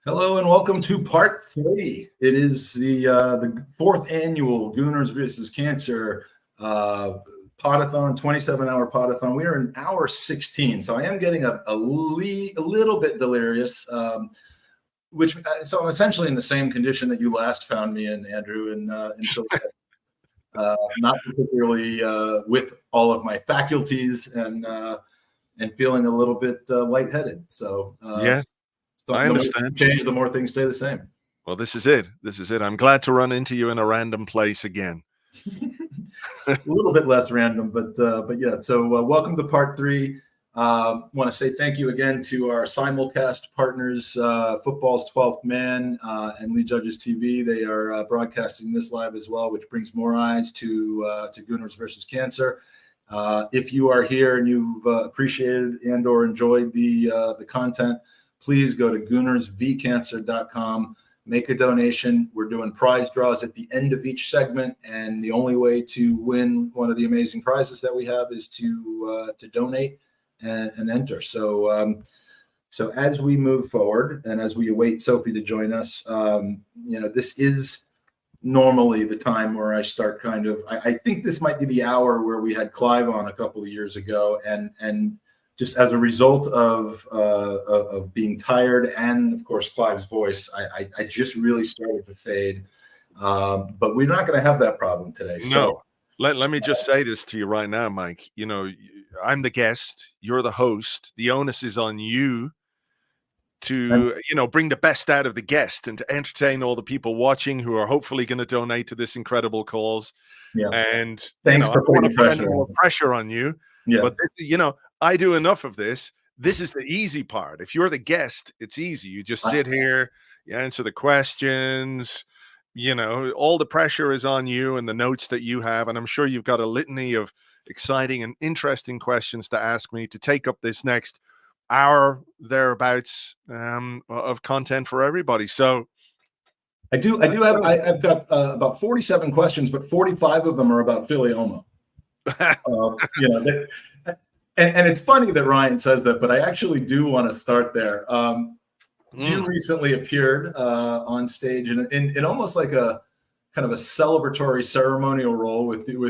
Hello and welcome to part 3. It is the fourth annual Gooners versus Cancer Podathon, 27-hour Podathon. We are in hour 16, so I am getting a little bit delirious, so I'm essentially in the same condition that you last found me in, Andrew, until not particularly with all of my faculties and feeling a little bit lightheaded. So yeah. I understand. The more change, the more things stay the same. Well, this is it. I'm glad to run into you in a random place again. A little bit less random, but yeah. So welcome to part 3. Want to say thank you again to our simulcast partners, Football's 12th Man and Lead Judges TV. They are broadcasting this live as well, which brings more eyes to Gooners versus Cancer. If you are here and you've appreciated and or enjoyed the content, please go to goonersvcancer.com, make a donation. We're doing prize draws at the end of each segment, and the only way to win one of the amazing prizes that we have is to donate and enter. So as we move forward and as we await Sophie to join us, this is normally the time where I start kind of. I think this might be the hour where we had Clive on a couple of years ago, and just as a result of being tired and, of course, Clive's voice, I just really started to fade. But we're not going to have that problem today. No. Let me just say this to you right now, Mike. You know, I'm the guest. You're the host. The onus is on you to, bring the best out of the guest and to entertain all the people watching who are hopefully going to donate to this incredible cause. Yeah. And thanks for putting any more pressure on you. Yeah. But, I do enough of this. This is the easy part. If you're the guest, it's easy. You just sit here, you answer the questions, all the pressure is on you and the notes that you have. And I'm sure you've got a litany of exciting and interesting questions to ask me to take up this next hour thereabouts of content for everybody. So I've got about 47 questions, but 45 of them are about Philly Elmo. And it's funny that Ryan says that, but I actually do want to start there. You recently appeared on stage in almost like a kind of a celebratory ceremonial role with your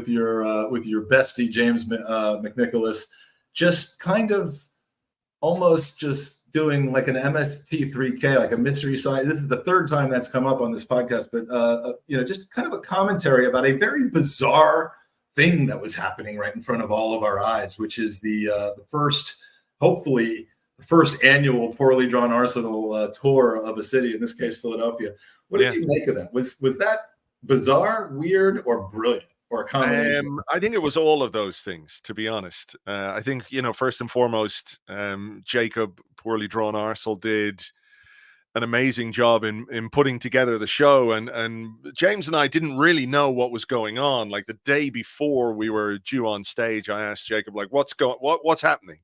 bestie James McNicholas, just kind of almost just doing like an MST3K, like a mystery side. This is the third time that's come up on this podcast, but just kind of a commentary about a very bizarre thing that was happening right in front of all of our eyes, which is the first annual poorly drawn Arsenal tour of a city, in this case Philadelphia. What did you make of that? Was that bizarre, weird, or brilliant, or a combination? I think it was all of those things, to be honest. I think first and foremost, Jacob, poorly drawn Arsenal, did an amazing job in putting together the show, and James and I didn't really know what was going on. Like the day before we were due on stage, I asked Jacob, like, what's happening?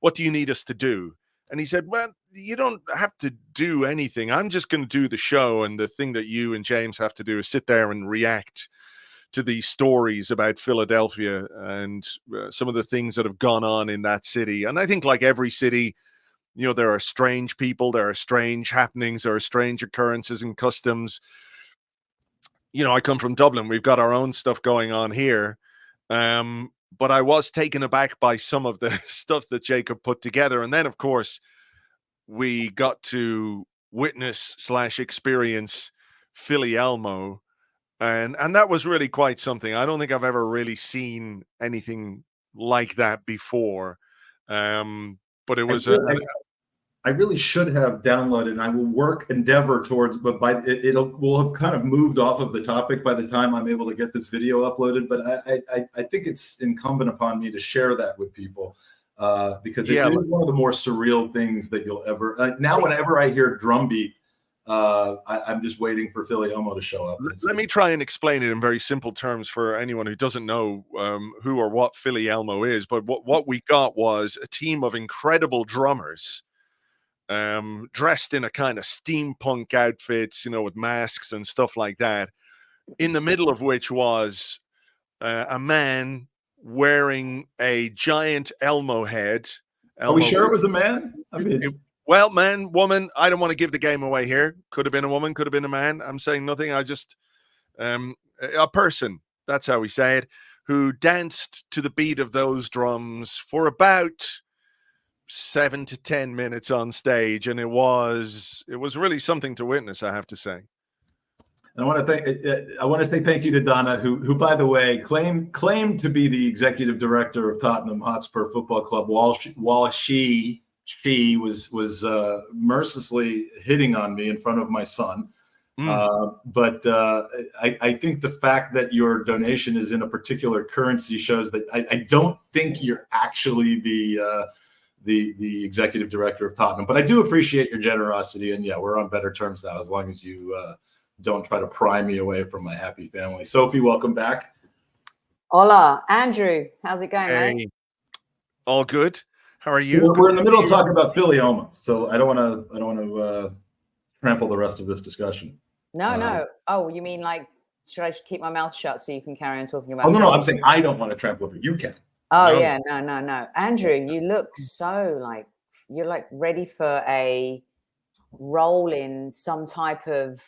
What do you need us to do? And he said, well, you don't have to do anything. I'm just going to do the show, and the thing that you and James have to do is sit there and react to these stories about Philadelphia and some of the things that have gone on in that city. And I think, like every city, there are strange people, there are strange happenings, there are strange occurrences and customs. I come from Dublin. We've got our own stuff going on here. But I was taken aback by some of the stuff that Jacob put together. And then, of course, we got to witness/experience Philly Elmo. And that was really quite something. I don't think I've ever really seen anything like that before. But it was I really should have downloaded, and I will endeavor towards, but we'll have kind of moved off of the topic by the time I'm able to get this video uploaded. But I think it's incumbent upon me to share that with people because it is one of the more surreal things that you'll ever. Now, whenever I hear drumbeat, I'm just waiting for Philly Elmo to show up. Let me try and explain it in very simple terms for anyone who doesn't know who or what Philly Elmo is. But what we got was a team of incredible drummers dressed in a kind of steampunk outfits, with masks and stuff like that, in the middle of which was a man wearing a giant Elmo head. Are we sure it was a man? I mean, Well, man, woman, I don't want to give the game away here. Could have been a woman, could have been a man. I'm saying nothing. I just, a person, that's how we say it, who danced to the beat of those drums for about 7 to 10 minutes on stage. And it was really something to witness, I have to say. And I want to say thank you to Donna, who by the way, claimed to be the executive director of Tottenham Hotspur Football Club while she was mercilessly hitting on me in front of my son. But I think the fact that your donation is in a particular currency shows that I don't think you're actually the executive director of Tottenham. But I do appreciate your generosity, and yeah, we're on better terms now as long as you don't try to pry me away from my happy family. Sophie, welcome back. Hola, Andrew. How's it going, Hey. mate? All good. How are you? We're in the middle of talking about Philly-Oma, so I don't want to trample the rest of this discussion. No. Oh, you mean like, should I keep my mouth shut so you can carry on talking about? Oh no, I'm saying I don't want to trample over. You can. Oh No. yeah, no. Andrew, you look so like you're like ready for a role in some type of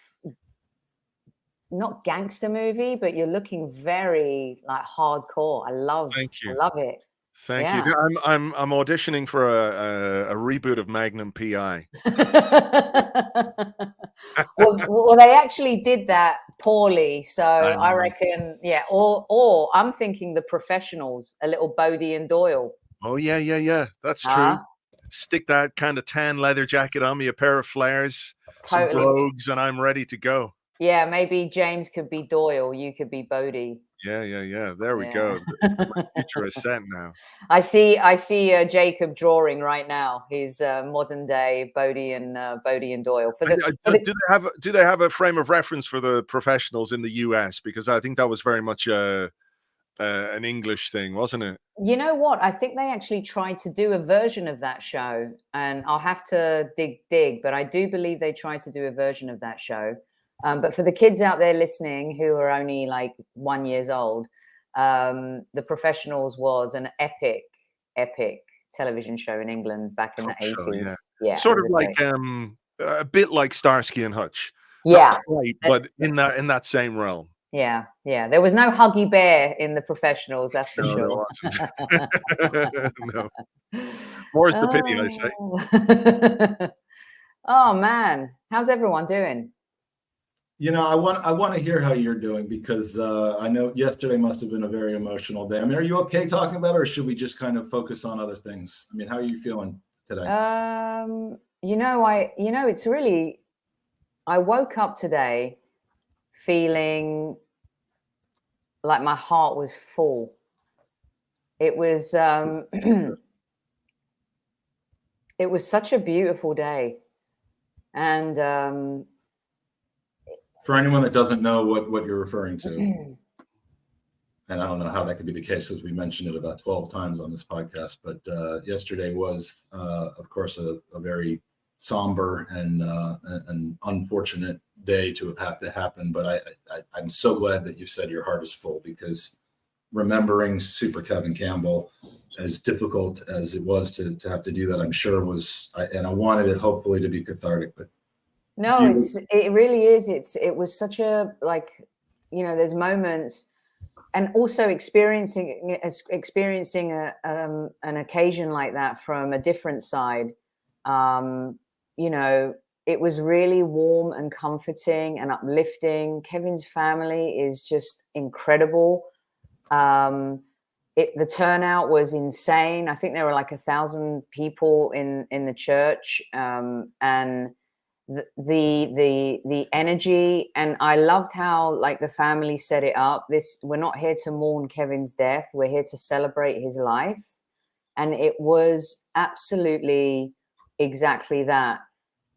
not gangster movie, but you're looking very like hardcore. Thank you. I love it. Thank you. I'm auditioning for a reboot of Magnum PI. well, they actually did that poorly, so I reckon, yeah. Or I'm thinking The Professionals, a little Bodie and Doyle. Oh yeah. That's true. Stick that kind of tan leather jacket on me, a pair of flares, some brogues, and I'm ready to go. Yeah, maybe James could be Doyle, you could be Bodie. Yeah. There we go. My future is set now. I see Jacob drawing right now. He's modern day Bodie and Doyle. Do they have a frame of reference for The Professionals in the US? Because I think that was very much an English thing, wasn't it? You know what? I think they actually tried to do a version of that show, and I'll have to dig, but I do believe they tried to do a version of that show. But for the kids out there listening who are only like 1 year old, The Professionals was an epic television show in England back in the 80s. Yeah, sort of like a bit like Starsky and Hutch. Yeah, not quite, but in that same realm. Yeah. There was no Huggy Bear in The Professionals, that's for sure. No. More's the pity, I say. Oh man, how's everyone doing? You know, I want to hear how you're doing, because I know yesterday must have been a very emotional day. I mean, are you okay talking about it, or should we just kind of focus on other things? I mean, how are you feeling today? It's really, I woke up today feeling like my heart was full. It was it was such a beautiful day. And for anyone that doesn't know what you're referring to, and I don't know how that could be the case, as we mentioned it about 12 times on this podcast, but yesterday was, of course, a very somber and unfortunate day to have to happen. But I'm so glad that you said your heart is full, because remembering Super Kevin Campbell, as difficult as it was to have to do that, I'm sure was, and I wanted it hopefully to be cathartic, but no, it really is. It was such a, like, there's moments, and also experiencing an occasion like that from a different side. It was really warm and comforting and uplifting. Kevin's family is just incredible. The turnout was insane. I think there were like 1,000 people in the church, and the energy, and I loved how like the family set it up. We're not here to mourn Kevin's death, we're here to celebrate his life, and it was absolutely exactly that.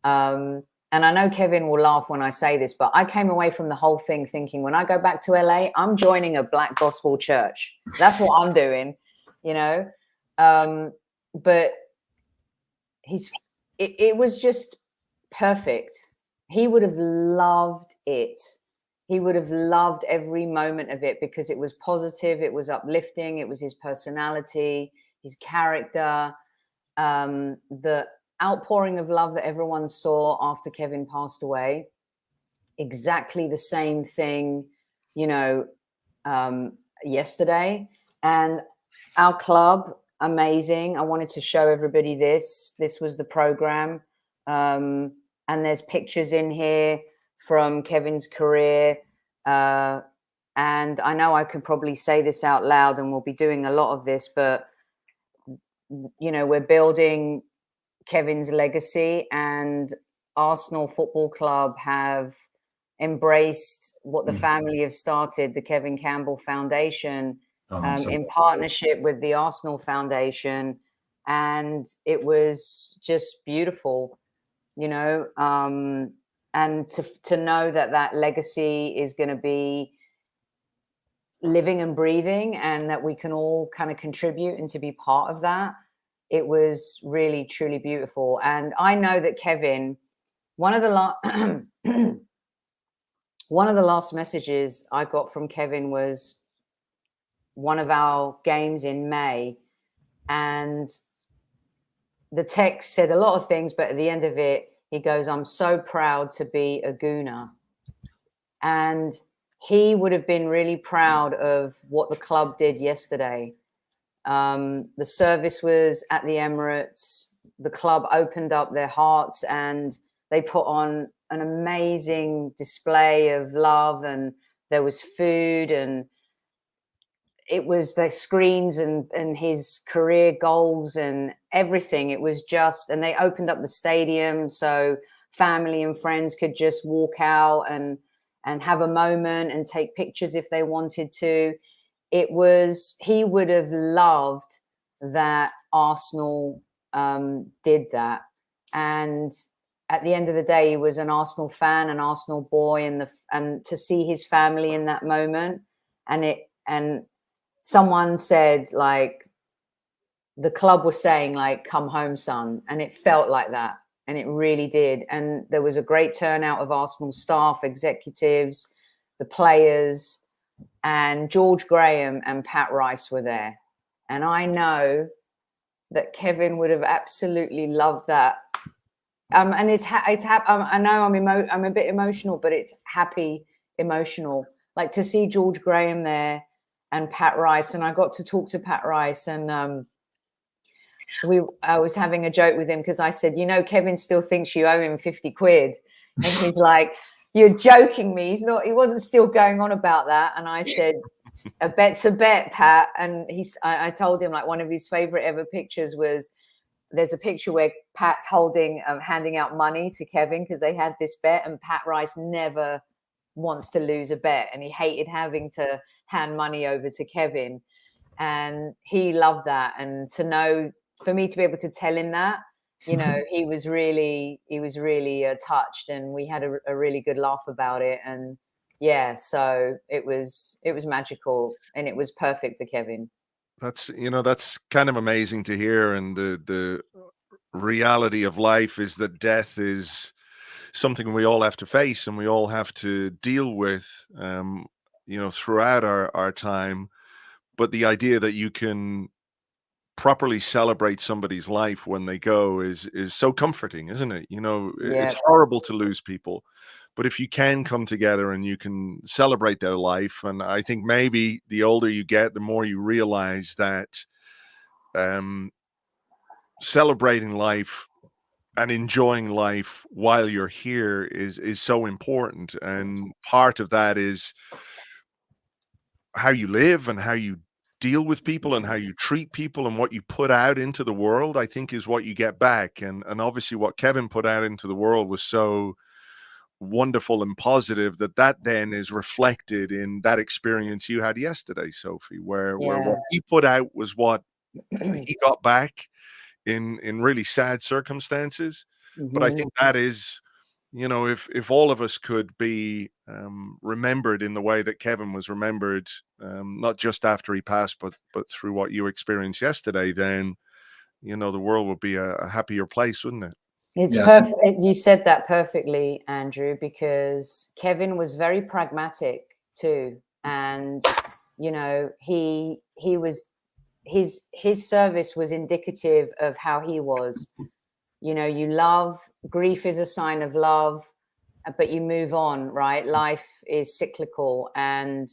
And I know Kevin will laugh when I say this, but I came away from the whole thing thinking, when I go back to LA, I'm joining a Black gospel church. That's what I'm doing, but it was just perfect. He would have loved it. He would have loved every moment of it, because it was positive, it was uplifting, it was his personality, his character, outpouring of love that everyone saw after Kevin passed away. Exactly the same thing, you know, yesterday. And our club, amazing. I wanted to show everybody this. This was the program. And there's pictures in here from Kevin's career. And I know I could probably say this out loud, and we'll be doing a lot of this, but, you know, we're building Kevin's legacy, and Arsenal Football Club have embraced what the family have started, the Kevin Campbell Foundation, in partnership with the Arsenal Foundation. And it was just beautiful, you know, and to know that that legacy is going to be living and breathing, and that we can all kind of contribute and to be part of that. It was really, truly beautiful. And I know that Kevin, one of the last messages I got from Kevin was one of our games in May. And the text said a lot of things, but at the end of it, he goes, "I'm so proud to be a Gooner." And he would have been really proud of what the club did yesterday. The service was at the Emirates. The club opened up their hearts and they put on an amazing display of love, and there was food, and it was the screens and his career goals and everything. It was just, and they opened up the stadium so family and friends could just walk out and have a moment and take pictures if they wanted to. It was, he would have loved that Arsenal did that. And at the end of the day, he was an Arsenal fan, an Arsenal boy, and to see his family in that moment. And someone said, like, the club was saying, like, "Come home, son." And it felt like that. And it really did. And there was a great turnout of Arsenal staff, executives, the players, and George Graham and Pat Rice were there. And I know that Kevin would have absolutely loved that. And I know I'm a bit emotional, but it's happy emotional. Like, to see George Graham there and Pat Rice. And I got to talk to Pat Rice, and I was having a joke with him because I said, "You know, Kevin still thinks you owe him 50 quid. And he's like, "You're joking me." He wasn't still going on about that. And I said, "A bet's a bet, Pat." And I told him, like, one of his favorite ever pictures was, there's a picture where Pat's handing out money to Kevin because they had this bet, and Pat Rice never wants to lose a bet, and he hated having to hand money over to Kevin. And he loved that. And to know, for me to be able to tell him that, you know, he was really touched, and we had a really good laugh about it. And yeah, so it was magical, and it was perfect for Kevin. That's kind of amazing to hear. And the reality of life is that death is something we all have to face and we all have to deal with, throughout our time. But the idea that you can properly celebrate somebody's life when they go is so comforting, isn't it? It's horrible to lose people, but if you can come together and you can celebrate their life, and I think maybe the older you get, the more you realize that celebrating life and enjoying life while you're here is so important. And part of that is how you live and how you deal with people and how you treat people, and what you put out into the world, I think, is what you get back. And obviously what Kevin put out into the world was so wonderful and positive that then is reflected in that experience you had yesterday, Sophie, where what he put out was what he got back in really sad circumstances. But I think that is, if all of us could be remembered in the way that Kevin was remembered, not just after he passed, but through what you experienced yesterday, then, the world would be a happier place, wouldn't it? It's perfect. You said that perfectly, Andrew, because Kevin was very pragmatic too. And, he was, his service was indicative of how he was. you know, you love, grief is a sign of love, but you move on, right? Life is cyclical, and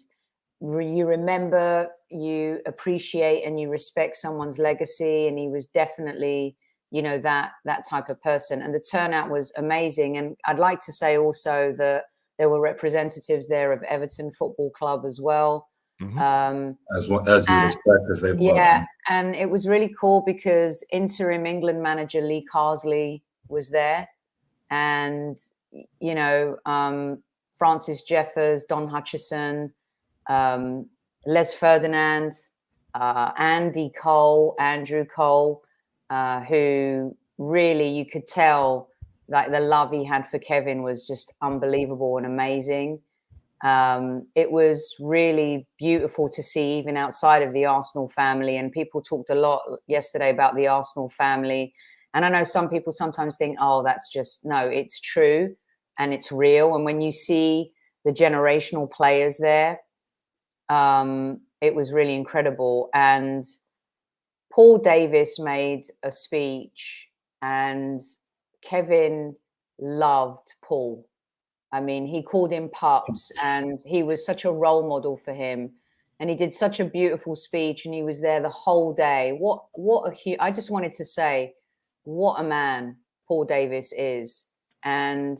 you remember, you appreciate, and you respect someone's legacy. And he was definitely, you know, that type of person. And the turnout was amazing. And I'd like to say also that there were representatives there of Everton Football Club as well. As you'd expect, because they love him. And it was really cool because interim England manager Lee Carsley was there, and you know, Francis Jeffers, Don Hutchison, Les Ferdinand, Andy Cole, Andrew Cole, who really, you could tell like the love he had for Kevin was just unbelievable and amazing. It was really beautiful to see, even outside of the Arsenal family. And people talked a lot yesterday about the Arsenal family. And I know some people sometimes think, oh, that's just, no, it's true and it's real. And when you see the generational players there, it was really incredible. And Paul Davis made a speech, and Kevin loved Paul. I mean, he called him Pups, and he was such a role model for him. And he did such a beautiful speech, and he was there the whole day. I just wanted to say, what a man Paul Davis is. And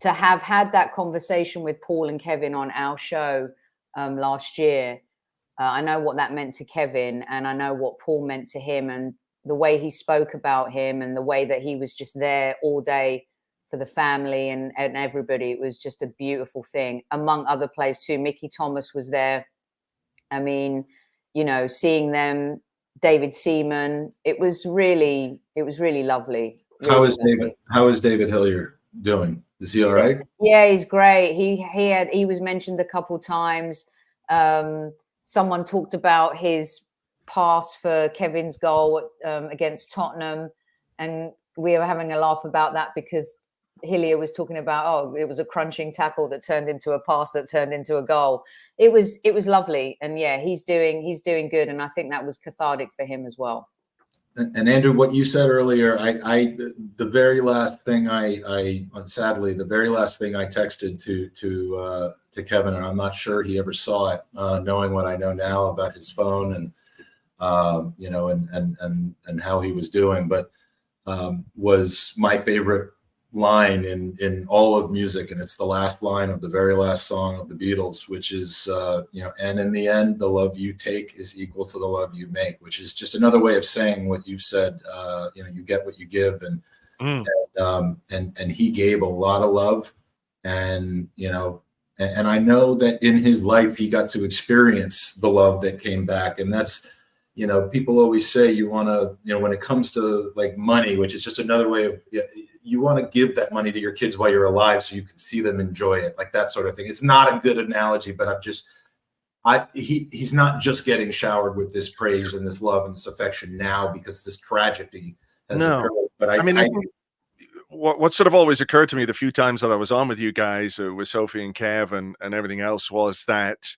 to have had that conversation with Paul and Kevin on our show last year, I know what that meant to Kevin, and I know what Paul meant to him, and the way he spoke about him, and the way that he was just there all day for the family and everybody. It was just a beautiful thing, among other players too. Mickey Thomas was there. I mean, you know, seeing them, David Seaman, it was really lovely. How is David Hillier doing? Is he all right? Yeah, he's great. He was mentioned a couple times. Someone talked about his pass for Kevin's goal against Tottenham, and we were having a laugh about that because Hillier was talking about, oh, it was a crunching tackle that turned into a pass that turned into a goal. It was lovely, and yeah, he's doing good, and I think that was cathartic for him as well. And Andrew, what you said earlier, the very last thing I texted to Kevin, and I'm not sure he ever saw it, knowing what I know now about his phone and you know, and how he was doing, but was my favorite line in all of music, and it's the last line of the very last song of the Beatles, which is you know, and in the end the love you take is equal to the love you make, which is just another way of saying what you've said. You know, you get what you give, and he gave a lot of love, and you know, and I know that in his life he got to experience the love that came back. And that's, you know, people always say you want to, you know, when it comes to like money, which is just another way of, you want to give that money to your kids while you're alive so you can see them enjoy it, like that sort of thing. It's not a good analogy, but he's not just getting showered with this praise and this love and this affection now because this tragedy has occurred. But I think what sort of always occurred to me the few times that I was on with you guys, with Sophie and Kev and everything else, was that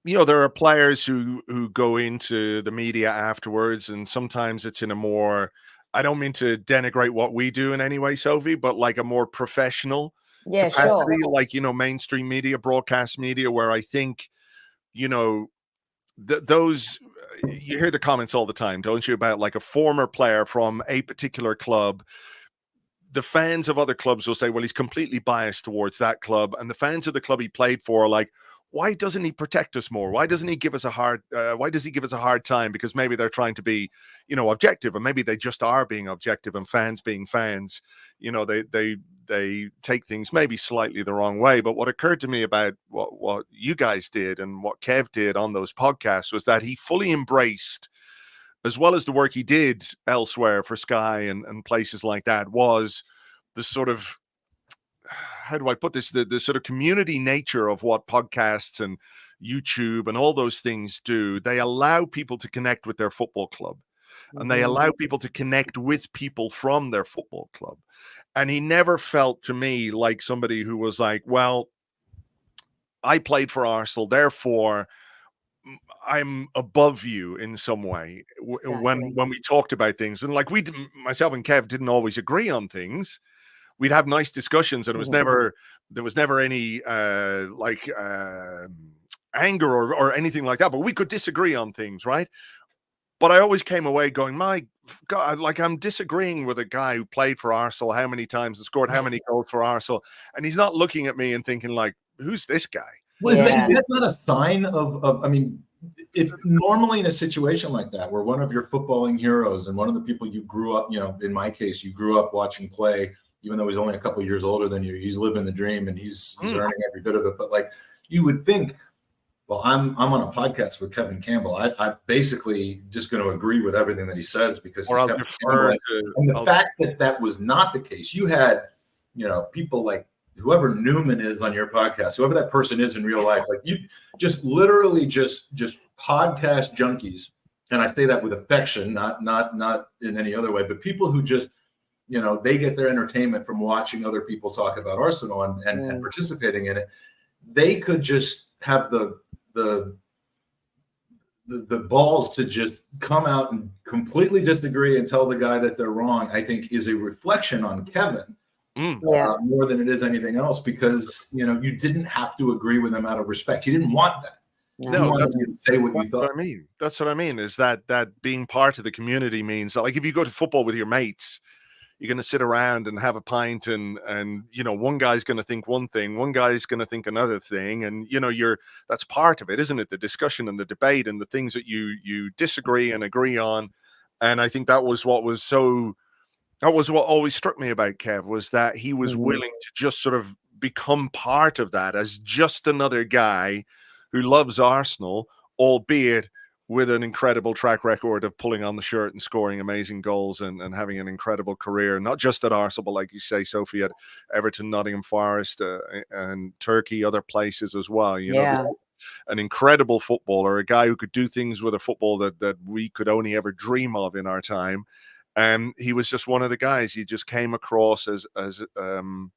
you know, there are players who go into the media afterwards, and sometimes it's in a more, I don't mean to denigrate what we do in any way, Sophie, but like a more professional capacity, sure, like, you know, mainstream media, broadcast media, where I think, you know, those, you hear the comments all the time, don't you, about like a former player from a particular club. The fans of other clubs will say, well, he's completely biased towards that club, and the fans of the club he played for are like, why doesn't he protect us more? Why doesn't he give us a hard? Why does he give us a hard time? Because maybe they're trying to be, you know, objective, and maybe they just are being objective. And fans being fans, you know, they take things maybe slightly the wrong way. But what occurred to me about what you guys did and what Kev did on those podcasts was that he fully embraced, as well as the work he did elsewhere for Sky and places like that, was the sort of, how do I put this, the sort of community nature of what podcasts and YouTube and all those things do. They allow people to connect with their football club, and they allow people to connect with people from their football club. And he never felt to me like somebody who was like, well, I played for Arsenal, therefore I'm above you in some way Exactly. when we talked about things. And like myself and Kev didn't always agree on things. We'd have nice discussions, and there was never any anger or anything like that, but we could disagree on things, right? But I always came away going, my God, like I'm disagreeing with a guy who played for Arsenal how many times and scored how many goals for Arsenal, and he's not looking at me and thinking like, who's this guy? Well, is that not a sign of I mean, if normally in a situation like that, where one of your footballing heroes and one of the people you grew up, in my case, you grew up watching play, even though he's only a couple of years older than you, he's living the dream and he's earning every bit of it. But like, you would think, well, I'm on a podcast with Kevin Campbell. I'm basically just going to agree with everything that he says because he's Kevin Campbell. And the fact that was not the case, you had, people like whoever Newman is on your podcast, whoever that person is in real life, like you just literally just podcast junkies. And I say that with affection, not in any other way, but people who just, they get their entertainment from watching other people talk about Arsenal and participating in it. They could just have the balls to just come out and completely disagree and tell the guy that they're wrong, I think is a reflection on Kevin more than it is anything else, because, you didn't have to agree with him out of respect. He didn't want that. No, that's to say what you thought. What I mean. That's what I mean is that being part of the community means that, like, if you go to football with your mates, you're going to sit around and have a pint and one guy's going to think one thing, one guy's going to think another thing. And, that's part of it, isn't it? The discussion and the debate and the things that you disagree and agree on. And I think that was what always struck me about Kev, was that he was willing to just sort of become part of that as just another guy who loves Arsenal, albeit with an incredible track record of pulling on the shirt and scoring amazing goals and having an incredible career, not just at Arsenal, but like you say, Sophie, at Everton, Nottingham Forest, and Turkey, other places as well. An incredible footballer, a guy who could do things with a football that we could only ever dream of in our time. And he was just one of the guys. He just came across as someone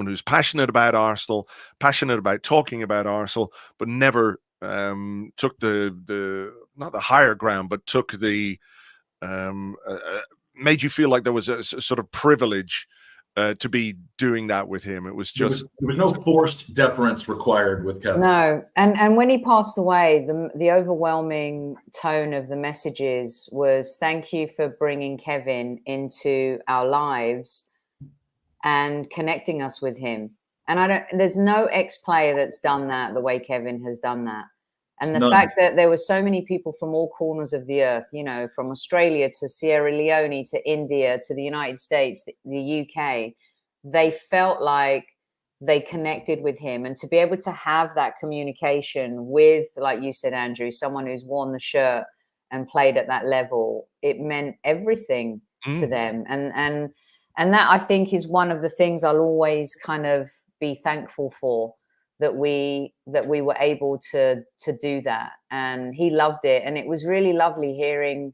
who's passionate about Arsenal, passionate about talking about Arsenal, but never took the not the higher ground, but took the made you feel like there was a sort of privilege to be doing that with him. It was just there was no forced deference required with Kevin. No, and when he passed away, the overwhelming tone of the messages was, "Thank you for bringing Kevin into our lives and connecting us with him." And there's no ex-player that's done that the way Kevin has done that. And the fact that there were so many people from all corners of the earth, from Australia to Sierra Leone to India to the United States, the UK, they felt like they connected with him. And to be able to have that communication with, like you said, Andrew, someone who's worn the shirt and played at that level, it meant everything to them. And that, I think, is one of the things I'll always kind of be thankful for, that we were able to do that. And he loved it. And it was really lovely hearing,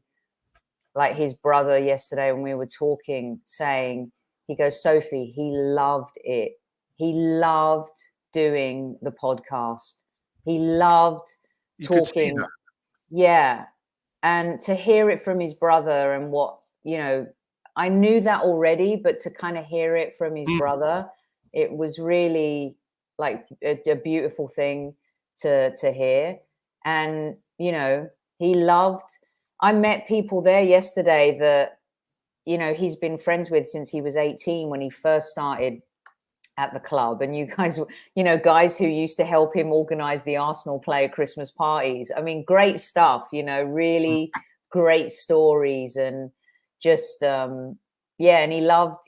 like, his brother yesterday when we were talking, saying, he goes, "Sophie, he loved it. He loved doing the podcast. He loved talking." Yeah. And to hear it from his brother and what, I knew that already, but to kind of hear it from his brother, it was really like a beautiful thing to hear. And, he loved, I met people there yesterday that, he's been friends with since he was 18 when he first started at the club. And you guys, guys who used to help him organize the Arsenal player Christmas parties. I mean, great stuff, really great stories, and just, and he loved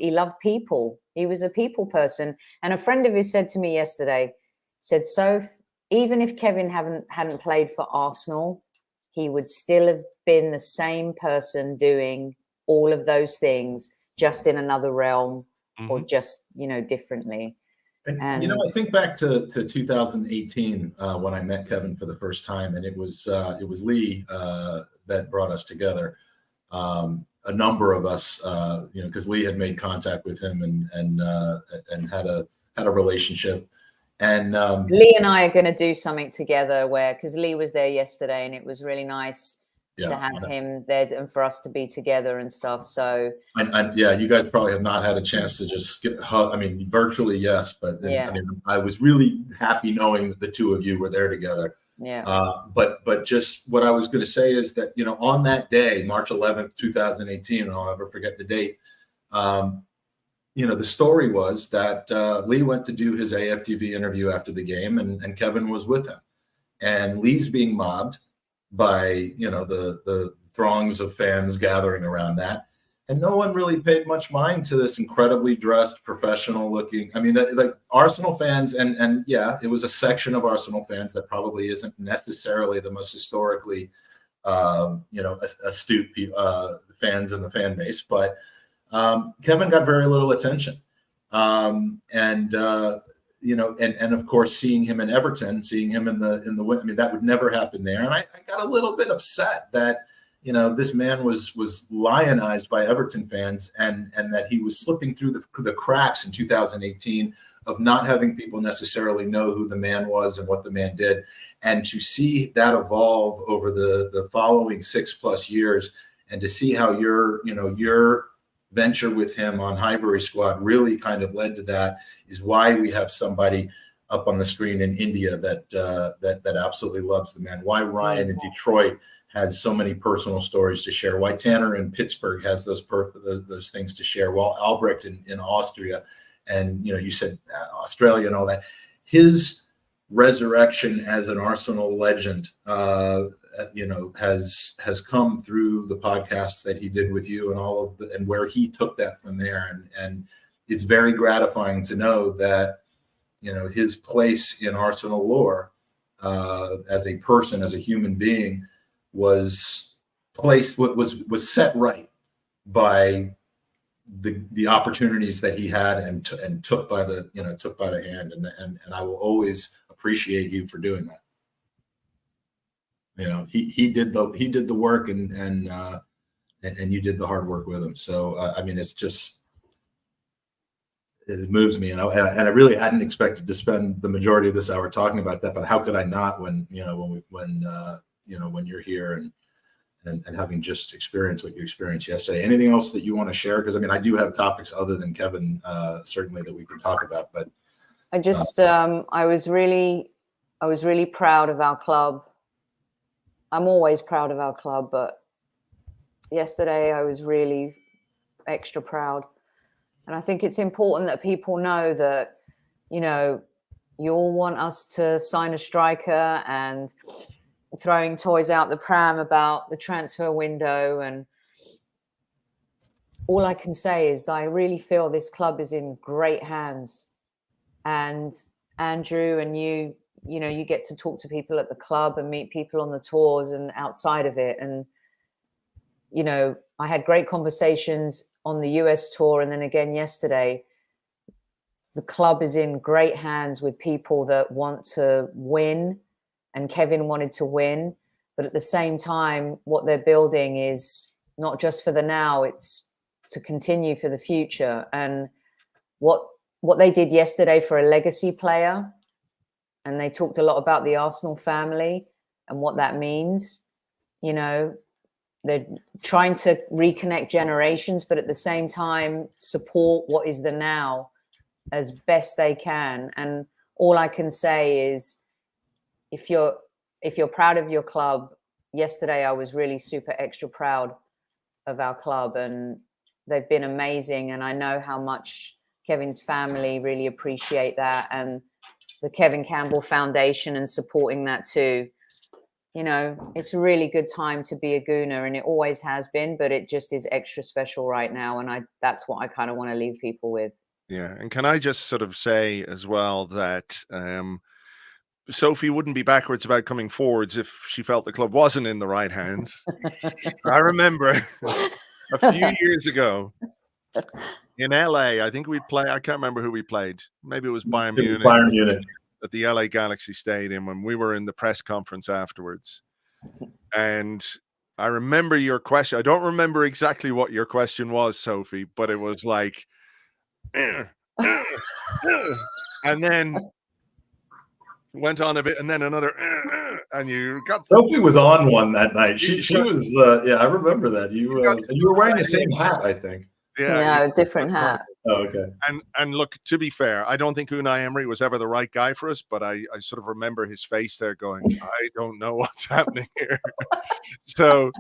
people. He was a people person. And a friend of his said to me yesterday, said, "Soph, even if Kevin hadn't played for Arsenal, he would still have been the same person doing all of those things, just in another realm or just, differently." And I think back to 2018 when I met Kevin for the first time, and it was Lee that brought us together. A number of us, because Lee had made contact with him and had a relationship, And Lee and I are going to do something together because Lee was there yesterday and it was really nice to have him there and for us to be together and stuff. So and yeah, you guys probably have not had a chance to just get hug. I mean, virtually, yes, but I mean, I was really happy knowing that the two of you were there together. Yeah. But just what I was going to say is that, you know, on that day, March 11th, 2018, and I'll never forget the date. You know, the story was that Lee went to do his AFTV interview after the game, and Kevin was with him, and Lee's being mobbed by, you know, the throngs of fans gathering around that. And no one really paid much mind to this incredibly dressed, professional looking. I mean, like Arsenal fans, and yeah, it was a section of Arsenal fans that probably isn't necessarily the most historically, you know, astute fans in the fan base. But Kevin got very little attention. You know, and of course, seeing him in Everton, seeing him in the I mean, that would never happen there. And I got a little bit upset that, you know, this man was lionized by Everton fans, and that he was slipping through the cracks in 2018 of not having people necessarily know who the man was and what the man did. And to see that evolve over the following 6+ years, and to see how your venture with him on Highbury Squad really kind of led to that, is why we have somebody up on the screen in India that absolutely loves the man. Why Ryan in Detroit has so many personal stories to share. Why Tanner in Pittsburgh has those things to share. While Albrecht in Austria, and you know, you said Australia and all that. His resurrection as an Arsenal legend, you know, has come through the podcasts that he did with you and all of and where he took that from there. And it's very gratifying to know that, you know, his place in Arsenal lore as a person, as a human being, was set right by the opportunities that he had and took by the hand. And I will always appreciate you for doing that. You know, he did the work, and you did the hard work with him. So I mean, it moves me, and I really hadn't expected to spend the majority of this hour talking about that. But how could I not when you're here and having just experienced what you experienced yesterday? Anything else that you want to share? Because I mean, I do have topics other than Kevin, certainly, that we can talk about. But I just I was really proud of our club. I'm always proud of our club, but yesterday I was really extra proud. And I think it's important that people know that, you know, you all want us to sign a striker and throwing toys out the pram about the transfer window. And all I can say is that I really feel this club is in great hands. And Andrew and you know, you get to talk to people at the club and meet people on the tours and outside of it. And, you know, I had great conversations on the US tour. And then again yesterday, the club is in great hands with people that want to win. And Kevin wanted to win. But at the same time, what they're building is not just for the now, it's to continue for the future. And what they did yesterday for a legacy player, and they talked a lot about the Arsenal family and what that means. You know, they're trying to reconnect generations, but at the same time, support what is the now as best they can. And all I can say is, if you're proud of your club, yesterday I was really super extra proud of our club, and they've been amazing. And I know how much Kevin's family really appreciate that, and the Kevin Campbell Foundation, and supporting that too. You know, it's a really good time to be a Gooner, and it always has been, but it just is extra special right now. And that's what I kind of want to leave people with. Yeah. And can I just sort of say as well that Sophie wouldn't be backwards about coming forwards if she felt the club wasn't in the right hands. I remember a few years ago in LA, I think we'd play, I can't remember who we played. Maybe it was Bayern Munich at the LA Galaxy Stadium, when we were in the press conference afterwards. And I remember your question. I don't remember exactly what your question was, Sophie, but it was like, and then went on a bit, and then another, and you got Sophie was on one that night. She was, I remember that. You were wearing the same hat, I think. No, different hat. Oh, okay. And look, to be fair, I don't think Unai Emery was ever the right guy for us, but I sort of remember his face there going, I don't know what's happening here. So,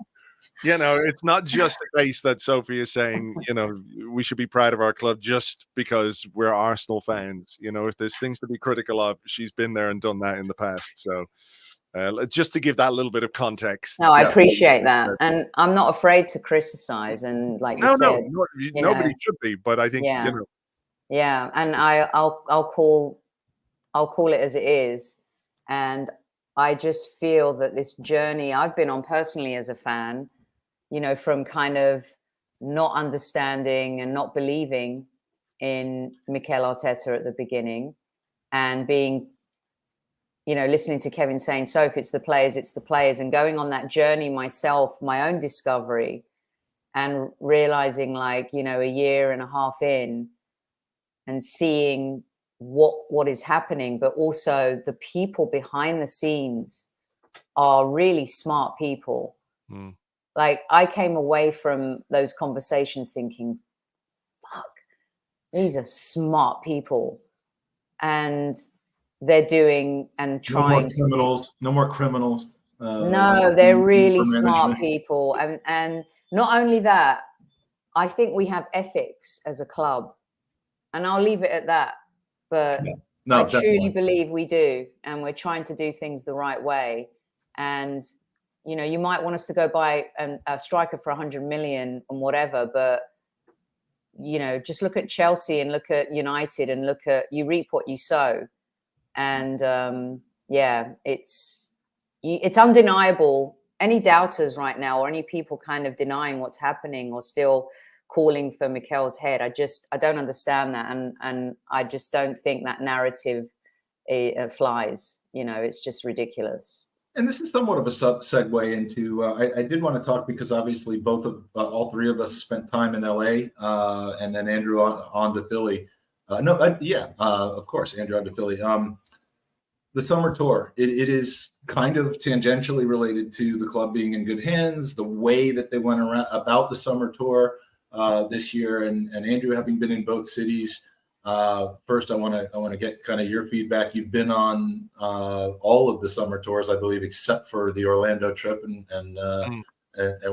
it's not just the case that Sophie is saying, we should be proud of our club just because we're Arsenal fans. If there's things to be critical of, she's been there and done that in the past. So just to give that little bit of context. No, I appreciate that. And I'm not afraid to criticize. And like you said, nobody should be, but I think, Yeah. And I'll call it as it is. And I just feel that this journey I've been on personally as a fan, from kind of not understanding and not believing in Mikel Arteta at the beginning, and being, listening to Kevin saying, Sophie, it's the players, and going on that journey myself, my own discovery, and realizing like, a year and a half in and seeing what is happening, but also the people behind the scenes are really smart people. Like I came away from those conversations thinking, fuck, these are smart people, and they're doing and trying. No more criminals. No, they're really smart people. And not only that, I think we have ethics as a club, and I'll leave it at that. But I truly believe we do, and we're trying to do things the right way. And you might want us to go buy a striker for 100 million and whatever, but just look at Chelsea and look at United and look at, you reap what you sow. And it's undeniable. Any doubters right now, or any people kind of denying what's happening or still calling for Mikel's head, I don't understand that, and I just don't think that narrative flies. It's just ridiculous. And this is somewhat of a segue into. I did want to talk because obviously all three of us spent time in LA, and then Andrew on to Philly. Of course, Andrew on to Philly. The summer tour. It is kind of tangentially related to the club being in good hands. The way that they went around about the summer tour this year, and Andrew having been in both cities. First, I want to get kind of your feedback. You've been on all of the summer tours, I believe, except for the Orlando trip, and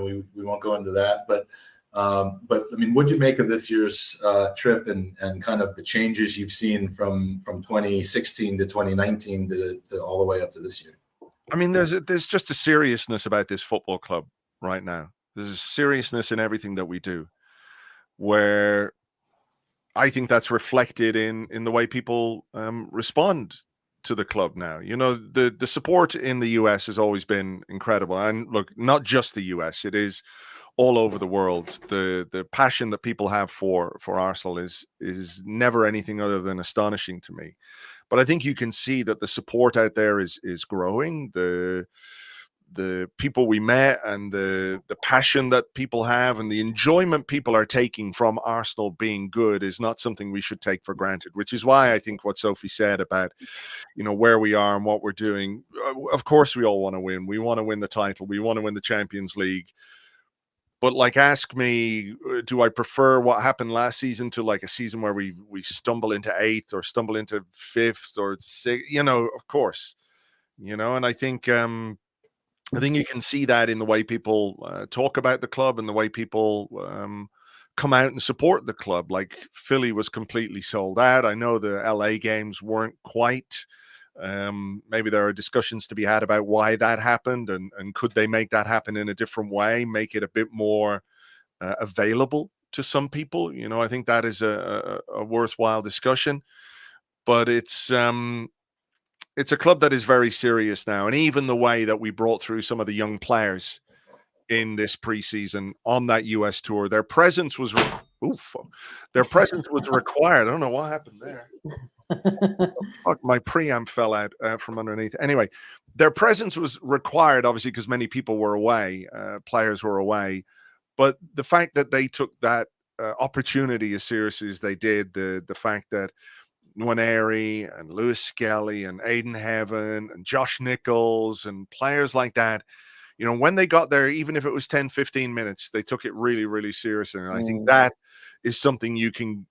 we won't go into that. But I mean, what'd you make of this year's trip and kind of the changes you've seen from 2016 to 2019 to all the way up to this year? I mean, there's just a seriousness about this football club right now. There's a seriousness in everything that we do, where I think that's reflected in the way people respond to the club now. The support in the US has always been incredible. And look, not just the US, it is all over the world. The passion that people have for Arsenal is never anything other than astonishing to me. But I think you can see that the support out there is growing. The people we met and the passion that people have and the enjoyment people are taking from Arsenal being good is not something we should take for granted, which is why I think what Sophie said about, where we are and what we're doing. Of course, we all want to win. We want to win the title. We want to win the Champions League. But ask me, do I prefer what happened last season to a season where we stumble into 8th or stumble into 5th or 6th? Of course, and I think you can see that in the way people talk about the club and the way people come out and support the club. Like Philly was completely sold out. I know the LA games weren't quite. Maybe there are discussions to be had about why that happened and could they make that happen in a different way, make it a bit more available to some people. I think that is a worthwhile discussion. But it's a club that is very serious now. And even the way that we brought through some of the young players in this preseason on that US tour, their presence was required. I don't know what happened there. Fuck, my preamp fell out from underneath. Anyway, their presence was required, obviously, because many people were away, players were away. But the fact that they took that opportunity as seriously as they did, the fact that Nwaneri and Lewis Skelly and Aidan Heaven and Josh Nichols and players like that, you know, when they got there, even if it was 10, 15 minutes, they took it really, really seriously. And I think that is something you can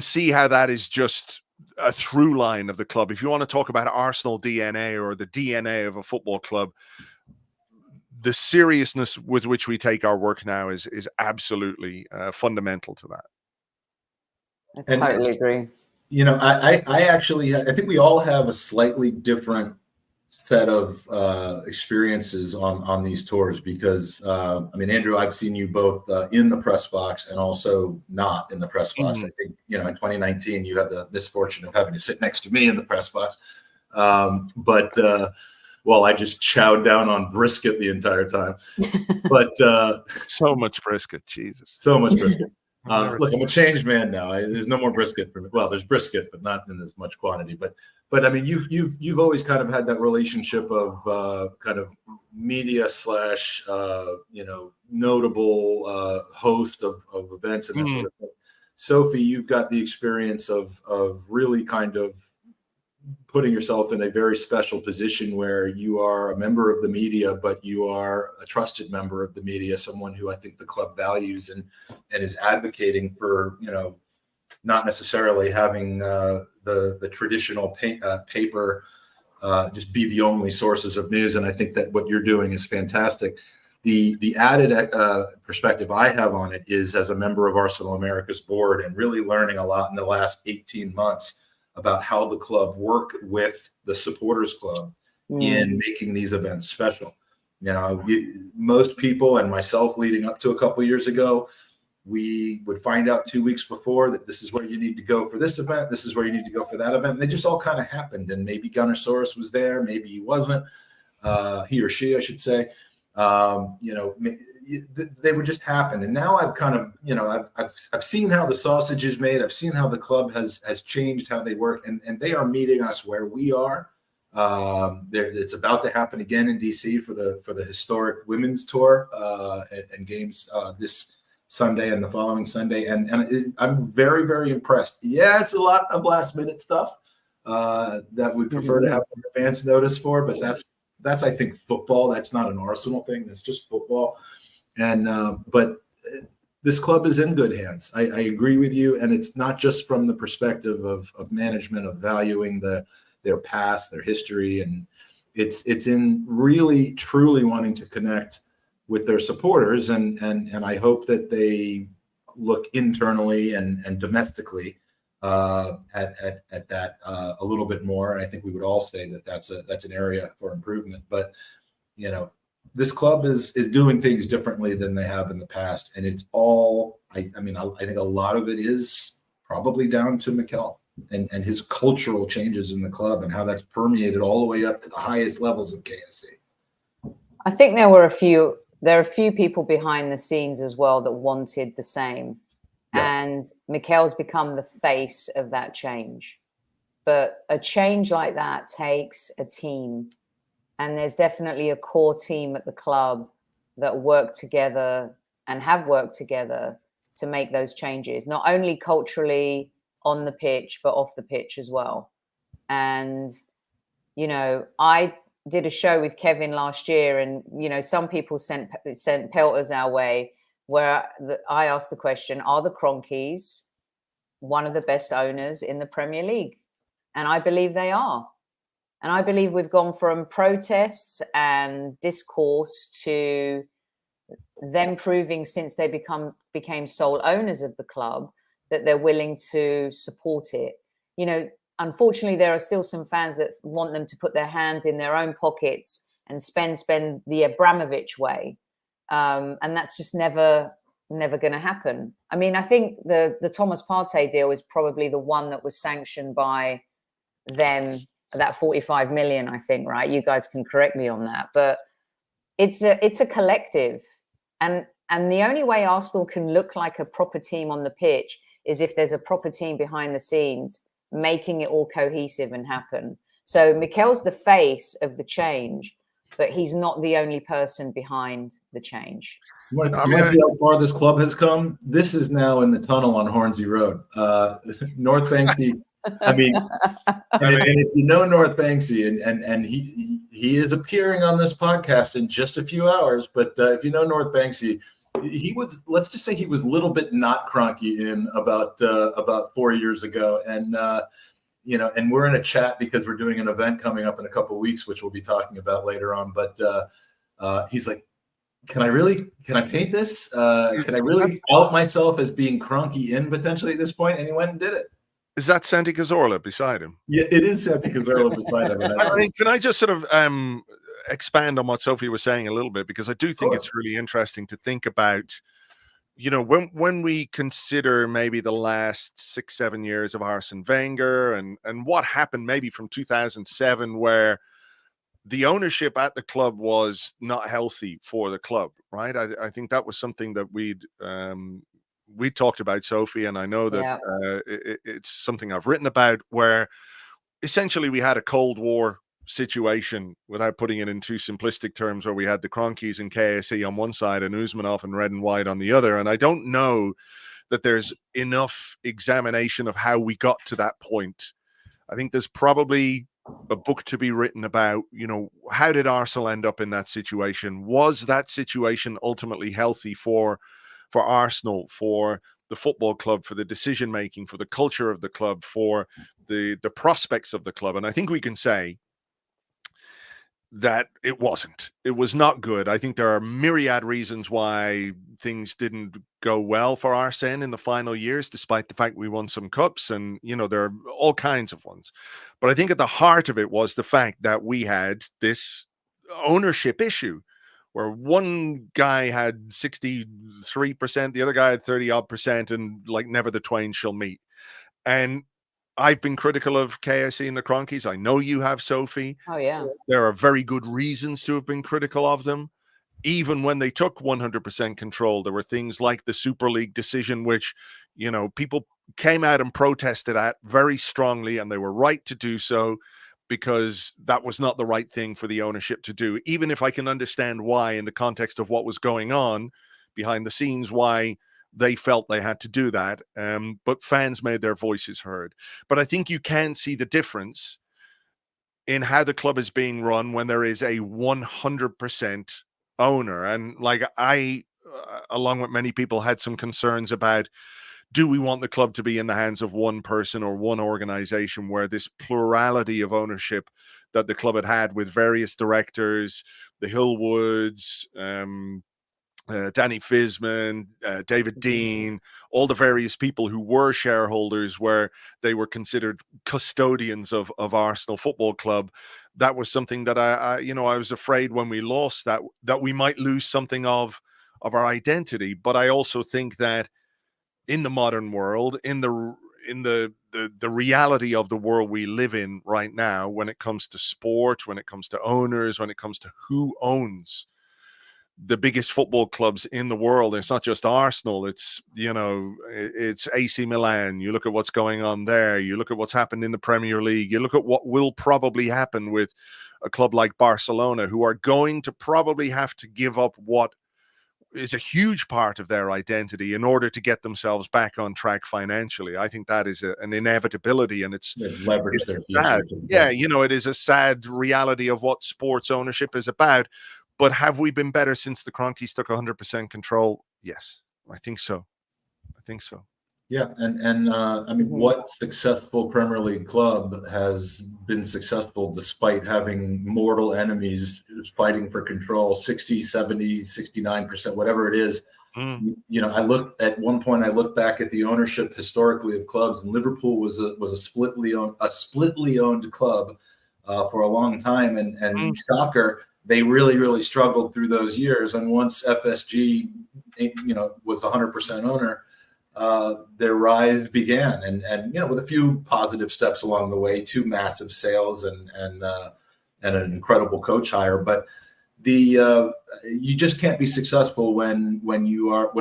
see how that is just a through line of the club. If you want to talk about Arsenal DNA or the DNA of a football club, the seriousness with which we take our work now is absolutely fundamental to that. I totally agree. You know, I think we all have a slightly different set of experiences on these tours because, I mean, Andrew, I've seen you both in the press box and also not in the press box. I think, you know, in 2019, you had the misfortune of having to sit next to me in the press box. Well, I just chowed down on brisket the entire time. But so much brisket, Jesus. So much brisket. Look, I'm a changed man now. There's no more brisket for me. Well, there's brisket, but not in as much quantity. But I mean, you've always kind of had that relationship of kind of media / you know, notable host of events and that sort of thing. Sophie, you've got the experience of really kind of putting yourself in a very special position where you are a member of the media, but you are a trusted member of the media, someone who I think the club values and is advocating for, you know, not necessarily having the traditional paper just be the only sources of news. And I think that what you're doing is fantastic. The added perspective I have on it is as a member of Arsenal America's board and really learning a lot in the last 18 months about how the club work with the supporters club in making these events special. You know, most people and myself leading up to a couple of years ago, we would find out 2 weeks before that this is where you need to go for this event. This is where you need to go for that event. And they just all kind of happened. And maybe Gunnersaurus was there. Maybe he wasn't. He or she, I should say. You know, they would just happen. And now I've kind of, you know, I've seen how the sausage is made. I've seen how the club has changed how they work, and they are meeting us where we are. It's about to happen again in DC for the historic women's tour and games this Sunday and the following Sunday. And I'm very, very impressed. Yeah, it's a lot of last minute stuff that we'd prefer to have advance notice for, but that's I think football. That's not an Arsenal thing. That's just football. And but this club is in good hands. I agree with you, and it's not just from the perspective of management of valuing their past, their history, and it's in really truly wanting to connect with their supporters, and I hope that they look internally and domestically at that a little bit more. And I think we would all say that that's an area for improvement. But you know, this club is doing things differently than they have in the past, and it's all. I think a lot of it is probably down to Mikel and his cultural changes in the club and how that's permeated all the way up to the highest levels of KSC. I think there are a few people behind the scenes as well that wanted the same. Yeah. And Mikel's become the face of that change. But a change like that takes a team. And there's definitely a core team at the club that work together and have worked together to make those changes, not only culturally on the pitch, but off the pitch as well. And, you know, I did a show with Kevin last year, and, you know, some people sent pelters our way where I asked the question, are the Cronkies one of the best owners in the Premier League? And I believe they are. And I believe we've gone from protests and discourse to them proving, since they became sole owners of the club, that they're willing to support it. You know, unfortunately, there are still some fans that want them to put their hands in their own pockets and spend the Abramovich way. And that's just never going to happen. I mean, I think the Thomas Partey deal is probably the one that was sanctioned by them, that 45 million, I think, right? You guys can correct me on that, but it's a collective. And the only way Arsenal can look like a proper team on the pitch is if there's a proper team behind the scenes making it all cohesive and happen. So Mikel's the face of the change, but he's not the only person behind the change. You want to see how far this club has come? This is now in the tunnel on Hornsey Road. North Banksy. And if you know North Banksy, and he is appearing on this podcast in just a few hours, but if you know North Banksy, he was, let's just say he was a little bit not cronky in about 4 years ago, and and we're in a chat because we're doing an event coming up in a couple of weeks, which we'll be talking about later on. But he's like, can I paint this? Can I really out myself as being cronky in potentially at this point? And he went and did it. Is that Santi Cazorla beside him? Yeah, it is Santi Cazorla beside him. I mean, can I just sort of expand on what Sophie was saying a little bit? Because I do think it's really interesting to think about, when we consider maybe the last 6-7 years of Arsene Wenger and what happened maybe from 2007, where the ownership at the club was not healthy for the club, right? I think that was something that we talked about, Sophie, and I know that it's something I've written about, where essentially we had a Cold War situation, without putting it in too simplistic terms, where we had the Kroenkes and KSE on one side and Usmanov and Red and White on the other. And I don't know that there's enough examination of how we got to that point. I think there's probably a book to be written about, how did Arsenal end up in that situation? Was that situation ultimately healthy for Arsenal, for the football club, for the decision making, for the culture of the club, for the prospects of the club? And I think we can say that it wasn't. It was not good. I think there are myriad reasons why things didn't go well for Arsene in the final years, despite the fact we won some cups, and there are all kinds of ones. But I think at the heart of it was the fact that we had this ownership issue, where one guy had 63%, the other guy had 30-odd%, and like never the twain shall meet. And I've been critical of KSE and the Kroenkes. I know you have, Sophie. Oh, yeah. There are very good reasons to have been critical of them. Even when they took 100% control, there were things like the Super League decision, which, people came out and protested at very strongly, and they were right to do so, because that was not the right thing for the ownership to do. Even if I can understand why, in the context of what was going on behind the scenes, why they felt they had to do that. But fans made their voices heard. But I think you can see the difference in how the club is being run when there is a 100% owner. And like I, along with many people, had some concerns about, do we want the club to be in the hands of one person or one organization, where this plurality of ownership that the club had with various directors, the Hillwoods, Danny Fisman, David Dean, all the various people who were shareholders, where they were considered custodians of Arsenal Football Club. That was something that I was afraid when we lost that we might lose something of our identity. But I also think that in the modern world, in the reality of the world we live in right now, when it comes to sport, when it comes to owners, when it comes to who owns the biggest football clubs in the world, it's not just Arsenal, it's it's AC Milan. You look at what's going on there, you look at what's happened in the Premier League, you look at what will probably happen with a club like Barcelona, who are going to probably have to give up what is a huge part of their identity in order to get themselves back on track financially. I think that is an inevitability, and it's leverage their sad. future. Yeah, it is a sad reality of what sports ownership is about. But have we been better since the Kroenkes took 100% control? Yes, I think so. Yeah, and I mean, what successful Premier League club has been successful despite having mortal enemies fighting for control, 60, 70, 69%, whatever it is? I look back at the ownership historically of clubs, and Liverpool was a splitly owned club for a long time, and shocker, they really, really struggled through those years. And once FSG, was 100% owner, their rise began, and with a few positive steps along the way, 2 massive sales and an incredible coach hire. But you just can't be successful when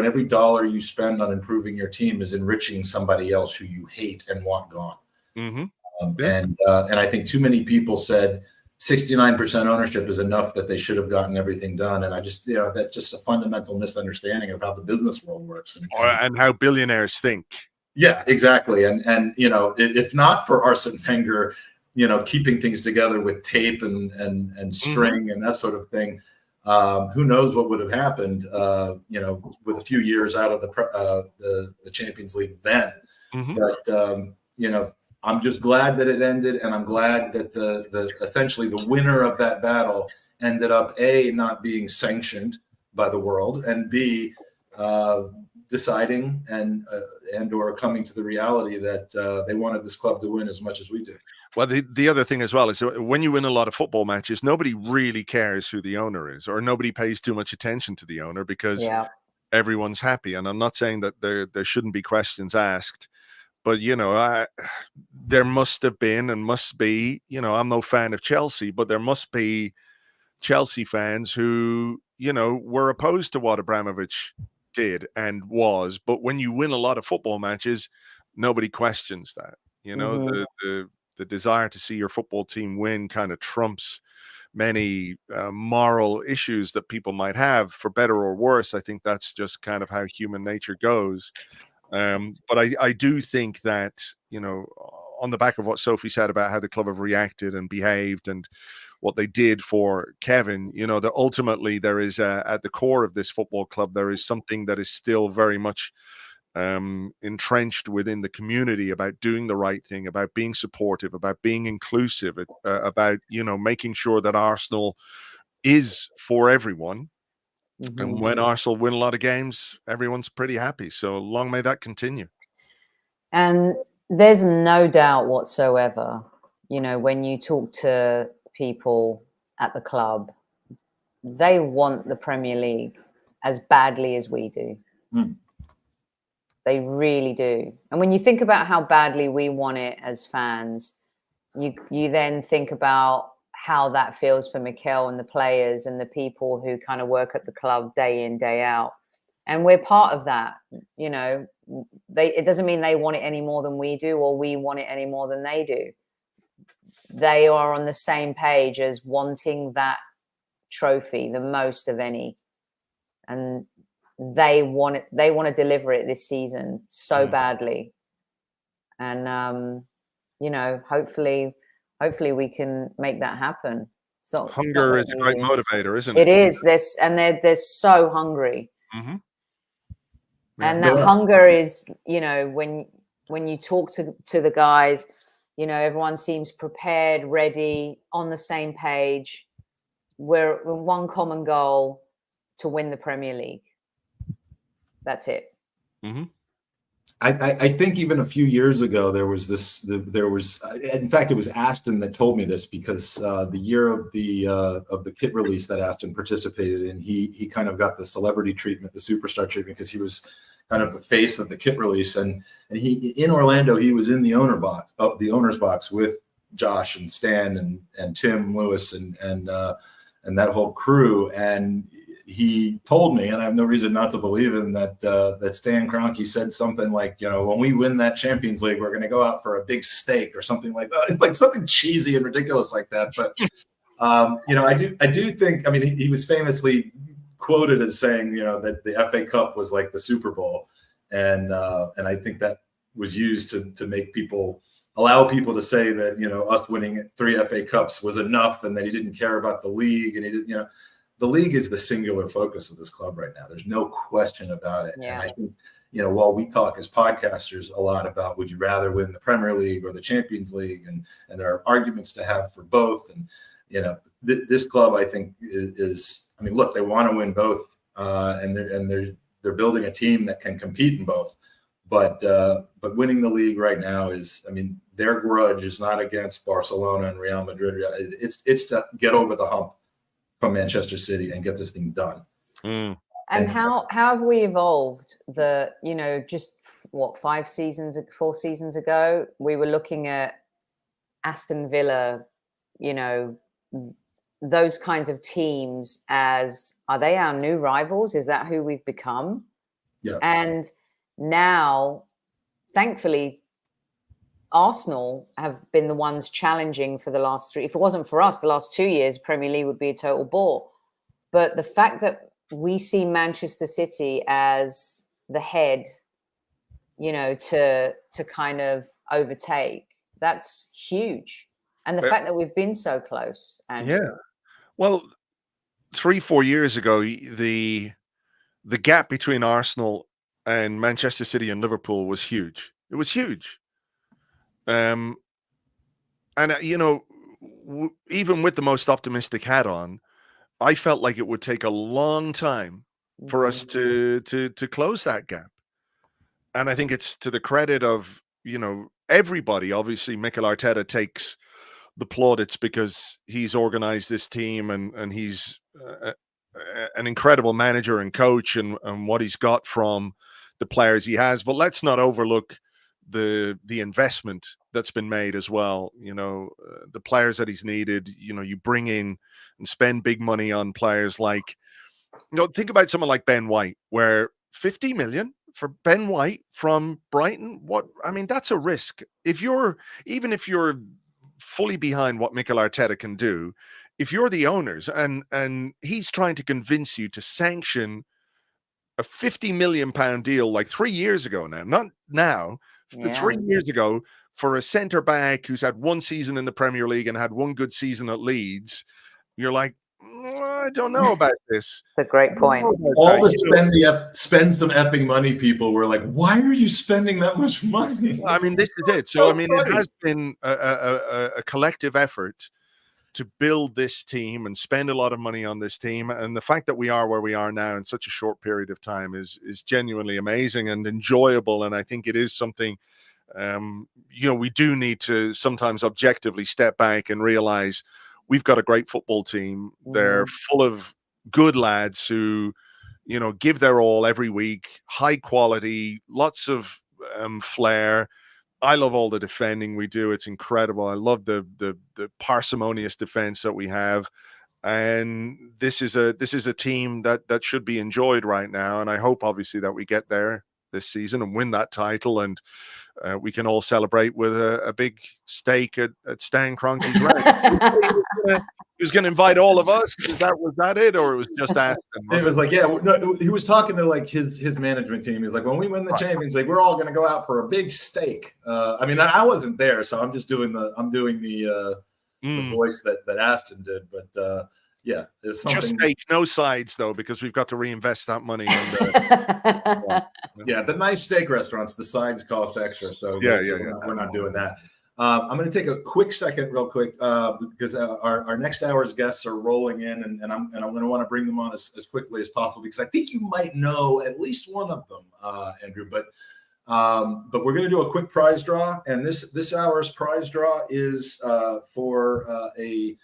every dollar you spend on improving your team is enriching somebody else who you hate and want gone. And I think too many people said, 69% ownership is enough that they should have gotten everything done. And I just, that's just a fundamental misunderstanding of how the business world works and how billionaires think. Yeah, exactly. And if not for Arsene Wenger, keeping things together with tape and string and that sort of thing, who knows what would have happened, with a few years out of the Champions League then. But, I'm just glad that it ended, and I'm glad that essentially the winner of that battle ended up A, not being sanctioned by the world, and B, deciding and or coming to the reality that they wanted this club to win as much as we do. Well, the other thing as well is when you win a lot of football matches, nobody really cares who the owner is, or nobody pays too much attention to the owner because everyone's happy. And I'm not saying that there shouldn't be questions asked, but there must have been and must be. I'm no fan of Chelsea, but there must be Chelsea fans who were opposed to what Abramovich did and was. But when you win a lot of football matches, nobody questions that. The desire to see your football team win kind of trumps many moral issues that people might have, for better or worse. I think that's just kind of how human nature goes. But I do think that, on the back of what Sophie said about how the club have reacted and behaved and what they did for Kevin, that ultimately there is at the core of this football club, there is something that is still very much entrenched within the community about doing the right thing, about being supportive, about being inclusive, about making sure that Arsenal is for everyone. And when Arsenal win a lot of games, everyone's pretty happy. So long may that continue. And there's no doubt whatsoever, when you talk to people at the club, they want the Premier League as badly as we do. They really do. And when you think about how badly we want it as fans, you then think about how that feels for Mikel and the players and the people who kind of work at the club day in, day out. And we're part of that. It doesn't mean they want it any more than we do, or we want it any more than they do. They are on the same page as wanting that trophy the most of any. And they want to deliver it this season so badly. And, hopefully we can make that happen. So hunger is a great motivator, isn't it? It is. They're so hungry. And that hunger is, when you talk to the guys, everyone seems prepared, ready, on the same page. We're one common goal: to win the Premier League. That's it. I think even a few years ago in fact, it was Aston that told me this, because the year of the kit release that Aston participated in, he kind of got the celebrity treatment, the superstar treatment, because he was kind of the face of the kit release. And he, in Orlando, he was in the owner's box with Josh and Stan and Tim Lewis and that whole crew. And he told me, and I have no reason not to believe him, that Stan Kroenke said something like, when we win that Champions League, we're going to go out for a big steak or something like that, like something cheesy and ridiculous like that. But I do think, he was famously quoted as saying, that the FA Cup was like the Super Bowl, and I think that was used to make allow people to say that us winning 3 FA Cups was enough, and that he didn't care about the league, and he didn't, the league is the singular focus of this club right now. There's no question about it. Yeah. And I think, while we talk as podcasters a lot about would you rather win the Premier League or the Champions League, and there are arguments to have for both. And, this club, I think, is look, they want to win both, and they're building a team that can compete in both. But winning the league right now is, their grudge is not against Barcelona and Real Madrid. It's to get over the hump from Manchester City and get this thing done. And how have we evolved? Just 4 seasons ago, we were looking at Aston Villa, those kinds of teams as, are they our new rivals? Is that who we've become? Yeah. And now, thankfully, Arsenal have been the ones challenging for the last 3. If it wasn't for us, the last 2 years, Premier League would be a total bore. But the fact that we see Manchester City as the head, you know, to kind of overtake, that's huge. And the fact that we've been so close. Andrew. Yeah. Well, 3-4 years ago, the gap between Arsenal and Manchester City and Liverpool was huge. It was huge. And you know, even with the most optimistic hat on, I felt like it would take a long time for us to close that gap. And I think it's to the credit of, you know, everybody. Obviously, Mikel Arteta takes the plaudits because he's organized this team and he's an incredible manager and coach and what he's got from the players he has. But let's not overlook the investment that's been made as well. You know, the players that he's needed. You know, you bring in and spend big money on players like, you know, think about someone like Ben White, where 50 million for Ben White from Brighton. What, I mean, that's a risk. Even if you're fully behind what Mikel Arteta can do, if you're the owners and he's trying to convince you to sanction a 50 million pound deal like 3 years ago now, not now, 3 years ago, for a centre back who's had one season in the Premier League and had one good season at Leeds, you're like, I don't know about this. It's a great point. All the spend some epping money people were like, why are you spending that much money? I mean, this is it. So I mean, it has been a collective effort to build this team and spend a lot of money on this team. And the fact that we are where we are now in such a short period of time is genuinely amazing and enjoyable. And I think it is something, you know, we do need to sometimes objectively step back and realize we've got a great football team. They're full of good lads who, you know, give their all every week, high quality, lots of flair. I love all the defending we do. It's incredible. I love the parsimonious defense that we have. And this is a team that should be enjoyed right now. And I hope obviously that we get there this season and win that title, and we can all celebrate with a big steak at Stan Kroenke's ranch. He was going to invite all of us. Was that it, or it was just Aston? It was like, yeah, no, he was talking to like his management team. He was like, when we win the Champions League, we're all going to go out for a big steak. I mean, I wasn't there, so I'm just doing the voice that Aston did. But yeah, there's something. Just steak, no sides though, because we've got to reinvest that money. Yeah, the nice steak restaurants, the sides cost extra, so we're not doing that. I'm going to take a quick second, real quick, because our next hour's guests are rolling in, and I'm going to want to bring them on as quickly as possible, because I think you might know at least one of them, Andrew. But we're going to do a quick prize draw, and this hour's prize draw is for a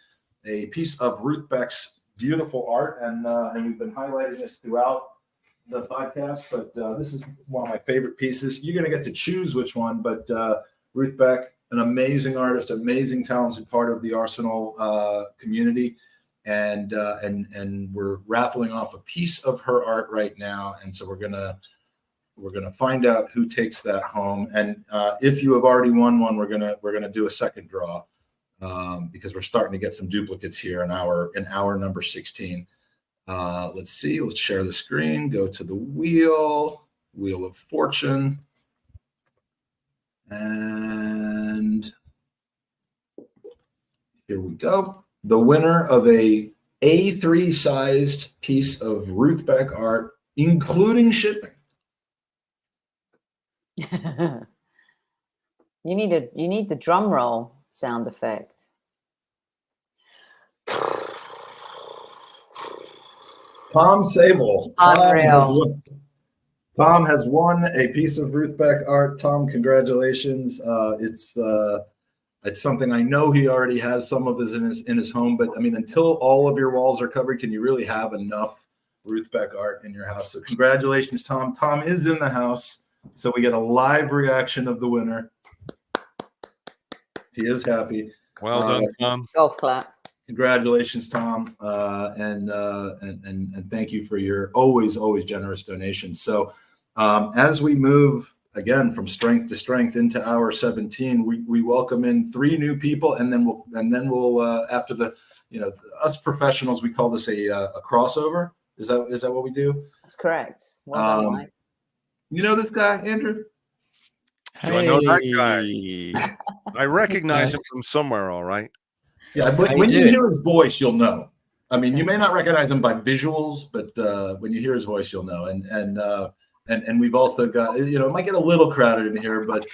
piece of Ruth Beck's beautiful art, and we've been highlighting this throughout the podcast. But this is one of my favorite pieces. You're going to get to choose which one, but Ruth Beck, an amazing artist, amazing talented part of the Arsenal community, and we're raffling off a piece of her art right now, and so we're gonna find out who takes that home. And if you have already won one, we're gonna do a second draw, because we're starting to get some duplicates here in our number 16. Let's see. Let's share the screen. Go to the wheel of fortune. And here we go. The winner of a A3 sized piece of Ruth Beck art, including shipping. You need the drum roll sound effect. Tom Sable. Unreal. Tom has won a piece of Ruth Beck art. Tom, congratulations. It's something I know he already has some of his in his home, but I mean, until all of your walls are covered, can you really have enough Ruth Beck art in your house? So congratulations, Tom. Tom is in the house, so we get a live reaction of the winner. He is happy. Well done, Tom. Golf clap. Congratulations, Tom, and thank you for your always generous donations. So as we move again, from strength to strength into hour 17. We welcome in 3 new people, and then we'll after the, us professionals, we call this a crossover. Is that what we do? That's correct. Well done, Mike. You know this guy, Andrew? Do I know that guy? I recognize him from somewhere, all right. Yeah, but when you hear his voice, you'll know. I mean, you may not recognize him by visuals, but when you hear his voice, you'll know. And we've also got, it might get a little crowded in here, but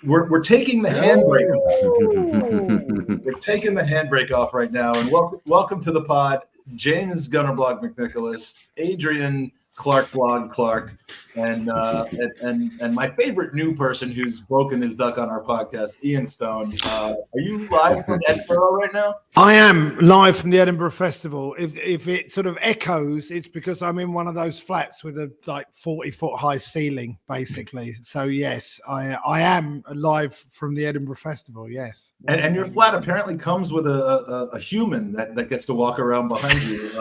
we're taking the handbrake off. We're taking the handbrake off right now. And welcome to the pod, James Gunnerblog McNicholas, Adrian Clarke Blog Clarke, and my favorite new person who's broken his duck on our podcast, Ian Stone. Are you live from Edinburgh right now? I am live from the Edinburgh Festival. If it sort of echoes, it's because I'm in one of those flats with a 40-foot high ceiling, basically. So yes, I am live from the Edinburgh Festival. Yes, and your flat apparently comes with a human that gets to walk around behind you.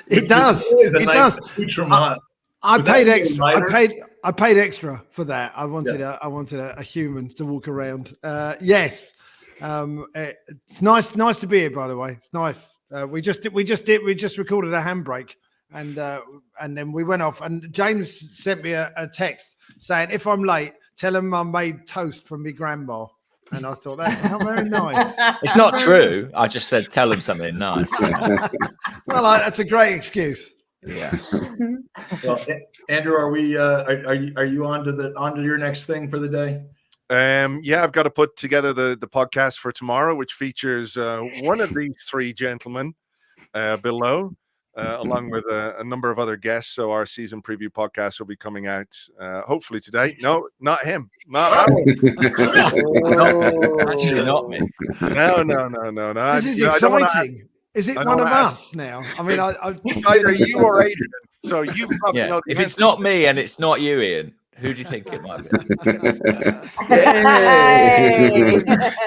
It does. It does. I paid extra. I paid extra for that. I wanted a human to walk around. Yes, it's nice to be here. By the way, it's nice. We just recorded a handbrake, and then we went off. And James sent me a text saying, if I'm late, tell him I made toast from my grandma. And I thought, that's how very nice. It's not true. I just said, tell him something nice. Well, that's a great excuse. Yeah. Well, Andrew, are you on to your next thing for the day? Yeah, I've got to put together the podcast for tomorrow, which features one of these 3 gentlemen below, along with a number of other guests. So our season preview podcast will be coming out hopefully today. No, not him. Not actually not me. No. This is exciting. Is it one of us now? I mean, either you or Adrian. So you probably know. If it's not me and it's not you, Ian, who do you think it might be?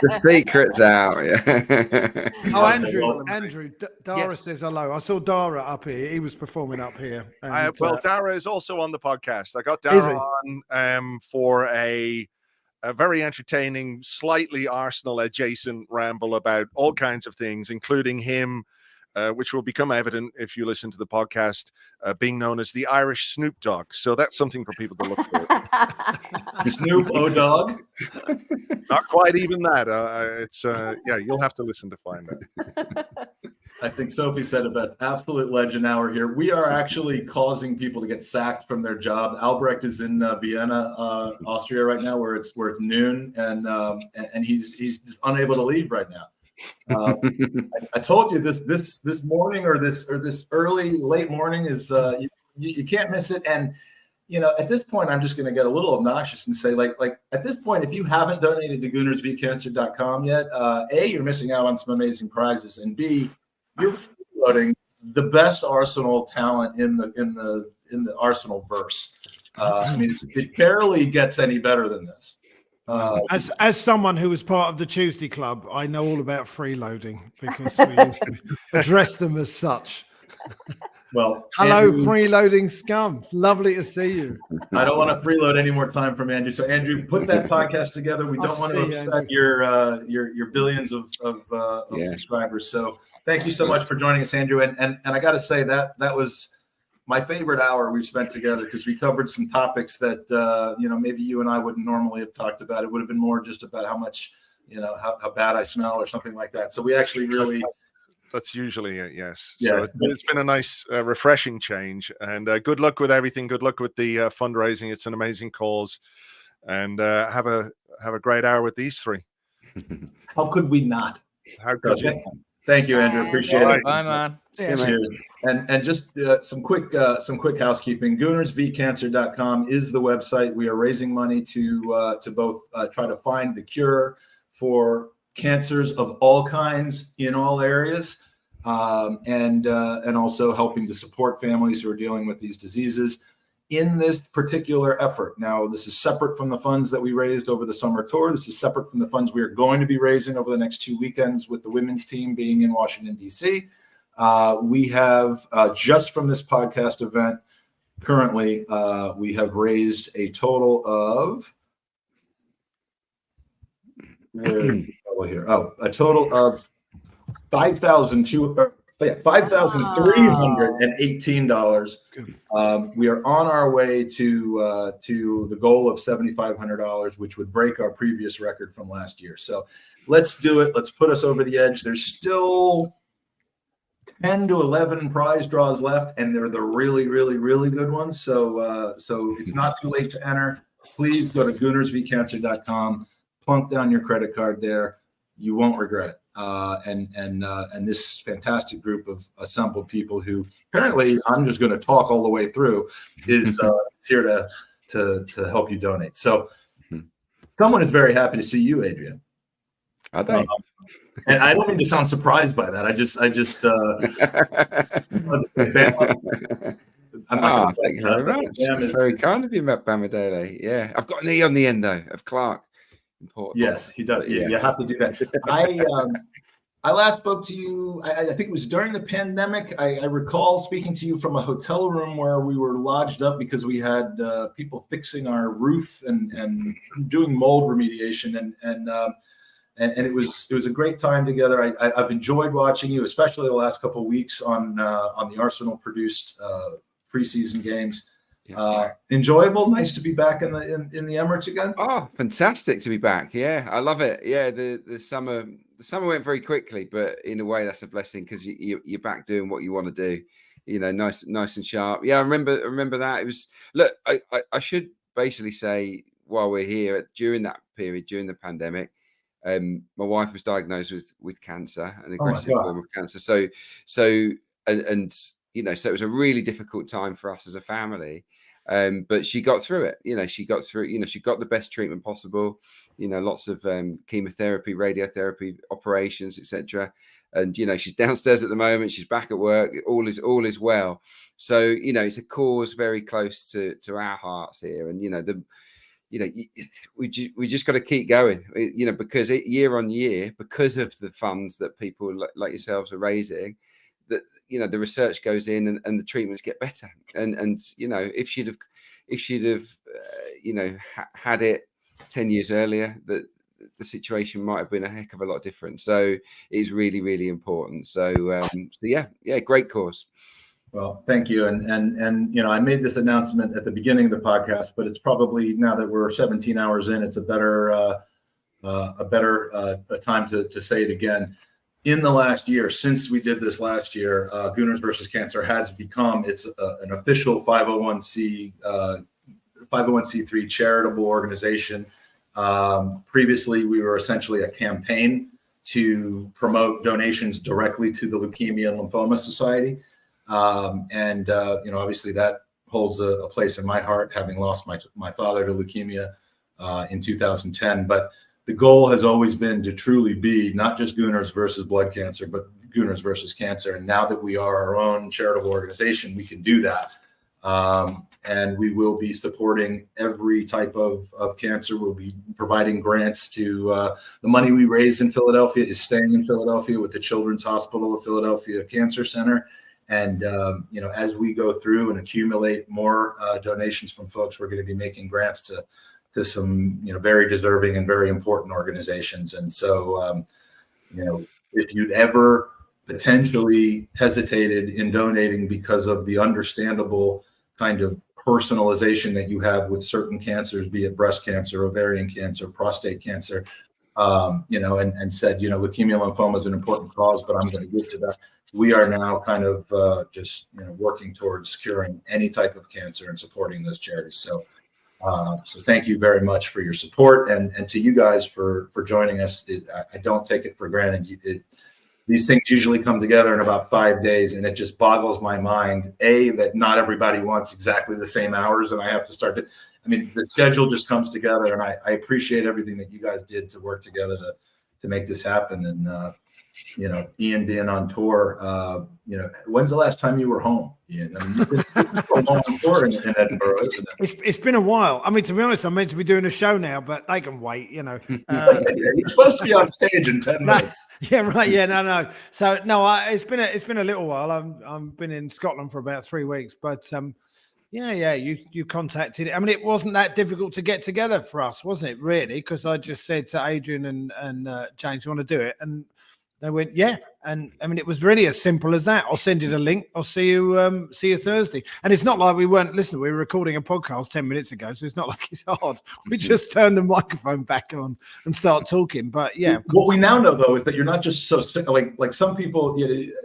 The secret's out. Yeah. Oh, Andrew, Dara says hello. I saw Dara up here. He was performing up here. And, Dara is also on the podcast. I got Dara on for a very entertaining, slightly Arsenal adjacent ramble about all kinds of things, including him, which will become evident if you listen to the podcast, being known as the Irish Snoop Dogg. So that's something for people to look for. Snoop O-Dog? Not quite even that. It's you'll have to listen to find out. I think Sophie said it best. Absolute legend hour here. We are actually causing people to get sacked from their job. Albrecht is in Vienna, Austria right now, where it's noon, and he's just unable to leave right now. I told you this morning or this late morning is you can't miss it. And at this point, I'm just going to get a little obnoxious and say, like at this point, if you haven't donated to GoonersVCancer.com yet, A, you're missing out on some amazing prizes, and B, you're floating the best Arsenal talent in the Arsenal verse. I mean, it barely gets any better than this. As someone who was part of the Tuesday Club, I know all about freeloading because we used to address them as such. Well, hello, Andrew, freeloading scum. Lovely to see you. I don't want to freeload any more time from Andrew. So, Andrew, put that podcast together. We don't want to upset your billions of subscribers. So, thank you so much for joining us, Andrew. And I got to say that was my favorite hour we've spent together because we covered some topics that maybe you and I wouldn't normally have talked about. It would have been more just about how much how bad I smell or something like that. So we actually really. That's usually it, yes. Yeah. So it's been a nice, refreshing change. And good luck with everything. Good luck with the fundraising. It's an amazing cause. And have a great hour with these 3. How could we not? How could you? Thank you, Andrew. Appreciate it. Bye, man. Cheers. And just some quick housekeeping. GoonersVCancer.com is the website. We are raising money to both try to find the cure for cancers of all kinds in all areas, and also helping to support families who are dealing with these diseases in this particular effort. Now, this is separate from the funds that we raised over the summer tour. This is separate from the funds we are going to be raising over the next 2 weekends with the women's team being in Washington, D.C. We have, just from this podcast event, currently, we have raised a total of a total of $5,318. We are on our way to the goal of $7,500, which would break our previous record from last year. So let's do it. Let's put us over the edge. There's still 10 to 11 prize draws left, and they're the really, really, really good ones. So it's not too late to enter. Please go to goonersvcancer.com, plunk down your credit card there. You won't regret it. And this fantastic group of assembled people who apparently I'm just going to talk all the way through is here to help you donate. So someone is very happy to see you, Adrian. I don't. And I don't mean to sound surprised by that. I just thank you very much. It's very kind of you, Bamidele. Yeah, I've got an E on the end though of Clarke. Important. Yes, he does. Yeah. You have to do that. I last spoke to you, I think it was during the pandemic. I recall speaking to you from a hotel room where we were lodged up because we had people fixing our roof and doing mold remediation. And it was a great time together. I've enjoyed watching you, especially the last couple of weeks on the Arsenal produced preseason games. Enjoyable, nice to be back in the Emirates again. Oh, fantastic to be back. Yeah, I love it. Yeah, the summer went very quickly, but in a way that's a blessing because you're back doing what you want to do. You know, nice and sharp. Yeah, I remember that. It was look. I should basically say while we're here during that period during the pandemic, my wife was diagnosed with cancer, an aggressive form of cancer. So you know, so it was a really difficult time for us as a family. But she got through it. You know, she got the best treatment possible. You know, lots of chemotherapy, radiotherapy, operations, etc. And you know, she's downstairs at the moment. She's back at work. All is well. So you know, it's a cause very close to our hearts here. And you know, we just got to keep going. You know, because year on year, because of the funds that people like yourselves are raising, that you know the research goes in and the treatments get better. And you know, if she'd have you know had it 10 years earlier, that the situation might have been a heck of a lot different. So it's really, really important. So yeah, great cause. Well, thank you. And you know, I made this announcement at the beginning of the podcast, but it's probably now that we're 17 hours in, it's a better time to say it again. In the last year, since we did this last year, Gooners versus Cancer has become an official 501c3 charitable organization. Previously, we were essentially a campaign to promote donations directly to the Leukemia and Lymphoma Society. You know, obviously that holds a place in my heart, having lost my father to leukemia in 2010. But the goal has always been to truly be not just Gooners versus blood cancer, but Gooners versus cancer. And now that we are our own charitable organization, we can do that. And we will be supporting every type of cancer. We'll be providing grants to the money we raise in Philadelphia is staying in Philadelphia with the Children's Hospital of Philadelphia Cancer Center. And, you know, as we go through and accumulate more donations from folks, we're going to be making grants to some, you know, very deserving and very important organizations. And so, you know, if you'd ever potentially hesitated in donating because of the understandable kind of personalization that you have with certain cancers, be it breast cancer, ovarian cancer, prostate cancer, you know, and said, you know, leukemia lymphoma is an important cause, but I'm going to give to that. We are now kind of just, you know, working towards curing any type of cancer and supporting those charities. So thank you very much for your support and to you guys for joining us. I don't take it for granted. These things usually come together in about 5 days, and it just boggles my mind, that not everybody wants exactly the same hours, and I have to start to, I mean, the schedule just comes together, and I appreciate everything that you guys did to work together to make this happen. And, you know, Ian being on tour, you know, when's the last time you were home, Ian? I mean, you've been a long tour in Edinburgh, isn't it? It's been a while. I mean, to be honest, I'm meant to be doing a show now, but they can wait, you know. You're supposed to be on stage in 10 minutes. Yeah, right. Yeah, no. So no, it's been a little while. I've been in Scotland for about 3 weeks, but Yeah. You contacted it. I mean, it wasn't that difficult to get together for us, wasn't it? Really, because I just said to Adrian and James, "You want to do it?" And they went, "Yeah." And I mean, it was really as simple as that. I'll send you the link. I'll see you Thursday. And it's not like we weren't listening. We were recording a podcast 10 minutes ago, so it's not like it's hard. We just turn the microphone back on and start talking. But yeah, what we now know though is that you're not just so sick. Like some people,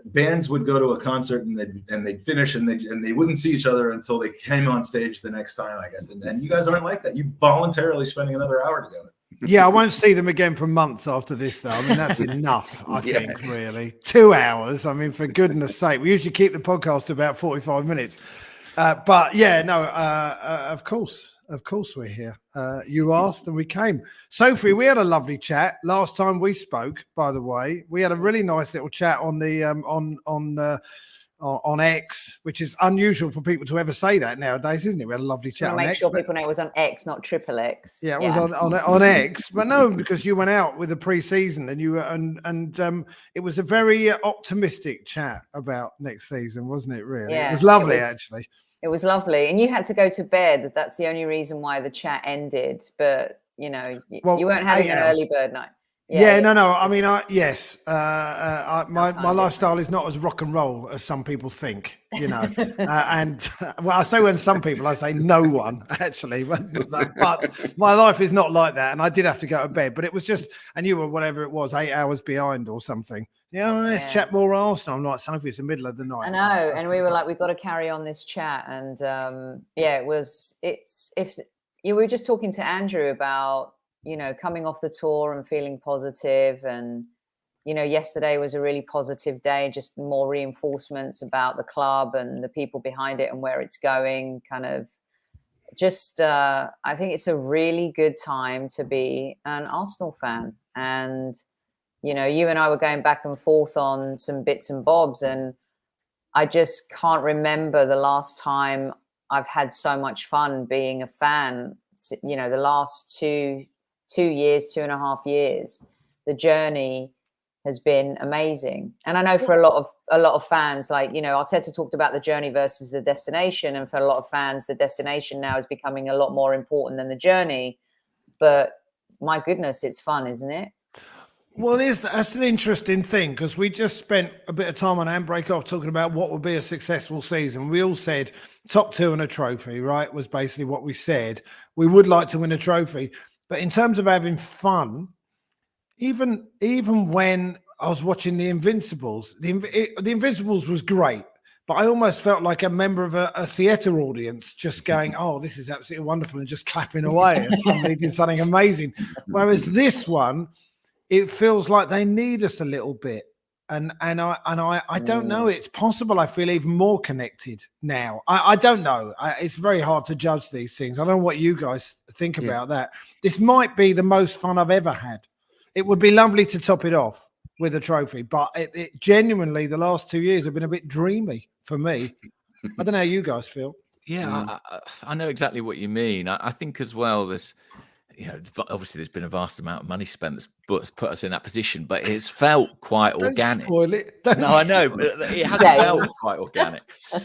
bands would go to a concert and they'd finish and they wouldn't see each other until they came on stage the next time, I guess. And you guys aren't like that. You voluntarily spending another hour together. Yeah, I won't see them again for months after this, though. I mean, that's enough, I think, really. 2 hours. I mean, for goodness sake. We usually keep the podcast to about 45 minutes. But, yeah, no, of course we're here. You asked and we came. Sophie, we had a lovely chat last time we spoke, by the way. We had a really nice little chat on the on X, which is unusual for people to ever say that nowadays, isn't it? We had a lovely chat on X. Make sure people know it was on X, not Triple X. Yeah, it was on X, but no, because you went out with the pre-season and you were and it was a very optimistic chat about next season, wasn't it? Really, it was lovely, actually. It was lovely, and you had to go to bed. That's the only reason why the chat ended. But you weren't having an early bird night. Yeah, no. I mean, yes. My lifestyle is not as rock and roll as some people think, and I say when some people, I say no one actually, but my life is not like that. And I did have to go to bed, but it was just, and you were whatever it was, 8 hours behind or something. Let's chat more Arsenal. I'm like, Sophie, it's the middle of the night. I know, and we were like, we've got to carry on this chat, and we were just talking to Andrew about, coming off the tour and feeling positive. And, yesterday was a really positive day, just more reinforcements about the club and the people behind it and where it's going. Kind of just, I think it's a really good time to be an Arsenal fan. And, you and I were going back and forth on some bits and bobs, and I just can't remember the last time I've had so much fun being a fan. The last 2.5 years, the journey has been amazing. And I know for a lot of fans, like, Arteta talked about the journey versus the destination. And for a lot of fans, the destination now is becoming a lot more important than the journey. But my goodness, it's fun, isn't it? Well, that's an interesting thing, because we just spent a bit of time on Handbrake off talking about what would be a successful season. We all said top 2 and a trophy, right? Was basically what we said. We would like to win a trophy. But in terms of having fun, even when I was watching The Invincibles, the Invincibles was great, but I almost felt like a member of a theatre audience just going, "Oh, this is absolutely wonderful," and just clapping away as somebody did something amazing. Whereas this one, it feels like they need us a little bit. And I don't know. It's possible I feel even more connected now. I don't know. It's very hard to judge these things. I don't know what you guys think about that. This might be the most fun I've ever had. It would be lovely to top it off with a trophy, but it genuinely, the last 2 years have been a bit dreamy for me. I don't know how you guys feel. Yeah, I know exactly what you mean. I think as well, there's, obviously there's been a vast amount of money spent that's put us in that position, but it's felt quite organic. Spoil it. I know, but it has felt quite organic.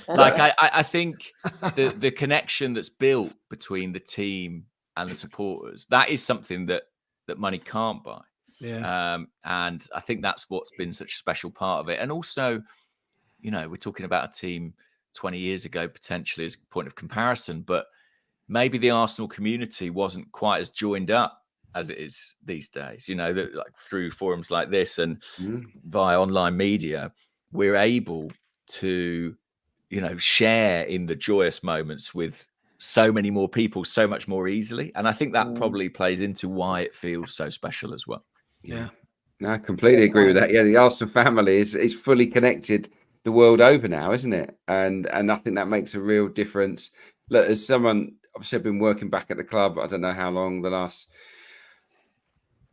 Like I think the connection that's built between the team and the supporters, that is something that money can't buy. Yeah. And I think that's what's been such a special part of it. And also, we're talking about a team 20 years ago potentially as a point of comparison, but maybe the Arsenal community wasn't quite as joined up as it is these days. Like through forums like this and via online media, we're able to, share in the joyous moments with so many more people so much more easily. And I think that probably plays into why it feels so special as well. Yeah. No, I completely agree with that. Yeah, the Arsenal family is fully connected the world over now, isn't it? And I think that makes a real difference. Look, as someone, obviously I've been working back at the club, I don't know how long, the last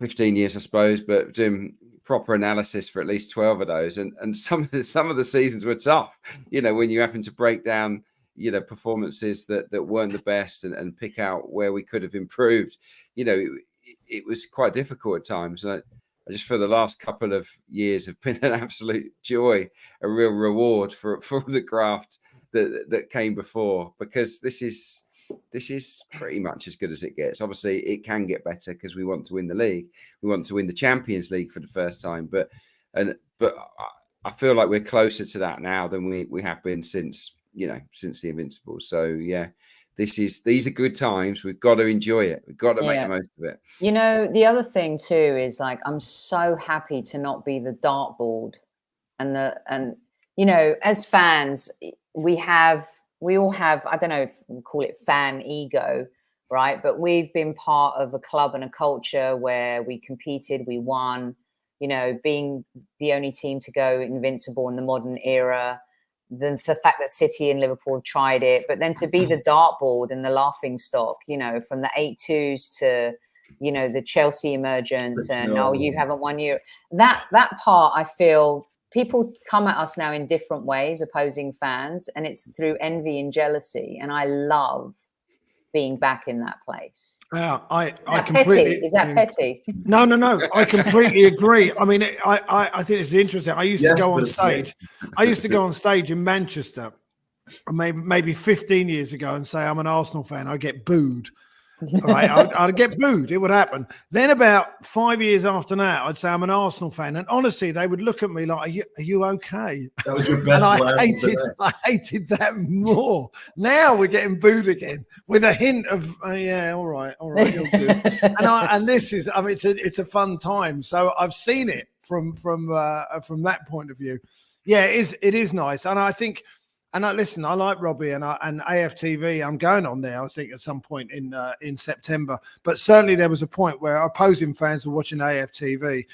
15 years, I suppose, but doing proper analysis for at least 12 of those. And some of the seasons were tough, when you're having to break down, performances that weren't the best and pick out where we could have improved. It was quite difficult at times. And I just feel the last couple of years have been an absolute joy, a real reward for all the graft that came before, because this is pretty much as good as it gets. Obviously, it can get better because we want to win the league. We want to win the Champions League for the first time. But I feel like we're closer to that now than we have been since the Invincibles. So yeah, these are good times. We've got to enjoy it. We've got to make the most of it. You know, the other thing too is, like, I'm so happy to not be the dartboard, and you know, as fans, we all have, I don't know if we call it fan ego, right? But we've been part of a club and a culture where we competed, we won, you know, being the only team to go invincible in the modern era. The fact that City and Liverpool tried it, but then to be the dartboard and the laughing stock, you know, from the 8-2s to, you know, the Chelsea emergence and, oh, you haven't won Europe. That part, I feel people come at us now in different ways, opposing fans, and it's through envy and jealousy. And I love being back in that place. Yeah, I completely. Is that petty? No. I completely agree. I mean, I think it's interesting. I used to go on stage. I used to go on stage in Manchester, maybe 15 years ago, and say I'm an Arsenal fan. I get booed. All right, I'd get booed. It would happen. Then about 5 years after that, I'd say I'm an Arsenal fan, and honestly, they would look at me like, "Are you okay?" That was your best. And I hated that more. Now we're getting booed again with a hint of, "Yeah, all right, you're good." and this is, I mean, it's a fun time. So I've seen it from that point of view. Yeah, it is nice, and I think. And listen, I like Robbie and AFTV. I'm going on there, I think, at some point in September. But certainly there was a point where opposing fans were watching AFTV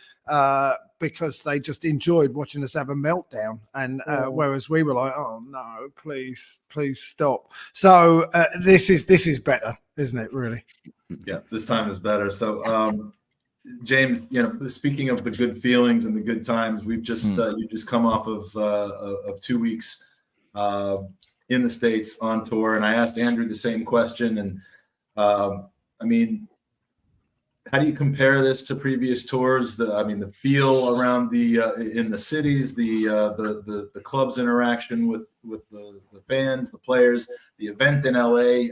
because they just enjoyed watching us have a meltdown. And whereas we were like, "Oh no, please stop." So this is better, isn't it? Really? Yeah, this time is better. So. James, you know, speaking of the good feelings and the good times, we've just you just come off of 2 weeks in the States on tour, and I asked Andrew the same question. And I mean, how do you compare this to previous tours? The feel around in the cities, the club's interaction with the fans, the players, the event in LA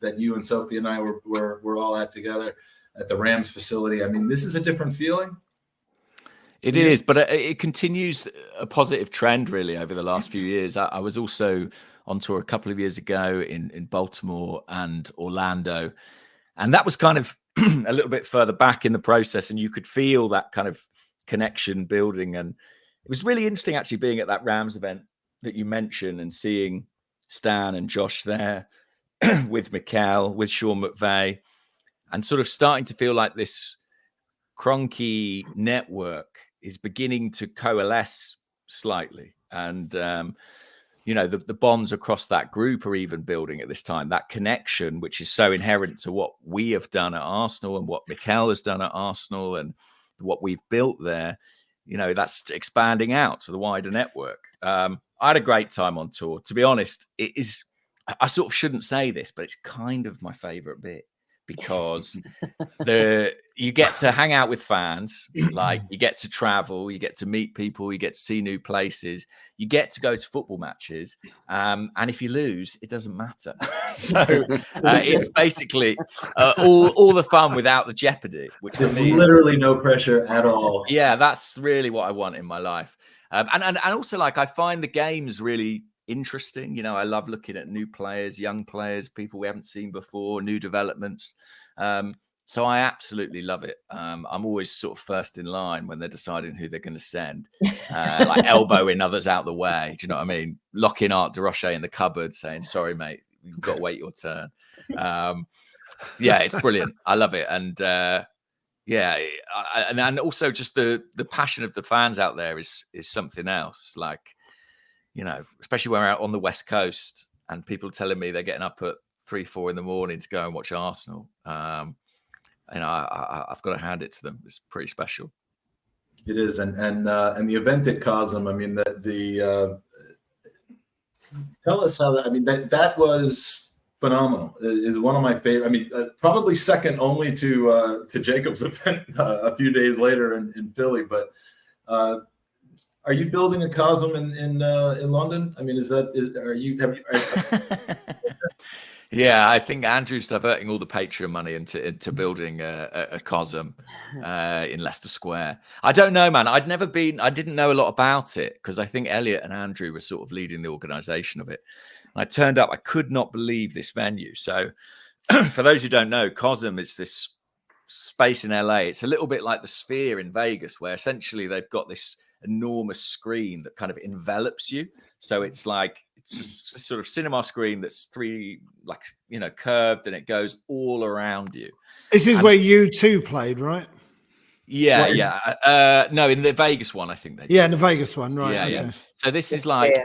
that you and Sophie and I were all at together at the Rams facility. I mean, this is a different feeling. It is, but it continues a positive trend really over the last few years. I was also on tour a couple of years ago in Baltimore and Orlando, and that was kind of a little bit further back in the process, and you could feel that kind of connection building. And it was really interesting actually being at that Rams event that you mentioned and seeing Stan and Josh there with Mikel, with Sean McVay, and sort of starting to feel like this Kroenke network is beginning to coalesce slightly. And, you know, the bonds across that group are even building at this time. That connection, which is so inherent to what we have done at Arsenal and what Mikel has done at Arsenal and what we've built there, you know, that's expanding out to the wider network. I had a great time on tour. To be honest, it is, I sort of shouldn't say this, but it's kind of my favorite bit. Because you get to hang out with fans, like you get to travel, you get to meet people, you get to see new places, you get to go to football matches, and if you lose, it doesn't matter. So it's basically all the fun without the jeopardy, which there's literally no pressure at all. Yeah, that's really what I want in my life, and also, like, I find the games really interesting. You know, I love looking at new players, young players, people we haven't seen before, new developments. So I absolutely love it. I'm always sort of first in line when they're deciding who they're going to send, like elbowing others out the way. Do you know what I mean? Locking Art de Roche in the cupboard saying, "Sorry, mate, you've got to wait your turn." Yeah, it's brilliant. I love it. And and also just the passion of the fans out there is something else. Like, you know, especially when we're out on the West Coast and people telling me they're getting up at 3-4 in the morning to go and watch Arsenal. And I've got to hand it to them. It's pretty special. It is, and the event at Cosm. I mean, tell us how that. I mean, that was phenomenal. It is one of my favorite. I mean, probably second only to Jacob's event a few days later in Philly, but. Are you building a Cosm in London? I mean, Yeah, I think Andrew's diverting all the Patreon money into building a Cosm in Leicester Square. I don't know, man. I didn't know a lot about it because I think Elliot and Andrew were sort of leading the organisation of it. And I turned up, I could not believe this venue. So for those who don't know, Cosm is this space in LA. It's a little bit like the Sphere in Vegas, where essentially they've got this enormous screen that kind of envelops you. So it's like it's a sort of cinema screen that's curved, and it goes all around you. This is where U2 played, right? Yeah, yeah. No, in the Vegas one, I think they did. Yeah, in the Vegas one, right? Yeah, okay. yeah. So this is like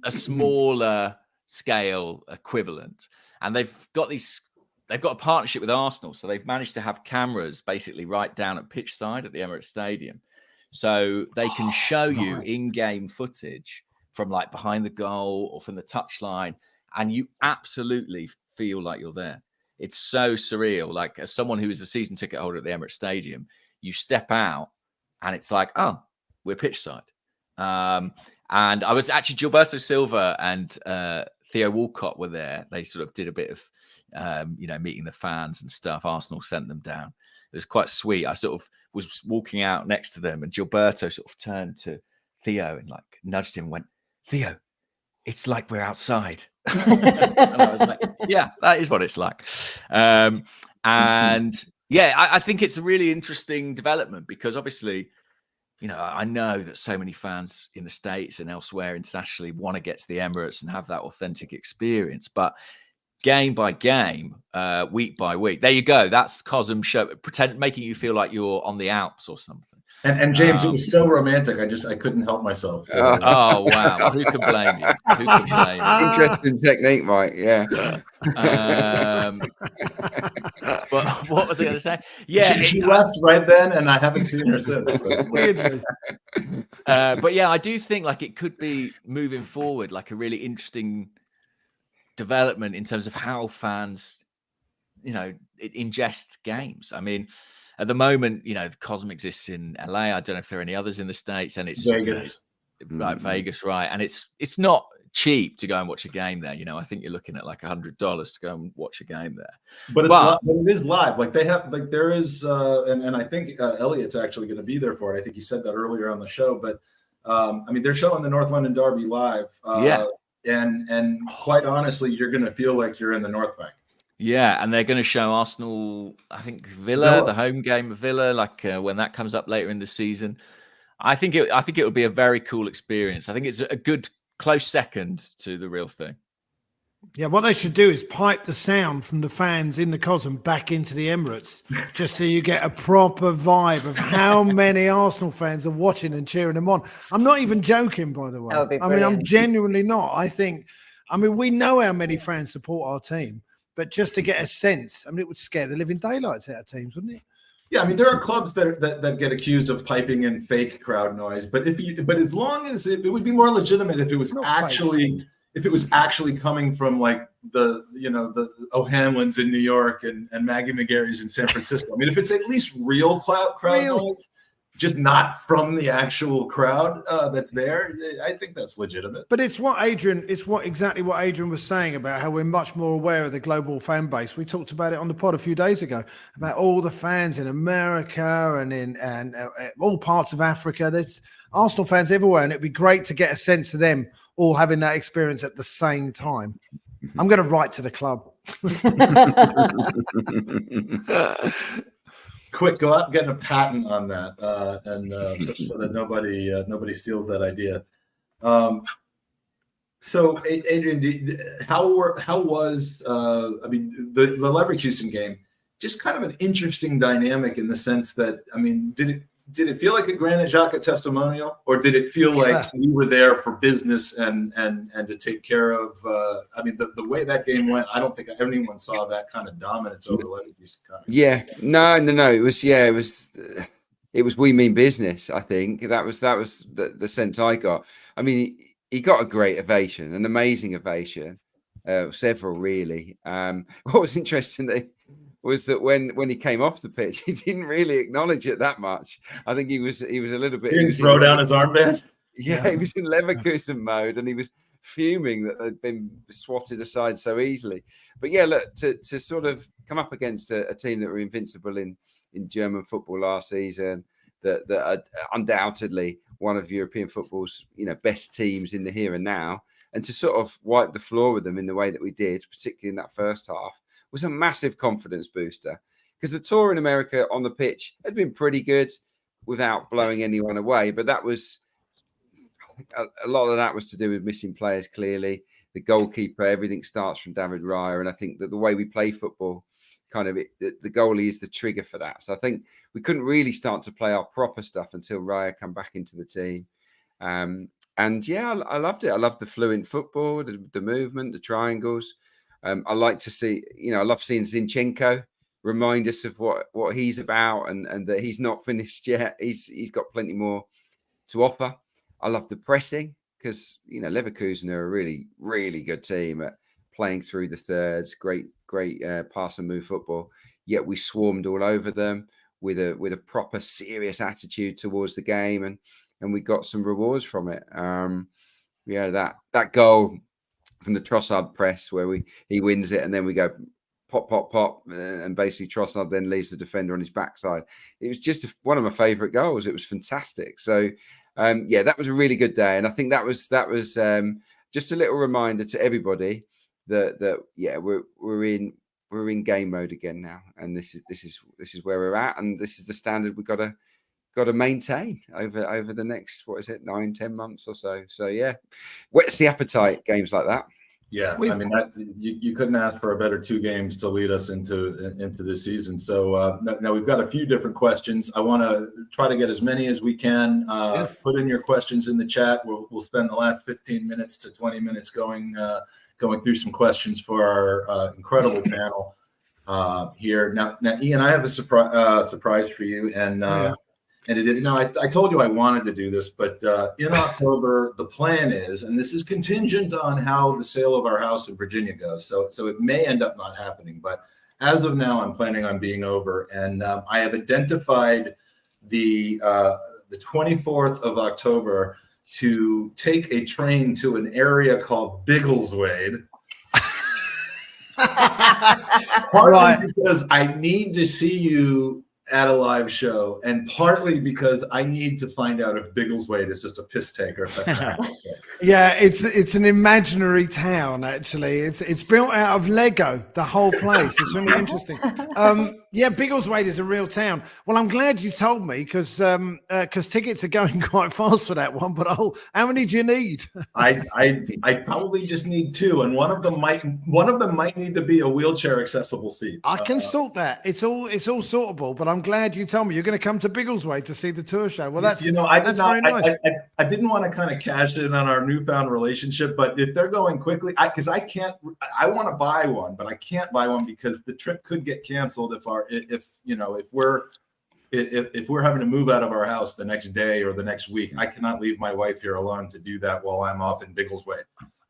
a smaller scale equivalent, and they've got a partnership with Arsenal, so they've managed to have cameras basically right down at pitch side at the Emirates Stadium, so they can show you in-game footage from like behind the goal or from the touchline, and you absolutely feel like you're there. It's so surreal. Like, as someone who is a season ticket holder at the Emirates Stadium, you step out and it's like, oh, we're pitch side. And I was actually, Gilberto Silva and Theo Walcott were there. They sort of did a bit of meeting the fans and stuff. Arsenal sent them down. It was quite sweet. I sort of was walking out next to them, and Gilberto sort of turned to Theo and like nudged him and went, "Theo, it's like we're outside." And I was like, yeah, that is what it's like. And yeah, I think it's a really interesting development because obviously, I know that so many fans in the States and elsewhere internationally want to get to the Emirates and have that authentic experience. But game by game, week by week, there you go. That's Cosm show, making you feel like you're on the Alps or something. And James, it was so romantic. I couldn't help myself. So. Oh wow! Well, who can blame you? Who can blame you? Interesting technique, Mike. Yeah. But what was I going to say? Yeah, she left right then, and I haven't seen her since. Weirdly. But yeah, I do think like it could be moving forward, like a really interesting development in terms of how fans, ingest games. I mean, at the moment, Cosm exists in LA. I don't know if there are any others in the States, and it's Vegas, Vegas, right? And it's not cheap to go and watch a game there. I think you're looking at like $100 to go and watch a game there. But it is live. Like they have, like there is, and I think Elliot's actually going to be there for it. I think he said that earlier on the show. But I mean, they're showing the North London Derby live. And quite honestly, you're going to feel like you're in the North Bank. Yeah, and they're going to show Arsenal, I think Villa, the home game of Villa, like when that comes up later in the season. I think it would be a very cool experience. I think it's a good close second to the real thing. Yeah, what they should do is pipe the sound from the fans in the Cosm back into the Emirates, just so you get a proper vibe of how many Arsenal fans are watching and cheering them on. I'm not even joking, by the way. I mean, I'm genuinely not. I mean, we know how many fans support our team, but just to get a sense, I mean, it would scare the living daylights out of teams, wouldn't it? Yeah, I mean, there are clubs that get accused of piping in fake crowd noise, but as long as it would be more legitimate if it was actually coming from like the O'Hanlons in New York and Maggie McGarry's in San Francisco. I mean, if it's at least real crowd noise, just not from the actual crowd that's there, I think that's legitimate. But it's exactly what Adrian was saying about how we're much more aware of the global fan base. We talked about it on the pod a few days ago about all the fans in America and in all parts of Africa. There's Arsenal fans everywhere, and it'd be great to get a sense of them all having that experience at the same time. I'm going to write to the club. Quick, go out and get a patent on that, so that nobody steals that idea. So, Adrian, how was I mean the Leverkusen game? Just kind of an interesting dynamic in the sense that, I mean, did it feel like a Granit Xhaka testimonial, or did it feel like we were there for business and to take care of? I mean, the way that game went, I don't think anyone saw that kind of dominance over Leverkusen. Yeah, no. It was we mean business. I think that was the sense I got. I mean, he got a great ovation, an amazing ovation, several really. What was interesting was that when he came off the pitch, he didn't really acknowledge it that much. I think he was a little bit. He didn't throw down his armband. Yeah, he was in Leverkusen mode, and he was fuming that they'd been swatted aside so easily. But yeah, look, to sort of come up against a team that were invincible in German football last season, that are undoubtedly one of European football's best teams in the here and now, and to sort of wipe the floor with them in the way that we did, particularly in that first half, was a massive confidence booster. Because the tour in America on the pitch had been pretty good without blowing anyone away, but that was a lot of that was to do with missing players. Clearly, the goalkeeper, everything starts from David Raya, and I think that the way we play football, the goalie is the trigger for that. So I think we couldn't really start to play our proper stuff until Raya come back into the team. And yeah, I loved it. I loved the fluent football, the movement, the triangles. I like to see, I love seeing Zinchenko remind us of what he's about, and that he's not finished yet. He's got plenty more to offer. I love the pressing because, Leverkusen are a really, really good team at playing through the thirds, great pass and move football. Yet we swarmed all over them with a proper serious attitude towards the game, and we got some rewards from it. That goal from the Trossard press where he wins it, and then we go pop, pop, pop, and basically Trossard then leaves the defender on his backside. It was just one of my favourite goals. It was fantastic. So, that was a really good day, and I think that was just a little reminder to everybody that we're in game mode again now, and this is where we're at, and this is the standard we've got to maintain over the next 9-10 months or so. So yeah, whets the appetite, games like that. Yeah, I mean, you couldn't ask for a better 2 games to lead us into this season. So now we've got a few different questions. I want to try to get as many as we can. Put in your questions in the chat. We'll spend the last 15 minutes to 20 minutes going through some questions for our incredible panel here. Now, Ian, I have a surprise for you, and I told you I wanted to do this, but in October, the plan is, and this is contingent on how the sale of our house in Virginia goes. So it may end up not happening, but as of now, I'm planning on being over, and I have identified the 24th of October to take a train to an area called Biggleswade. Partly because I need to see you at a live show, and partly because I need to find out if Biggleswade is just a piss taker. If that's not yeah, it's an imaginary town. Actually, it's built out of Lego. The whole place. It's really interesting. Yeah, Biggleswade is a real town. Well, I'm glad you told me because tickets are going quite fast for that one. But how many do you need? I probably just need 2, and one of them might need to be a wheelchair accessible seat. I can sort that. It's all sortable. But I'm glad you told me you're going to come to Biggleswade to see the tour show. Well, that's very nice. I didn't want to kind of cash in on our newfound relationship, but if they're going quickly, because I can't. I want to buy one, but I can't buy one because the trip could get canceled if we're having to move out of our house the next day or the next week. I cannot leave my wife here alone to do that while I'm off in Biggleswade.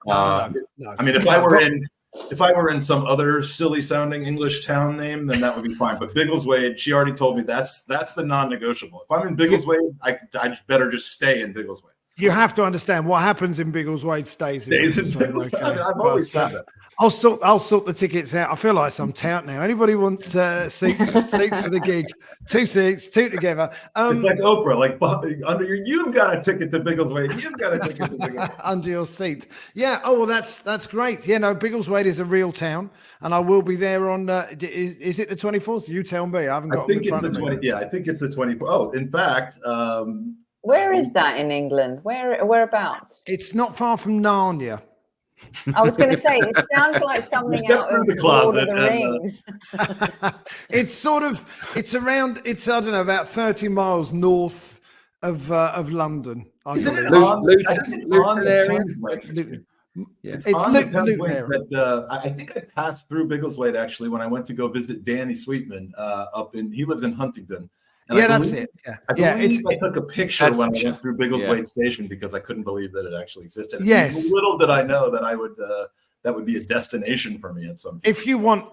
No. I mean, if I were in some other silly sounding English town name, then that would be fine. But Biggleswade, she already told me that's the non-negotiable. If I'm in Biggleswade, I better just stay in Biggleswade. You have to understand what happens in Biggleswade stays in Biggleswade. Okay. I've always said that. I'll sort the tickets out. I feel like some tout now. Anybody want seats for the gig? 2 seats, 2 together. It's like Oprah, like you've got a ticket to Biggleswade. You've got a ticket to Biggleswade. Under your seat. Yeah. Oh, well, that's great. Yeah, no, Biggleswade is a real town, and I will be there on. Is it the 24th? You tell me. I think it's the 20th. Yeah, I think it's the 24th. Oh, in fact. Where is that in England? Whereabouts? It's not far from Narnia. I was going to say, it sounds like something out of the Lord of the Rings. It's I don't know, about 30 miles north of London. It's on the Luton area. I think I passed through Biggleswade actually when I went to go visit Danny Sweetman he lives in Huntingdon. And that's it. Yeah. I took a picture when I went through Biggleswade Station because I couldn't believe that it actually existed. Yes. Little did I know that that would be a destination for me at some point. If you want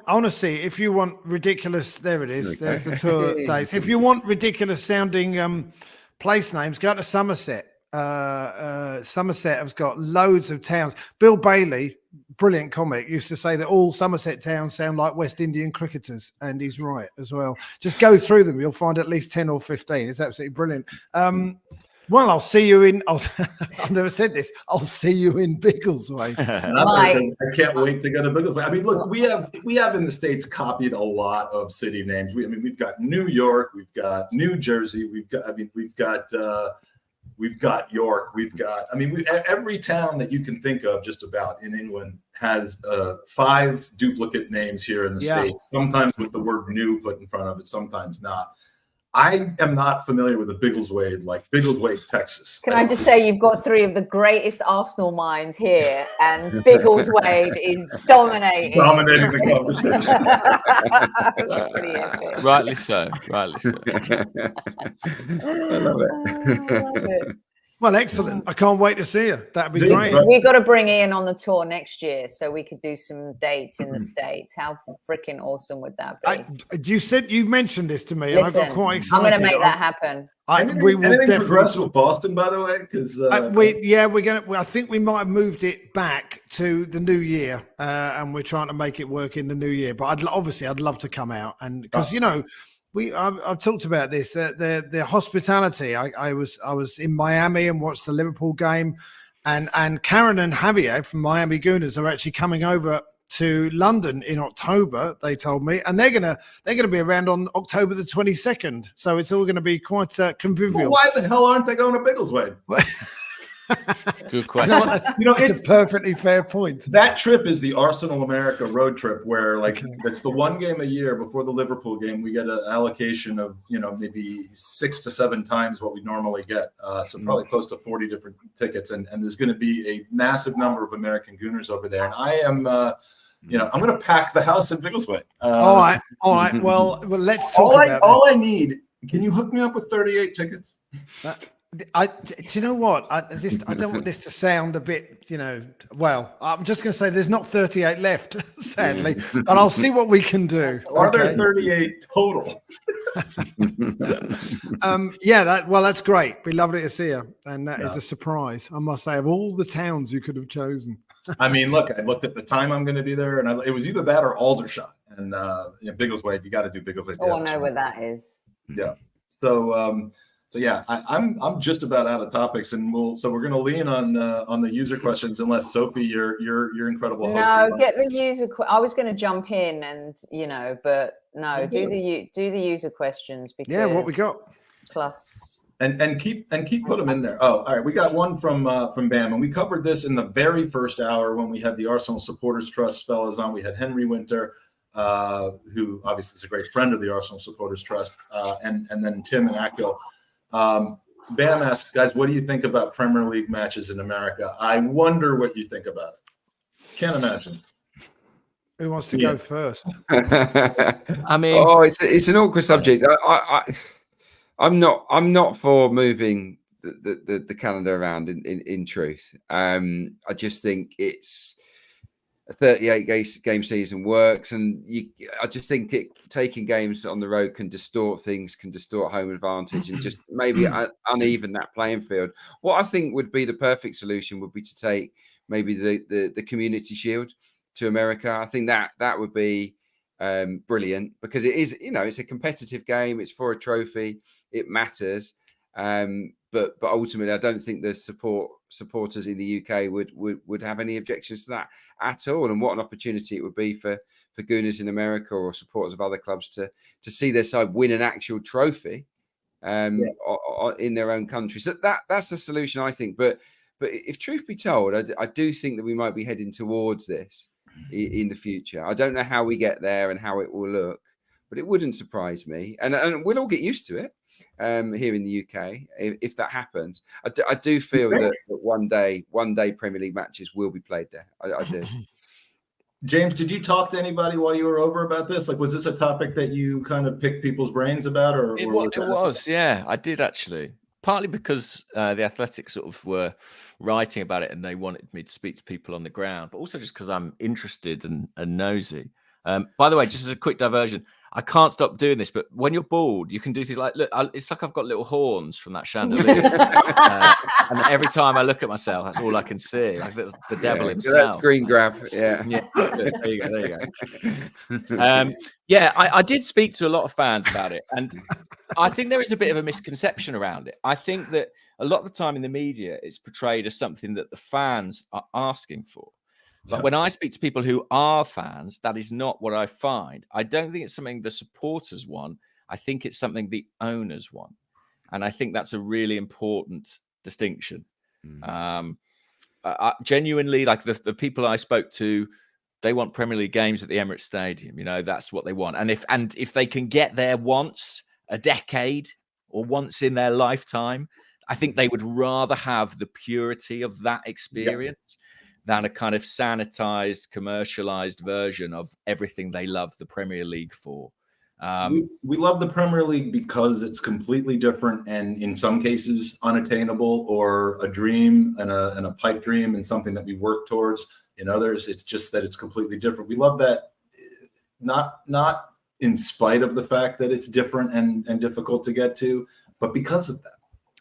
ridiculous, there it is. There's the tour dates. If you want ridiculous sounding place names, go to Somerset. Somerset has got loads of towns. Bill Bailey, brilliant comic, used to say that all Somerset towns sound like West Indian cricketers, and he's right as well. Just go through them, you'll find at least 10 or 15. It's absolutely brilliant. Well, I'll see you in. I've never said this. I'll see you in Biggleswade. I can't wait to go to Biggleswade. I mean, look, we have in the States copied a lot of city names. We've got New York, we've got New Jersey, we've got York, every town that you can think of just about in England has 5 duplicate names here in the States. Sometimes with the word "new" put in front of it, sometimes not. I am not familiar with the Biggleswade, like Biggleswade, Texas. Can I just say you've got 3 of the greatest Arsenal minds here, and Biggleswade is dominating the conversation. That's pretty epic. Rightly so. Rightly so. I love it. Well, excellent. I can't wait to see you. That'd be great. We've got to bring Ian on the tour next year so we could do some dates in the States. How freaking awesome would that be? You mentioned this to me, Listen, and I got quite excited. I'm going to make that happen. We will definitely with Boston, by the way, because we're gonna. I think we might have moved it back to the new year, and we're trying to make it work in the new year. But I'd love to come out, and because I've talked about this. The hospitality. I was in Miami and watched the Liverpool game, and Karen and Javier from Miami Gooners are actually coming over to London in October. They told me, and they're gonna be around on October the 22nd. So it's all going to be quite convivial. Well, why the hell aren't they going to Biggleswade? Good question. It's a perfectly fair point. That trip is the Arsenal America road trip, where it's the one game a year before the Liverpool game. We get an allocation of maybe 6 to 7 times what we normally get. So probably close to 40 different tickets, and there's going to be a massive number of American Gooners over there. And I am, I'm going to pack the house in Biggleswade. All right. Well, let's talk about that. All I need. Can you hook me up with 38 tickets? Do you know what? I don't want this to sound a bit, well, I'm just going to say there's not 38 left, sadly, but I'll see what we can do. Are there 38 total? That's great. Be lovely to see you. And that is a surprise, I must say, of all the towns you could have chosen. I mean, look, I looked at the time I'm going to be there, and it was either that or Aldershot. And Biggleswade, you got to do Biggleswade. Oh, I know where that is. Yeah. So yeah, I'm just about out of topics, and we're going to lean on the user questions, unless Sophie, you're incredible. No, get the user. I was going to jump in, and but no, do the user questions because what we got plus and keep put them in there. Oh, all right, we got one from Bam, and we covered this in the very first hour when we had the Arsenal Supporters Trust fellas on. We had Henry Winter, who obviously is a great friend of the Arsenal Supporters Trust, and then Tim and Akil. Bam asked, guys, what do you think about Premier League matches in America? I wonder what you think about it. Can't imagine. Who wants to go first? I mean, it's an awkward subject. I'm not for moving the calendar around. In truth, I just think it's a 38 game season works, and I just think taking games on the road can distort things, can distort home advantage, and just maybe uneven that playing field. What I think would be the perfect solution would be to take maybe the Community Shield to America. I think that would be brilliant, because it is, it's a competitive game. It's for a trophy. It matters. But ultimately, I don't think the supporters in the UK would have any objections to that at all. And what an opportunity it would be for Gooners in America or supporters of other clubs to see their side win an actual trophy in their own country. So that's the solution, I think. But if truth be told, I do think that we might be heading towards this in the future. I don't know how we get there and how it will look, but it wouldn't surprise me. And we'll all get used to it. Here in the UK, if that happens, I do feel that one day Premier League matches will be played there. I do. James, did you talk to anybody while you were over about this? Like, was this a topic that you kind of picked people's brains about, or it was? Yeah, I did actually. Partly because the Athletic sort of were writing about it, and they wanted me to speak to people on the ground, but also just because I'm interested and nosy. By the way, just as a quick diversion, I can't stop doing this, but when you're bored, you can do things like, look, it's like I've got little horns from that chandelier. And every time I look at myself, that's all I can see. Like the devil himself. That's screen grab. Yeah. There you go. I did speak to a lot of fans about it. And I think there is a bit of a misconception around it. I think that a lot of the time in the media, it's portrayed as something that the fans are asking for. But when I speak to people who are fans, that is not what I find. I don't think it's something the supporters want. I think it's something the owners want. And I think that's a really important distinction. Genuinely, like the people I spoke to, they want Premier League games at the Emirates Stadium. You know, that's what they want. And if they can get there once a decade or once in their lifetime, I think they would rather have the purity of that experience than a kind of sanitized, commercialized version of everything they love the Premier League for. We love the Premier League because it's completely different and in some cases unattainable, or a dream and a pipe dream and something that we work towards. In others, it's just that it's completely different. We love that, not in spite of the fact that it's different and difficult to get to, but because of that.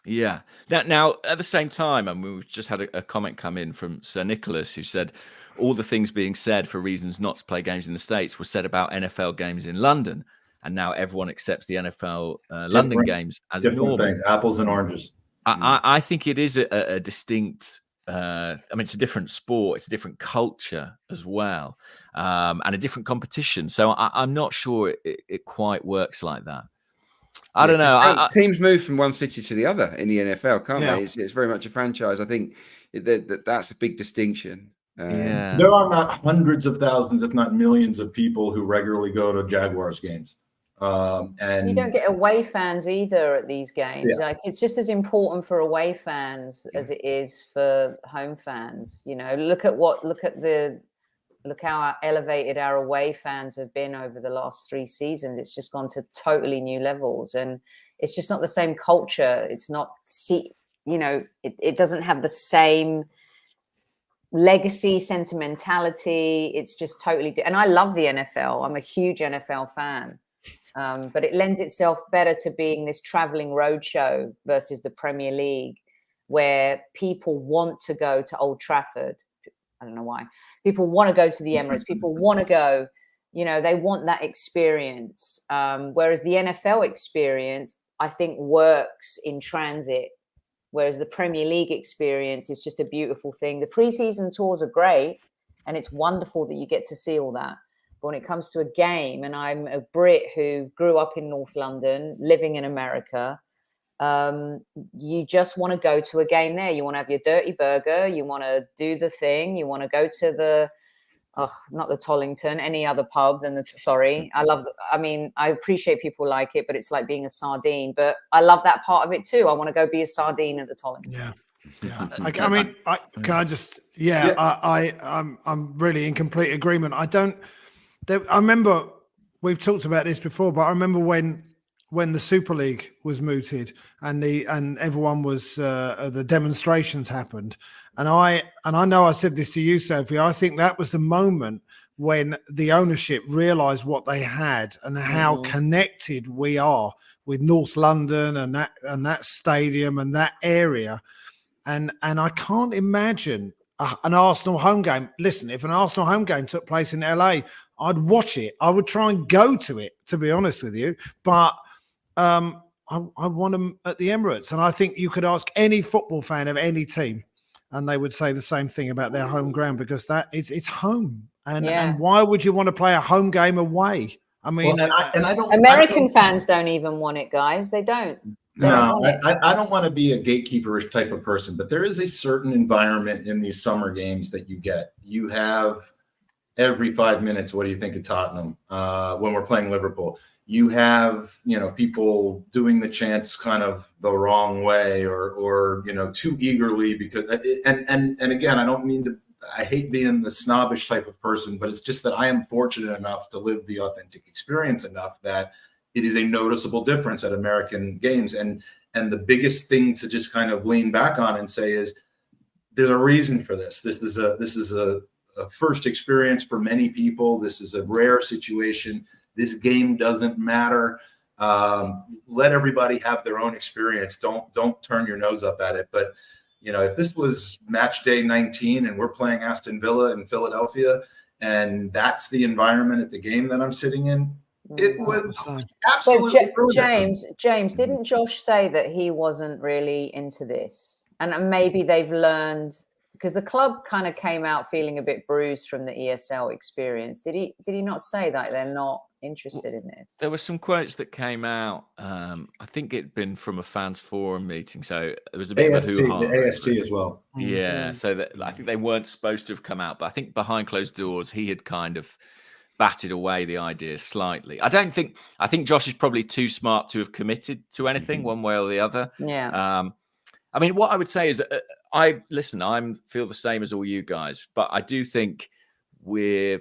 Yeah. Now, at the same time, and we've just had a comment come in from Sir Nicholas, who said all the things being said for reasons not to play games in the States were said about NFL games in London, and now everyone accepts the NFL London games as normal. Things, apples and oranges. I think it is a distinct. I mean, it's a different sport, it's a different culture as well, and a different competition. So I'm not sure it quite works like that. I don't know. Teams move from one city to the other in the NFL, can't they? It's very much a franchise. I think that's a big distinction. There are not hundreds of thousands, if not millions, of people who regularly go to Jaguars games. And you don't get away fans either at these games. Like, it's just as important for away fans as it is for home fans. You know, look how elevated our away fans have been over the last 3 seasons. It's just gone to totally new levels, and it's just not the same culture. It's not, it doesn't have the same legacy, sentimentality. It's just totally and I love the NFL. I'm a huge NFL fan. But it lends itself better to being this traveling roadshow versus the Premier League, where people want to go to Old Trafford. I don't know why. People want to go to the Emirates. People want to go, they want that experience. Whereas the NFL experience, I think, works in transit. Whereas the Premier League experience is just a beautiful thing. The preseason tours are great, and it's wonderful that you get to see all that. But when it comes to a game, and I'm a Brit who grew up in North London, living in America, you just want to go to a game there. You want to have your dirty burger. You want to do the thing. You want to go to not the Tollington, any other pub than I appreciate people like it, but it's like being a sardine. But I love that part of it too. I want to go be a sardine at the Tollington. I'm really in complete agreement. I remember we've talked about this before, but I remember when the Super League was mooted and everyone was the demonstrations happened, and I know I said this to you, Sophie. I think that was the moment when the ownership realised what they had and how connected we are with North London and that stadium and that area, and I can't imagine an Arsenal home game. Listen, if an Arsenal home game took place in LA, I'd watch it. I would try and go to it, to be honest with you, but. I want them at the Emirates, and I think you could ask any football fan of any team, and they would say the same thing about their home ground, because it's home. And why would you want to play a home game away? I mean, American fans don't even want it, guys. They don't. I don't want to be a gatekeeperish type of person, but there is a certain environment in these summer games that you get. You have every 5 minutes, what do you think of Tottenham when we're playing Liverpool? You have, people doing the chants kind of the wrong way or too eagerly, because and again, I hate being the snobbish type of person, but it's just that I am fortunate enough to live the authentic experience enough that it is a noticeable difference at American games. And the biggest thing to just kind of lean back on and say is there's a reason for this. This is a first experience for many people. This is a rare situation. This game doesn't matter. Let everybody have their own experience. Don't turn your nose up at it. But if this was match day 19 and we're playing Aston Villa in Philadelphia, and that's the environment at the game that I'm sitting in, it would absolutely. James, didn't Josh say that he wasn't really into this, and maybe they've learned, because the club kind of came out feeling a bit bruised from the ESL experience. Did he not say that they're not interested in this? There were some quotes that came out. I think it'd been from a fans forum meeting, so it was a bit AST, of a hoo-ha. the AST as well. Yeah, so that, I think they weren't supposed to have come out, but I think behind closed doors he had kind of batted away the idea slightly. I think Josh is probably too smart to have committed to anything one way or the other. Yeah. I mean, what I would say is, I feel the same as all you guys, but I do think we're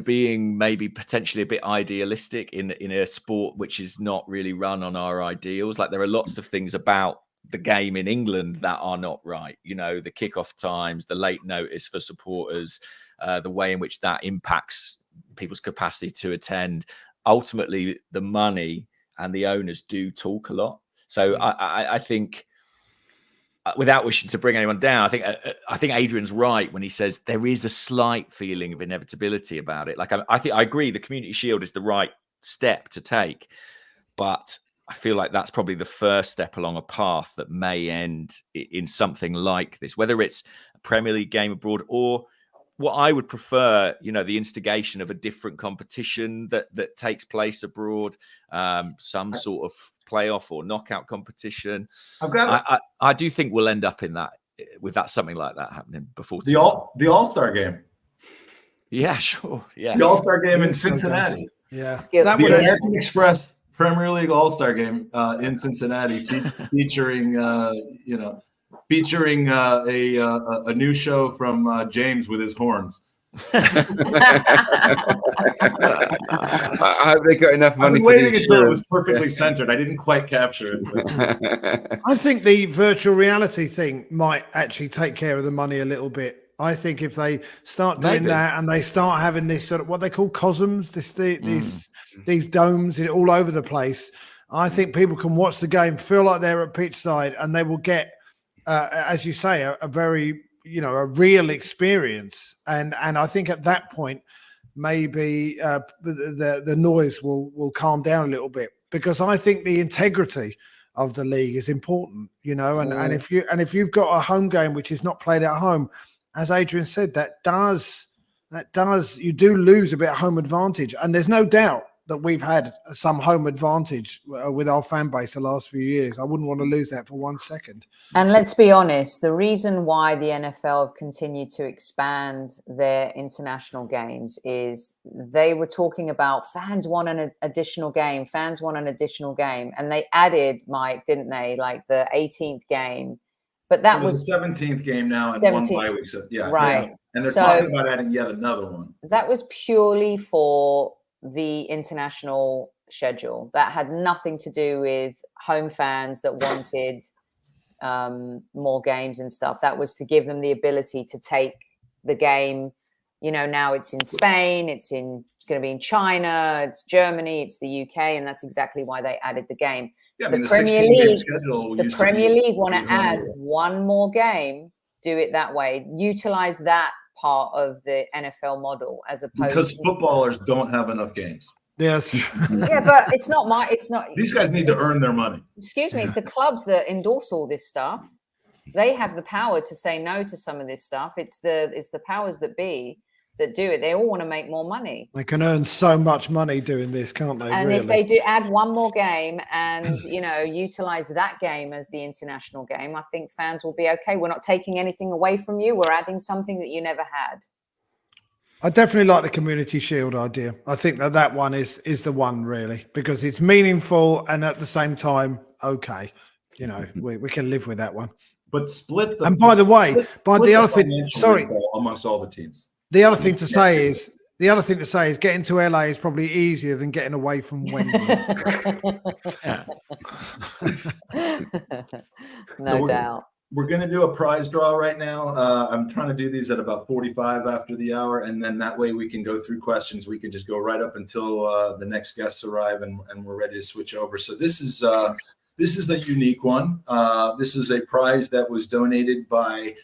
being maybe potentially a bit idealistic in a sport which is not really run on our ideals. Like, there are lots of things about the game in England that are not right. The kickoff times, the late notice for supporters, the way in which that impacts people's capacity to attend. Ultimately, the money and the owners do talk a lot. So I think, without wishing to bring anyone down, I think Adrian's right when he says there is a slight feeling of inevitability about it. Like, I agree, the Community Shield is the right step to take, but I feel like that's probably the first step along a path that may end in something like this, whether it's a Premier League game abroad or what I would prefer, the instigation of a different competition that takes place abroad, some sort of playoff or knockout competition. I do think we'll end up in that, with something like that happening before the All-Star game. Yeah, sure. Yeah, the All-Star game in Cincinnati. Yeah, the American Express Premier League All-Star game in Cincinnati, featuring a new show from James with his horns. I hope they got enough money. I was waiting until it was perfectly centered. I didn't quite capture it. I think the virtual reality thing might actually take care of the money a little bit. I think if they start doing that and they start having this sort of what they call cosms, these domes all over the place, I think people can watch the game, feel like they're at pitch side, and they will get, as you say, a very a real experience. And I think at that point, maybe the noise will calm down a little bit, because I think the integrity of the league is important, and if you've got a home game which is not played at home, as Adrian said, that does you do lose a bit of home advantage. And there's no doubt that we've had some home advantage with our fan base the last few years. I wouldn't want to lose that for 1 second. And let's be honest, the reason why the NFL have continued to expand their international games is they were talking about fans want an additional game. And they added, Mike, didn't they? Like the 18th game. But that was the 17th game now and 17th. 1 bye week. So, yeah. Right. Yeah. And they're talking about adding yet another one. That was purely for the international schedule. That had nothing to do with home fans that wanted more games and stuff. That was to give them the ability to take the game. Now it's in Spain, it's going to be in China, it's Germany, it's the UK, and that's exactly why they added the game. Yeah, the Premier League want to add one more game, do it that way, utilize that part of the NFL model as opposed because footballers don't have enough games. Yes. Yeah, but it's not. These guys need to earn their money. Excuse me, it's the clubs that endorse all this stuff. They have the power to say no to some of this stuff. It's the powers that be that do it. They all want to make more money. They can earn so much money doing this, can't they? And really? if they do add one more game and utilize that game as the international game, I think fans will be okay. We're not taking anything away from you. We're adding something that you never had. I definitely like the Community Shield idea. I think that one is the one, really, because it's meaningful and at the same time, okay, we can live with that one. But split the. And by the way, the other thing, sorry, amongst all the teams. The other thing to say is getting to LA is probably easier than getting away from Wembley. No doubt. we're going to do a prize draw right now. I'm trying to do these at about 45 after the hour, and then that way we can go through questions. We can just go right up until the next guests arrive, and we're ready to switch over. So this is a unique one. This is a prize that was donated by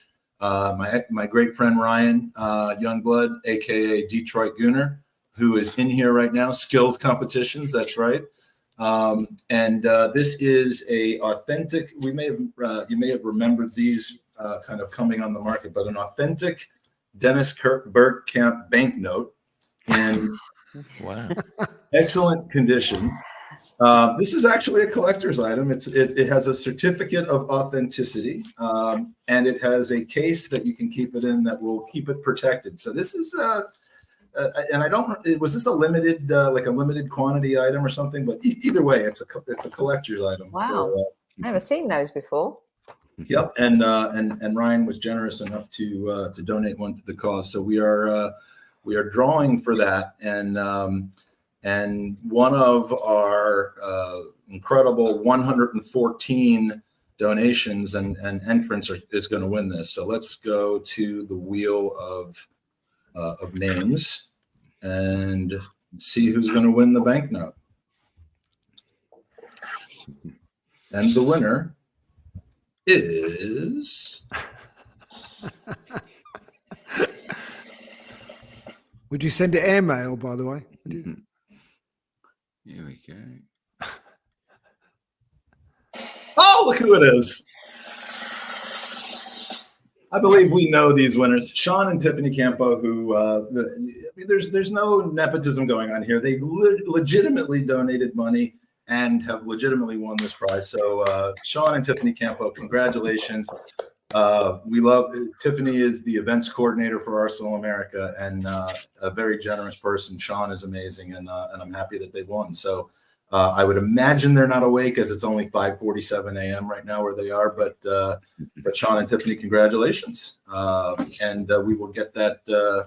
my great friend Ryan Youngblood, aka Detroit Gooner, who is in here right now. Skills competitions, that's right. And this is a authentic. You may have remembered these kind of coming on the market, but an authentic Dennis Bergkamp banknote in Wow, excellent condition. This is actually a collector's item. It has a certificate of authenticity, and it has a case that you can keep it in that will keep it protected. So this is and I don't. Was this a limited, like a limited quantity item or something? But either way, it's a collector's item. Wow, never seen those before. Yep, and Ryan was generous enough to donate one to the cause. So we are drawing for that, and one of our incredible 114 donations and entrants is going to win this. So let's go to the wheel of names and see who's going to win the banknote. And the winner is Would you send it airmail, by the way? Here we go. oh, look who it is. I believe we know these winners, Sean and Tiffany Campbell, who there's no nepotism going on here. They legitimately donated money and have legitimately won this prize. So Sean and Tiffany Campbell, congratulations. We love Tiffany is the events coordinator for Arsenal America and a very generous person. Sean is amazing, and I'm happy that they've won. So I would imagine they're not awake as it's only 5:47 a.m. right now where they are. But Sean and Tiffany, congratulations, and we will get that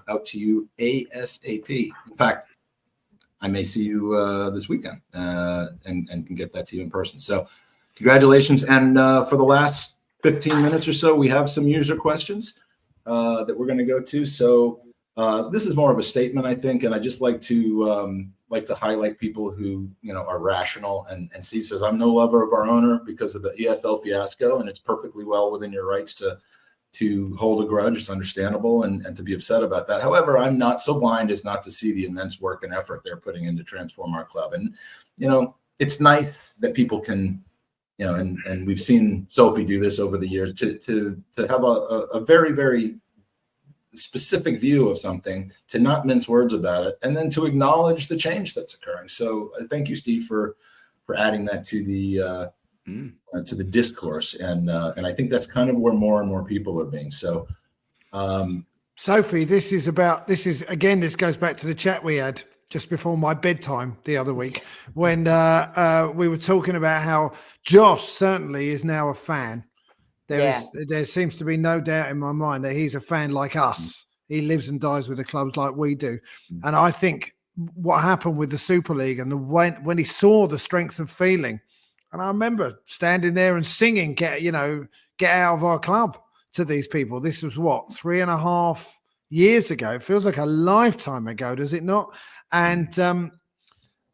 out to you ASAP. In fact, I may see you this weekend and can get that to you in person. So congratulations. And for the last 15 minutes or so, we have some user questions that we're going to go to. So this is more of a statement, I think, and I just like to highlight people who are rational. And Steve says, I'm no lover of our owner because of the EFL fiasco, and it's perfectly well within your rights to hold a grudge. It's understandable and to be upset about that. However, I'm not so blind as not to see the immense work and effort they're putting in to transform our club. And it's nice that people can. And we've seen Sophie do this over the years to have a very, very specific view of something, to not mince words about it, and then to acknowledge the change that's occurring. So thank you, Steve, for adding that to the discourse. And I think that's kind of where more and more people are being. So, Sophie, this goes back to the chat we had just before my bedtime the other week when we were talking about how Josh certainly is now a fan. There seems to be no doubt in my mind that he's a fan like us. He lives and dies with the clubs like we do. And I think what happened with the Super League and when he saw the strength of feeling, and I remember standing there and singing, get out of our club to these people. This was 3.5 years ago. It feels like a lifetime ago, does it not? And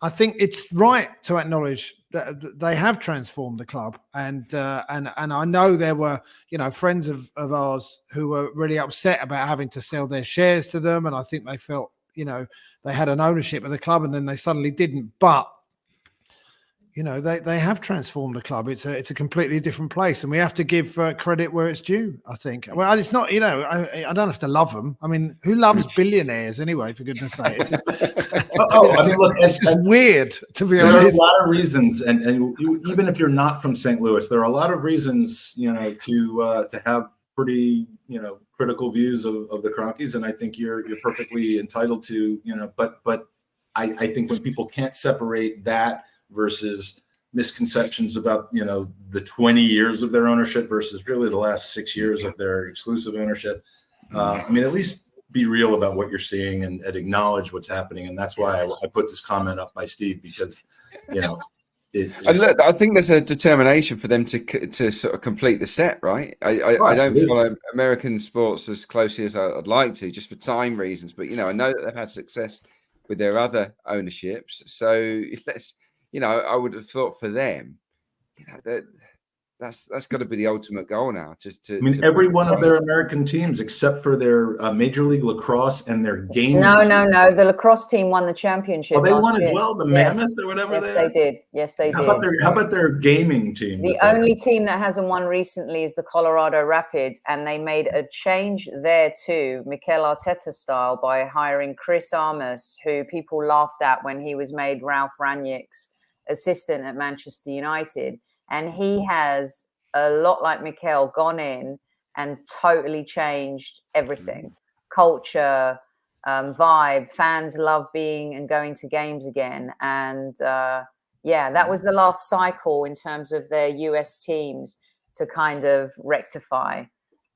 I think it's right to acknowledge that they have transformed the club, and I know there were friends of ours who were really upset about having to sell their shares to them, and I think they felt they had an ownership of the club, and then they suddenly didn't. But they have transformed the club. It's a completely different place, and we have to give credit where it's due, I think. Well, it's not, I don't have to love them. I mean, who loves billionaires anyway, for goodness sake? It's just weird, to be honest. There are a lot of reasons, and even if you're not from St. Louis, there are a lot of reasons, to have pretty, critical views of the Cronkies, and I think you're perfectly entitled to, but I think when people can't separate that versus misconceptions about the 20 years of their ownership versus really the last 6 years of their exclusive ownership, at least be real about what you're seeing and acknowledge what's happening. And that's why I put this comment up by Steve, because And look, I think there's a determination for them to sort of complete the set, right? I don't follow American sports as closely as I'd like to, just for time reasons. But I know that they've had success with their other ownerships. So let's, I would have thought for them, that's got to be the ultimate goal now. Every one of their American teams, except for their Major League Lacrosse and their gaming. No. The lacrosse team won the championship. Oh, they won as well. The Mammoth or whatever. Yes, they did. Yes, they did. How about their gaming team? The only team that hasn't won recently is the Colorado Rapids, and they made a change there too, Mikel Arteta style, by hiring Chris Armas, who people laughed at when he was made Ralph Rangnick's assistant at Manchester United. And he has, a lot like Mikel, gone in and totally changed everything. Culture, vibe, fans love being and going to games again. And that was the last cycle in terms of their US teams to kind of rectify.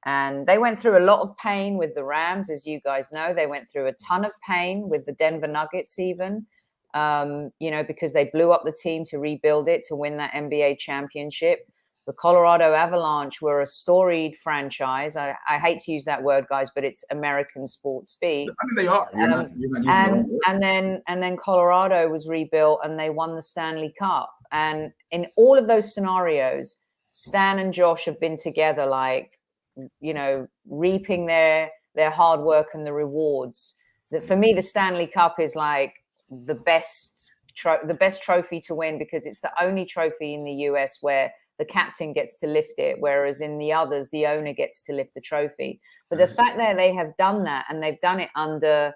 And they went through a lot of pain with the Rams, as you guys know. They went through a ton of pain with the Denver Nuggets even. Because they blew up the team to rebuild it, to win that NBA championship. The Colorado Avalanche were a storied franchise. I hate to use that word, guys, but it's American sports speak. I mean, they are. You're not and then Colorado was rebuilt and they won the Stanley Cup. And in all of those scenarios, Stan and Josh have been together, reaping their hard work and the rewards. That for me, the Stanley Cup is like the best trophy to win, because it's the only trophy in the US where the captain gets to lift it, whereas in the others, the owner gets to lift the trophy. But the fact that they have done that, and they've done it under,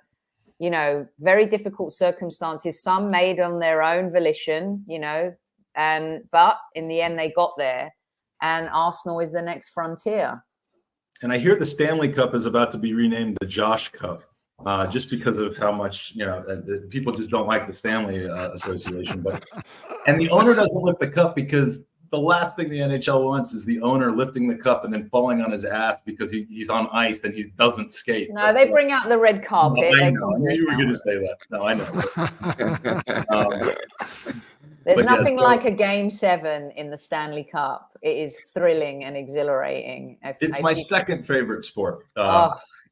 very difficult circumstances, some made on their own volition, but in the end they got there, and Arsenal is the next frontier. And I hear the Stanley Cup is about to be renamed the Josh Cup. Just because of how much people just don't like the Stanley Association, and the owner doesn't lift the cup, because the last thing the NHL wants is the owner lifting the cup and then falling on his ass because he's on ice and he doesn't skate. No, they bring out the red carpet. I knew you were going to say that. No, I know. There's nothing like a Game 7 in the Stanley Cup. It is thrilling and exhilarating. It's my second favorite sport.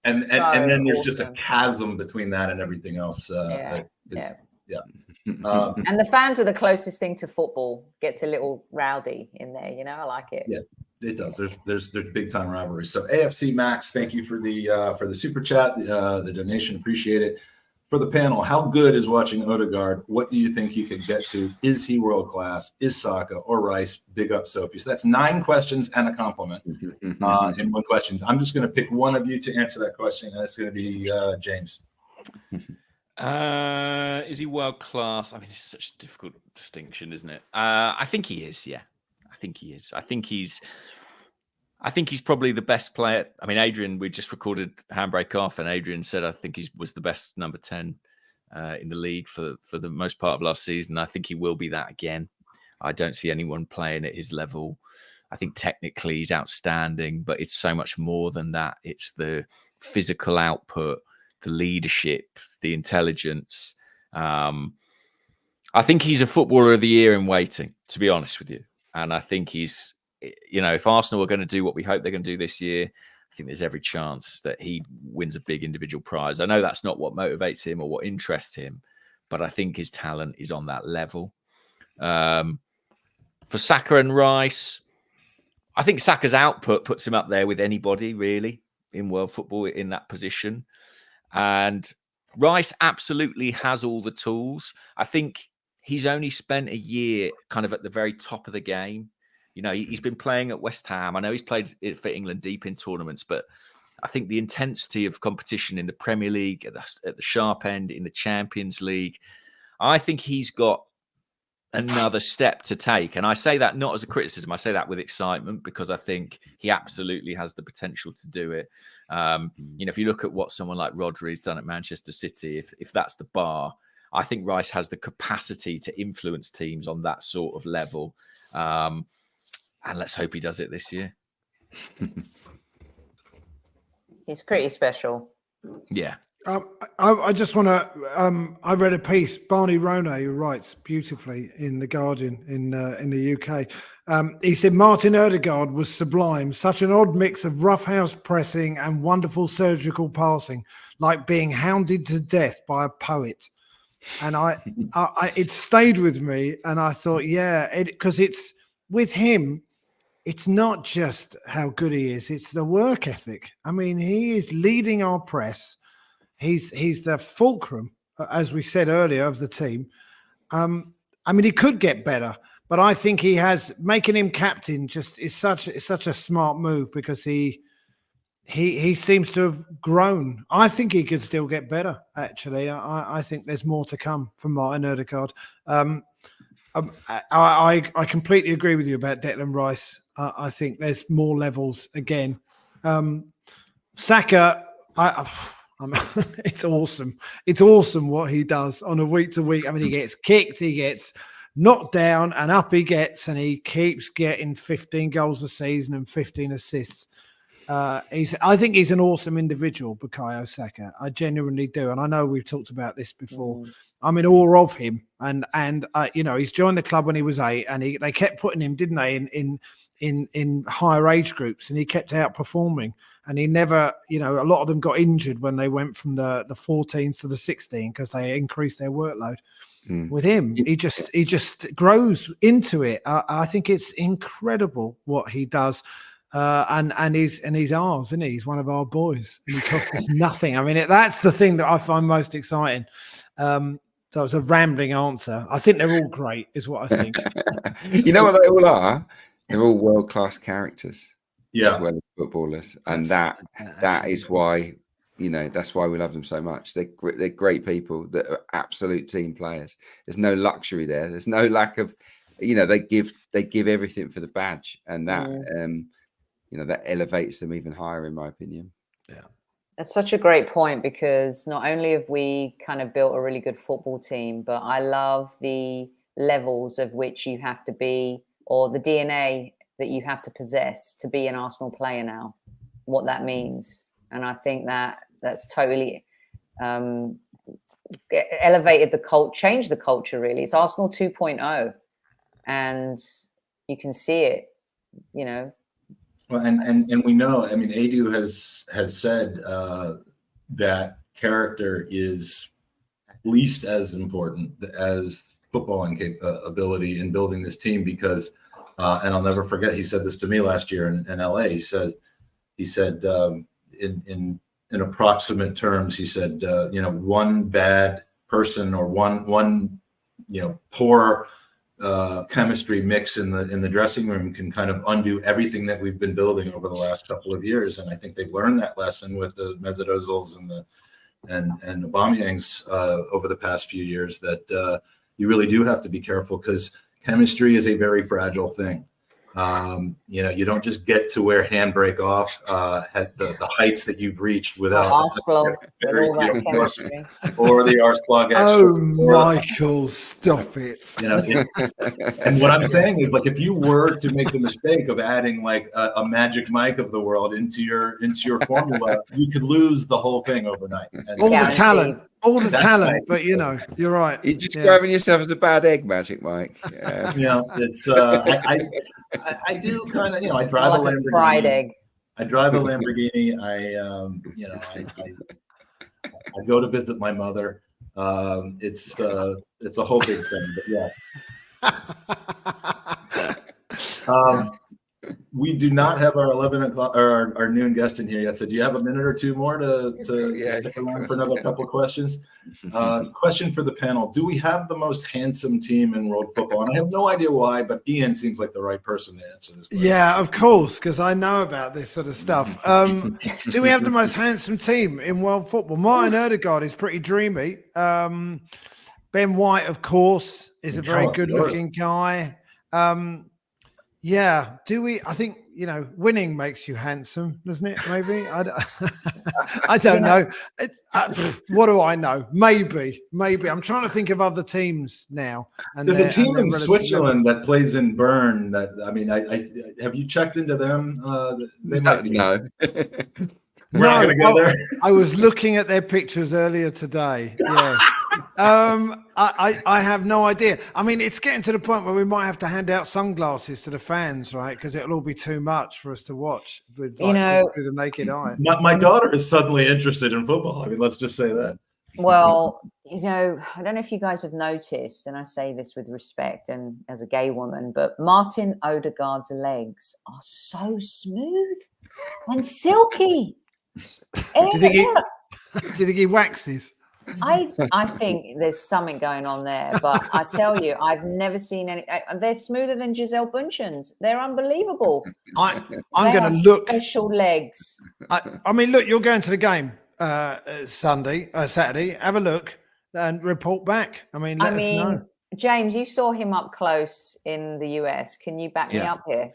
And then there's just a chasm between that and everything else. And the fans are the closest thing to football. Gets a little rowdy in there, I like it. Yeah, it does. There's big time rivalries. So AFC Max, thank you for the super chat, the donation, appreciate it. For the panel, how good is watching Odegaard? What do you think he could get to? Is he world class? Is Saka or Rice? Big up, Sophie. So that's 9 questions and a compliment in one question. I'm just going to pick one of you to answer that question, and it's going to be James. Is he world class? I mean, this is such a difficult distinction, isn't it? I think he is. Yeah, I think he is. I think he's probably the best player. I mean, Adrian, we just recorded Handbrake off, and Adrian said I think he was the best number 10 in the league for the most part of last season. I think he will be that again. I don't see anyone playing at his level. I think technically he's outstanding, but it's so much more than that. It's the physical output, the leadership, the intelligence. I think he's a footballer of the year in waiting, to be honest with you. And I think he's, if Arsenal are going to do what we hope they're going to do this year, I think there's every chance that he wins a big individual prize. I know that's not what motivates him or what interests him, but I think his talent is on that level. For Saka and Rice, I think Saka's output puts him up there with anybody really in world football in that position. And Rice absolutely has all the tools. I think he's only spent a year kind of at the very top of the game. He's been playing at West Ham. I know he's played for England deep in tournaments, but I think the intensity of competition in the Premier League, at the sharp end, in the Champions League, I think he's got another step to take. And I say that not as a criticism. I say that with excitement, because I think he absolutely has the potential to do it. If you look at what someone like Rodri's done at Manchester City, if that's the bar, I think Rice has the capacity to influence teams on that sort of level. And let's hope he does it this year. He's pretty special. Yeah. I just want to. I read a piece, Barney Ronay, who writes beautifully in the Guardian in the UK. He said Martin Ødegaard was sublime, such an odd mix of roughhouse pressing and wonderful surgical passing, like being hounded to death by a poet. And it stayed with me, and I thought, because it's with him. It's not just how good he is; it's the work ethic. I mean, he is leading our press. He's the fulcrum, as we said earlier, of the team. I mean, he could get better, but I think he has making him captain just is such a smart move because he seems to have grown. I think he could still get better. Actually, I think there's more to come from Martin Ødegaard. I completely agree with you about Declan Rice. I think there's more levels again. Saka, it's awesome. It's awesome what he does on a week to week. I mean, he gets kicked, he gets knocked down, and up he gets, and he keeps getting 15 goals a season and 15 assists. I think he's an awesome individual, Bukayo Saka. I genuinely do, and I know we've talked about this before. I'm in awe of him, and he's joined the club when he was 8, and they kept putting him, didn't they, in higher age groups, and he kept outperforming. And he never, a lot of them got injured when they went from the 14s to the 16 because they increased their workload. With him, he just grows into it. I think it's incredible what he does. And he's ours, isn't he? He's one of our boys, and he cost us nothing. I mean, that's the thing that I find most exciting. So it's a rambling answer. I think they're all great, is what I think. You know what they all are? They're all world-class characters, as well as footballers, and that is why that's why we love them so much. They're great people that are absolute team players. There's no luxury there. There's no lack of, they give everything for the badge, and that. That elevates them even higher, in my opinion. Yeah. That's such a great point, because not only have we kind of built a really good football team, but I love the levels of which you have to be, or the DNA that you have to possess to be an Arsenal player now, what that means. And I think that's totally elevated the culture, changed the culture, really. It's Arsenal 2.0, and you can see it, Well, and we know, I mean, Edu has said that character is at least as important as footballing ability in building this team, because, and I'll never forget, he said this to me last year in LA. He said in approximate terms, he said, one bad person or one poor chemistry mix in the dressing room can kind of undo everything that we've been building over the last couple of years. And I think they've learned that lesson with the Mesut Ozils and the Aubameyangs over the past few years, that you really do have to be careful, because chemistry is a very fragile thing. You don't just get to where Handbrake off at the heights that you've reached without or the Arsblog. Oh, Michael, stop it! And what I'm saying is, like, if you were to make the mistake of adding like a Magic Mike of the world into your formula, you could lose the whole thing overnight. And all the talent, but you're right. You're describing yourself as a bad egg, Magic Mike. It's I do kind of, I drive a Lamborghini. Fried egg. I drive a Lamborghini. I go to visit my mother. It's a whole big thing, but yeah. We do not have our 11 o'clock or our noon guest in here yet. So do you have a minute or two more to stick around for another couple of questions? Question for the panel. Do we have the most handsome team in world football? And I have no idea why, but Ian seems like the right person to answer this question. Yeah, of course, because I know about this sort of stuff. Do we have the most handsome team in world football? Martin Ødegaard is pretty dreamy. Ben White, of course, is a very good-looking guy. Yeah. Do we? I think winning makes you handsome, doesn't it? Maybe I don't know. What do I know? Maybe. I'm trying to think of other teams now. And there's a team in Switzerland that plays in Bern. That I have you checked into them? They might be. No. We're not going to go there. I was looking at their pictures earlier today. Yeah. I have no idea. I mean, it's getting to the point where we might have to hand out sunglasses to the fans, right? Because it'll all be too much for us to watch with the naked eye. My daughter is suddenly interested in football. I mean, let's just say that. Well, I don't know if you guys have noticed, and I say this with respect and as a gay woman, but Martin Odegaard's legs are so smooth and silky. Do you think he waxes? I think there's something going on there, but I tell you, I've never seen any. They're smoother than Giselle Bundchen's. They're unbelievable. I'm going to look. Special legs. I mean, look, you're going to the game Saturday. Have a look and report back. I mean, let us know. James, you saw him up close in the US. Can you back me up here?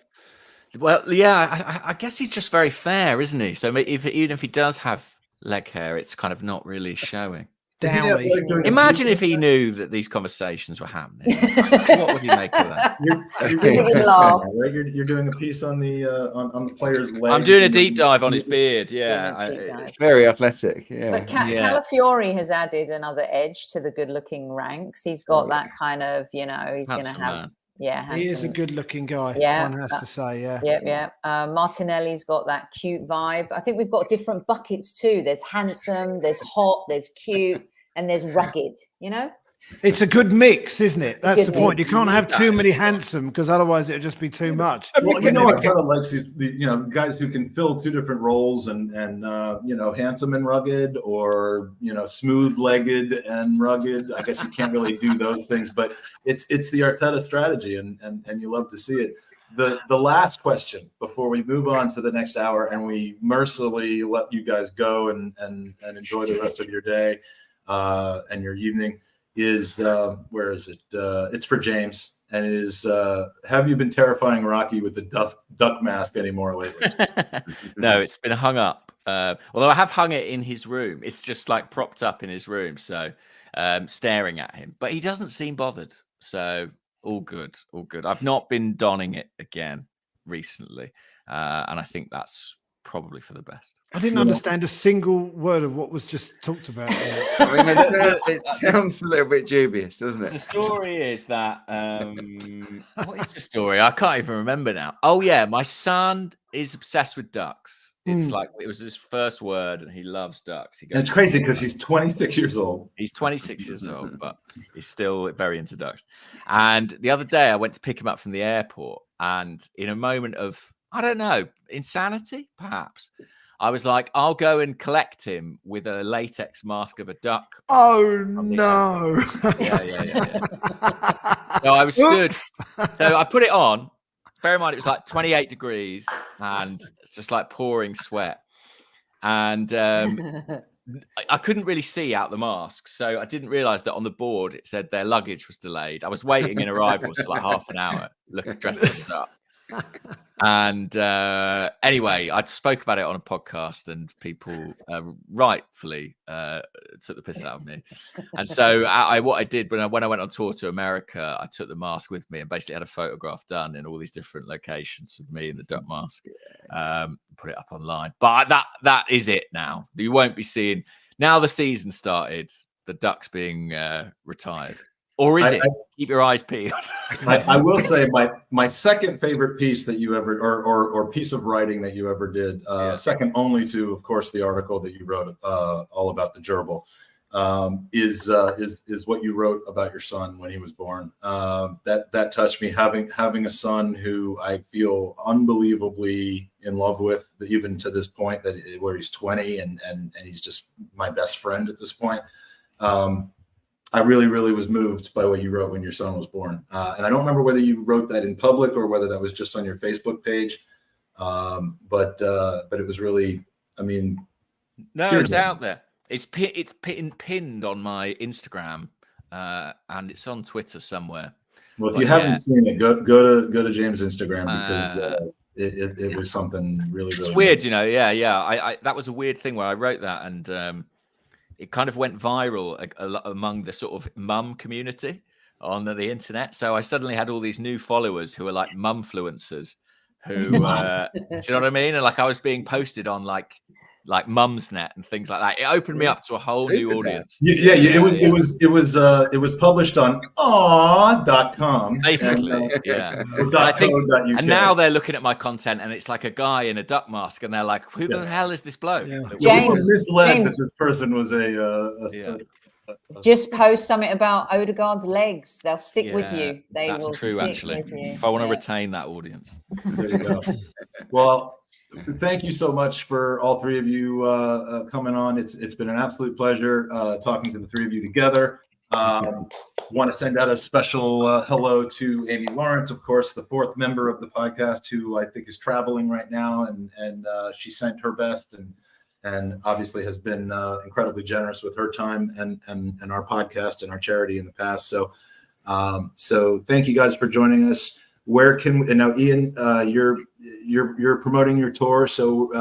Well, yeah, I guess he's just very fair, isn't he? So even if he does have leg hair, it's kind of not really showing. Downy. Imagine if he knew that these conversations were happening. What would he make of that? You're doing a piece on the player's legs. I'm doing a deep dive on his beard. Yeah, it's very athletic. Yeah, but Calafiori has added another edge to the good-looking ranks. He's got that kind of, he's going to have. Man. Yeah, handsome. He is a good-looking guy. Yeah, one has to say. Yeah. Yeah. Martinelli's got that cute vibe. I think we've got different buckets too. There's handsome, there's hot, there's cute, and there's rugged. It's a good mix, isn't it? That's the point. You can't have too many handsome because otherwise it'll just be too much. Well, I kind of like these, guys who can fill two different roles and handsome and rugged, or smooth-legged and rugged. I guess you can't really do those things, but it's the Arteta strategy, and you love to see it. The last question before we move on to the next hour, and we mercifully let you guys go and enjoy the rest of your day and your evening. Is where is it? It's for James, and it is have you been terrifying Rocky with the duck mask anymore lately? No, it's been hung up. Although I have hung it in his room. It's just like propped up in his room, so staring at him. But he doesn't seem bothered, so all good. I've not been donning it again recently, and I think that's probably for the best. I didn't understand a single word of what was just talked about there. I mean, it sounds a little bit dubious, doesn't it? The story is that what is the story? I can't even remember now. Oh yeah, my son is obsessed with ducks. It's like it was his first word, and he loves ducks. And it's crazy because he's 26 years old. He's 26 years old, but he's still very into ducks. And the other day, I went to pick him up from the airport, and in a moment of, I don't know, insanity, perhaps, I was like, I'll go and collect him with a latex mask of a duck. Oh, no. Yeah. So I was stood. So I put it on. Bear in mind, it was like 28 degrees and it's just like pouring sweat. And I couldn't really see out the mask. So I didn't realize that on the board, it said their luggage was delayed. I was waiting in arrivals for like half an hour, dressed as a duck. And anyway, I spoke about it on a podcast, and people rightfully took the piss out of me. And so what I did when I went on tour to America, I took the mask with me and basically had a photograph done in all these different locations of me in the duck mask. Put it up online. But that is it now. You won't be seeing, now the season started, the ducks being retired. Or is it? Keep your eyes peeled. I will say my second favorite piece that you ever, or piece of writing that you ever did, second only to, of course, the article that you wrote all about the gerbil, is what you wrote about your son when he was born. That touched me. Having a son who I feel unbelievably in love with, even to this point where he's 20 and he's just my best friend at this point. I really, really was moved by what you wrote when your son was born. And I don't remember whether you wrote that in public or whether that was just on your Facebook page. But it was really, I mean. No, it's out there. It's pinned on my Instagram and it's on Twitter somewhere. Well, if you haven't seen it, go to James' Instagram because it was something really, It's really weird, you know. Yeah. I that was a weird thing where I wrote that, and it kind of went viral among the sort of mum community on the internet. So I suddenly had all these new followers who were like mumfluencers, who do you know what I mean? And like I was being posted on like Mumsnet and things like that. It opened me up to a whole new audience. Yeah. It was published on aw.com. Basically, and, yeah. I think, and now they're looking at my content, and it's like a guy in a duck mask, and they're like, "Who the hell is this bloke?" Yeah. We were misled that this person was just post something about Odegaard's legs. They'll stick with you. That's true, actually. If I want to retain that audience. There you go. Well, thank you so much for all three of you coming on. It's been an absolute pleasure talking to the three of you together. Want to send out a special hello to Amy Lawrence, of course, the fourth member of the podcast, who I think is traveling right now, and she sent her best and obviously has been incredibly generous with her time and our podcast and our charity in the past. So thank you guys for joining us. Where can we, and now Ian, you're promoting your tour. So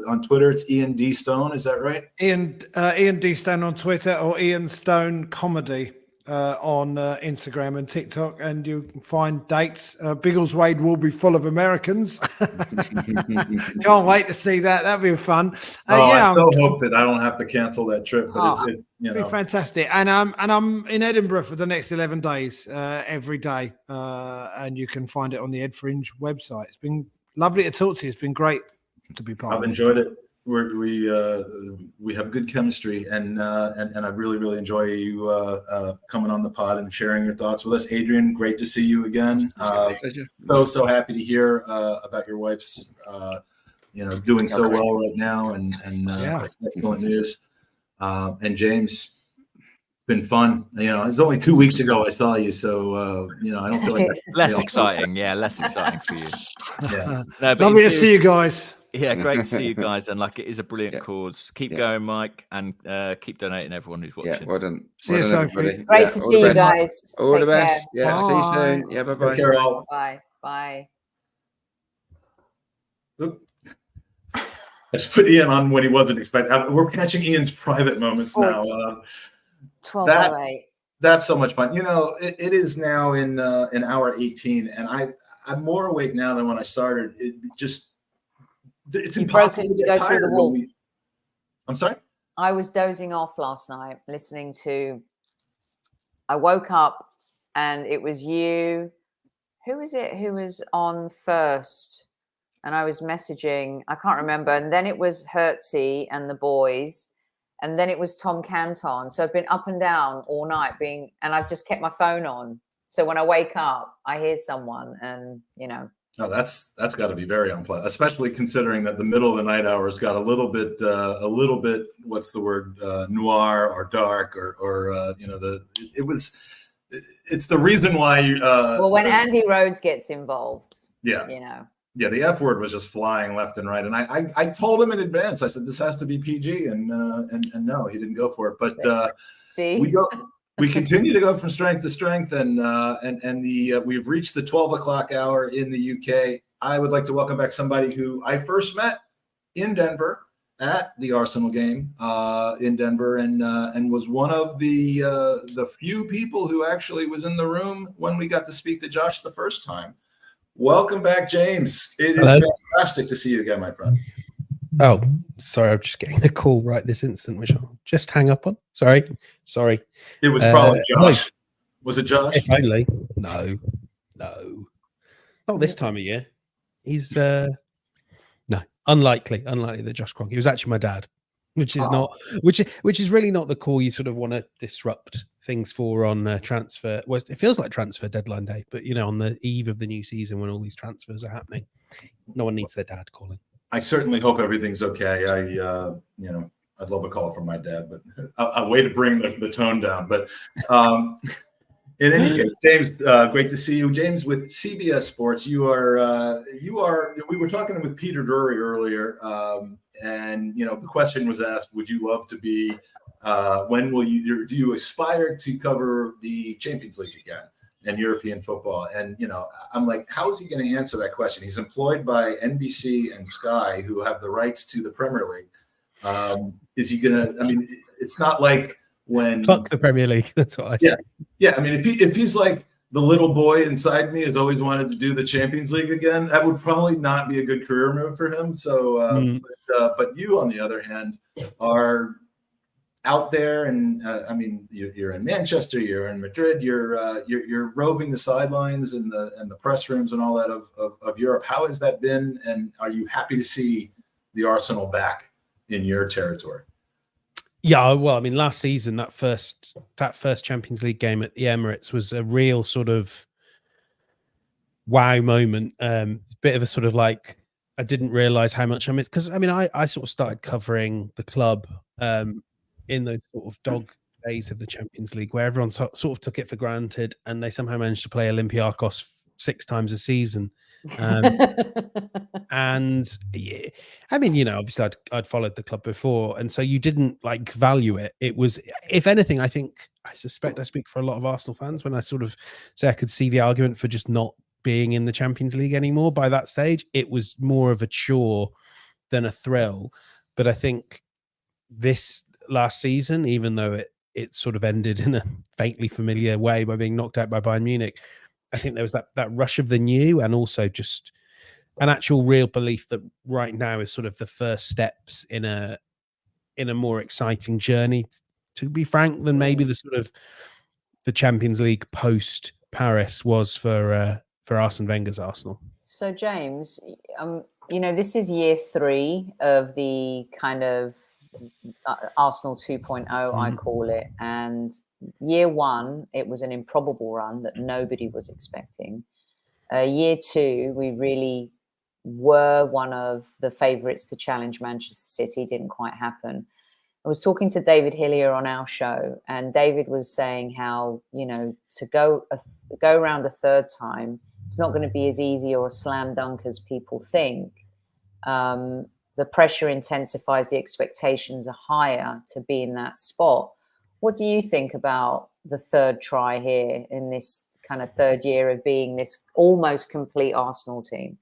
on Twitter, it's Ian D Stone. Is that right? Ian D Stone on Twitter, or Ian Stone Comedy on Instagram and TikTok, and you can find dates. Biggleswade will be full of Americans. Can't wait to see that. That'll be fun. I so hope that I don't have to cancel that trip, but it'll be fantastic. And I'm in Edinburgh for the next 11 days every day, and you can find it on the Ed Fringe website. It's been lovely to talk to you. It's been great to be part of it. I've enjoyed it. We have good chemistry, and I really enjoy you coming on the pod and sharing your thoughts with us. Adrian, great to see you again. So happy to hear about your wife's doing so well right now, and excellent news. And James, been fun. It's only 2 weeks ago I saw you, so I don't feel like less exciting. Yeah, less exciting for you. Yeah, no, lovely to see you guys. Yeah, great to see you guys, and like it is a brilliant cause. Keep going, Mike, and keep donating, everyone who's watching. Yeah, well done. See you, Sophie. Great to see you guys. All the best. Care. Yeah, see you soon. Yeah, bye-bye. Take care, all. Bye. Let's put Ian on when he wasn't expecting. We're catching Ian's private moments now. 12:08. That's so much fun. It is now in hour 18, and I'm more awake now than when I started. It's impossible to go through the wall. I'm sorry? I was dozing off last night listening to. I woke up and it was you. Who was it who was on first? And I was messaging. I can't remember. And then it was Hertzie and the boys. And then it was Tom Canton. So I've been up and down all night and I've just kept my phone on. So when I wake up, I hear someone and, No, that's got to be very unpleasant, especially considering that the middle of the night hours got a little bit, what's the word, noir or dark or it's the reason why you. Well, when Andy Rhodes gets involved, yeah, the F word was just flying left and right, and I told him in advance. I said this has to be PG, and no, he didn't go for it. But see, we continue to go from strength to strength, and we've reached the 12 o'clock hour in the UK. I would like to welcome back somebody who I first met in Denver at the Arsenal game in Denver, and was one of the few people who actually was in the room when we got to speak to Josh the first time. Welcome back, James. It is fantastic to see you again, my friend. Oh, sorry, I'm just getting a call right this instant, which I'll just hang up on. Sorry. It was probably Josh. Was it Josh? If only. No. Not this time of year. He's no, unlikely that Josh Cronk. He was actually my dad, which is not, which is really not the call you sort of want to disrupt things for on transfer. Well, it feels like transfer deadline day, but on the eve of the new season when all these transfers are happening, no one needs their dad calling. I certainly hope everything's okay. I'd love a call from my dad, but a way to bring the tone down. But in any case, James, great to see you. James, with CBS Sports, you are. We were talking with Peter Drury earlier, and the question was asked: would you love to be? When will you? Do you aspire to cover the Champions League again? and European football. And, I'm like, how is he going to answer that question? He's employed by NBC and Sky, who have the rights to the Premier League. Is he going to, it's not like when. Fuck the Premier League. That's what I say. Yeah. If he's like, the little boy inside me has always wanted to do the Champions League again, that would probably not be a good career move for him. So, but you, on the other hand, are out there, and you're in Manchester, you're in Madrid, you're roving the sidelines and the press rooms and all that of Europe. How has that been? And are you happy to see the Arsenal back in your territory? Yeah, well, last season that first Champions League game at the Emirates was a real sort of wow moment. It's a bit of a sort of like, I didn't realize how much I missed, because I sort of started covering the club in those sort of dog days of the Champions League, where everyone sort of took it for granted, and they somehow managed to play Olympiacos 6 times a season. And yeah, obviously I'd followed the club before, and so you didn't value it. It was, if anything, I suspect I speak for a lot of Arsenal fans when I sort of say I could see the argument for just not being in the Champions League anymore. By that stage, it was more of a chore than a thrill. But I think this last season, even though it sort of ended in a faintly familiar way by being knocked out by Bayern Munich, I think there was that rush of the new, and also just an actual real belief that right now is sort of the first steps in a more exciting journey, to be frank, than maybe the sort of the Champions League post Paris was for Arsene Wenger's Arsenal. So James, this is year 3 of the kind of Arsenal 2.0, I call it, and year 1, it was an improbable run that nobody was expecting. Year 2, we really were one of the favourites to challenge Manchester City. Didn't quite happen. I was talking to David Hillier on our show, and David was saying how, to go around a third time, it's not going to be as easy or a slam dunk as people think. The pressure intensifies, the expectations are higher to be in that spot. What do you think about the third try here in this kind of third year of being this almost complete Arsenal team?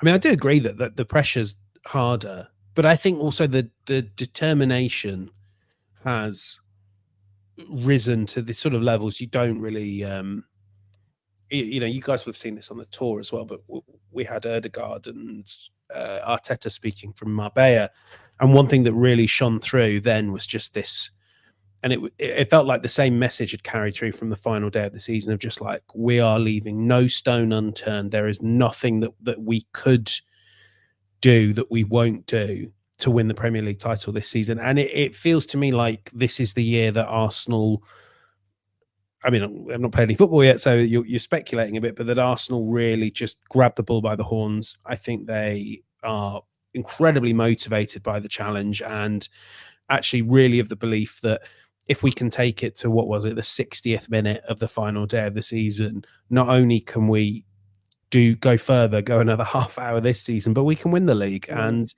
I do agree that the pressure's harder, but I think also the determination has risen to the sort of levels you don't really, you guys will have seen this on the tour as well, but we had Ødegaard and Arteta speaking from Marbella, and one thing that really shone through then was just this, and it felt like the same message had carried through from the final day of the season, of just like, we are leaving no stone unturned. There is nothing that we could do that we won't do to win the Premier League title this season. And it feels to me like this is the year that Arsenal, I've not played any football yet, so you're speculating a bit, but that Arsenal really just grabbed the bull by the horns. I think they are incredibly motivated by the challenge, and actually really of the belief that if we can take it to, what was it, the 60th minute of the final day of the season, not only can we go further, go another half hour this season, but we can win the league. And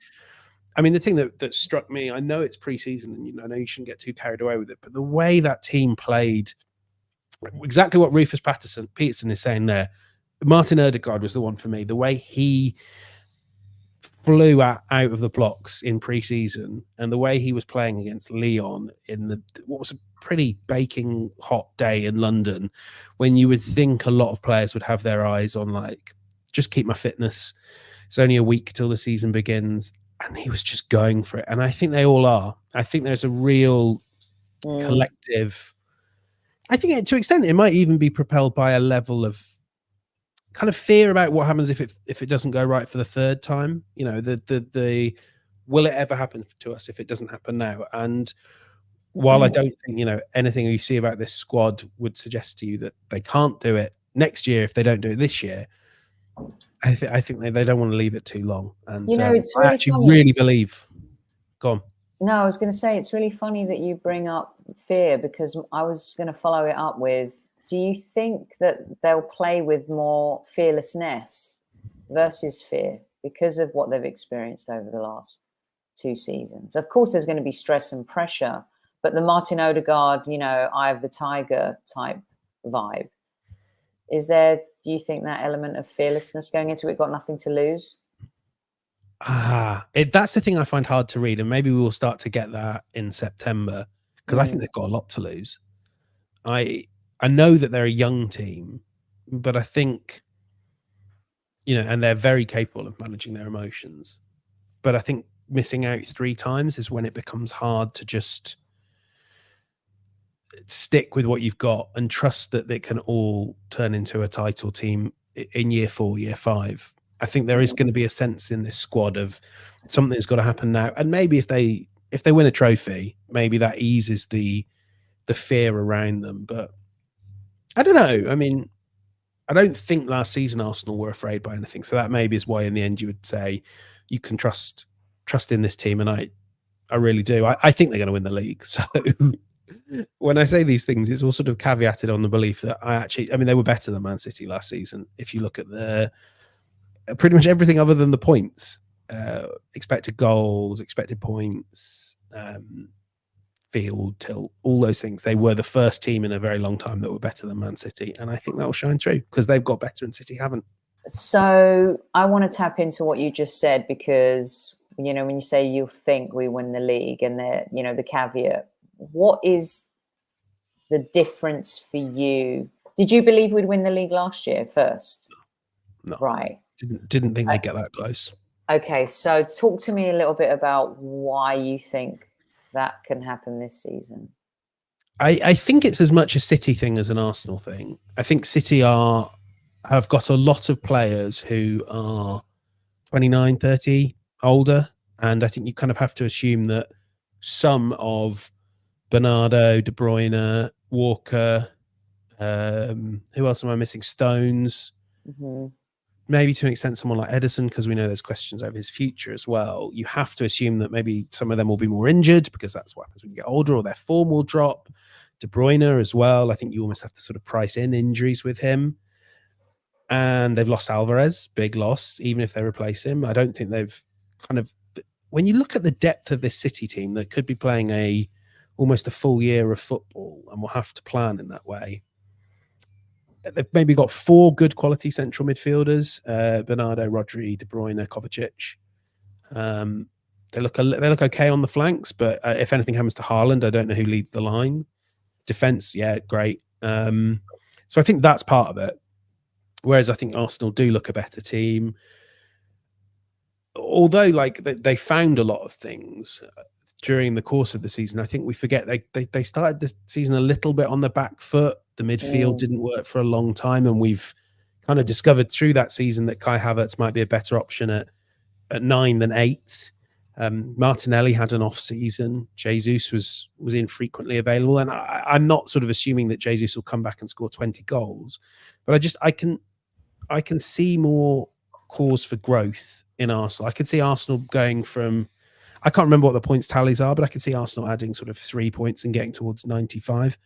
the thing that struck me, I know it's pre-season, and I know you shouldn't get too carried away with it, but the way that team played, exactly what Rufus Peterson is saying there, Martin Ødegaard was the one for me. The way he flew out of the blocks in pre-season, and the way he was playing against Lyon in what was a pretty baking hot day in London, when you would think a lot of players would have their eyes on just keep my fitness, it's only a week till the season begins, and he was just going for it. And I think they all are. I think there's a real collective, I think to an extent it might even be propelled by a level of kind of fear about what happens if it doesn't go right for the third time. The will it ever happen to us if it doesn't happen now? And while I don't think anything you see about this squad would suggest to you that they can't do it next year if they don't do it this year, I think they don't want to leave it too long. And it's really I actually really believe. Go on. No, I was going to say, it's really funny that you bring up fear, because I was going to follow it up with, do you think that they'll play with more fearlessness versus fear because of what they've experienced over the last 2 seasons? Of course, there's going to be stress and pressure, but the Martin Ødegaard, eye of the tiger type vibe, Do you think that element of fearlessness going into it, got nothing to lose? That's the thing I find hard to read, and maybe we will start to get that in September, because I think they've got a lot to lose. I know that they're a young team, but I think, and they're very capable of managing their emotions. But I think missing out 3 times is when it becomes hard to just stick with what you've got and trust that they can all turn into a title team in year 4, year 5. I think there is going to be a sense in this squad of something's got to happen now. And maybe if they win a trophy, maybe that eases the fear around them. But I don't know. I mean, I don't think last season Arsenal were afraid by anything. So that maybe is why in the end you would say you can trust in this team. And I really do. I think they're going to win the league. So when I say these things, it's all sort of caveated on the belief that they were better than Man City last season. If you look at pretty much everything other than the points, expected goals, expected points, field tilt, all those things, they were the first team in a very long time that were better than Man City. And I think that will shine through because they've got better and City haven't. So I want to tap into what you just said, because, when you say you think we win the league and the caveat, what is the difference for you? Did you believe we'd win the league last year first? No. Right. Didn't think they'd get that close. Okay, so talk to me a little bit about why you think that can happen this season. I think it's as much a City thing as an Arsenal thing. I think City have got a lot of players who are 29, 30, older, and I think you kind of have to assume that some of Bernardo, De Bruyne, Walker, who else am I missing? Stones. Mm-hmm. Maybe to an extent someone like Edison, because we know there's questions over his future as well. You have to assume that maybe some of them will be more injured, because that's what happens when you get older, or their form will drop. De Bruyne as well. I think you almost have to sort of price in injuries with him. And they've lost Alvarez, big loss, even if they replace him. I don't think they've kind of, when you look at the depth of this City team that could be playing almost a full year of football and will have to plan in that way. They've maybe got 4 good quality central midfielders: Bernardo, Rodri, De Bruyne, Kovacic. They look okay on the flanks, but if anything happens to Haaland, I don't know who leads the line. Defense, yeah, great. So I think that's part of it. Whereas I think Arsenal do look a better team, although they found a lot of things during the course of the season. I think we forget they started the season a little bit on the back foot. The midfield didn't work for a long time, and we've kind of discovered through that season that Kai Havertz might be a better option at 9 than 8. Martinelli had an off season. Jesus was infrequently available, and I'm not sort of assuming that Jesus will come back and score 20 goals, but I can see more cause for growth in Arsenal. I could see Arsenal going from, I can't remember what the points tallies are, but I could see Arsenal adding sort of 3 points and getting towards 95.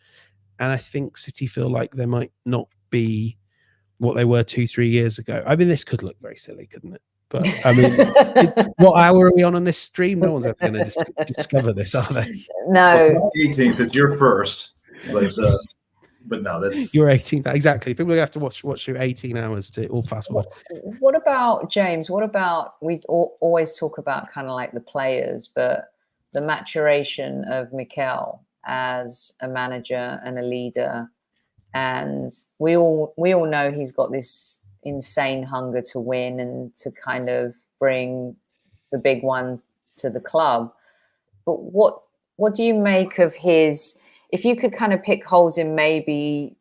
And I think City feel like they might not be what they were 2-3 years ago. I mean, this could look very silly, couldn't it? But I mean, what hour are we on this stream? No one's ever going to discover this, are they? No. Well, 18th is your first, but no, that's your 18th. Exactly. People are going to have to watch through 18 hours to all fast forward. What about James? What about, we always talk about kind of like the players, but the maturation of Mikel as a manager and a leader, and we all know he's got this insane hunger to win and to kind of bring the big one to the club. But what do you make of his, if you could kind of pick holes in maybe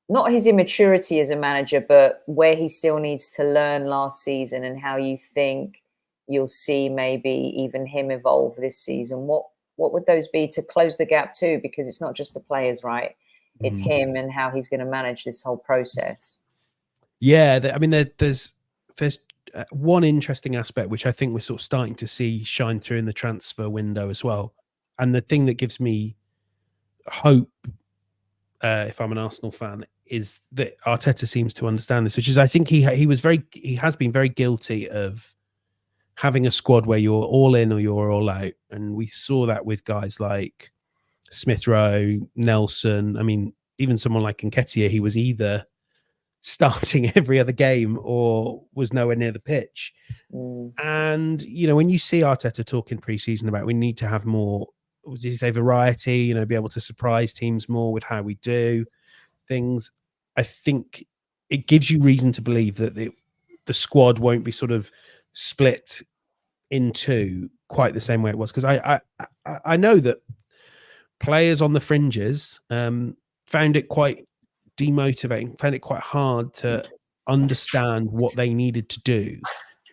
not his immaturity as a manager, but where he still needs to learn last season, and how you think you'll see maybe even him evolve this season? What would those be to close the gap too? Because it's not just the players, right? It's him and how he's going to manage this whole process. Yeah, I mean, there's one interesting aspect which I think we're sort of starting to see shine through in the transfer window as well. And the thing that gives me hope, if I'm an Arsenal fan, is that Arteta seems to understand this, which is, I think he has been very guilty of having a squad where you're all in or you're all out. And we saw that with guys like Smith Rowe, Nelson. I mean, even someone like Nketiah, he was either starting every other game or was nowhere near the pitch. And, you know, when you see Arteta talking pre-season about we need to have more, did he say variety, you know, be able to surprise teams more with how we do things, I think it gives you reason to believe that the squad won't be sort of split in two quite the same way it was. Because I know that players on the fringes found it quite demotivating, found it quite hard to understand what they needed to do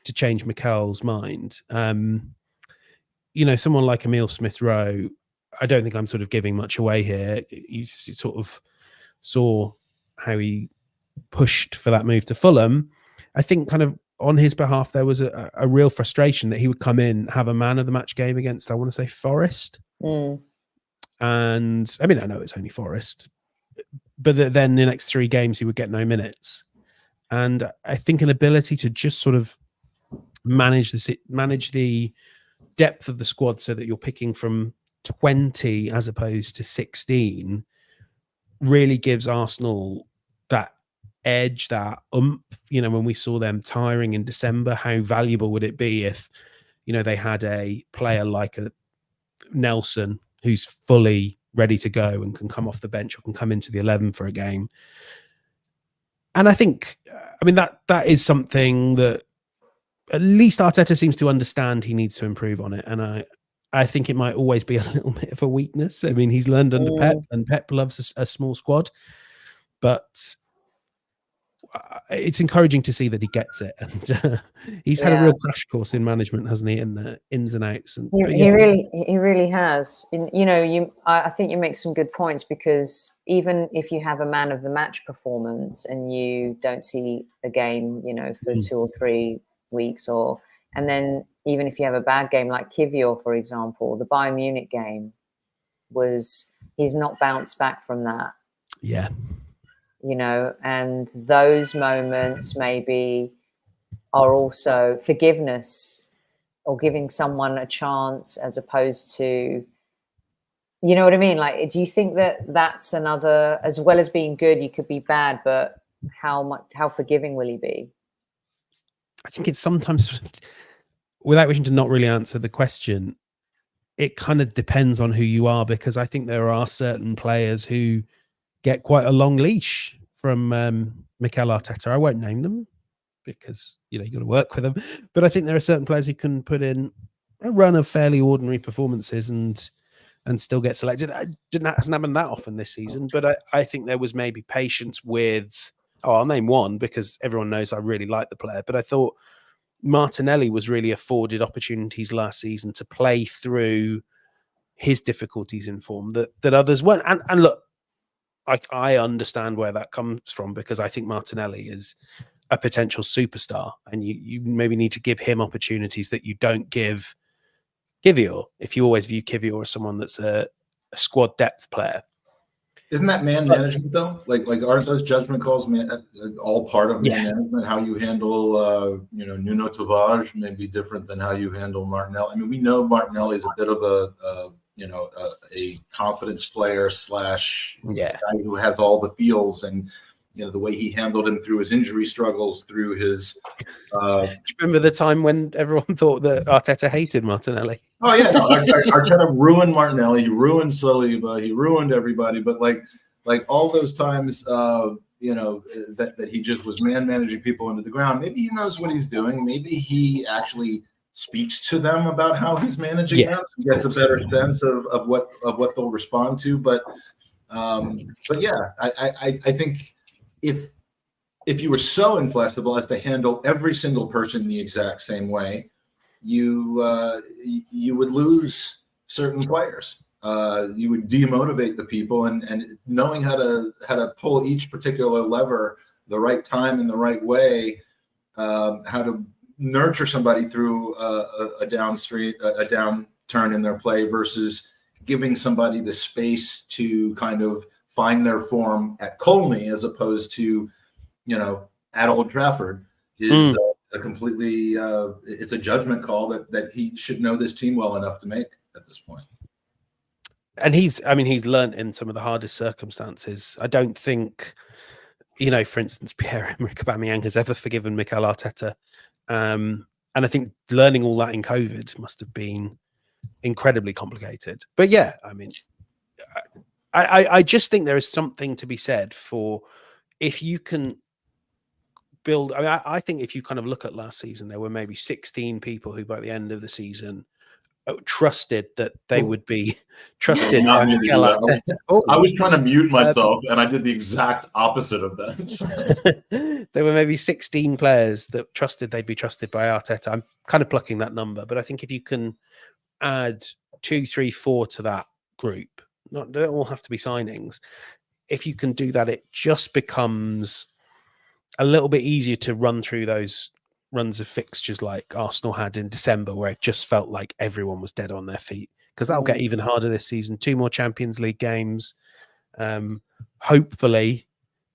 to change Mikel's mind. You know, someone like Emile Smith-Rowe, I don't think I'm sort of giving much away here. You sort of saw how he pushed for that move to Fulham. I think kind of on his behalf, there was a real frustration that he would come in, have a man of the match game against, I want to say, Forest. And I mean, I know it's only Forest, but then the next 3 games he would get no minutes. And I think an ability to just sort of manage the depth of the squad so that you're picking from 20 as opposed to 16 really gives Arsenal that edge, that you know, when we saw them tiring in December, how valuable would it be if, you know, they had a player like a Nelson who's fully ready to go and can come off the bench or can come into the 11 for a game. And I think, I mean, that is something that at least Arteta seems to understand he needs to improve on it. And I think it might always be a little bit of a weakness. I mean, he's learned under Pep, and Pep loves a small squad, but it's encouraging to see that he gets it. And he's had a real crash course in management, hasn't he? In the ins and outs. And he really has. You know, I think you make some good points, because even if you have a man of the match performance and you don't see a game, you know, for 2 or 3 weeks, and then even if you have a bad game like Kivior, for example, the Bayern Munich game he's not bounced back from that. Yeah. You know, and those moments maybe are also forgiveness or giving someone a chance, as opposed to, you know what I mean? Like, do you think that that's another, as well as being good, you could be bad, but how forgiving will he be? I think it's sometimes, without wishing to not really answer the question, it kind of depends on who you are, because I think there are certain players who get quite a long leash from Mikel Arteta. I won't name them because, you know, you got to work with them. But I think there are certain players who can put in a run of fairly ordinary performances and still get selected. It hasn't happened that often this season, but I think there was maybe patience with, I'll name one because everyone knows I really like the player, but I thought Martinelli was really afforded opportunities last season to play through his difficulties in form that others weren't. And look, I understand where that comes from, because I think Martinelli is a potential superstar, and you maybe need to give him opportunities that you don't give Kivior, if you always view Kivior as someone that's a squad depth player. Isn't that man management though? Like aren't those judgment calls all part of man management? How you handle you know, Nuno Tavares may be different than how you handle Martinelli. I mean, we know Martinelli is a bit of a confidence player / guy who has all the feels, and you know, the way he handled him through his injury struggles, through his remember the time when everyone thought that Arteta hated Martinelli? Oh yeah, no, Arteta ruined Martinelli, he ruined Saliba, he ruined everybody, but like all those times you know, that he just was managing people into the ground. Maybe he knows what he's doing, maybe he actually speaks to them about how he's managing them, gets a better sense of what they'll respond to. But yeah, I think if you were so inflexible as to handle every single person the exact same way, you would lose certain players. You would demotivate the people, and knowing how to pull each particular lever the right time and the right way, how to nurture somebody through a downturn in their play versus giving somebody the space to kind of find their form at Colney as opposed to, you know, at Old Trafford is a completely it's a judgment call that he should know this team well enough to make at this point. and he's learnt in some of the hardest circumstances. I don't think, for instance, Pierre-Emerick Aubameyang has ever forgiven Mikel Arteta. And I think learning all that in COVID must have been incredibly complicated. But yeah, I just think there is something to be said for if you can build. I think if you kind of look at last season, there were maybe 16 people who by the end of the season trusted that they would be trusted by Mikel Arteta. I was trying to mute myself, and I did the exact opposite of that. There were maybe 16 players that trusted they'd be trusted by Arteta. I'm kind of plucking that number, but I think if you can add 2, 3, 4 to that group, they don't all have to be signings. If you can do that, it just becomes a little bit easier to run through those runs of fixtures like Arsenal had in December, where it just felt like everyone was dead on their feet, because that'll get even harder this season. 2 more Champions League games, hopefully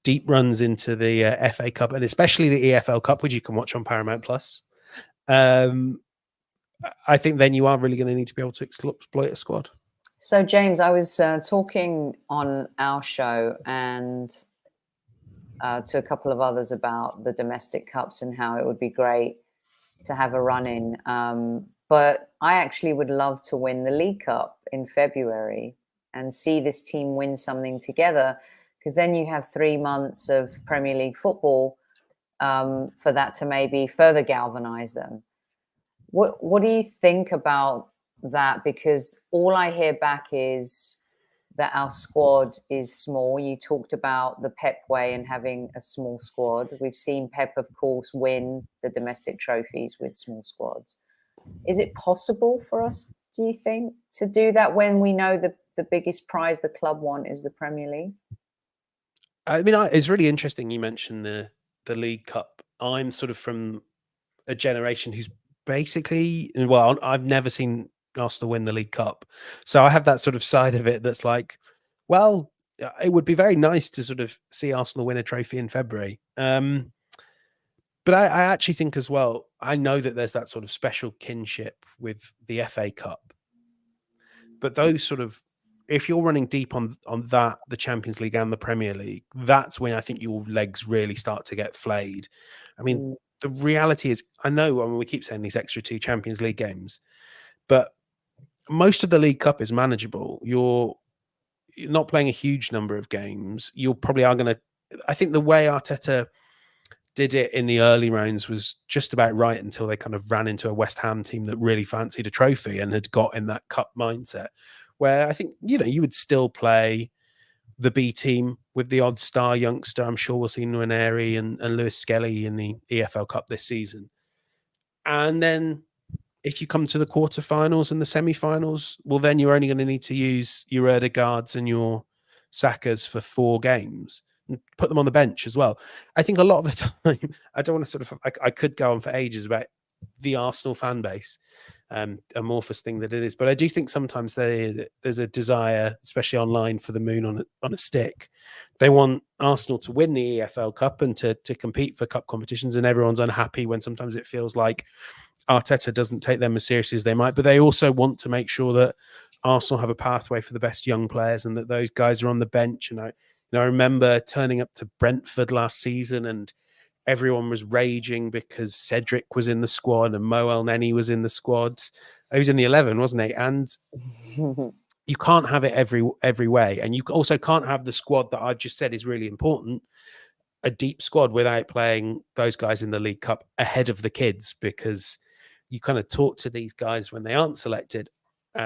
deep runs into the FA Cup, and especially the EFL Cup, which you can watch on Paramount Plus. I think then you are really going to need to be able to exploit a squad. So James, I was talking on our show and to a couple of others about the domestic cups and how it would be great to have a run in. But I actually would love to win the League Cup in February and see this team win something together, because then you have 3 months of Premier League football for that to maybe further galvanize them. What do you think about that? Because all I hear back is that our squad is small. You talked about the Pep way and having a small squad. We've seen Pep, of course, win the domestic trophies with small squads. Is it possible for us, do you think, to do that when we know the biggest prize the club want is the Premier League? It's really interesting you mentioned the League Cup. I'm sort of from a generation who's basically, well, I've never seen Arsenal win the League Cup, so I have that sort of side of it that's like, well, it would be very nice to sort of see Arsenal win a trophy in February. But I actually think as well, I know that there's that sort of special kinship with the FA Cup, but those sort of, if you're running deep on that, the Champions League and the Premier League, that's when I think your legs really start to get flayed. The reality is, I know we keep saying these extra 2 Champions League games, but most of the League Cup is manageable. You're not playing a huge number of games. You probably are going to, I think the way Arteta did it in the early rounds was just about right until they kind of ran into a West Ham team that really fancied a trophy and had got in that cup mindset, where I think, you would still play the B team with the odd star youngster. I'm sure we'll see Nwaneri and Lewis Skelly in the EFL Cup this season. And then if you come to the quarterfinals and the semi-finals, well, then you're only going to need to use your Erdegaards and your Sakas for 4 games and put them on the bench as well. I think a lot of the time, I don't want to sort of, I could go on for ages about the Arsenal fan base, amorphous thing that it is, but I do think sometimes there's a desire, especially online, for the moon on a stick. They want Arsenal to win the EFL Cup and to compete for cup competitions, and everyone's unhappy when sometimes it feels like Arteta doesn't take them as seriously as they might, but they also want to make sure that Arsenal have a pathway for the best young players and that those guys are on the bench. And I remember turning up to Brentford last season and everyone was raging because Cedric was in the squad and Mo El-Neni was in the squad. He was in the 11, wasn't he? And you can't have it every way. And you also can't have the squad that I just said is really important, a deep squad, without playing those guys in the League Cup ahead of the kids, because you kind of talk to these guys when they aren't selected,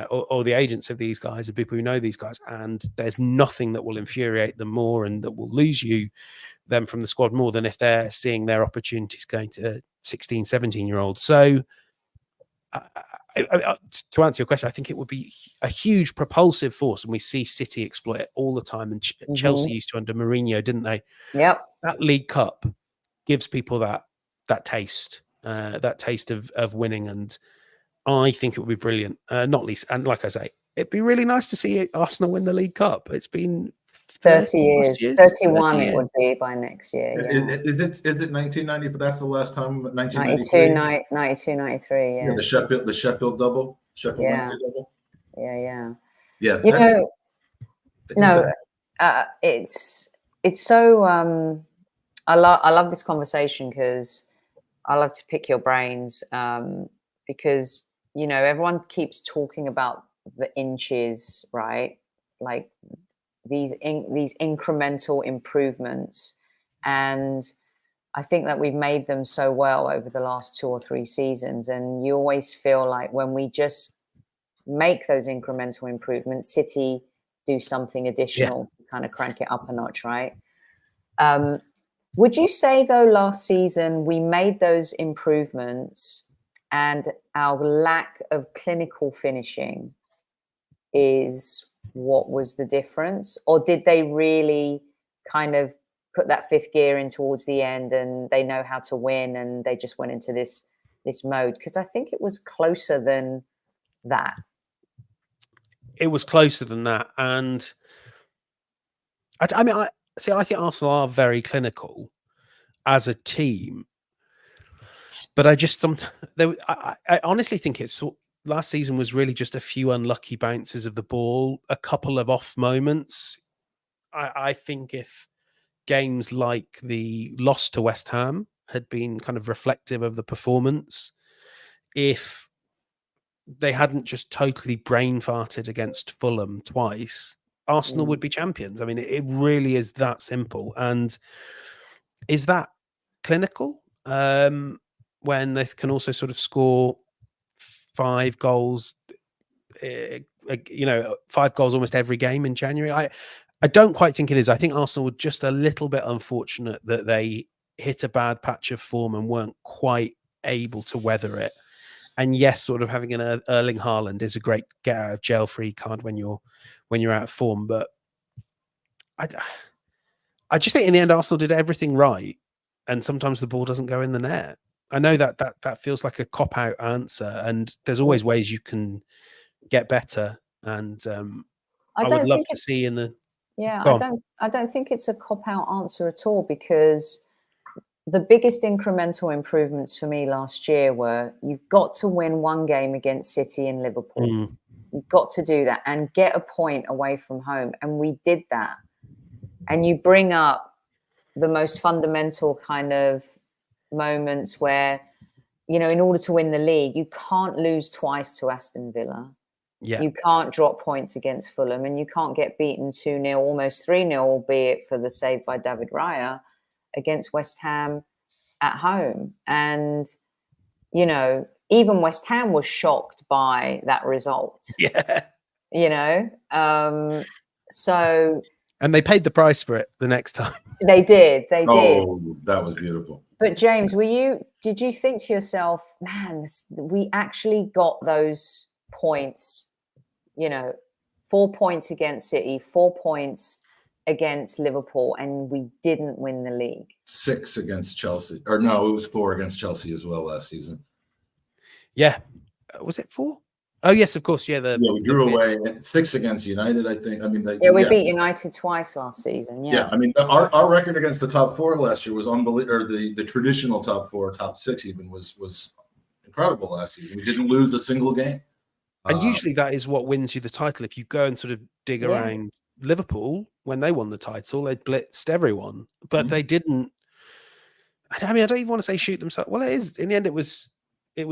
or the agents of these guys, or people who know these guys, and there's nothing that will infuriate them more and that will lose them from the squad more than if they're seeing their opportunities going to 16, 17-year-olds. So to answer your question, I think it would be a huge propulsive force, and we see City exploit it all the time, and Chelsea used to under Mourinho, didn't they? Yep. That League Cup gives people that taste of winning, and I think it would be brilliant. Not least, and like I say, it'd be really nice to see Arsenal win the League Cup. It's been 30 years. 31 it would be by next year. Yeah. Is it 1990? But that's the last time. 1993. 92, 93. Yeah. The Sheffield double. Sheffield Wednesday double. Yeah. Yeah, You know, no, it's so. I love this conversation because I love to pick your brains, because everyone keeps talking about the inches, right? Like these incremental improvements, and I think that we've made them so well over the last 2 or 3 seasons. And you always feel like when we just make those incremental improvements, City do something additional to kind of crank it up a notch, right? Would you say, though, last season we made those improvements and our lack of clinical finishing is what was the difference? Or did they really kind of put that 5th gear in towards the end and they know how to win and they just went into this mode? Because I think it was closer than that. It was closer than that. And I mean, I think Arsenal are very clinical as a team, but I honestly think it's last season was really just a few unlucky bounces of the ball, a couple of off moments. I think if games like the loss to West Ham had been kind of reflective of the performance, if they hadn't just totally brain farted against Fulham twice, Arsenal would be champions. I mean, it really is that simple. And is that clinical when they can also sort of score 5 goals, 5 goals almost every game in January? I don't quite think it is. I think Arsenal were just a little bit unfortunate that they hit a bad patch of form and weren't quite able to weather it. And yes, sort of having an Erling Haaland is a great get out of jail free card when you're out of form. But I just think in the end Arsenal did everything right, and sometimes the ball doesn't go in the net. I know that feels like a cop out answer, and there's always ways you can get better. And I would love to see in the I don't think it's a cop out answer at all, because the biggest incremental improvements for me last year were you've got to win 1 game against City and Liverpool. You've got to do that and get a point away from home. And we did that. And you bring up the most fundamental kind of moments where, in order to win the league, you can't lose twice to Aston Villa. Yeah. You can't drop points against Fulham, and you can't get beaten 2-0, almost 3-0, albeit for the save by David Raya, against West Ham at home. And, even West Ham was shocked by that result. Yeah. So... And they paid the price for it the next time. They did. Oh, that was beautiful. But James, did you think to yourself, man, we actually got those points, 4 points against City, 4 points against Liverpool, and we didn't win the league? 6 against Chelsea. Or no, it was 4 against Chelsea as well last season. Yeah. Was it 4? Oh, yes, of course. Yeah, we drew away 6 against United, I think. I mean, we beat United twice last season. Yeah, I mean, our record against the top 4 last year was unbelievable. Or the traditional top 4, top 6 even was incredible last season. We didn't lose a single game. And usually that is what wins you the title. If you go and sort of dig around Liverpool, when they won the title, they blitzed everyone, but they didn't. I mean, I don't even want to say shoot themselves. Well, it is. In the end, it was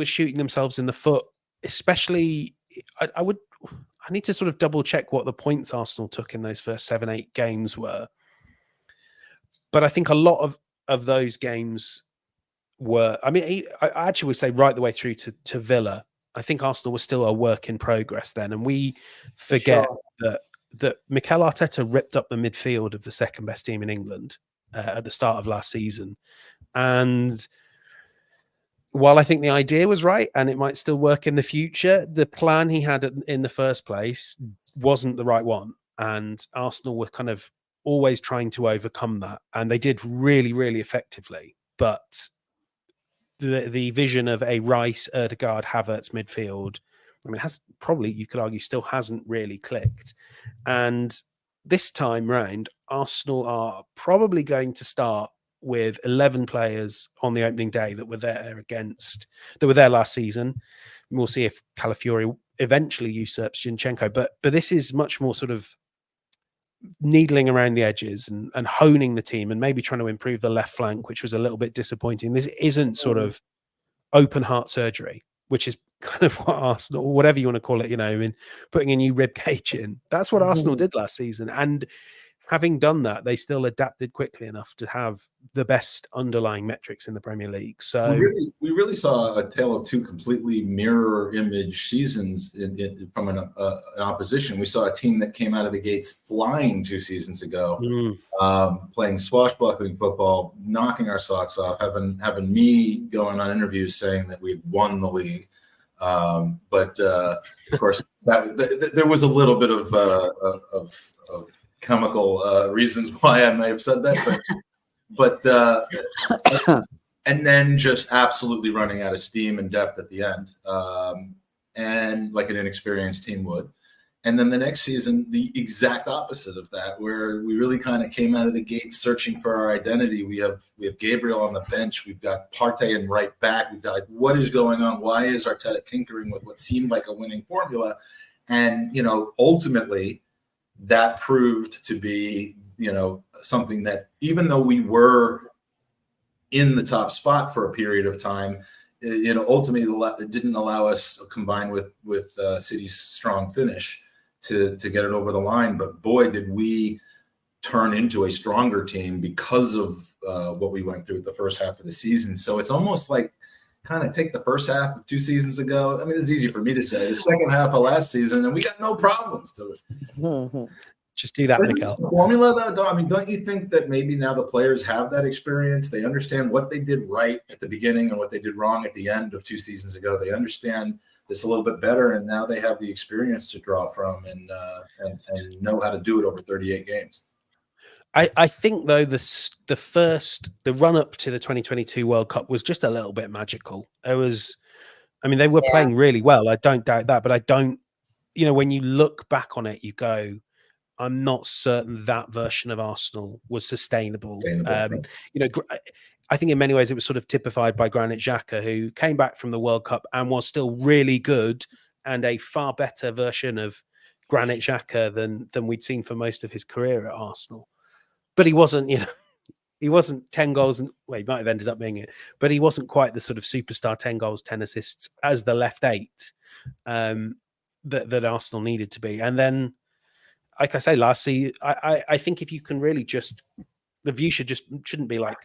shooting themselves in the foot. Especially, I need to sort of double check what the points Arsenal took in those first 7-8 games were. But I think a lot of those games were, I mean, I actually would say right the way through to Villa, I think Arsenal was still a work in progress then. And we forget that Mikel Arteta ripped up the midfield of the second best team in England at the start of last season. And while I think the idea was right and it might still work in the future, the plan he had in the first place wasn't the right one. And Arsenal were kind of always trying to overcome that. And they did really, really effectively. But the vision of a Rice, Ødegaard, Havertz midfield, I mean, has probably, you could argue, still hasn't really clicked. And this time round, Arsenal are probably going to start with 11 players on the opening day that were there last season. And we'll see if Calafiori eventually usurps Zinchenko. But this is much more sort of needling around the edges and honing the team and maybe trying to improve the left flank, which was a little bit disappointing. This isn't sort of open heart surgery, which is kind of what Arsenal, or whatever you want to call it, I mean, putting a new rib cage in. That's what Arsenal did last season. And having done that, they still adapted quickly enough to have the best underlying metrics in the Premier League. So we really saw a tale of two completely mirror image seasons from an opposition. We saw a team that came out of the gates flying 2 seasons ago, playing swashbuckling football, knocking our socks off, having me going on interviews saying that we'd won the league. But of course, there was a little bit of chemical reasons why I may have said that, but and then just absolutely running out of steam and depth at the end, and like an inexperienced team would. And then the next season, the exact opposite of that, where we really kind of came out of the gate searching for our identity. We have Gabriele on the bench. We've got Partey in right back. We've got like, what is going on? Why is Arteta tinkering with what seemed like a winning formula? And ultimately, that proved to be, something that even though we were in the top spot for a period of time, ultimately it didn't allow us, combined with City's strong finish, to get it over the line. But boy, did we turn into a stronger team because of what we went through the first half of the season. So it's almost like kind of take the first half of 2 seasons ago. I mean, it's easy for me to say the second half of last season, and we got no problems to it. Just do that, Miguel. Formula, though. I mean, don't you think that maybe now the players have that experience? They understand what they did right at the beginning and what they did wrong at the end of 2 seasons ago. They understand this a little bit better, and now they have the experience to draw from and know how to do it over 38 games. I think though the run up to the 2022 World Cup was just a little bit magical. They were playing really well. I don't doubt that, but I don't. When you look back on it, you go, I'm not certain that version of Arsenal was sustainable. I think in many ways it was sort of typified by Granit Xhaka, who came back from the World Cup and was still really good and a far better version of Granit Xhaka than we'd seen for most of his career at Arsenal. But he wasn't, he wasn't 10 goals. He might have ended up being it, but he wasn't quite the sort of superstar 10 goals, 10 assists as the left 8 that Arsenal needed to be. And then, like I say, last season, I think if you can really the view shouldn't be like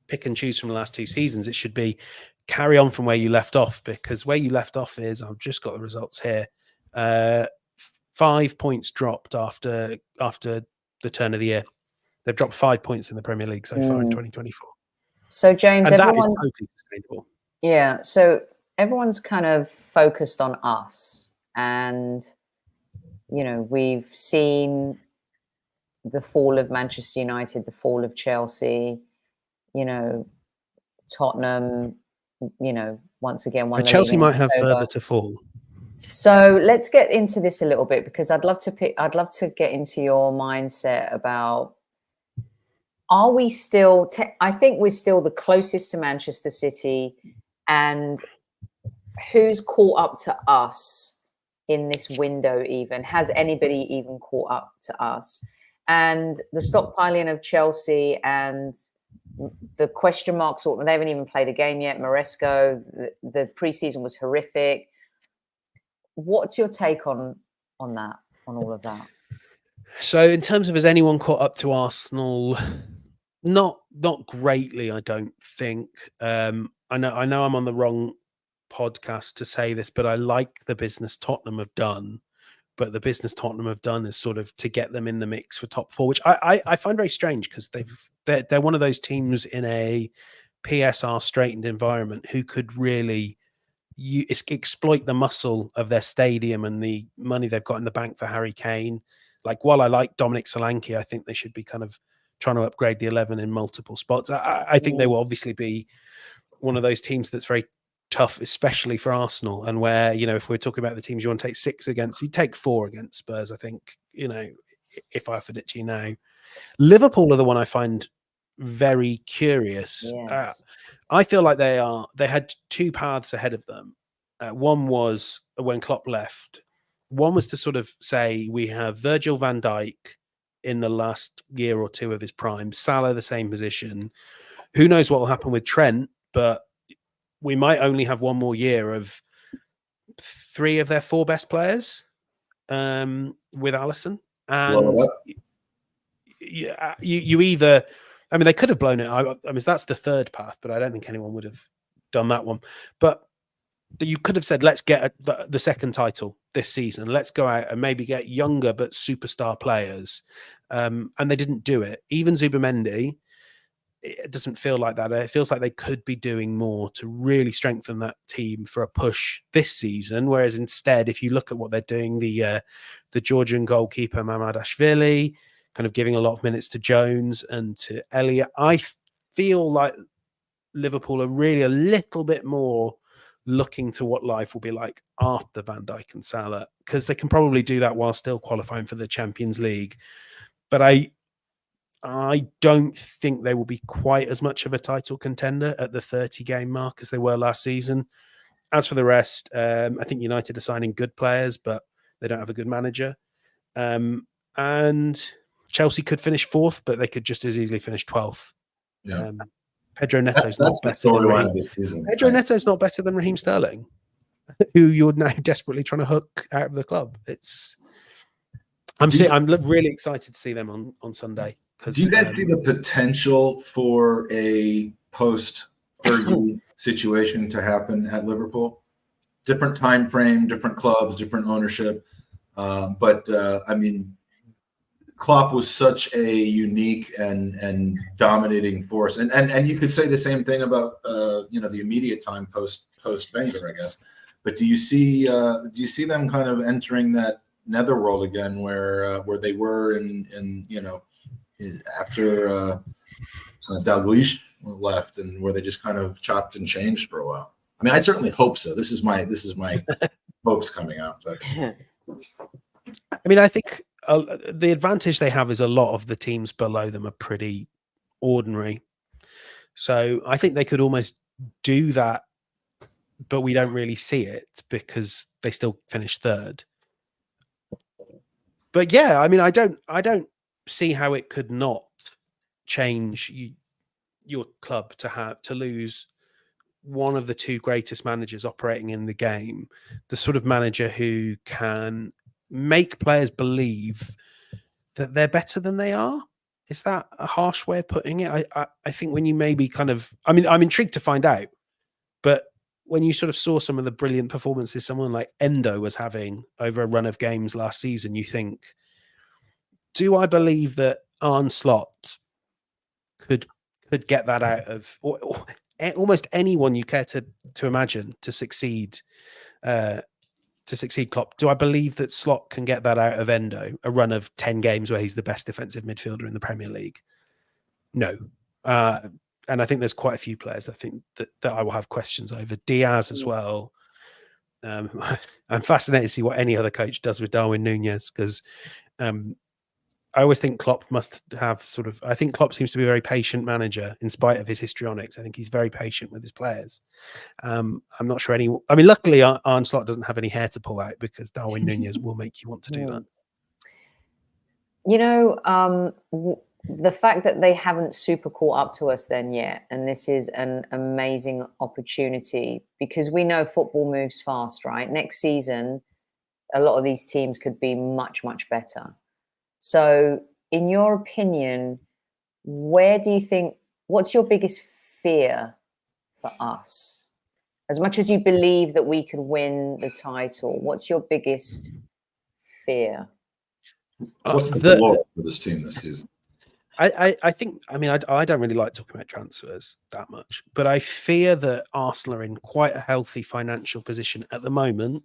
pick and choose from the last 2 seasons. It should be carry on from where you left off, because where you left off is, I've just got the results here. 5 points dropped after the turn of the year. They've dropped 5 points in the Premier League so far in 2024. So James, and that is totally sustainable. Yeah. So everyone's kind of focused on us, and we've seen the fall of Manchester United, the fall of Chelsea, Tottenham, once again. Chelsea might have further to fall. So let's get into this a little bit, because I'd love to get into your mindset about, are we still, I think we're still the closest to Manchester City, and who's caught up to us in this window even? Has anybody even caught up to us? And the stockpiling of Chelsea and the question marks, they haven't even played a game yet. Maresco, the preseason was horrific. What's your take on that, on all of that? So in terms of, has anyone caught up to Arsenal? Not greatly, I don't think. I know I'm on the wrong podcast to say this, but I like the business Tottenham have done. But the business Tottenham have done is sort of to get them in the mix for top 4, which I find very strange, because they're one of those teams in a PSR straightened environment who could really exploit the muscle of their stadium and the money they've got in the bank for Harry Kane. Like, while I like Dominic Solanke, I think they should be kind of trying to upgrade the 11 in multiple spots. I think they will obviously be one of those teams that's very tough, especially for Arsenal, and where, if we're talking about the teams you want to take 6 against, you take 4 against Spurs. I think, if I offered it to you now. Liverpool are the one I find very curious. Yes. I feel like they had 2 paths ahead of them. One was when Klopp left. One was to sort of say we have Virgil van Dijk in the last year or two of his prime, Salah the same position. Who knows what will happen with Trent, but we might only have one more year of 3 of their 4 best players with Alisson. And you either, I mean, they could have blown it. I mean, that's the third path, but I don't think anyone would have done that one. But you could have said, let's get the second title this season. Let's go out and maybe get younger but superstar players. And they didn't do it. Even Zubimendi, it doesn't feel like that. It feels like they could be doing more to really strengthen that team for a push this season. Whereas instead, if you look at what they're doing, the Georgian goalkeeper Mamadashvili, kind of giving a lot of minutes to Jones and to Elliott, I feel like Liverpool are really a little bit more looking to what life will be like after Van Dijk and Salah, because they can probably do that while still qualifying for the Champions League. But I don't think they will be quite as much of a title contender at the 30-game mark as they were last season. As for the rest, I think United are signing good players, but they don't have a good manager. And Chelsea could finish 4th, but they could just as easily finish 12th. Yeah. Pedro Neto's not better than Raheem. Pedro Neto's not better than Raheem Sterling, who you're now desperately trying to hook out of the club. I'm really excited to see them on Sunday. Do you guys see the potential for a post-Fergie situation to happen at Liverpool? Different time frame, different clubs, different ownership. But I mean, Klopp was such a unique and dominating force, and you could say the same thing about the immediate time post Wenger, I guess. But do you see them kind of entering that netherworld again, where they were in after Dalglish left, and where they just kind of chopped and changed for a while? I mean, I certainly hope so. This is my hopes coming out. But I mean, I think the advantage they have is a lot of the teams below them are pretty ordinary. So I think they could almost do that, but we don't really see it because they still finish 3rd. But yeah, I mean, I don't see how it could not change your club to lose one of the 2 greatest managers operating in the game, the sort of manager who can make players believe that they're better than they are. Is that a harsh way of putting it? I think when you maybe kind of, I mean, I'm intrigued to find out, but when you sort of saw some of the brilliant performances someone like Endo was having over a run of games last season, you think, do I believe that Arne Slot could get that out of or almost anyone you care to imagine to succeed Klopp? Do I believe that Slot can get that out of Endo, a run of 10 games where he's the best defensive midfielder in the Premier League? No. And I think there's quite a few players I think that I will have questions over. Diaz as well. I'm fascinated to see what any other coach does with Darwin Núñez, because I always think Klopp must have I think Klopp seems to be a very patient manager in spite of his histrionics. I think he's very patient with his players. I'm not sure luckily Arne Slot doesn't have any hair to pull out, because Darwin Núñez will make you want to do that. The fact that they haven't super caught up to us then yet, and this is an amazing opportunity, because we know football moves fast, right? Next season, a lot of these teams could be much, much better. So in your opinion, what's your biggest fear for us? As much as you believe that we could win the title, what's your biggest fear? What's the goal for this team this season? I think, I don't really like talking about transfers that much, but I fear that Arsenal are in quite a healthy financial position at the moment,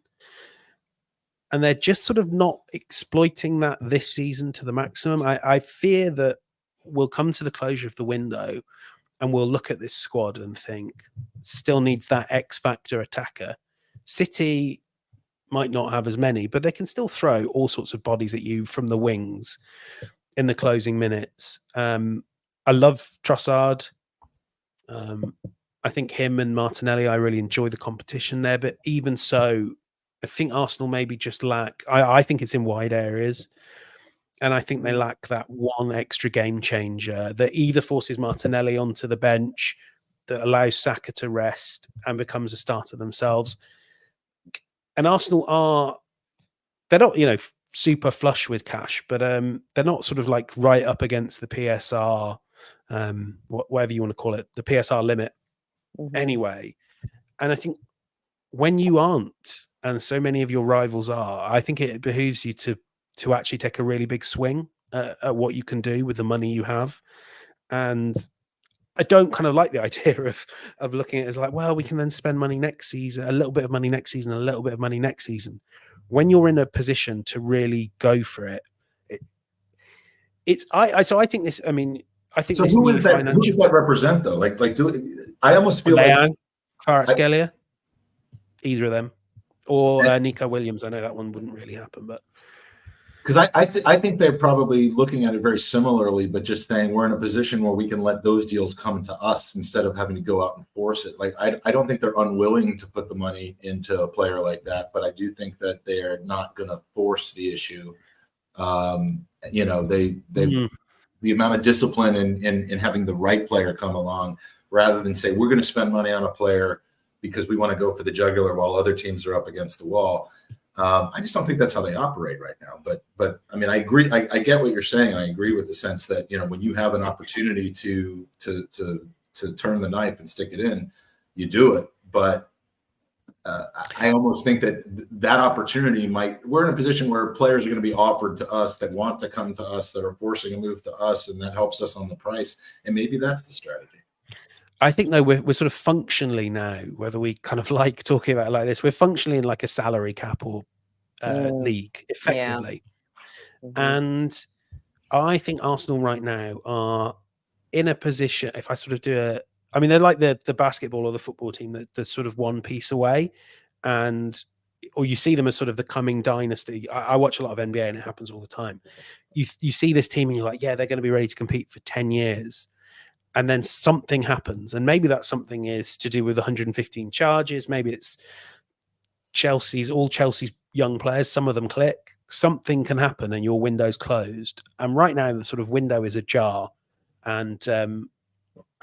and they're just sort of not exploiting that this season to the maximum. I fear that we'll come to the closure of the window and we'll look at this squad and think, still needs that X factor attacker. City might not have as many, but they can still throw all sorts of bodies at you from the wings in the closing minutes. I love Trossard. I think him and Martinelli, I really enjoy the competition there, but even so, I think Arsenal maybe just lack. I think it's in wide areas, and I think they lack that one extra game changer that either forces Martinelli onto the bench, that allows Saka to rest and becomes a starter themselves. And Arsenal they're not, super flush with cash, but they're not sort of like right up against the PSR, whatever you want to call it, the PSR limit anyway. And I think when you aren't, and so many of your rivals are, I think it behooves you to actually take a really big swing at what you can do with the money you have. And I don't kind of like the idea of looking at it as like, well, we can then spend money next season, a little bit of money next season, a little bit of money next season. When you're in a position to really go for it, so I think this. I mean, I think so. This Who does that represent though? I almost feel like Kvaratskhelia, either of them, or Nico Williams. I know that one wouldn't really happen, but. Because I think they're probably looking at it very similarly, but just saying we're in a position where we can let those deals come to us instead of having to go out and force it. Like I don't think they're unwilling to put the money into a player like that, but I do think that they're not going to force the issue. The amount of discipline in having the right player come along, rather than say we're going to spend money on a player because we want to go for the jugular while other teams are up against the wall. I just don't think that's how they operate right now. But I mean, I agree. I get what you're saying. I agree with the sense that, when you have an opportunity to turn the knife and stick it in, you do it. But I almost think that opportunity we're in a position where players are going to be offered to us that want to come to us, that are forcing a move to us, and that helps us on the price. And maybe that's the strategy. I think though we're sort of functionally now, whether we kind of like talking about it like this, we're functionally in like a salary cap or league effectively. Yeah. And I think Arsenal right now are in a position, if I sort of they're like the basketball or the football team that's sort of one piece away, or you see them as sort of the coming dynasty. I watch a lot of NBA and it happens all the time. You see this team and you're like, yeah, they're going to be ready to compete for 10 years. And then something happens. And maybe that something is to do with 115 charges. Maybe it's all Chelsea's young players. Some of them click. Something can happen and your window's closed. And right now, the sort of window is ajar. And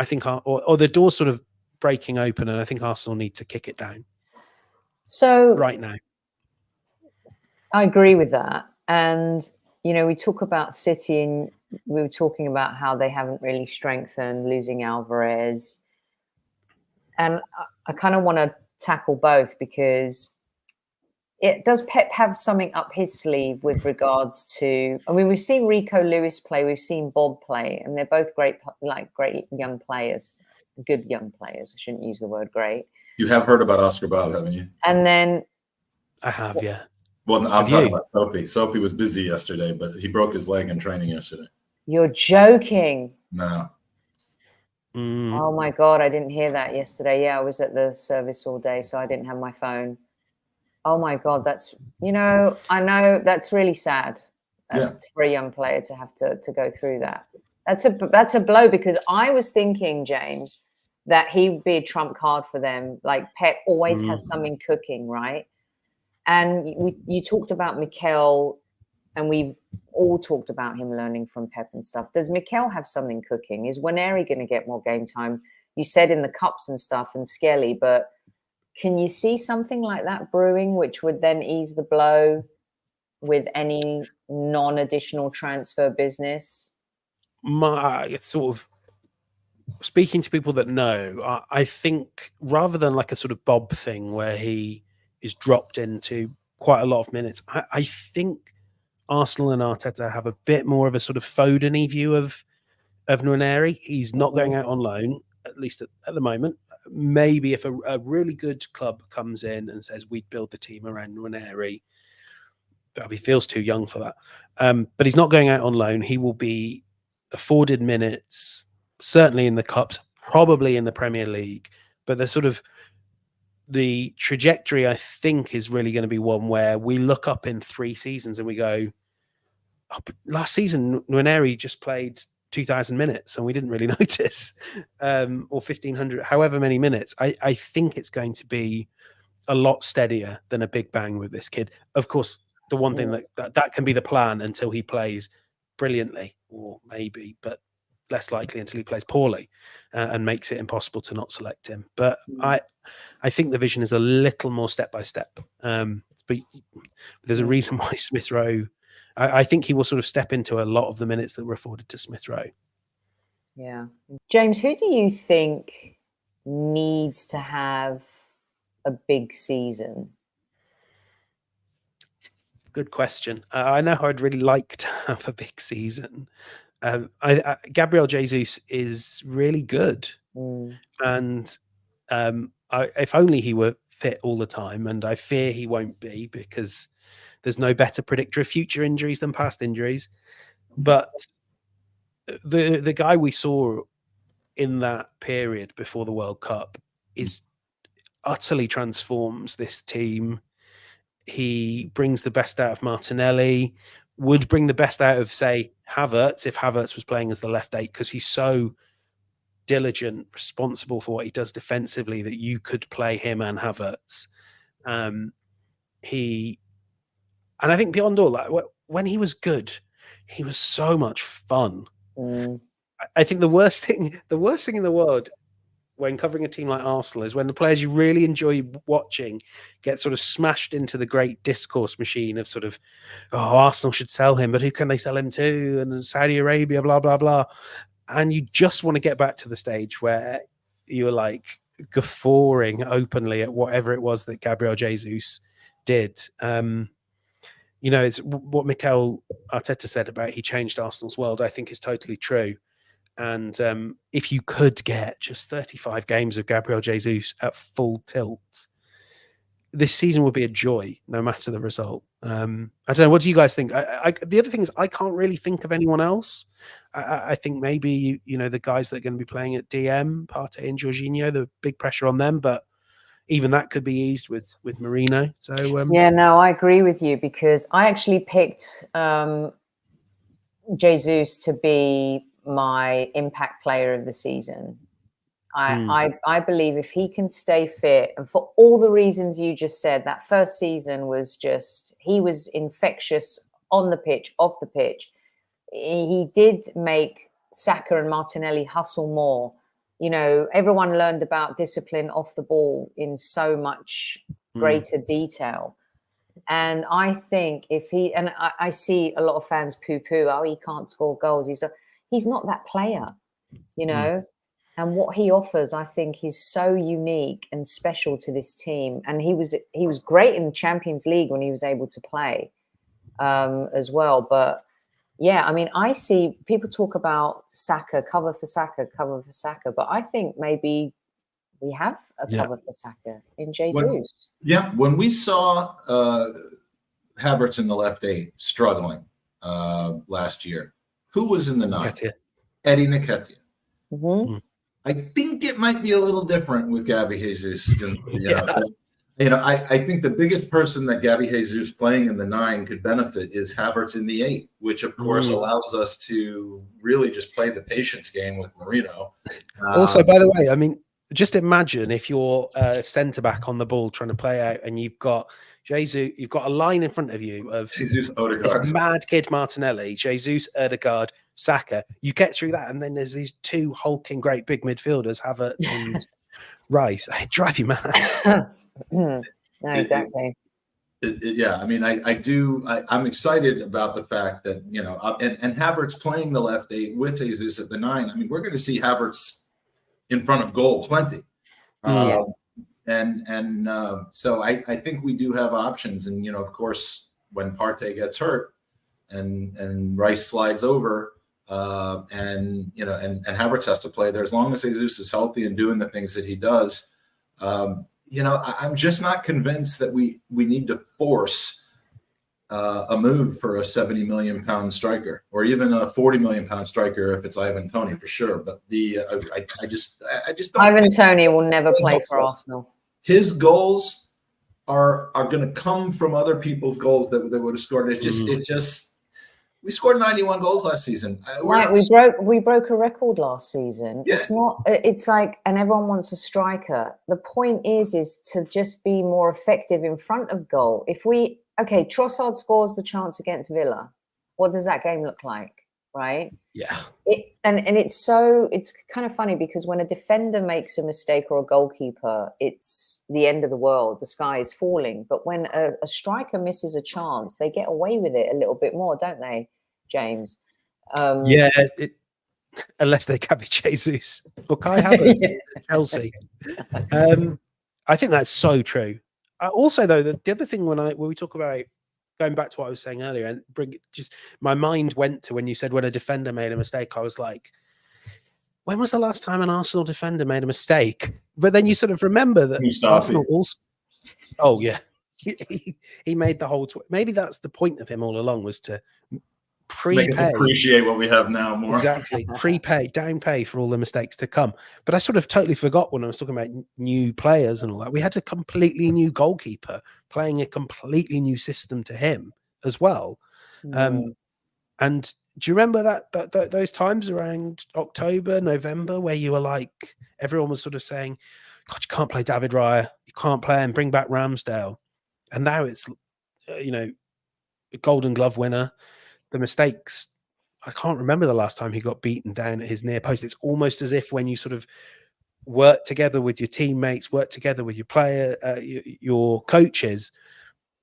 I think, or the door's sort of breaking open. And I think Arsenal need to kick it down. So right now. I agree with that. And, we talk about City and we were talking about how they haven't really strengthened, losing Alvarez. And I kind of want to tackle both because does Pep have something up his sleeve with regards to, we've seen Rico Lewis play, we've seen Bob play, and they're both great young players, good young players. I shouldn't use the word great. You have heard about Oscar Bob, haven't you? And then I have, yeah. Well, I'm talking about Sophie. Sophie was busy yesterday, but he broke his leg in training yesterday. You're joking. No. Oh my God, I didn't hear that yesterday. Yeah, I was at the service all day, so I didn't have my phone. Oh my God, that's, I know that's really sad for a young player to have to go through that. That's a blow, because I was thinking, James, that he'd be a trump card for them. Like Pep always has something cooking, right? And you talked about Mikel, and we've all talked about him learning from Pep and stuff. Does Mikel have something cooking? Is Waneri going to get more game time? You said in the cups and stuff and Skelly, but can you see something like that brewing, which would then ease the blow with any non-additional transfer business? It's sort of speaking to people that know, I think rather than like a sort of Bob thing where he is dropped into quite a lot of minutes, I think Arsenal and Arteta have a bit more of a sort of Foden-y view of Nwaneri. He's not going out on loan, at least at the moment. Maybe if a really good club comes in and says we'd build the team around Nwaneri, but he feels too young for that. But he's not going out on loan. He will be afforded minutes, certainly in the Cups, probably in the Premier League. But the trajectory, I think, is really going to be one where we look up in 3 seasons and we go, last season, Nwaneri just played 2,000 minutes and we didn't really notice, or 1,500, however many minutes. I think it's going to be a lot steadier than a big bang with this kid. Of course, the one thing that can be the plan until he plays brilliantly, or maybe, but less likely until he plays poorly and makes it impossible to not select him. But I think the vision is a little more step by step. But there's a reason why Smith Rowe, I think he will sort of step into a lot of the minutes that were afforded to Smith Rowe. Yeah. James, who do you think needs to have a big season? Good question. I know I'd really like to have a big season. Gabriele Jesus is really good. And if only he were fit all the time, and I fear he won't be, because there's no better predictor of future injuries than past injuries. But the guy we saw in that period before the World Cup is utterly transforms this team. He brings the best out of Martinelli, would bring the best out of, say, Havertz, if Havertz was playing as the left 8, because he's so diligent, responsible for what he does defensively, that you could play him and Havertz. And I think beyond all that, when he was good, he was so much fun. I think the worst thing in the world when covering a team like Arsenal is when the players you really enjoy watching get sort of smashed into the great discourse machine of sort of, oh, Arsenal should sell him, but who can they sell him to? And Saudi Arabia, blah, blah, blah. And you just want to get back to the stage where you're like guffawing openly at whatever it was that Gabriele Jesus did. It's what Mikel Arteta said about he changed Arsenal's world, I think is totally true. And if you could get just 35 games of Gabriele Jesus at full tilt, this season would be a joy, no matter the result. I don't know. What do you guys think? The other thing is I can't really think of anyone else. I think maybe, the guys that are going to be playing at DM, Partey and Jorginho, the big pressure on them, but even that could be eased with Marino. So I agree with you, because I actually picked Jesus to be my impact player of the season. I believe if he can stay fit, and for all the reasons you just said, that first season was just, he was infectious on the pitch, off the pitch. He did make Saka and Martinelli hustle more. Everyone learned about discipline off the ball in so much greater detail. And I think if he, and I see a lot of fans poo-poo, oh, he can't score goals. He's not that player, and what he offers, I think, is so unique and special to this team. And he was great in the Champions League when he was able to play as well. But yeah, I mean, I see people talk about Saka, cover for Saka, but I think maybe we have a cover for Saka in Jesus. When we saw Havertz in the left 8 struggling last year, who was in the 9? Eddie Nketiah. I think it might be a little different with Gabby Jesus. I think the biggest person that Gabby Jesus playing in the 9 could benefit is Havertz in the 8, which of course allows us to really just play the patience game with Marino. Also, by the way, I mean, just imagine if you're centre back on the ball trying to play out, and you've got Jesus, you've got a line in front of you of Jesus, this mad kid Martinelli, Jesus, Odegaard, Saka. You get through that, and then there's these 2 hulking great big midfielders, Havertz and Rice. I drive you mad. No, exactly. I mean, I'm excited about the fact that, and Havertz playing the left 8 with Jesus at the 9. I mean, we're going to see Havertz in front of goal plenty. So I think we do have options. And, of course, when Partey gets hurt and Rice slides over and Havertz has to play there, as long as Jesus is healthy and doing the things that he does, I'm just not convinced that we need to force a move for a 70 million pound striker, or even a 40 million pound striker if it's Ivan Toney for sure. But I just don't Ivan Toney will never play for Arsenal. His goals are going to come from other people's goals that they would have scored. It just We scored 91 goals last season. Right, we broke a record last season. Yeah. It's like, and everyone wants a striker. The point is to just be more effective in front of goal. Trossard scores the chance against Villa. What does that game look like? Right? Yeah. It's kind of funny because when a defender makes a mistake or a goalkeeper, it's the end of the world. The sky is falling. But when a striker misses a chance, they get away with it a little bit more, don't they, James? Unless they can be Jesus or Kai Havertz, Chelsea. I think that's so true. Also, though, the other thing when we talk about going back to what I was saying earlier, and my mind went to when you said when a defender made a mistake, I was like, when was the last time an Arsenal defender made a mistake? But then you sort of remember that Arsenal also. Oh yeah, he made the whole. Maybe that's the point of him all along, was to prepay. Make us appreciate what we have now more. Exactly, down pay for all the mistakes to come. But I sort of totally forgot when I was talking about new players and all that. We had a completely new goalkeeper playing a completely new system to him as well. And do you remember that those times around October, November, where you were like, everyone was sort of saying, God, you can't play David Raya, you can't play him, bring back Ramsdale. And now it's, a Golden Glove winner. The mistakes, I can't remember the last time he got beaten down at his near post. It's almost as if when you sort of work together with your teammates, work together with your player, your coaches,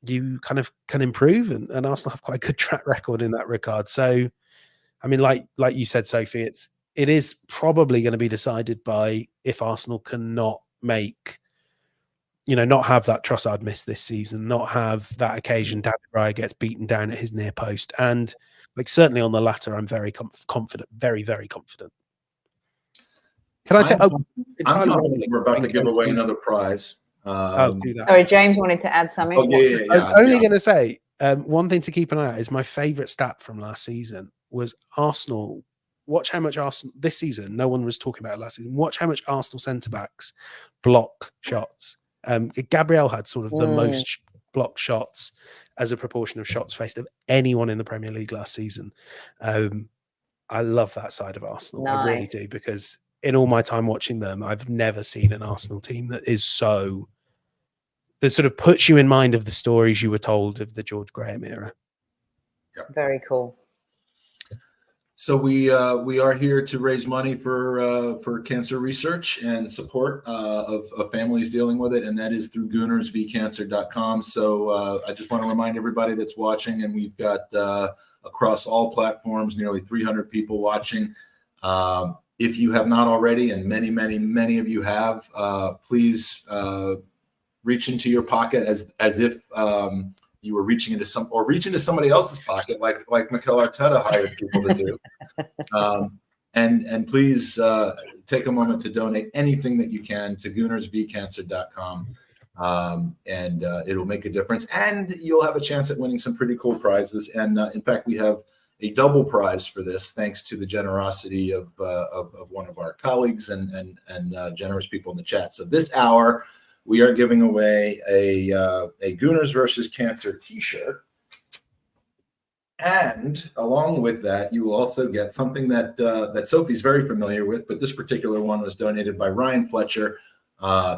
you kind of can improve, and Arsenal have quite a good track record in that regard. So, I mean, like you said, Sophie, it is probably going to be decided by if Arsenal cannot make, not have that Trossard miss this season, not have that occasion David Raya gets beaten down at his near post. And certainly on the latter, I'm very confident, very, very confident. Can I say? We're about to give away another prize. Do that. Sorry, James wanted to add something. I was only going to say one thing to keep an eye out is my favourite stat from last season was Arsenal. Watch how much Arsenal this season. No one was talking about it last season. Watch how much Arsenal centre backs block shots. Gabriele had sort of the most block shots as a proportion of shots faced of anyone in the Premier League last season. I love that side of Arsenal. Nice. I really do, because in all my time watching them, I've never seen an Arsenal team that sort of puts you in mind of the stories you were told of the George Graham era. Yep. Very cool. So we are here to raise money for cancer research and support of families dealing with it, and that is through goonersvcancer.com. So I just want to remind everybody that's watching, and we've got across all platforms nearly 300 people watching. If you have not already, and many of you have, please reach into your pocket as if you were reaching into somebody else's pocket, like Mikel Arteta hired people to do. And please take a moment to donate anything that you can to goonersvcancer.com. And it'll make a difference, and you'll have a chance at winning some pretty cool prizes. And in fact, we have a double prize for this, thanks to the generosity of one of our colleagues and generous people in the chat. So this hour, we are giving away a Gooners versus Cancer T-shirt, and along with that, you will also get something that Sophie's very familiar with. But this particular one was donated by Ryan Fletcher.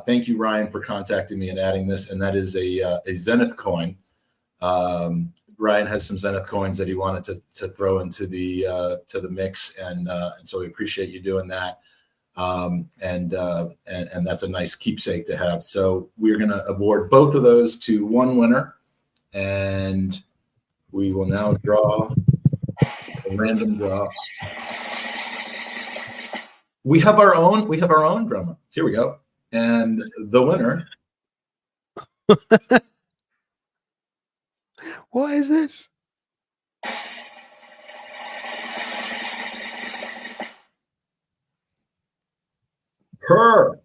Thank you, Ryan, for contacting me and adding this, and that is a Zenith coin. Ryan has some Zenith coins that he wanted to throw into the mix, and so we appreciate you doing that. And that's a nice keepsake to have. So we're going to award both of those to one winner, and we will now draw a random draw. We have our own drummer. Here we go, and the winner. What is this? Per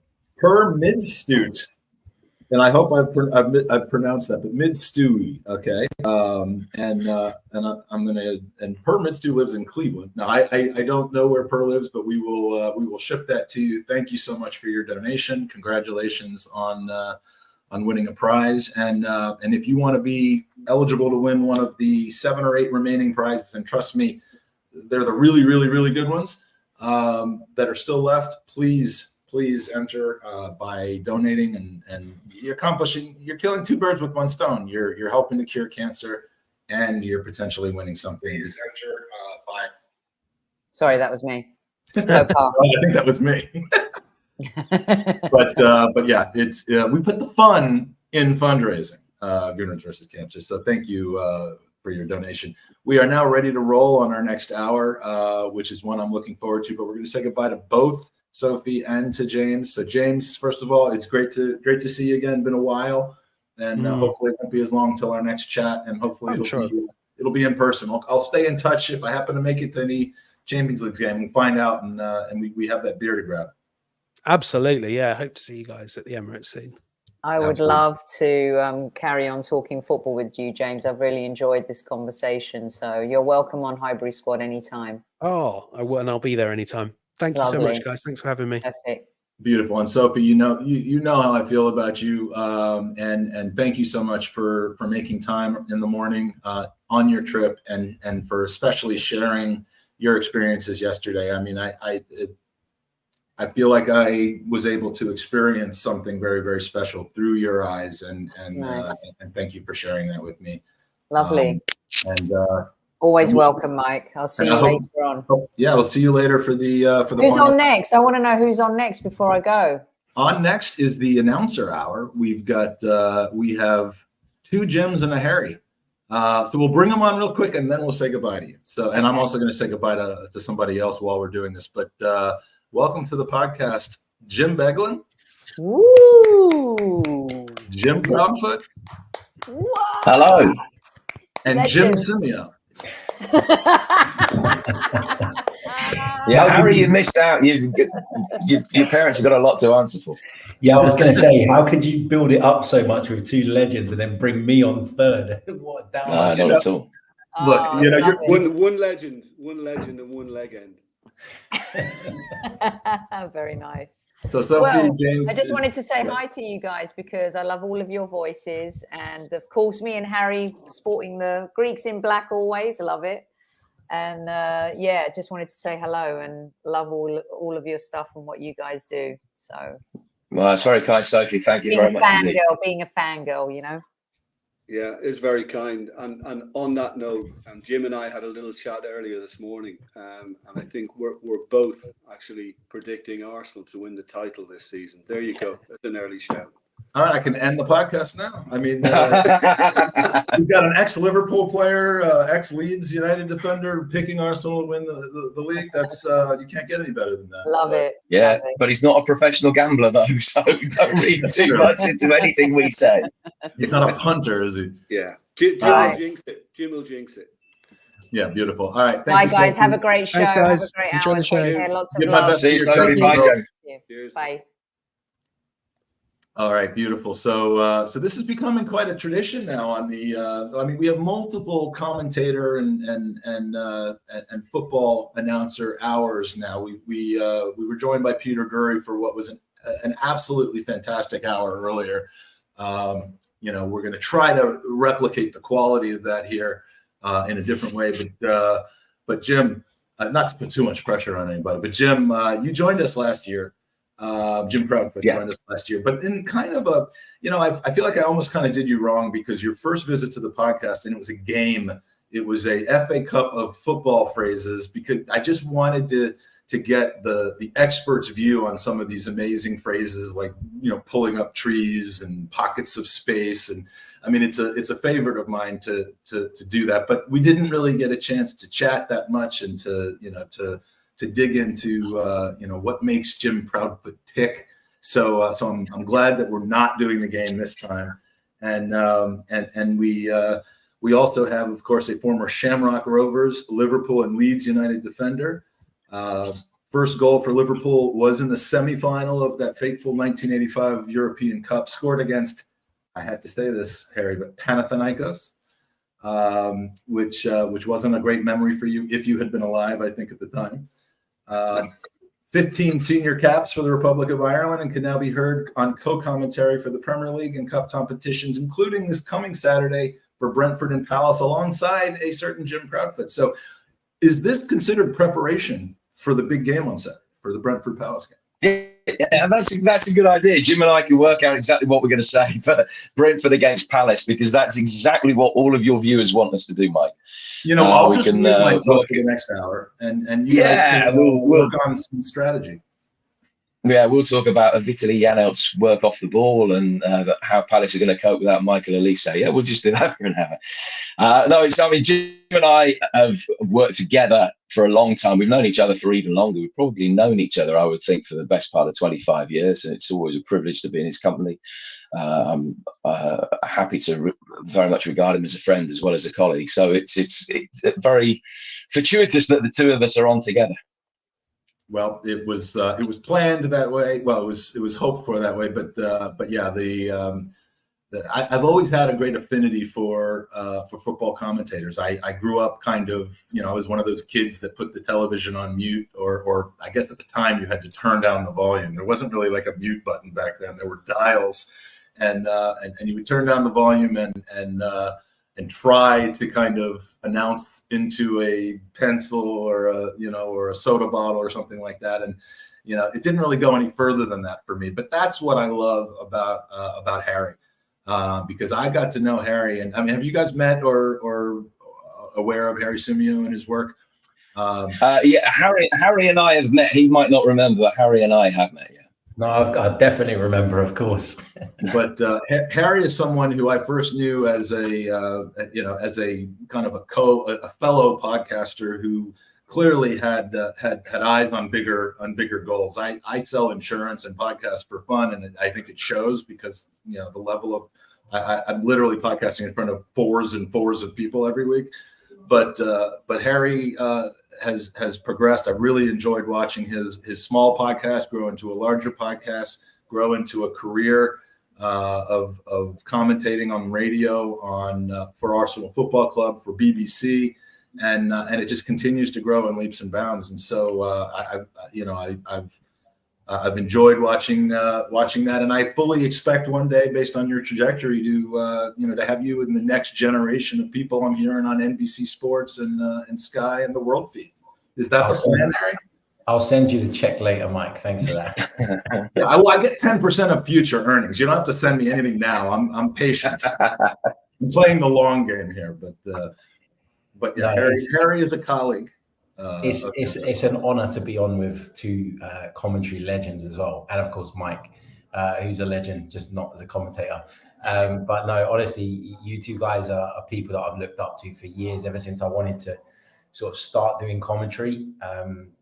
Midstute, and I hope I've pronounced that, but Midstute, okay. And I'm gonna, and Per Midstute lives in Cleveland. Now I don't know where Per lives, but we will ship that to you. Thank you so much for your donation. Congratulations on winning a prize. And if you want to be eligible to win one of the 7 or 8 remaining prizes, and trust me, they're the really, really, really good ones that are still left, please enter by donating, and you're killing 2 birds with 1 stone. You're helping to cure cancer, and you're potentially winning something. Please enter by. Sorry, that was me. I think that was me. but yeah, it's we put the fun in fundraising, Gooners versus Cancer. So thank you for your donation. We are now ready to roll on our next hour, which is one I'm looking forward to. But we're going to say goodbye to both Sophie and to James. So James, first of all, it's great to see you again. Been a while, and hopefully it won't be as long till our next chat. And hopefully it'll be in person. I'll stay in touch if I happen to make it to any Champions League game. We'll find out, and we have that beer to grab. Absolutely, yeah. I hope to see you guys at the Emirates soon. I would love to carry on talking football with you, James. I've really enjoyed this conversation. So you're welcome on Highbury Squad anytime. Oh, I will, and I'll be there anytime. Thank you so much, guys. Thanks for having me. Perfect. Beautiful. And Sophie, you know how I feel about you, and thank you so much for making time in the morning on your trip, and for especially sharing your experiences yesterday. I mean, I feel like I was able to experience something very, very special through your eyes, and nice. And thank you for sharing that with me. Lovely. And always welcome, Mike. I'll see you later on. Yeah, we'll see you later for the Who's on next? I want to know who's on next before I go. On next is the announcer hour. We've got we have 2 Jims and a Harry. So we'll bring them on real quick, and then we'll say goodbye to you. So, and I'm also going to say goodbye to somebody else while we're doing this. But welcome to the podcast, Jim Beglin. Woo! Jim Proudfoot. Hello. And Legend. Jim Simeo. Yeah, Harry, you missed out. Your parents have got a lot to answer for. Yeah, I was going to say, how could you build it up so much with 2 legends and then bring me on third? What a down. No, not at all. Look, you're one legend, and one legend. Very nice. So Sophie, James, I just wanted to say hi to you guys because I love all of your voices, and of course me and Harry sporting the Greeks in black always. I love it. And yeah, just wanted to say hello and love all of your stuff and what you guys do. So well, it's very kind, Sophie. Thank you very much indeed. Being a fangirl, you know. Yeah, it's very kind. And on that note, Jim and I had a little chat earlier this morning, and I think we're both actually predicting Arsenal to win the title this season. There you go. That's an early shout. All right, I can end the podcast now. I mean, we've got an ex-Liverpool player, ex-Leeds United defender picking Arsenal to win the league. That's you can't get any better than that. Love it. Yeah, love it. But he's not a professional gambler though, so don't read too much into anything we say. He's not a punter, is he? Yeah, Jim will jinx it. Jim will jinx it. Yeah, beautiful. All right, bye guys. Have a great show. Thanks, guys. Have a great Enjoy hour. the show. Take care. Lots of Give my love. best See you to your slowly. Bye, Joe. Cheers. Bye. All right, beautiful. So this is becoming quite a tradition now on the. I mean, we have multiple commentator and football announcer hours now. We were joined by Peter Gurry for what was an absolutely fantastic hour earlier. We're going to try to replicate the quality of that here in a different way. But Jim, not to put too much pressure on anybody, but Jim, you joined us last year. Jim Proudfoot joined us last year, but in kind of a, I feel like I almost kind of did you wrong because your first visit to the podcast, and it was a game. It was a FA Cup of football phrases because I just wanted to get the expert's view on some of these amazing phrases, like pulling up trees and pockets of space. And I mean, it's a favorite of mine to do that, but we didn't really get a chance to chat that much and to dig into what makes Jim Proudfoot tick. So I'm glad that we're not doing the game this time. And we also have, of course, a former Shamrock Rovers, Liverpool and Leeds United defender. First goal for Liverpool was in the semifinal of that fateful 1985 European Cup, scored against, I had to say this, Harry, but Panathinaikos. Which wasn't a great memory for you if you had been alive, I think, at the time. 15 senior caps for the Republic of Ireland and can now be heard on co-commentary for the Premier League and Cup competitions, including this coming Saturday for Brentford and Palace alongside a certain Jim Proudfoot. So is this considered preparation for the big game on Saturday, for the Brentford Palace game? Yeah, that's a good idea. Jim and I can work out exactly what we're going to say for Brentford against Palace, because that's exactly what all of your viewers want us to do, Mike. You know, I'll just mute myself for the next hour, and you guys can work on some strategy. Yeah, we'll talk about Vitaly Janelt's work off the ball and how Palace are going to cope without Michael Elise. Yeah, we'll just do that for an hour. Jim and I have worked together for a long time. We've known each other for even longer. We've probably known each other, I would think, for the best part of 25 years. And it's always a privilege to be in his company. I'm happy to very much regard him as a friend as well as a colleague. So it's very fortuitous that the two of us are on together. Well, it was planned that way. Well, it was hoped for that way, but yeah, I've always had a great affinity for football commentators. I grew up kind of, I was one of those kids that put the television on mute, or I guess at the time you had to turn down the volume. There wasn't really like a mute button back then. There were dials, and you would turn down the volume and try to kind of announce into a pencil or a soda bottle or something like that. And, it didn't really go any further than that for me, but that's what I love about Harry, because I got to know Harry. And I mean, have you guys met or aware of Harry Symeou and his work? Yeah, Harry and I have met. He might not remember, but Harry and I have met, yeah. No, I definitely remember, of course. But Harry is someone who I first knew as a kind of a fellow podcaster who clearly had eyes on bigger goals. I sell insurance and podcast for fun, and I think it shows because the level of I'm literally podcasting in front of fours and fours of people every week. But Harry has progressed. I've really enjoyed watching his small podcast grow into a larger podcast, grow into a career of commentating on radio for Arsenal Football Club, for BBC, and it just continues to grow in leaps and bounds. And so I've enjoyed watching that, and I fully expect one day, based on your trajectory, to have you in the next generation of people I'm hearing on NBC Sports and Sky and the World Feed. Is that the plan, Harry? I'll send you the check later, Mike. Thanks for that. Yeah, I get 10% of future earnings. You don't have to send me anything now. I'm patient. I'm playing the long game here, but yeah, no, Harry is a colleague. It's an honor to be on with two commentary legends as well, and of course Mike, who's a legend, just not as a commentator. But no, honestly, you two guys are people that I've looked up to for years, ever since I wanted to sort of start doing commentary.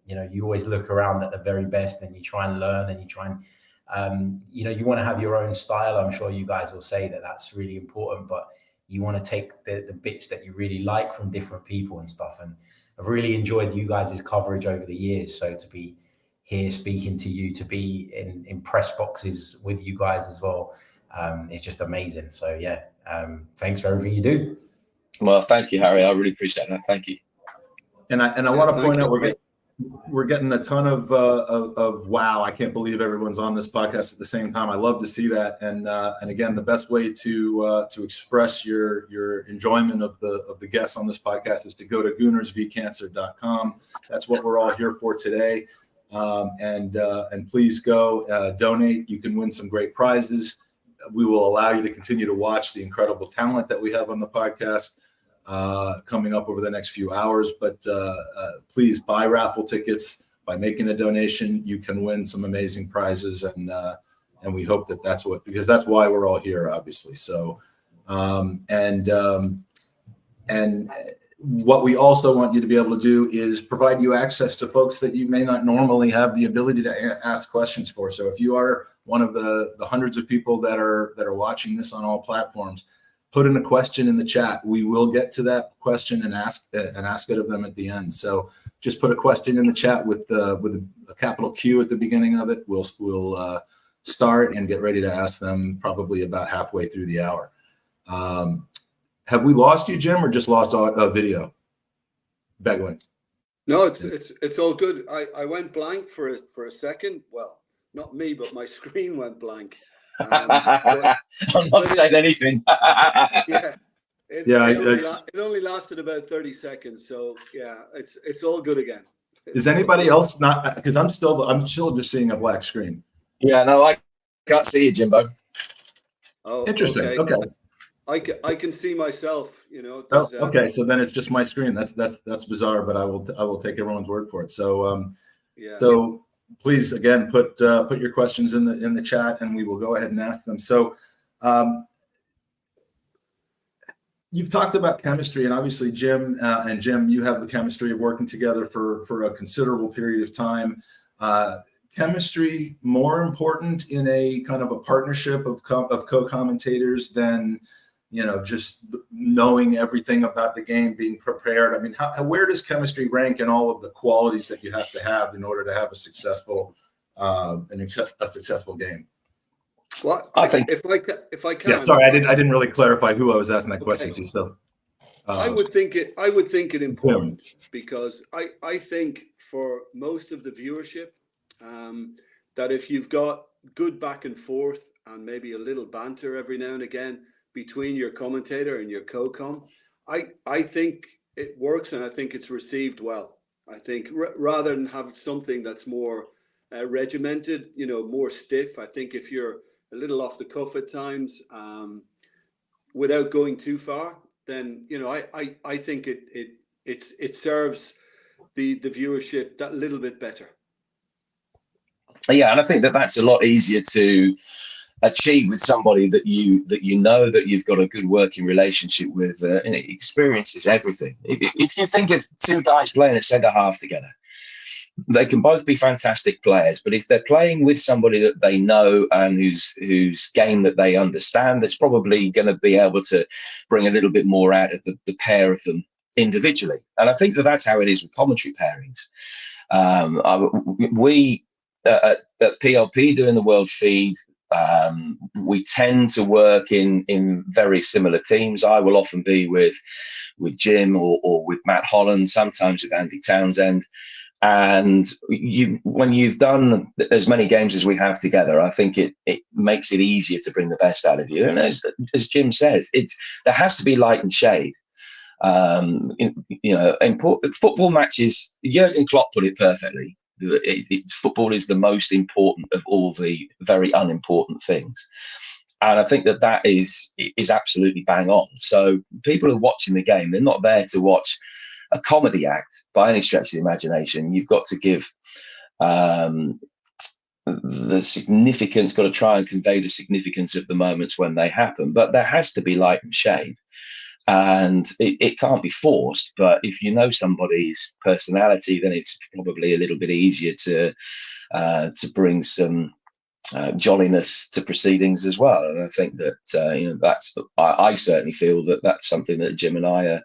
You always look around at the very best, and you try and learn, and you try and you want to have your own style. I'm sure you guys will say that that's really important, but you want to take the bits that you really like from different people and stuff. And I've really enjoyed you guys' coverage over the years. So to be here speaking to you, to be in press boxes with you guys as well, it's just amazing. So yeah, thanks for everything you do. Well, thank you, Harry. I really appreciate that. Thank you. And I want to point out we're getting a ton of wow. I can't believe everyone's on this podcast at the same time. I love to see that. And again, the best way to express your enjoyment of the guests on this podcast is to go to goonersvcancer.com. That's what we're all here for today. And please go donate. You can win some great prizes. We will allow you to continue to watch the incredible talent that we have on the podcast coming up over the next few hours. But please buy raffle tickets. By making a donation, you can win some amazing prizes, and we hope because that's why we're all here, obviously. So and what we also want you to be able to do is provide you access to folks that you may not normally have the ability to ask questions for. So if you are one of the hundreds of people that are watching this on all platforms, put in a question in the chat. We will get to that question and ask it of them at the end. So just put a question in the chat with a capital Q at the beginning of it. We'll start and get ready to ask them probably about halfway through the hour. Have we lost you, Jim, or just lost video? Beglin. No, it's all good. I went blank for a second. Well, not me, but my screen went blank. I'm not saying anything. Yeah. It only lasted about 30 seconds. So yeah, it's all good again. Is anybody else not? Because I'm still just seeing a black screen. Yeah, no, I can't see you, Jimbo. Oh, interesting. Okay. I can see myself. Okay, so then it's just my screen. That's bizarre, but I will take everyone's word for it. So yeah. So please again put your questions in the chat, and we will go ahead and ask them. So. You've talked about chemistry, and obviously Jim, you have the chemistry of working together for a considerable period of time. Chemistry more important in a kind of a partnership of co-commentators than just knowing everything about the game, being prepared. I mean, where does chemistry rank in all of the qualities that you have to have in order to have a successful game? Well, I think if I can. Yeah, sorry, I didn't really clarify who I was asking that question to. So I would think it important because I think for most of the viewership that if you've got good back and forth and maybe a little banter every now and again between your commentator and your co-com, I think it works, and I think it's received well. I think rather than have something that's more regimented, more stiff. I think if you're a little off the cuff at times, without going too far, then I think it serves the viewership that little bit better. Yeah, and I think that's a lot easier to achieve with somebody that you know that you've got a good working relationship with. Experience is everything. If you think of two guys playing a centre half together, they can both be fantastic players, but if they're playing with somebody that they know and whose game that they understand, that's probably going to be able to bring a little bit more out of the pair of them individually. And I think that's how it is with commentary pairings. We at PLP doing the world feed, we tend to work in very similar teams. I will often be with Jim or with Matt Holland, sometimes with Andy Townsend. And when you've done as many games as we have together, I think it makes it easier to bring the best out of you. And as Jim says, there has to be light and shade. Important football matches. Jurgen Klopp put it perfectly. Football is the most important of all the very unimportant things. And I think that is absolutely bang on. So people who are watching the game, they're not there to watch a comedy act by any stretch of the imagination. You've got to give the significance, got to try and convey the significance of the moments when they happen. But there has to be light and shade, and it can't be forced. But if you know somebody's personality, then it's probably a little bit easier to bring some jolliness to proceedings as well. And I think that I certainly feel that that's something that Jim and I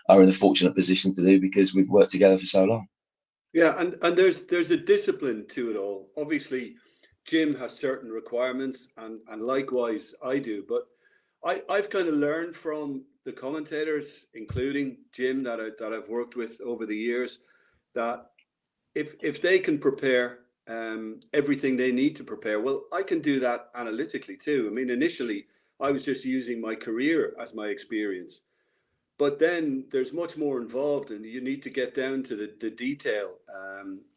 are in the fortunate position to do because we've worked together for so long. Yeah, and there's a discipline to it all. Obviously, Jim has certain requirements, and likewise I do. But I've kind of learned from the commentators, including Jim, that I've worked with over the years, that if they can prepare everything they need to prepare, well, I can do that analytically too. I mean, initially I was just using my career as my experience. But then there's much more involved, and you need to get down to the detail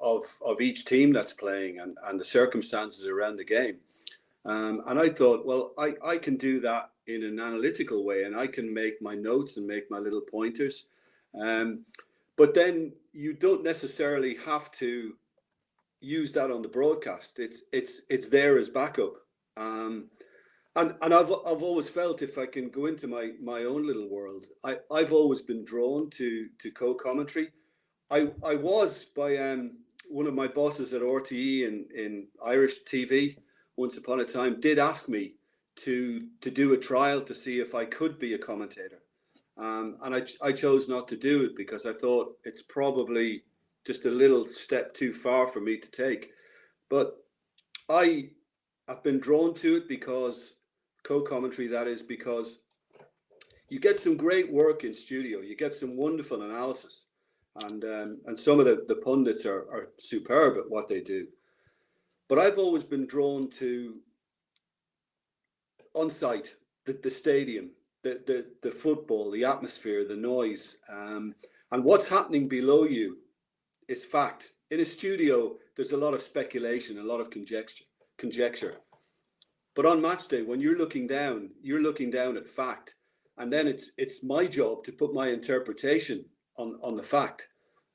of each team that's playing and the circumstances around the game. And I thought, well, I can do that in an analytical way, and I can make my notes and make my little pointers. But then you don't necessarily have to use that on the broadcast. It's there as backup. And I've always felt, if I can go into my own little world, I've always been drawn to co-commentary. I was by one of my bosses at RTE in Irish TV once upon a time did ask me to do a trial to see if I could be a commentator. And I chose not to do it because I thought it's probably just a little step too far for me to take. But I've been drawn to it because co-commentary, that is, because you get some great work in studio, you get some wonderful analysis, and some of the pundits are superb at what they do. But I've always been drawn to on site, the stadium, the football, the atmosphere, the noise, and what's happening below you is fact. In a studio, there's a lot of speculation, a lot of conjecture. But on match day, when you're looking down at fact, and then it's my job to put my interpretation on the fact.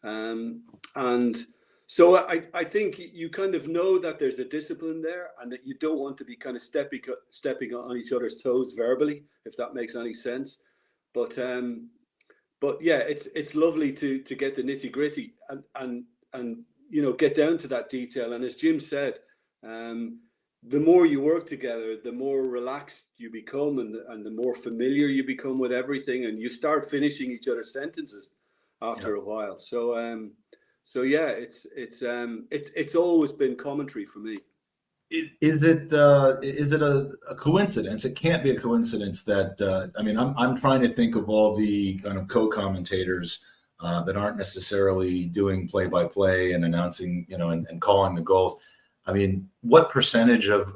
And so I think you kind of know that there's a discipline there, and that you don't want to be kind of stepping on each other's toes verbally, if that makes any sense. But yeah, it's lovely to get the nitty gritty and get down to that detail. And as Jim said, the more you work together, the more relaxed you become, and the more familiar you become with everything, and you start finishing each other's sentences after a while. So yeah, it's always been commentary for me. Is it a coincidence? It can't be a coincidence that I'm trying to think of all the kind of co-commentators that aren't necessarily doing play-by-play and announcing, and calling the goals. I mean, what percentage of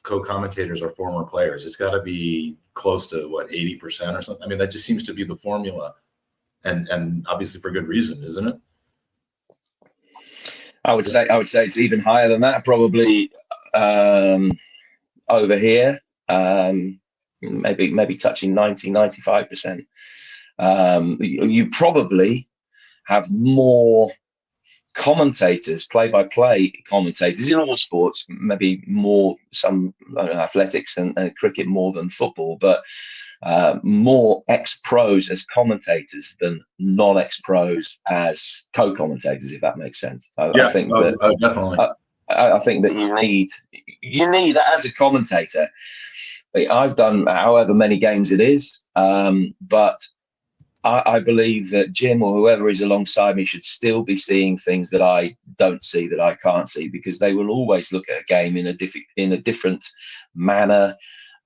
co-commentators are former players? It's got to be close to 80% or something. I mean, that just seems to be the formula, and obviously for good reason, isn't it? I would say it's even higher than that, probably over here, maybe touching 95%. You probably have more commentators, play-by-play commentators in all sports, maybe more some athletics and cricket more than football, but more ex-pros as commentators than non-ex-pros as co-commentators, if that makes sense. I think that you need as a commentator. I've done however many games it is, but I believe that Jim or whoever is alongside me should still be seeing things that I don't see, that I can't see, because they will always look at a game in a different manner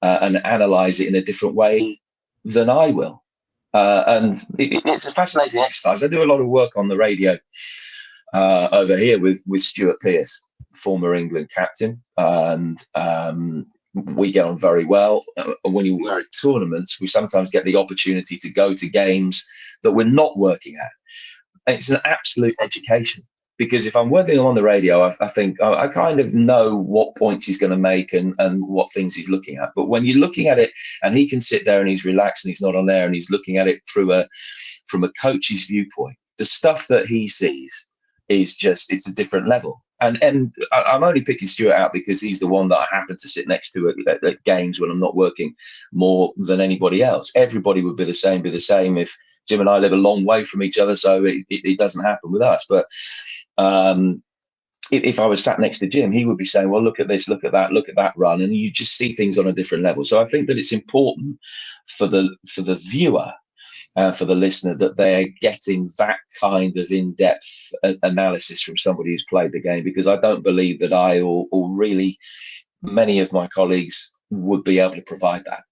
and analyze it in a different way than I will. And it's a fascinating exercise. I do a lot of work on the radio over here with Stuart Pearce, former England captain, and we get on very well. When we're at tournaments, we sometimes get the opportunity to go to games that we're not working at. And it's an absolute education, because if I'm working on the radio, I think I kind of know what points he's going to make and what things he's looking at. But when you're looking at it and he can sit there and he's relaxed and he's not on there and he's looking at it from a coach's viewpoint, the stuff that he sees is it's a different level. And I'm only picking Stuart out because he's the one that I happen to sit next to at games when I'm not working more than anybody else. Everybody would be the same if Jim and I live a long way from each other, so it doesn't happen with us. But if I was sat next to Jim, he would be saying, well, look at this, look at that run. And you just see things on a different level. So I think that it's important for the viewer, for the listener, that they're getting that kind of in-depth analysis from somebody who's played the game, because I don't believe that I or really many of my colleagues would be able to provide that.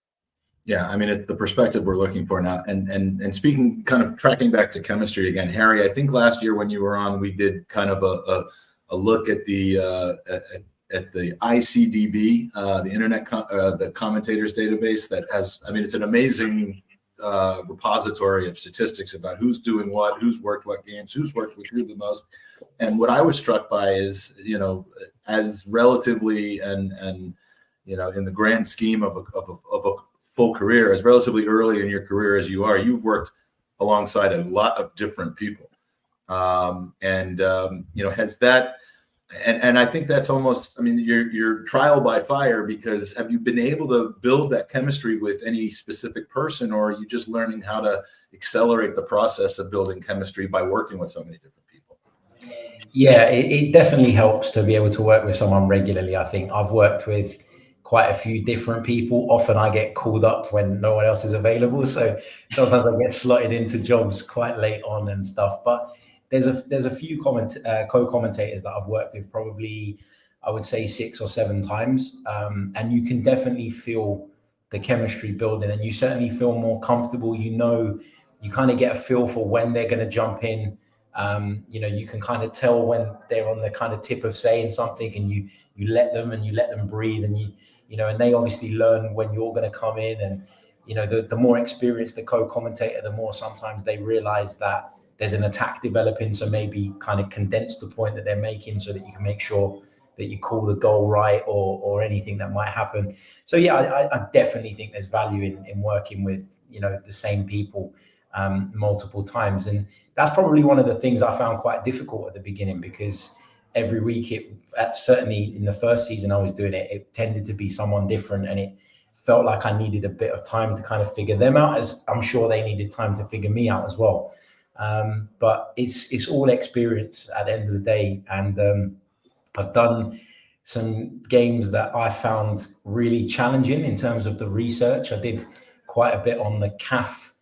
Yeah, I mean, it's the perspective we're looking for now. And speaking, kind of tracking back to chemistry again, Harry, I think last year when you were on, we did kind of a look at the ICDB, the Internet the Commentators database that has, I mean, it's an amazing repository of statistics about who's doing what, who's worked what games, who's worked with who the most. And what I was struck by is, as relatively and in the grand scheme of a full career, as relatively early in your career as you are, you've worked alongside a lot of different people. Has that, and I think that's almost, I mean, you're trial by fire, because have you been able to build that chemistry with any specific person, or are you just learning how to accelerate the process of building chemistry by working with so many different people? Yeah, it definitely helps to be able to work with someone regularly. I think I've worked with quite a few different people. Often I get called up when no one else is available. So sometimes I get slotted into jobs quite late on and stuff. But there's a few co-commentators that I've worked with, probably I would say 6 or 7 times. And you can definitely feel the chemistry building, and you certainly feel more comfortable. you kind of get a feel for when they're going to jump in. You can kind of tell when they're on the kind of tip of saying something, and you let them breathe, and and they obviously learn when you're going to come in. And the more experienced the co-commentator, the more sometimes they realize that there's an attack developing, so maybe kind of condense the point that they're making so that you can make sure that you call the goal right, or anything that might happen. So I definitely think there's value in working with the same people multiple times. And that's probably one of the things I found quite difficult at the beginning, because every week certainly in the first season I was doing it tended to be someone different, and it felt like I needed a bit of time to kind of figure them out, as I'm sure they needed time to figure me out as well. But it's all experience at the end of the day. And I've done some games that I found really challenging in terms of the research. I did quite a bit on the CAF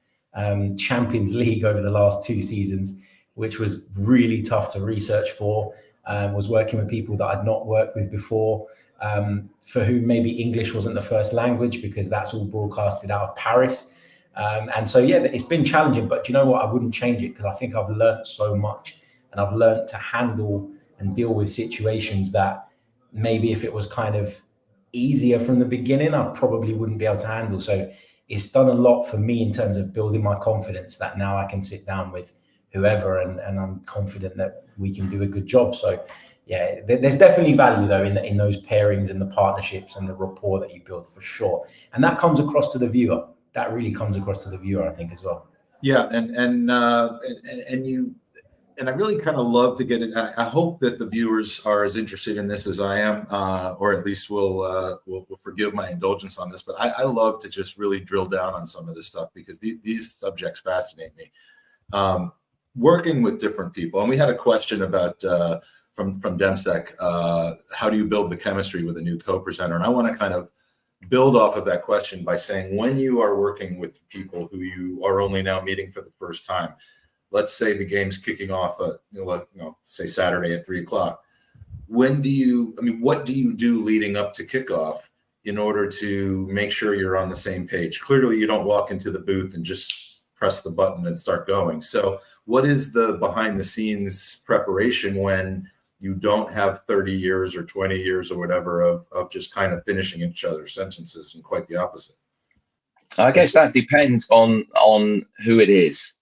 Champions League over the last 2 seasons, which was really tough to research for. Was working with people that I'd not worked with before, for whom maybe English wasn't the first language, because that's all broadcasted out of Paris. And so, it's been challenging, but you know what? I wouldn't change it, because I think I've learned so much, and I've learned to handle and deal with situations that maybe if it was kind of easier from the beginning, I probably wouldn't be able to handle. So it's done a lot for me in terms of building my confidence, that now I can sit down with whoever and I'm confident that we can do a good job. So there's definitely value though in those pairings and the partnerships and the rapport that you build, for sure. And that comes across to the viewer. That really comes across to the viewer, I think, as well. Yeah, and I really kind of love to get it. I hope that the viewers are as interested in this as I am, or at least will forgive my indulgence on this. But I love to just really drill down on some of this stuff, because these subjects fascinate me. Working with different people, and we had a question about from Demsec, how do you build the chemistry with a new co-presenter? And I want to kind of build off of that question by saying, when you are working with people who you are only now meeting for the first time, let's say the game's kicking off at, say Saturday at 3:00. What do you do leading up to kickoff in order to make sure you're on the same page? Clearly, you don't walk into the booth and just press the button and start going. So what is the behind the scenes preparation when you don't have 30 years or 20 years or whatever of just kind of finishing each other's sentences, and quite the opposite? I guess that depends on who it is.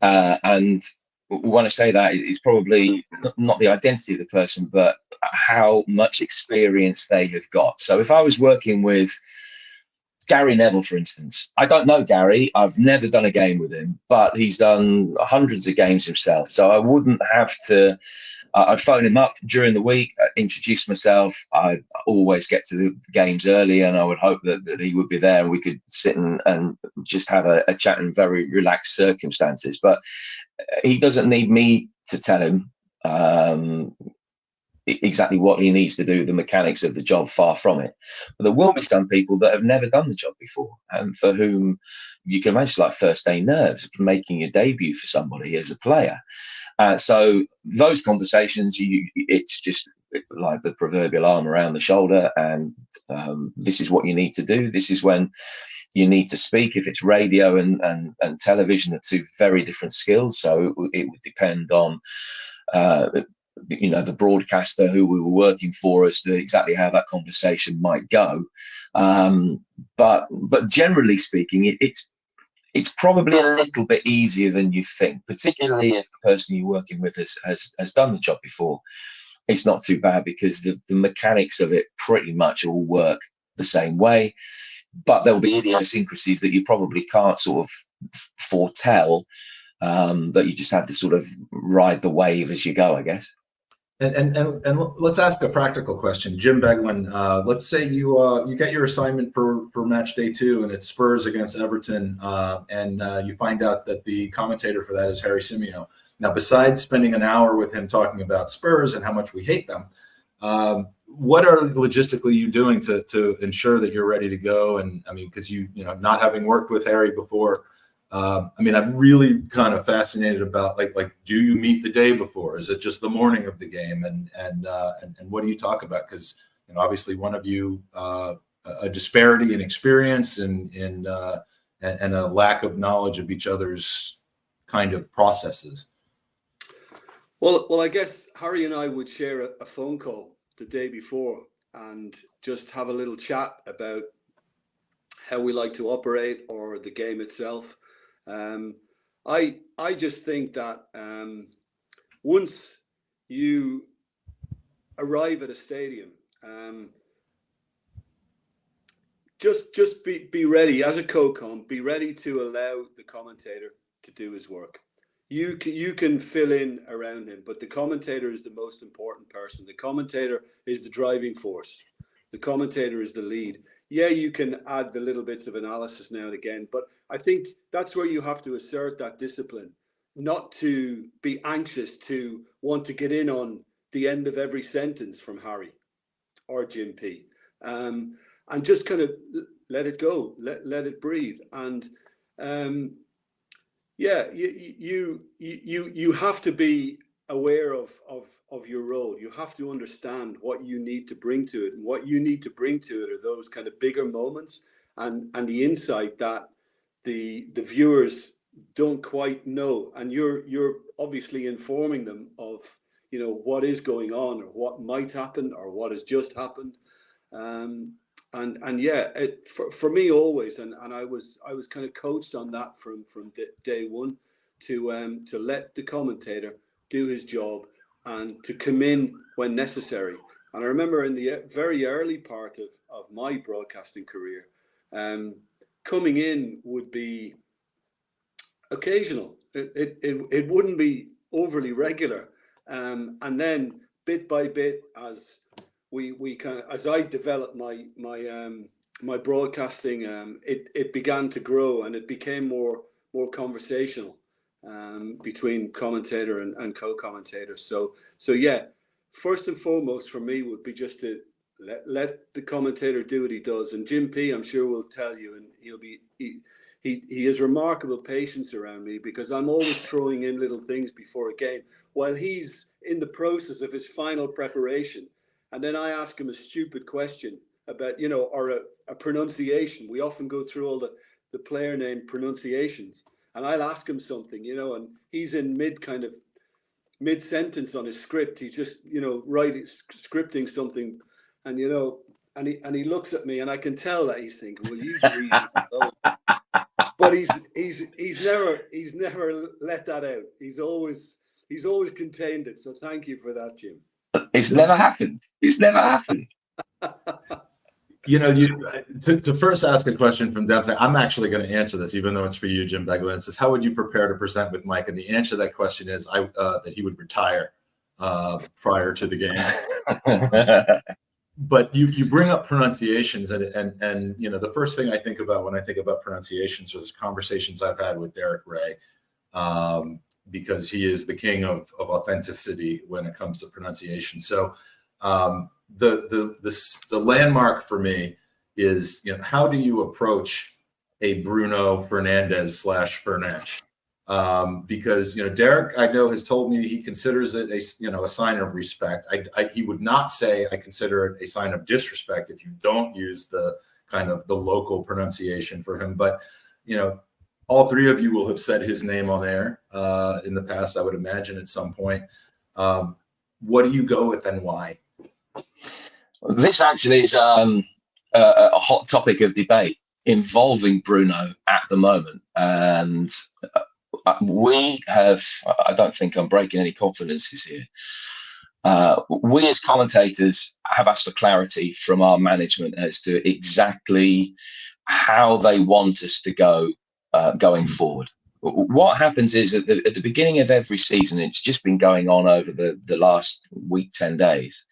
And when I say that, it's probably not the identity of the person, but how much experience they have got. So if I was working with Gary Neville, for instance, I don't know Gary. I've never done a game with him, but he's done hundreds of games himself. So I wouldn't have to, I'd phone him up during the week, introduce myself. I'd always get to the games early, and I would hope that he would be there and we could sit and just have a chat in very relaxed circumstances. But he doesn't need me to tell him exactly what he needs to do, the mechanics of the job, far from it. But there will be some people that have never done the job before, and for whom you can imagine like first day nerves, making your debut for somebody as a player. So those conversations, it's just like the proverbial arm around the shoulder, and this is what you need to do. This is when you need to speak. If it's radio and television, are two very different skills. So it would depend on the broadcaster who we were working for as to exactly how that conversation might go. But generally speaking, it's probably a little bit easier than you think, particularly if the person you're working with has done the job before. It's not too bad, because the mechanics of it pretty much all work the same way, but there'll be idiosyncrasies that you probably can't sort of foretell, that you just have to sort of ride the wave as you go, I guess. And let's ask a practical question. Jim Beglin, let's say you get your assignment for match day 2, and it's Spurs against Everton, and you find out that the commentator for that is Harry Simeo. Now, besides spending an hour with him talking about Spurs and how much we hate them, what are logistically you doing to ensure that you're ready to go? And I mean, because not having worked with Harry before, I'm really kind of fascinated about like do you meet the day before? Is it just the morning of the game? And what do you talk about? Because obviously one of you a disparity in experience in and a lack of knowledge of each other's kind of processes. Well, I guess Harry and I would share a phone call the day before and just have a little chat about how we like to operate or the game itself. I just think that once you arrive at a stadium, just be ready as a co-com, be ready to allow the commentator to do his work. You can fill in around him, but the commentator is the most important person. The commentator is the driving force. The commentator is the lead. Yeah, you can add the little bits of analysis now and again, but I think that's where you have to assert that discipline, not to be anxious to want to get in on the end of every sentence from Harry or Jim P. And just kind of let it go, let it breathe. And yeah, you have to be aware of your role. You have to understand what you need to bring to it, and what you need to bring to it are those kind of bigger moments and the insight that the viewers don't quite know, and you're obviously informing them of, you know, what is going on or what might happen or what has just happened. And yeah, for me always, and I was kind of coached on that from day one to let the commentator do his job and to come in when necessary. And I remember in the very early part of my broadcasting career, coming in would be occasional. It wouldn't be overly regular. And then bit by bit, as as I developed my broadcasting, it began to grow and it became more conversational between commentator and co-commentator. So yeah, first and foremost for me would be just to let the commentator do what he does. And Jim P, I'm sure, will tell you, and he has remarkable patience around me, because I'm always throwing in little things before a game while he's in the process of his final preparation. And then I ask him a stupid question about, you know, or a pronunciation. We often go through all the player name pronunciations, and I'll ask him something, you know, and he's in mid sentence on his script. He's just, you know, scripting something, and, you know, and he looks at me, and I can tell that he's thinking, well, you breathe. But he's never let that out. He's always contained it. So thank you for that, Jim. It's never happened. It's never happened. You know, to first ask a question from Deb, I'm actually going to answer this, even though it's for you, Jim Beglin. It says, how would you prepare to present with Mike? And the answer to that question is that he would retire prior to the game. But you bring up pronunciations, and you know, the first thing I think about when I think about pronunciations was conversations I've had with Derek Ray, because he is the king of authenticity when it comes to pronunciation. So the landmark for me is, you know, how do you approach a Bruno Fernandes / Fernandes? Because, you know, Derek, I know, has told me he considers it a sign of respect. He would not say I consider it a sign of disrespect if you don't use the kind of the local pronunciation for him. But, you know, all three of you will have said his name on air in the past, I would imagine, at some point. What do you go with and why? This actually is a hot topic of debate involving Bruno at the moment. And we have, I don't think I'm breaking any confidences here. We as commentators have asked for clarity from our management as to exactly how they want us to go going forward. What happens is at the beginning of every season, it's just been going on over the last week, 10 days,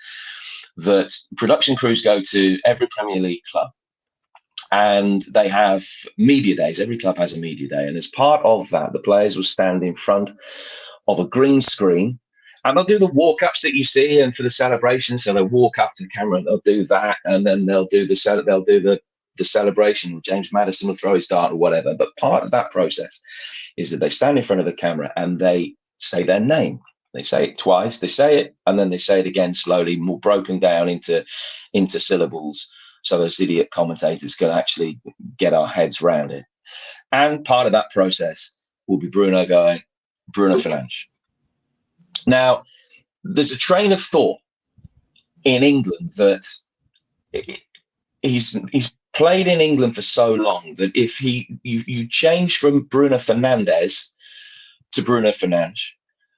that production crews go to every Premier League club and they have media days. Every club has a media day. And as part of that, the players will stand in front of a green screen and they'll do the walk-ups that you see, and for the celebration. So they'll walk up to the camera and they'll do that, and then they'll do the celebration. James Maddison will throw his dart or whatever. But part of that process is that they stand in front of the camera and they say their name. They say it twice. They say it and then they say it again slowly, more broken down into syllables, so those idiot commentators can actually get our heads around it. And part of that process will be Bruno Fernandes. Now, there's a train of thought in England that he's played in England for so long that if you change from Bruno Fernandes to Bruno Fernandes,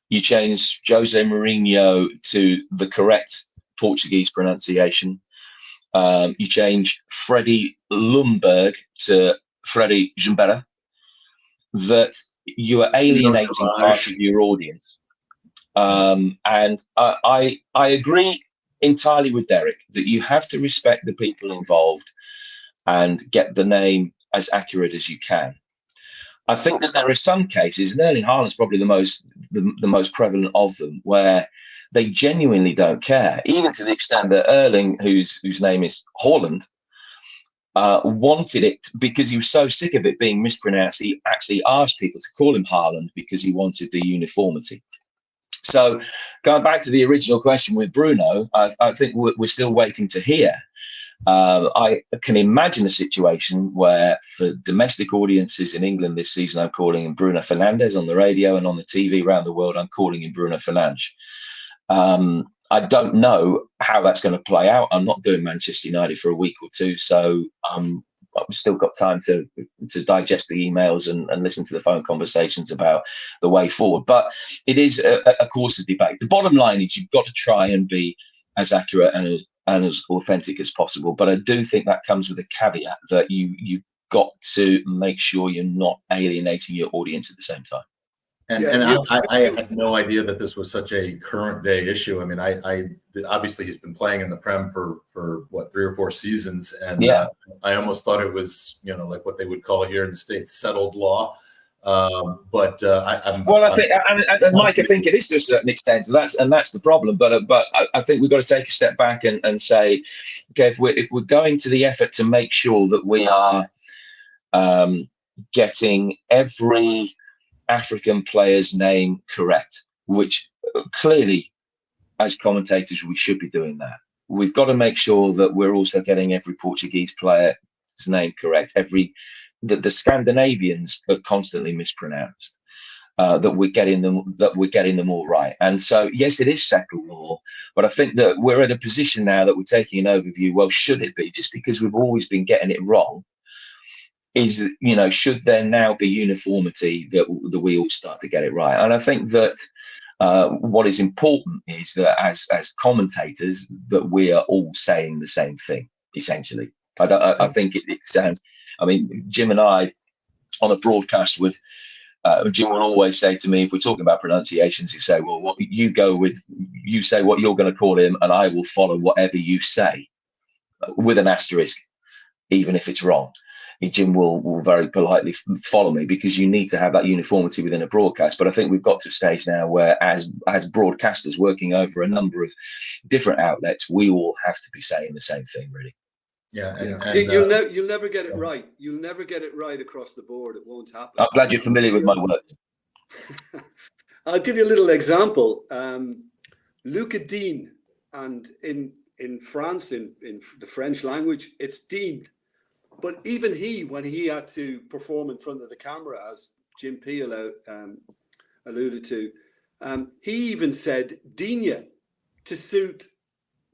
you change Jose Mourinho to the correct Portuguese pronunciation, you change Freddie Ljungberg to Freddie Ljungberg, that you are alienating part of your audience. And I agree entirely with Derek that you have to respect the people involved and get the name as accurate as you can. I think that there are some cases, and Erling Haaland's probably the most prevalent of them, where they genuinely don't care, even to the extent that Erling, whose name is Haaland, wanted it because he was so sick of it being mispronounced. He actually asked people to call him Haaland because he wanted the uniformity. So going back to the original question with Bruno, I think we're still waiting to hear. I can imagine a situation where for domestic audiences in England this season, I'm calling him Bruno Fernandes on the radio, and on the TV around the world, I'm calling him Bruno Fernandes. I don't know how that's going to play out. I'm not doing Manchester United for a week or two, so I've still got time to digest the emails and listen to the phone conversations about the way forward. But it is a course of debate. The bottom line is you've got to try and be as accurate and as authentic as possible. But I do think that comes with a caveat that you've got to make sure you're not alienating your audience at the same time. And I had no idea that this was such a current day issue. I mean, I obviously he's been playing in the Prem for what, 3 or 4 seasons, and I almost thought it was, you know, like what they would call here in the States settled law. I think Mike, I think it is to a certain extent. That's the problem. But I think we've got to take a step back and say, okay, if we're going to the effort to make sure that we are getting every African player's name correct, which clearly as commentators we should be doing that. We've got to make sure that we're also getting every Portuguese player's name correct. The Scandinavians are constantly mispronounced. That we're getting them all right. And so yes, it is settled law, but I think that we're at a position now that we're taking an overview. Well, should it be just because we've always been getting it wrong? Is, you know, should there now be uniformity that we all start to get it right? And I think that what is important is that as commentators that we are all saying the same thing, essentially. I think it sounds, I mean, Jim and I on a broadcast would, Jim will always say to me, if we're talking about pronunciations, he say, well, you say what you're going to call him and I will follow whatever you say with an asterisk, even if it's wrong. Jim will very politely follow me because you need to have that uniformity within a broadcast. But I think we've got to a stage now where as broadcasters working over a number of different outlets, we all have to be saying the same thing, really. Yeah, you'll never get it right. You'll never get it right across the board. It won't happen. I'm glad you're familiar with my work. I'll give you a little example. Luca Dean, and in France, in the French language, it's Dean. But even he, when he had to perform in front of the camera, as Jim P alluded to, he even said Digne to suit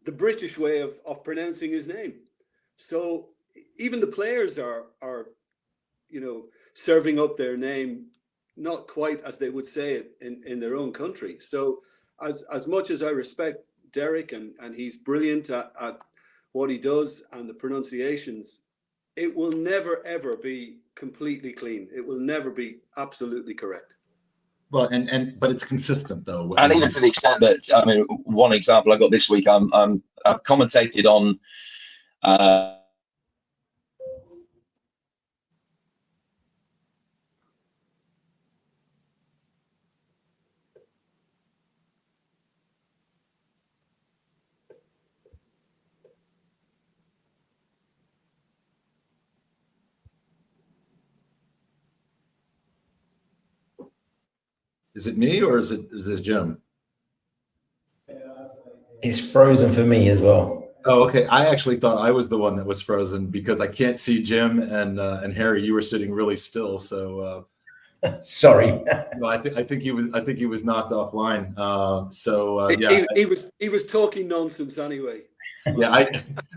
the British way of pronouncing his name. So even the players are you know, serving up their name not quite as they would say it in their own country. So as much as I respect Derek and he's brilliant at what he does and the pronunciations, it will never, ever be completely clean. It will never be absolutely correct. Well, but it's consistent though. And even to the extent that, I mean, one example I got this week, I've commentated on. Is it me or is it Jim? It's frozen for me as well. Oh, okay. I actually thought I was the one that was frozen because I can't see Jim and Harry. You were sitting really still, so sorry. no, I think he was knocked offline. He was talking nonsense anyway. Yeah,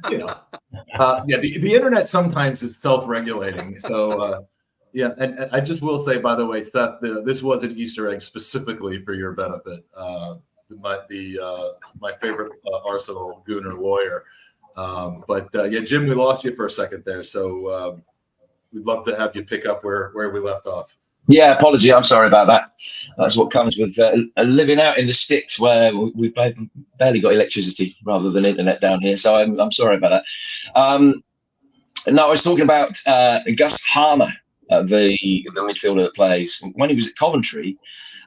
the internet sometimes is self-regulating. So and I just will say, by the way, Seth, this was an Easter egg specifically for your benefit. My favorite Arsenal Gooner lawyer. Jim, we lost you for a second there, so we'd love to have you pick up where we left off. Yeah, apology. I'm sorry about that. That's what comes with living out in the sticks where we've barely got electricity rather than internet down here. So I'm sorry about that. No, I was talking about Gus Harmer, the midfielder that plays. When he was at Coventry,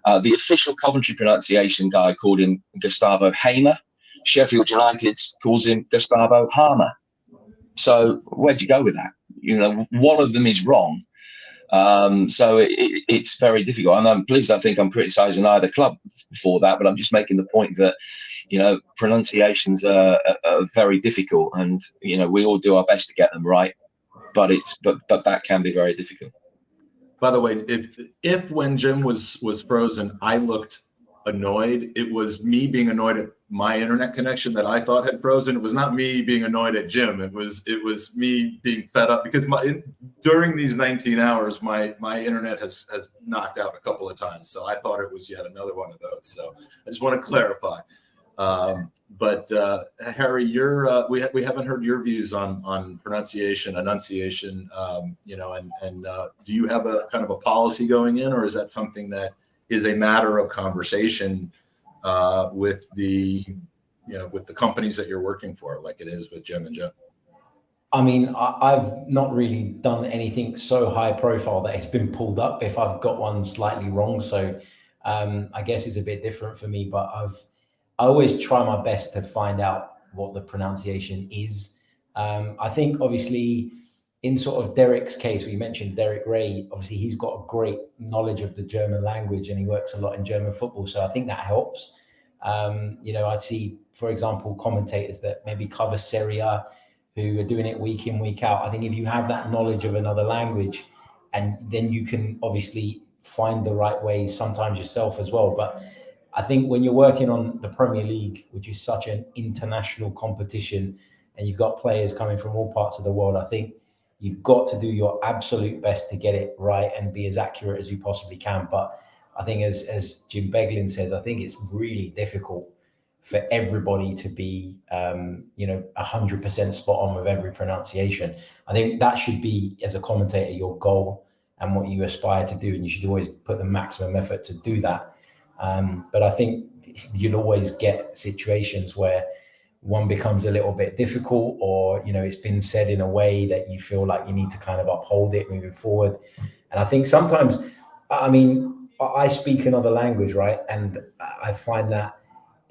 the official Coventry pronunciation guy called him Gustavo Hamer. Sheffield United calls him Gustavo Harmer. So where'd you go with that? One of them is wrong. So it's very difficult. And please don't think I'm criticizing either club for that, but I'm just making the point that, pronunciations are very difficult, and, we all do our best to get them right, but that can be very difficult. By the way, if when Jim was frozen, I looked annoyed, it was me being annoyed at my internet connection that I thought had frozen. It was not me being annoyed at Jim. It was me being fed up because during these 19 hours, my internet has knocked out a couple of times. So I thought it was yet another one of those. So I just want to clarify. Harry, we haven't heard your views on pronunciation, enunciation, and do you have a kind of a policy going in, or is that something that is a matter of conversation with the companies that you're working for, like it is with Jim and Joe? I mean, I've not really done anything so high profile that it's been pulled up if I've got one slightly wrong. So I guess it's a bit different for me, but I always try my best to find out what the pronunciation is. I think obviously in sort of Derek's case, we mentioned Derek Ray, obviously he's got a great knowledge of the German language and he works a lot in German football. So I think that helps. I see, for example, commentators that maybe cover Serie A who are doing it week in, week out. I think if you have that knowledge of another language, and then you can obviously find the right ways sometimes yourself as well. But I think when you're working on the Premier League, which is such an international competition, and you've got players coming from all parts of the world, I think you've got to do your absolute best to get it right and be as accurate as you possibly can. But I think as Jim Beglin says, I think it's really difficult for everybody to be, 100% spot on with every pronunciation. I think that should be, as a commentator, your goal and what you aspire to do. And you should always put the maximum effort to do that. But I think you'll always get situations where one becomes a little bit difficult, or, it's been said in a way that you feel like you need to kind of uphold it moving forward. And I think sometimes, I speak another language, right? And I find that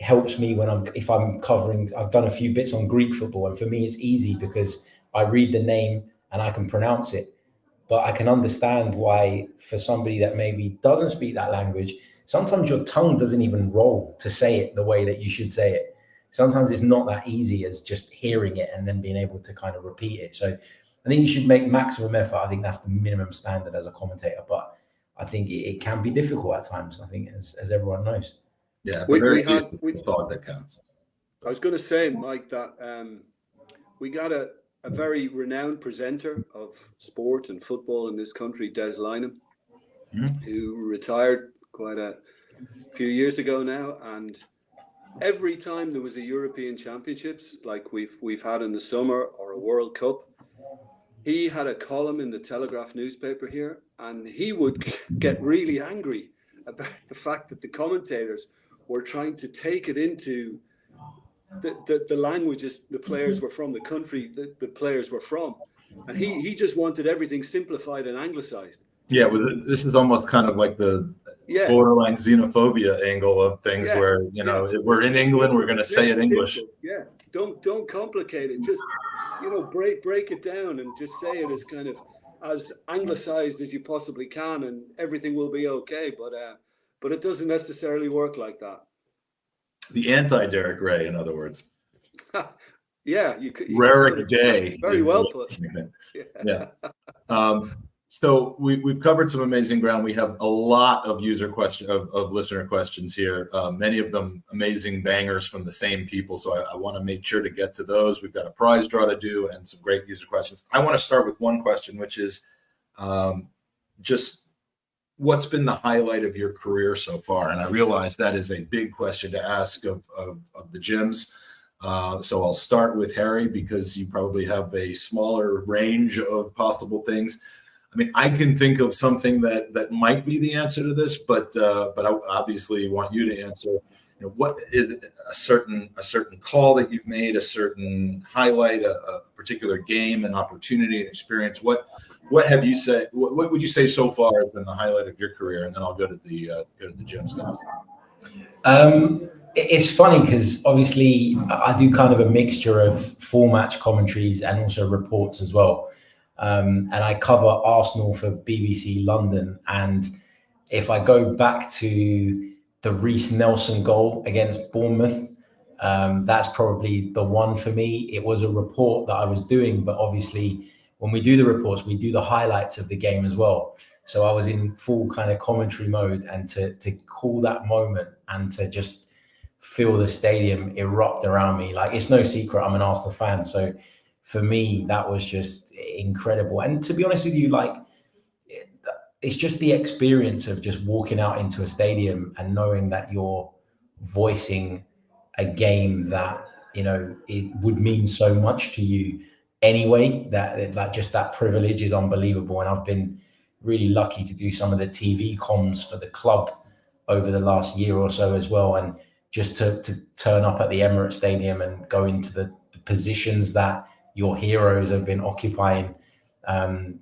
helps me if I'm covering, I've done a few bits on Greek football, and for me it's easy because I read the name and I can pronounce it. But I can understand why for somebody that maybe doesn't speak that language, sometimes your tongue doesn't even roll to say it the way that you should say it. Sometimes it's not that easy as just hearing it and then being able to kind of repeat it. So I think you should make maximum effort. I think that's the minimum standard as a commentator. But I think it can be difficult at times, I think, as everyone knows. Yeah, the thought that counts. I was going to say, Mike, that we got a very renowned presenter of sport and football in this country, Des Lynam, who retired quite a few years ago now. And every time there was a European Championships, like we've had in the summer, or a World Cup, he had a column in the Telegraph newspaper here, and he would get really angry about the fact that the commentators were trying to take it into the languages the players were from, the country that the players were from. And he just wanted everything simplified and anglicized. Yeah, this is almost kind of like the borderline xenophobia angle of things, where if we're in England, we're going to say it English. Simple. Yeah, don't complicate it. Just break it down and just say it as kind of as anglicized as you possibly can, and everything will be okay. But it doesn't necessarily work like that. The anti-Derek Ray, in other words. Yeah, you could. Raric day. Very well put. Yeah. So we've covered some amazing ground. We have a lot of of listener questions here. Many of them amazing bangers from the same people. So I want to make sure to get to those. We've got a prize draw to do and some great user questions. I want to start with one question, which is just what's been the highlight of your career so far? And I realize that is a big question to ask of the gyms. So I'll start with Harry because you probably have a smaller range of possible things. I mean, I can think of something that might be the answer to this, but I obviously want you to answer. You know, what is it, a certain call that you've made, a certain highlight, a particular game, an opportunity, an experience? What have you said? What would you say so far has been the highlight of your career? And then I'll go to the gym stuff. It's funny because obviously I do kind of a mixture of full match commentaries and also reports as well. And I cover Arsenal for BBC London. And if I go back to the Reece Nelson goal against Bournemouth, that's probably the one for me. It was a report that I was doing, but obviously when we do the reports, we do the highlights of the game as well. So I was in full kind of commentary mode, and to call that moment and to just feel the stadium erupt around me. Like, it's no secret I'm an Arsenal fan. So for me, that was just incredible. And to be honest with you, like, it's just the experience of just walking out into a stadium and knowing that you're voicing a game that, you know, it would mean so much to you anyway, that like just that privilege is unbelievable. And I've been really lucky to do some of the TV comms for the club over the last year or so as well. And just to turn up at the Emirates Stadium and go into the positions that your heroes have been occupying,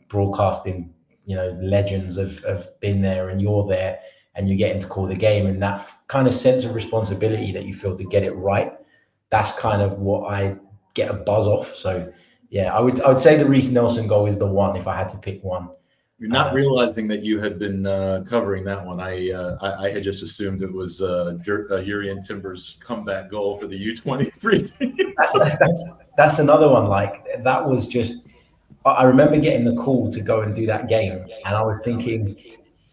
broadcasting, you know, legends have been there, and you're there and you're getting to call the game, and that kind of sense of responsibility that you feel to get it right. That's kind of what I get a buzz off. So yeah, I would say the Reece Nelson goal is the one if I had to pick one. You're not realizing that you had been covering that one. I had just assumed it was Jurrien Timber's comeback goal for the U23 team. That's another one. Like, that was just, I remember getting the call to go and do that game, and I was thinking,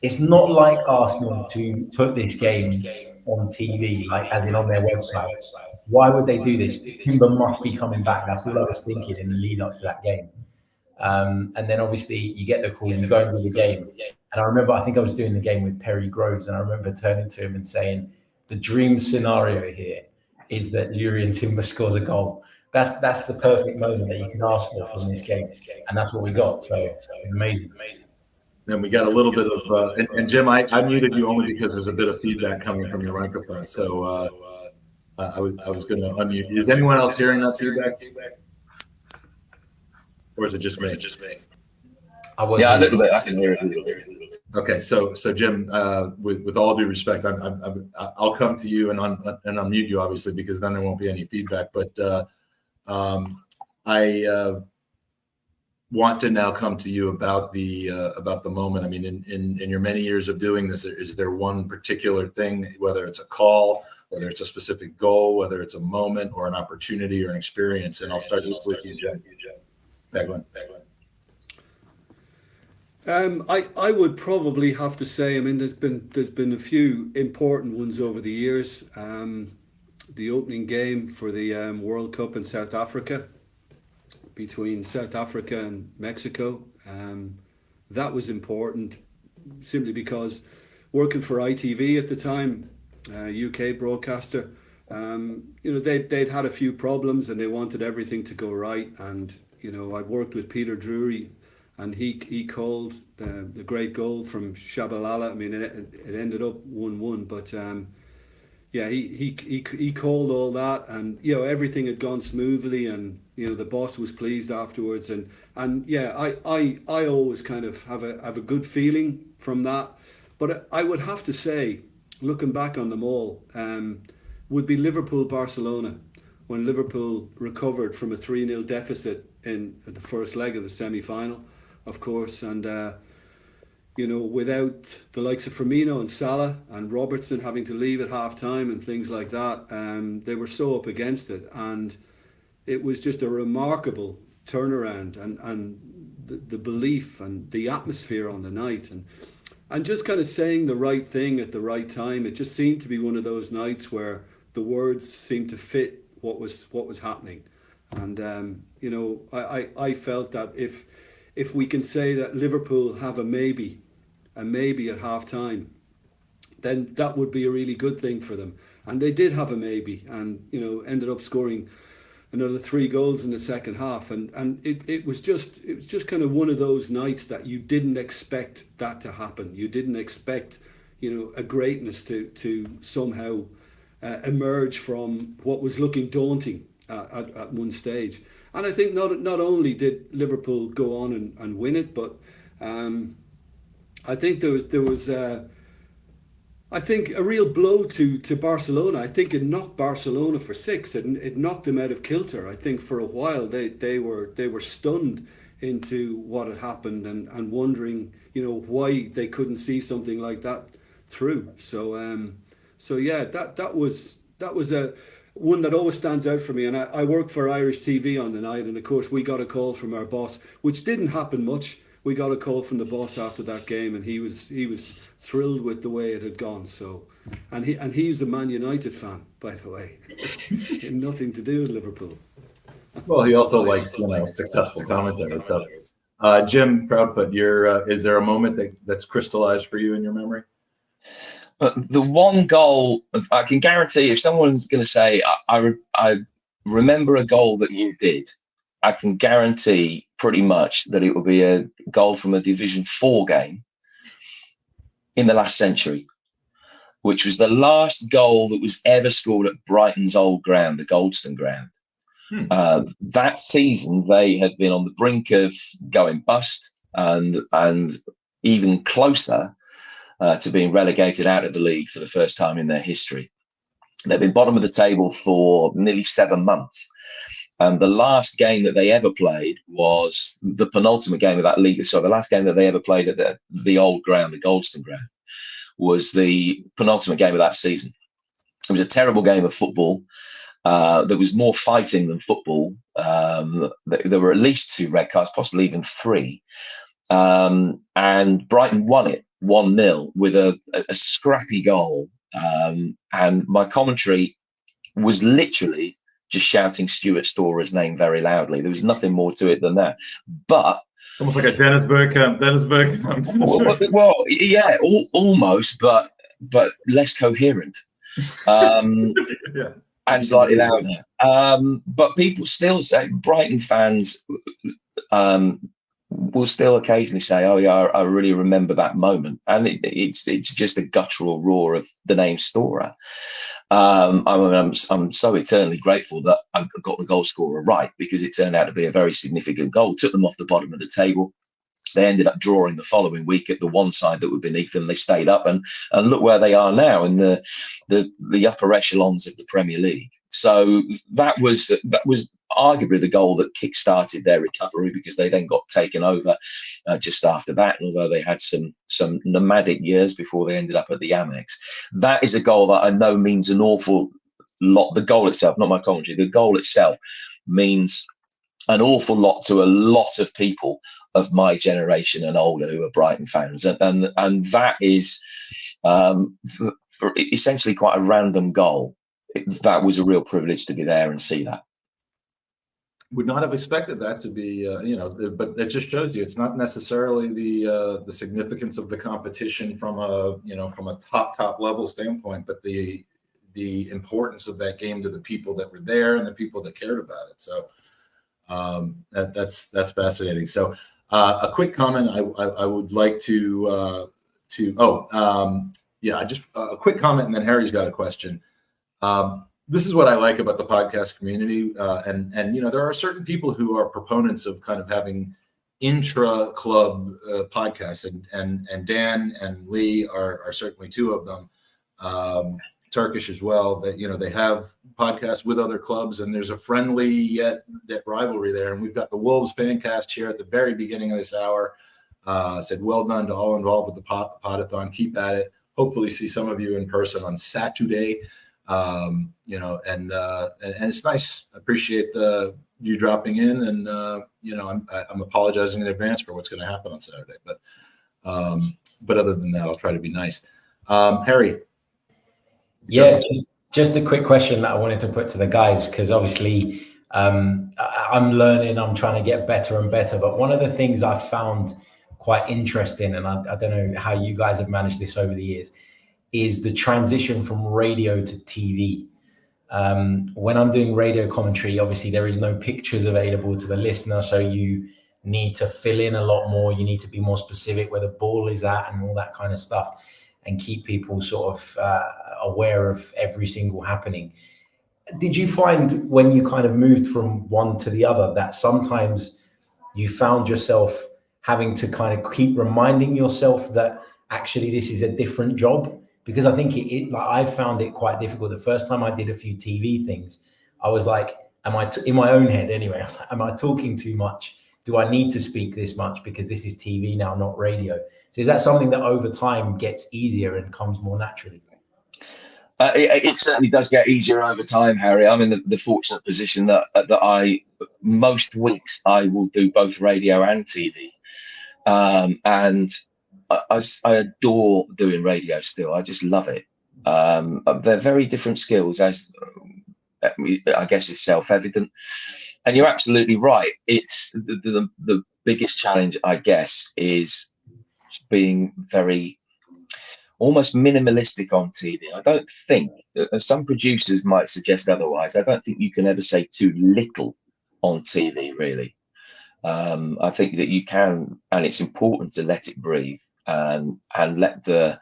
it's not like Arsenal to put this game on TV, like as in on their website. Why would they do this? Timber must be coming back. That's all I was thinking in the lead up to that game. And then obviously you get the call and you go and do the game. And I remember, I think I was doing the game with Perry Groves, and I remember turning to him and saying, the dream scenario here is that Jurrien Timber scores a goal. That's the perfect moment that you can ask for from this game. And that's what we got. So it's amazing. Then we got a little bit of, and Jim, I muted you only because there's a bit of feedback coming from your microphone. So I was going to unmute you. Is anyone else hearing that feedback? Or is it just me? A little bit. I can hear it a little bit. Okay, so Jim, with all due respect, I'll come to you and unmute you, obviously, because then there won't be any feedback. But I want to now come to you about the moment. I mean, in your many years of doing this, is there one particular thing, whether it's a call, whether it's a specific goal, whether it's a moment or an opportunity or an experience? And I'll start with you, Jim. Beglin. I would probably have to say, I mean, there's been a few important ones over the years. The opening game for the World Cup in South Africa, between South Africa and Mexico, that was important simply because working for ITV at the time, UK broadcaster, you know, they'd had a few problems and they wanted everything to go right. And you know, I worked with Peter Drury, and he called the great goal from Shabalala. I mean, it ended up 1-1, but yeah, he called all that, and you know, everything had gone smoothly, and you know, the boss was pleased afterwards, and yeah, I always kind of have a good feeling from that. But I would have to say, looking back on them all, would be Liverpool-Barcelona, when Liverpool recovered from a 3-0 deficit in the first leg of the semi-final, of course, and you know, without the likes of Firmino and Salah and Robertson having to leave at half time and things like that, they were so up against it. And it was just a remarkable turnaround, and the belief and the atmosphere on the night, and just kind of saying the right thing at the right time. It just seemed to be one of those nights where the words seemed to fit what was happening. And I felt that if we can say that Liverpool have a maybe at half time, then that would be a really good thing for them. And they did have a maybe, and ended up scoring another 3 goals in the second half. And it was just kind of one of those nights that you didn't expect that to happen. You didn't expect a greatness to somehow emerge from what was looking daunting at one stage. And I think not only did Liverpool go on and win it, but I think there was I think a real blow to Barcelona. I think it knocked Barcelona for 6. It knocked them out of kilter. I think for a while they were stunned into what had happened and wondering why they couldn't see something like that through. So yeah, that was a one that always stands out for me. And I worked for Irish TV on the night, and of course we got a call from our boss, which didn't happen much. We got a call from the boss after that game, and he was thrilled with the way it had gone. So, and he's a Man United fan, by the way. Nothing to do with Liverpool. Well, he also likes successful commentators. So, Jim Proudfoot, is there a moment that's crystallized for you in your memory? The one goal, I can guarantee, if someone's going to say, I remember a goal that you did, I can guarantee pretty much that it will be a goal from a Division 4 game in the last century, which was the last goal that was ever scored at Brighton's old ground, the Goldstone ground. That season, they had been on the brink of going bust and even closer to being relegated out of the league for the first time in their history. They've been bottom of the table for nearly 7 months. And the last game that they ever played was the penultimate game of that league. So the last game that they ever played at the old ground, the Goldstone ground, was the penultimate game of that season. It was a terrible game of football. There was more fighting than football. There were at least 2 red cards, possibly even 3. And Brighton won it 1-0 with a scrappy goal. And my commentary was literally just shouting Stuart Storer's name very loudly. There was nothing more to it than that. But it's almost like a Dennis Bourke. Well, yeah, almost, but less coherent. Yeah. And slightly louder. But people still say, Brighton fans will still occasionally say, "Oh yeah, I really remember that moment," and it's just a guttural roar of the name Storer. I'm so eternally grateful that I got the goal scorer right, because it turned out to be a very significant goal. It took them off the bottom of the table. They ended up drawing the following week at the one side that were beneath them. They stayed up, and look where they are now in the upper echelons of the Premier League. So that was arguably the goal that kick-started their recovery, because they then got taken over just after that. And although they had some nomadic years before they ended up at the Amex, that is a goal that I know means an awful lot. The goal itself, not my commentary, the goal itself means an awful lot to a lot of people of my generation and older who are Brighton fans, and that is for essentially quite a random goal. That was a real privilege to be there and see that. Would not have expected that to be, but it just shows you it's not necessarily the significance of the competition from a top level standpoint, but the importance of that game to the people that were there and the people that cared about it. So that's fascinating. So a quick comment I would like a quick comment, and then Harry's got a question. This is what I like about the podcast community, and there are certain people who are proponents of kind of having intra-club podcasts, and Dan and Lee are certainly 2 of them. Turkish as well. That they have podcasts with other clubs, and there's a friendly yet rivalry there. And we've got the Wolves fancast here at the very beginning of this hour. Said well done to all involved with the Podathon. Keep at it. Hopefully see some of you in person on Saturday. You know, and it's nice. I appreciate you dropping in, and you know, I'm apologizing in advance for what's going to happen on Saturday, but other than that, I'll try to be nice. Harry. Yeah, just a quick question that I wanted to put to the guys, because obviously I'm learning, I'm trying to get better and better. But one of the things I've found quite interesting, and I don't know how you guys have managed this over the years, is the transition from radio to TV. When I'm doing radio commentary, obviously there is no pictures available to the listener, so you need to fill in a lot more. You need to be more specific where the ball is at and all that kind of stuff, and keep people sort of aware of every single happening. Did you find when you kind of moved from one to the other that sometimes you found yourself having to kind of keep reminding yourself that actually this is a different job? Because I think like I found it quite difficult. The first time I did a few TV things, I was like, in my own head anyway, I was like, am I talking too much? Do I need to speak this much because this is TV now, not radio? So is that something that over time gets easier and comes more naturally? It certainly does get easier over time, Harry. I'm in the fortunate position that most weeks I will do both radio and TV. And I adore doing radio still. I just love it. They're very different skills, as I guess is self-evident. And you're absolutely right. It's the biggest challenge, I guess, is being very almost minimalistic on TV. I don't think, some producers might suggest otherwise, I don't think you can ever say too little on TV, really. I think that you can, and it's important to let it breathe and let the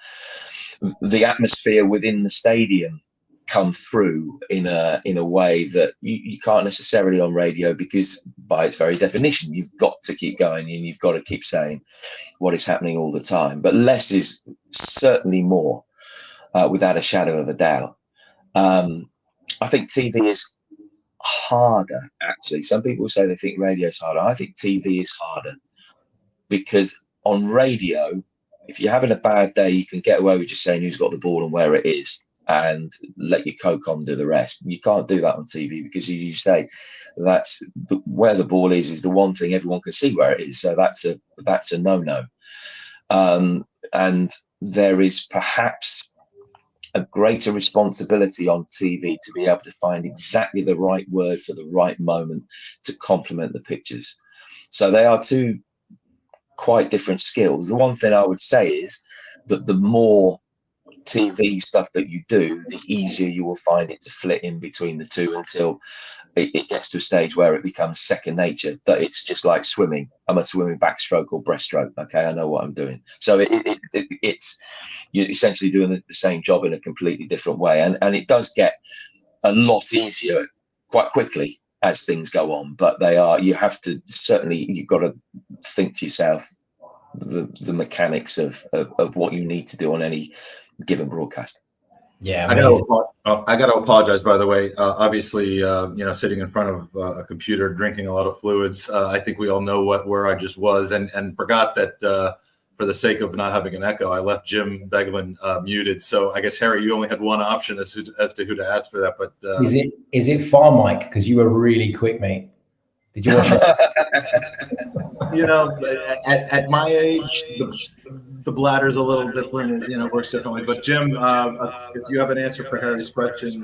atmosphere within the stadium come through in a way that you can't necessarily on radio, because by its very definition you've got to keep going and you've got to keep saying what is happening all the time. But less is certainly more, without a shadow of a doubt. I think TV is harder, actually. Some people say they think radio is harder. I think TV is harder, because on radio, if you're having a bad day, you can get away with just saying who's got the ball and where it is and let your co-com do the rest. You can't do that on TV, because you say that's where the ball is the one thing everyone can see where it is. So that's a no-no. And there is perhaps a greater responsibility on TV to be able to find exactly the right word for the right moment to complement the pictures. So they are two quite different skills. The one thing I would say is that the more TV stuff that you do, the easier you will find it to flit in between the two, until it gets to a stage where it becomes second nature, that it's just like swimming. I'm a swimming backstroke or breaststroke. Okay, I know what I'm doing. So it's you're essentially doing the same job in a completely different way, and it does get a lot easier quite quickly as things go on. But you have to, certainly you've got to think to yourself the mechanics of what you need to do on any given broadcast. Yeah, I got to apologize, by the way. Obviously, sitting in front of a computer, drinking a lot of fluids. I think we all know where I just was, and forgot that for the sake of not having an echo, I left Jim Beglin muted. So I guess, Harry, you only had one option as to who to ask for that. But is it far, Mike? Because you were really quick, mate. Did you watch it? At my age, the bladder's a little different. It works differently. But Jim, if you have an answer for Harry's question.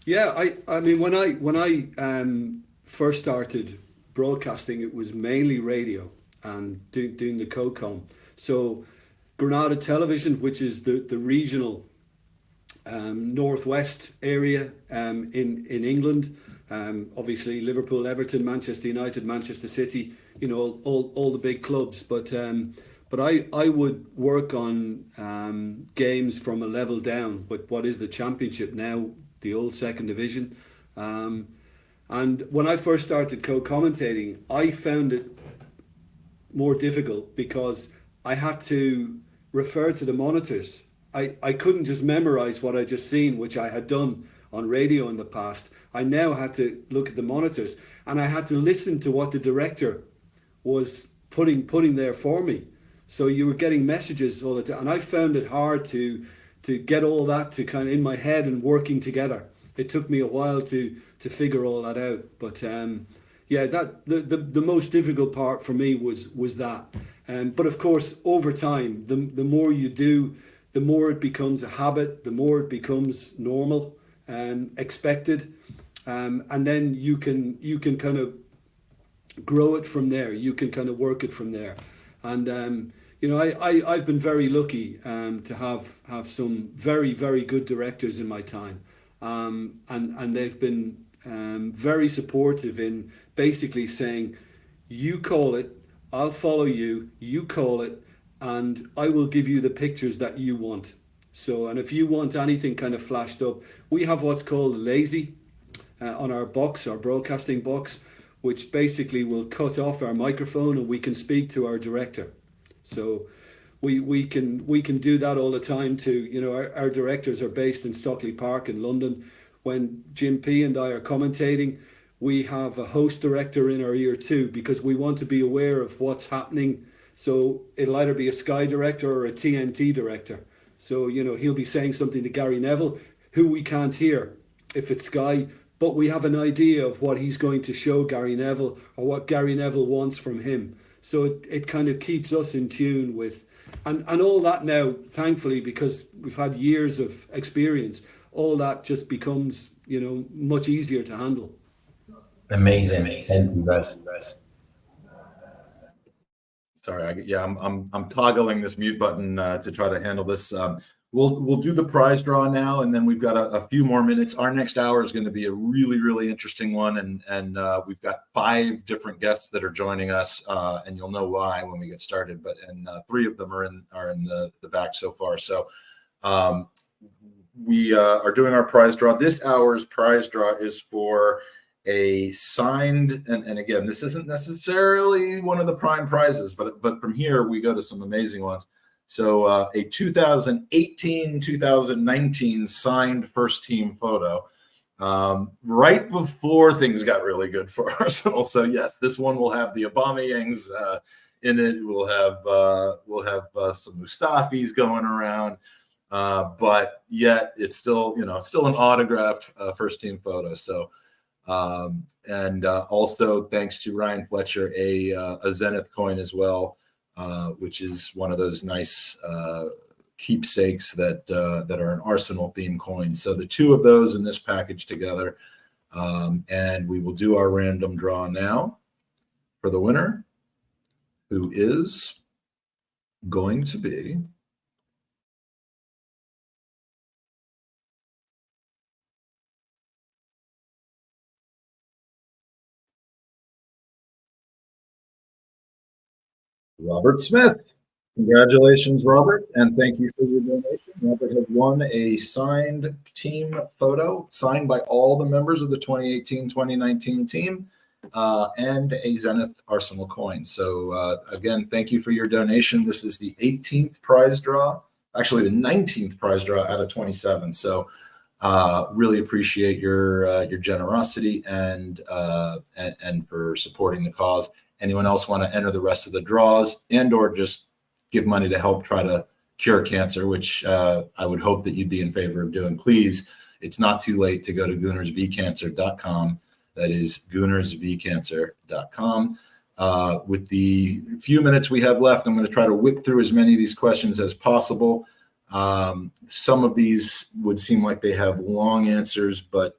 Yeah, I mean, when I first started broadcasting, it was mainly radio and doing the co-com. So Granada Television, which is the regional northwest area in England, obviously Liverpool, Everton, Manchester United, Manchester City, all the big clubs. But I would work on games from a level down, but what is the Championship now, the old second division. And when I first started co-commentating, I found it more difficult because I had to refer to the monitors. I couldn't just memorize what I just seen, which I had done on radio in the past. I now had to look at the monitors, and I had to listen to what the director was putting there for me. So you were getting messages all the time, and I found it hard to get all that to kind of in my head and working together. It took me a while to figure all that out, but yeah, that the most difficult part for me was that. But of course, over time, the more you do, the more it becomes a habit, the more it becomes normal and expected, and then you can kind of grow it from there. You can kind of work it from there, and you know, I've been very lucky to have some very, very good directors in my time, and they've been very supportive in basically saying, you call it, I'll follow you, you call it, and I will give you the pictures that you want. So, and if you want anything kind of flashed up, we have what's called lazy on our box, our broadcasting box, which basically will cut off our microphone and we can speak to our director. So we can do that all the time too. You know, our directors are based in Stockley Park in London. When Jim P and I are commentating, we have a host director in our ear too, because we want to be aware of what's happening. So it'll either be a Sky director or a TNT director. So, you know, he'll be saying something to Gary Neville, who we can't hear if it's Sky, but we have an idea of what he's going to show Gary Neville or what Gary Neville wants from him. So it kind of keeps us in tune with, and all that now, thankfully, because we've had years of experience, all that just becomes, you know, much easier to handle. Amazing. Thank you, guys. Sorry, I'm toggling this mute button to try to handle this. We'll do the prize draw now, and then we've got a few more minutes. Our next hour is going to be a really, really interesting one, and we've got 5 different guests that are joining us, and you'll know why when we get started. But 3 of them are in the back so far. So we are doing our prize draw. This hour's prize draw is for a signed, and again, this isn't necessarily one of the prime prizes, but from here we go to some amazing ones. So a 2018-2019 signed first team photo, right before things got really good for Arsenal. So yes, this one will have the Aubameyangs in it. We'll have some Mustafis going around, but yet it's still, you know, still an autographed first team photo. So also thanks to Ryan Fletcher, a Zenith coin as well. Which is one of those nice keepsakes that are an Arsenal themed coin. So the 2 of those in this package together, and we will do our random draw now for the winner, who is going to be Robert Smith. Congratulations, Robert, and thank you for your donation. Robert has won a signed team photo, signed by all the members of the 2018-2019 team, and a Zenith Arsenal coin. So again, thank you for your donation. This is the 18th prize draw, actually the 19th prize draw out of 27. So really appreciate your generosity and for supporting the cause. Anyone else want to enter the rest of the draws and or just give money to help try to cure cancer, which I would hope that you'd be in favor of doing. Please, it's not too late to go to goonersvcancer.com. That is goonersvcancer.com. With the few minutes we have left, I'm going to try to whip through as many of these questions as possible. Some of these would seem like they have long answers, but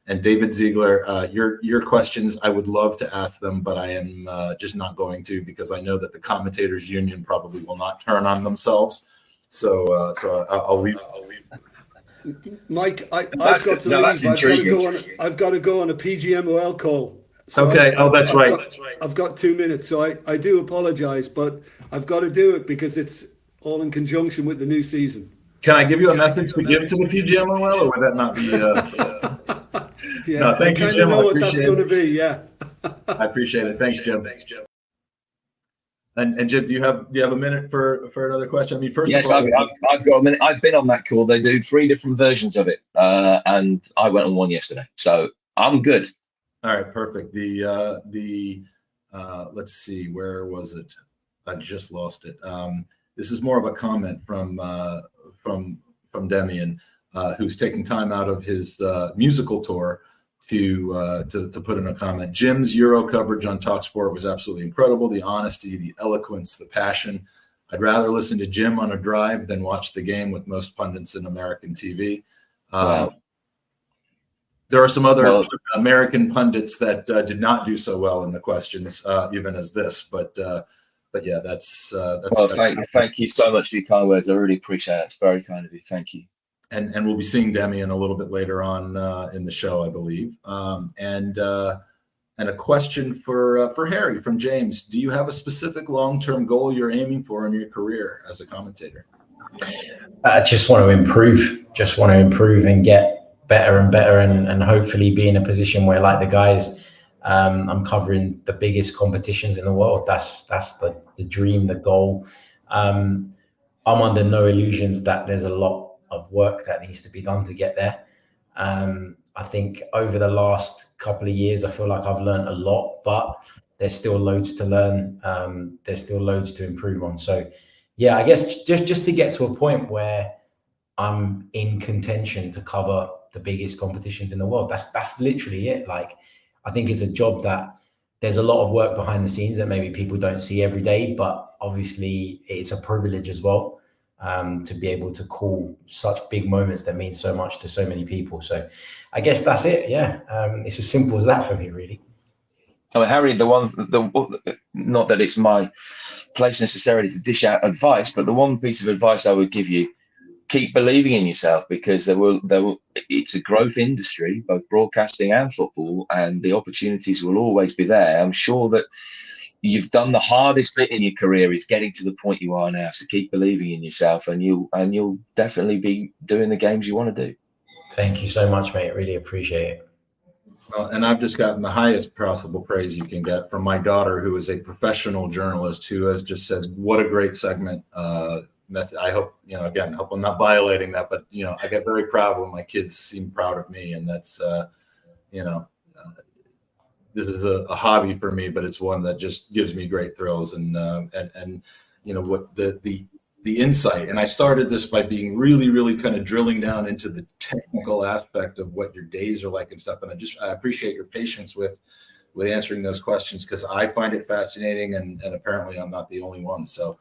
and David Ziegler, your questions, I would love to ask them, but I am just not going to, because I know that the commentators union probably will not turn on themselves. So I'll leave. Mike, I've got to leave. I've got to go on a PGMOL call. So okay. That's right. I've got 2 minutes, so I do apologize, but I've got to do it because it's all in conjunction with the new season. Can I give you a message to give to the PGMOL, or would that not be? Yeah, no, thank you, Jim. I know what that's going to be. Yeah, I appreciate it. Thanks, Jim. And Jim, do you have a minute for another question? I mean, first yes, of all, I've got a minute. I've been on that call. They do 3 different versions of it, and I went on one yesterday, so I'm good. All right, perfect. Let's see, where was it? I just lost it. This is more of a comment from from Demian, who's taking time out of his musical tour to put in a comment. Jim's Euro coverage on TalkSport was absolutely incredible. The honesty, the eloquence, the passion. I'd rather listen to Jim on a drive than watch the game with most pundits in American TV. Wow. There are some other American pundits that did not do so well in the questions, even as this. But yeah, that's. Well, thank you so much for your kind words. I really appreciate it. It's very kind of you. Thank you. And we'll be seeing Demian a little bit later on in the show, I believe. And a question for Harry from James: do you have a specific long-term goal you're aiming for in your career as a commentator? I just want to improve. Just want to improve and get better and better, and hopefully be in a position where, like the guys, I'm covering the biggest competitions in the world. That's the dream, the goal. I'm under no illusions that there's a lot of work that needs to be done to get there. I think over the last couple of years, I feel like I've learned a lot, but there's still loads to learn. There's still loads to improve on. So yeah, I guess just to get to a point where I'm in contention to cover the biggest competitions in the world. That's literally it. Like, I think it's a job that there's a lot of work behind the scenes that maybe people don't see every day, but obviously it's a privilege as well, to be able to call such big moments that mean so much to so many people. So I guess that's it. Yeah. It's as simple as that for me, really. So Harry, not that it's my place necessarily to dish out advice, but the one piece of advice I would give you: keep believing in yourself, because it's a growth industry, both broadcasting and football, and the opportunities will always be there. I'm sure that you've done the hardest bit in your career is getting to the point you are now. So keep believing in yourself, and you'll definitely be doing the games you want to do. Thank you so much, mate. Really appreciate it. Well, and I've just gotten the highest possible praise you can get from my daughter, who is a professional journalist, who has just said, "What a great segment." I hope, again, hope I'm not violating that, but, I get very proud when my kids seem proud of me. And that's, this is a hobby for me, but it's one that just gives me great thrills. And what the insight. And I started this by being really, really kind of drilling down into the technical aspect of what your days are like and stuff. And I appreciate your patience with answering those questions, because I find it fascinating, and apparently I'm not the only one. So,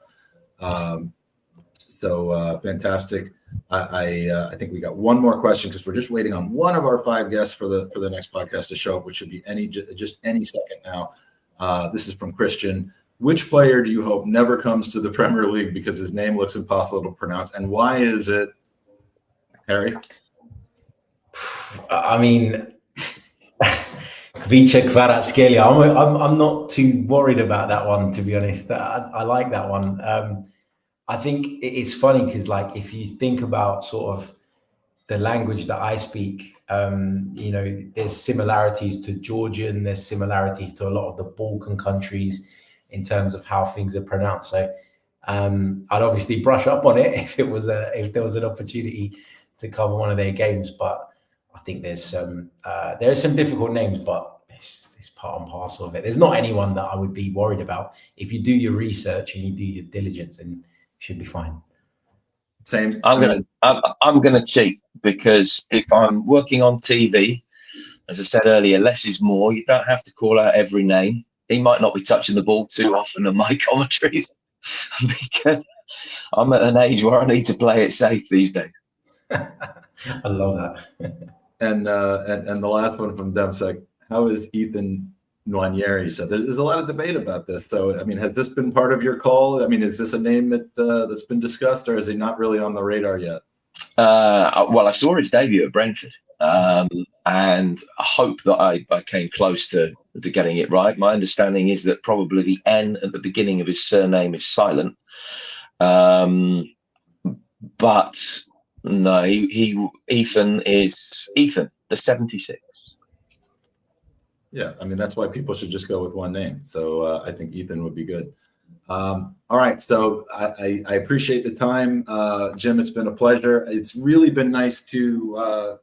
fantastic. I think we got one more question, because we're just waiting on one of our 5 guests for the next podcast to show up, which should be any second now. This is from Christian. Which player do you hope never comes to the Premier League because his name looks impossible to pronounce, and why is it, Harry? I mean, Vice Kvaratskhelia. I'm not too worried about that one, to be honest. I like that one. I think it's funny because, like, if you think about sort of the language that I speak, there's similarities to Georgian, there's similarities to a lot of the Balkan countries in terms of how things are pronounced. So I'd obviously brush up on it if there was an opportunity to cover one of their games. But I think there's some difficult names, but it's part and parcel of it. There's not anyone that I would be worried about. If you do your research and you do your diligence, and should be fine. Same. I'm gonna cheat, because if I'm working on TV, as I said earlier, less is more. You don't have to call out every name. He might not be touching the ball too often in my commentaries, because I'm at an age where I need to play it safe these days. I love that. And the last one from Demsek: how is Ethan Nwaneri said? There's a lot of debate about this. So, I mean, has this been part of your call? I mean, is this a name that's been discussed, or is he not really on the radar yet? Well, I saw his debut at Brentford, and I hope that I came close to getting it right. My understanding is that probably the N at the beginning of his surname is silent. But no, Ethan is Ethan, the 76. Yeah, I mean, that's why people should just go with one name. So I think Ethan would be good. All right, so I appreciate the time, Jim. It's been a pleasure. It's really been nice to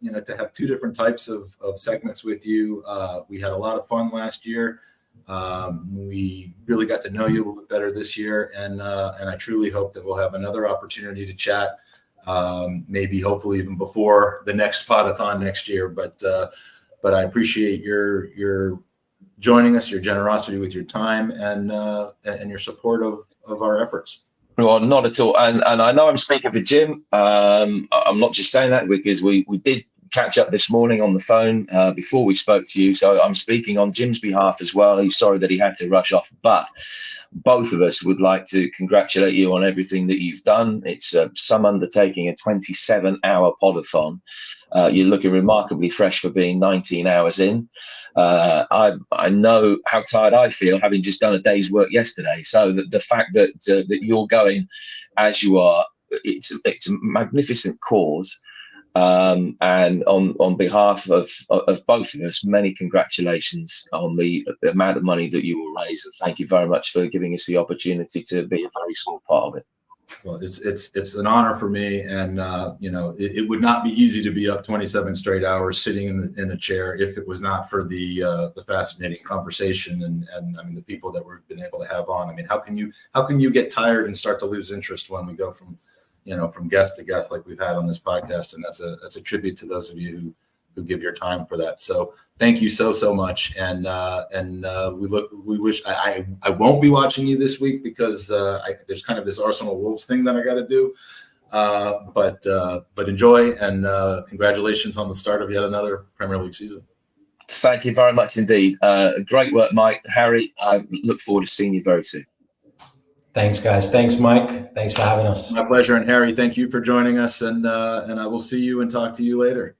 to have 2 different types of segments with you. We had a lot of fun last year. We really got to know you a little bit better this year, and I truly hope that we'll have another opportunity to chat maybe hopefully even before the next Podathon next year. But I appreciate your joining us, your generosity with your time, and your support of our efforts. Well, not at all. And I know I'm speaking for Jim. I'm not just saying that because we did catch up this morning on the phone before we spoke to you. So I'm speaking on Jim's behalf as well. He's sorry that he had to rush off, but both of us would like to congratulate you on everything that you've done. It's some undertaking, a 27-hour podathon. You're looking remarkably fresh for being 19 hours in. I know how tired I feel having just done a day's work yesterday. So the fact that you're going as you are, it's a magnificent cause. And on behalf of both of us, many congratulations on the amount of money that you will raise. And thank you very much for giving us the opportunity to be a very small part of it. Well, it's an honor for me, and it would not be easy to be up 27 straight hours sitting in a chair if it was not for the fascinating conversation and I mean the people that we've been able to have on. I mean, how can you get tired and start to lose interest when we go from guest to guest like we've had on this podcast? And that's a tribute to those of you who give your time for that. So thank you so much. And we wish I won't be watching you this week because there's kind of this Arsenal Wolves thing that I got to do. But enjoy, and congratulations on the start of yet another Premier League season. Thank you very much indeed. Great work, Mike. Harry, I look forward to seeing you very soon. Thanks, guys. Thanks, Mike. Thanks for having us. My pleasure. And Harry, thank you for joining us. And I will see you and talk to you later.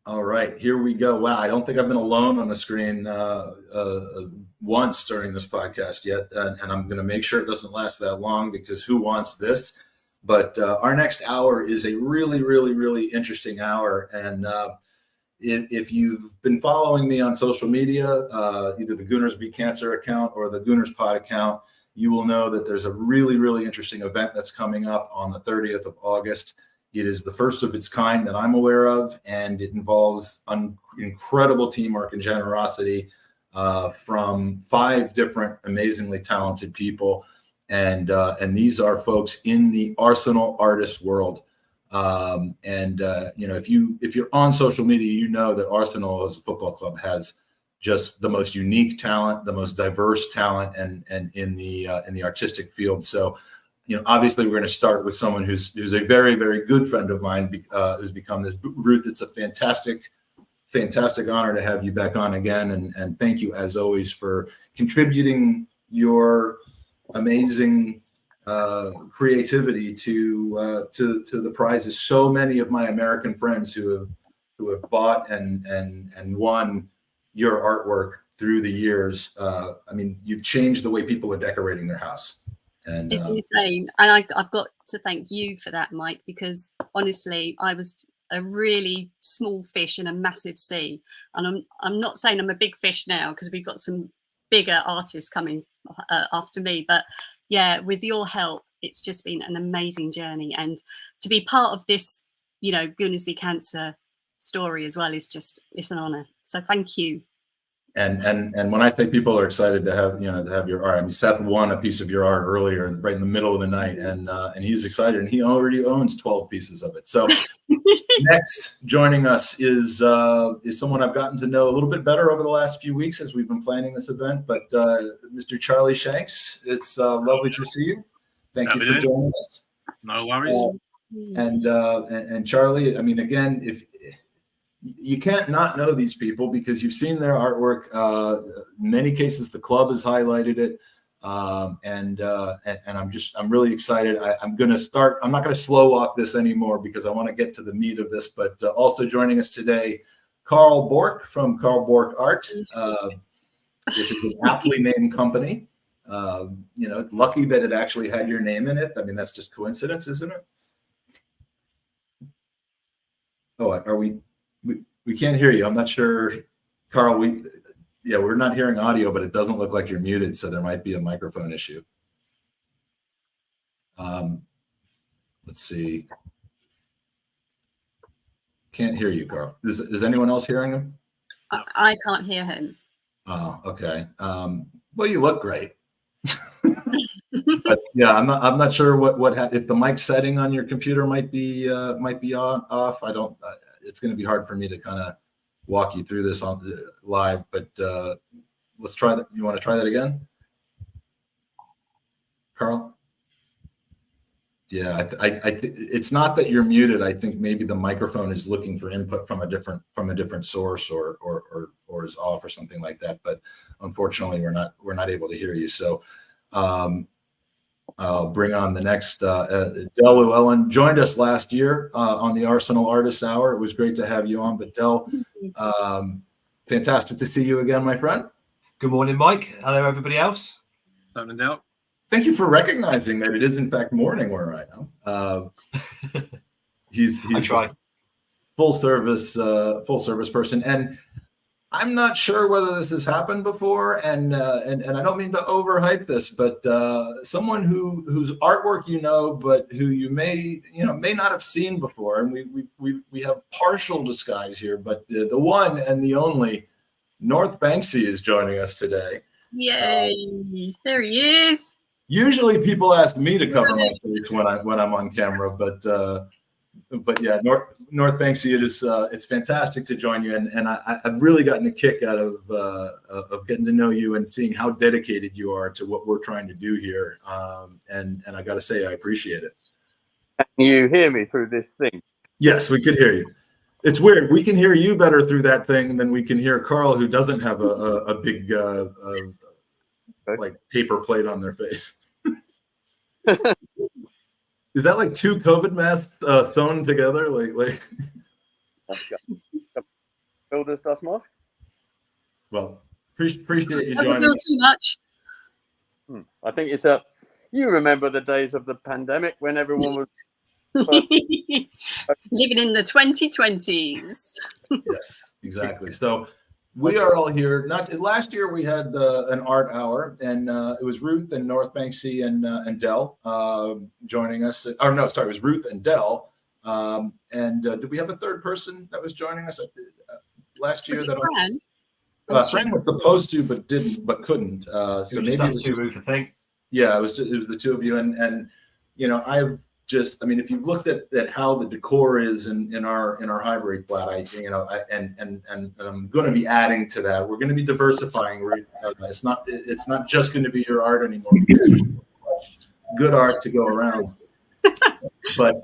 All right, here we go. Wow, I don't think I've been alone on the screen once during this podcast yet. And I'm going to make sure it doesn't last that long because who wants this? But our next hour is a really, really, really interesting hour. And if you've been following me on social media, either the Gooners Beat Cancer account or the Gooners Pod account, you will know that there's a really, really interesting event that's coming up on the 30th of August. It is the first of its kind that I'm aware of, and it involves incredible teamwork and generosity from 5 different amazingly talented people. And these are folks in the Arsenal artist world. If you're on social media, you know that Arsenal as a football club has just the most unique talent, the most diverse talent, and in the artistic field. So, obviously we're going to start with someone who's a very, very good friend of mine, who's become this Ruth. It's a fantastic honor to have you back on again. And thank you as always for contributing your amazing creativity to the prizes. So many of my American friends who have bought and won your artwork through the years. I mean, you've changed the way people are decorating their house. And it's insane. And I've got to thank you for that, Mike, because honestly, I was a really small fish in a massive sea. And I'm not saying I'm a big fish now because we've got some bigger artists coming after me. But yeah, with your help, it's just been an amazing journey. And to be part of this, Gooners v Cancer story as well it's an honor. So thank you. And when I say people are excited to have your art, I mean, Seth won a piece of your art earlier, right in the middle of the night, and he's excited, and he already owns 12 pieces of it. So next joining us is someone I've gotten to know a little bit better over the last few weeks as we've been planning this event. But Mr. Charlie Shanks, it's lovely to see you. Thank you for joining us. No worries. And Charlie, I mean, again, if you can't not know these people because you've seen their artwork. In many cases, the club has highlighted it, and I'm really excited. I'm going to start. I'm not going to slow walk this anymore because I want to get to the meat of this. But also joining us today, Carl Bourke from Carl Bourke Art, which is an aptly named company. It's lucky that it actually had your name in it. I mean, that's just coincidence, isn't it? Oh, are we? We can't hear you. I'm not sure, Carl. We're not hearing audio, but it doesn't look like you're muted, so there might be a microphone issue. Let's see. Can't hear you, Carl. Is anyone else hearing him? I can't hear him. Oh, okay. Well, you look great. But yeah, I'm not sure if the mic setting on your computer might be on off. I don't. It's going to be hard for me to kind of walk you through this on live. But let's try that. You want to try that again, Carl? Yeah, it's not that you're muted. I think maybe the microphone is looking for input from a different source or is off or something like that. But unfortunately, we're not able to hear you. So I'll bring on the next Llewellyn joined us last year on the Arsenal Artists Hour. It was great to have you on. But Del, fantastic to see you again, my friend. Good morning, Mike. Hello, everybody else. No doubt. Thank you for recognizing that it is in fact morning where I am. He's a full service person, and I'm not sure whether this has happened before. And I don't mean to overhype this, but someone whose artwork but who you may not have seen before, and we have partial disguise here, but the one and the only North Banksy is joining us today. Yay! There he is. Usually people ask me to cover my face when I'm on camera, but yeah, North Banksy, it's fantastic to join you, and I've really gotten a kick out of getting to know you and seeing how dedicated you are to what we're trying to do here, and I got to say I appreciate it. Can you hear me through this thing? Yes, we could hear you. It's weird. We can hear you better through that thing than we can hear Carl, who doesn't have a big like paper plate on their face. Is that like two COVID masks sewn together? Like Builder's dust mask? Well, appreciate you Don't joining feel us. too much. I think it's you remember the days of the pandemic when everyone was living in the 2020s. Yes, exactly. So we are all here. Last year we had an art hour, and it was Ruth and North Banksy and Del joining us. It was Ruth and Del. And did we have a third person that was joining us last year? Fran was supposed to, but couldn't. So maybe it was Ruth, I think. Yeah, it was the two of you, and if you looked at how the decor is in our Highbury flat, and I'm going to be adding to that. We're going to be diversifying. It's not just going to be your art anymore. Good art to go around, but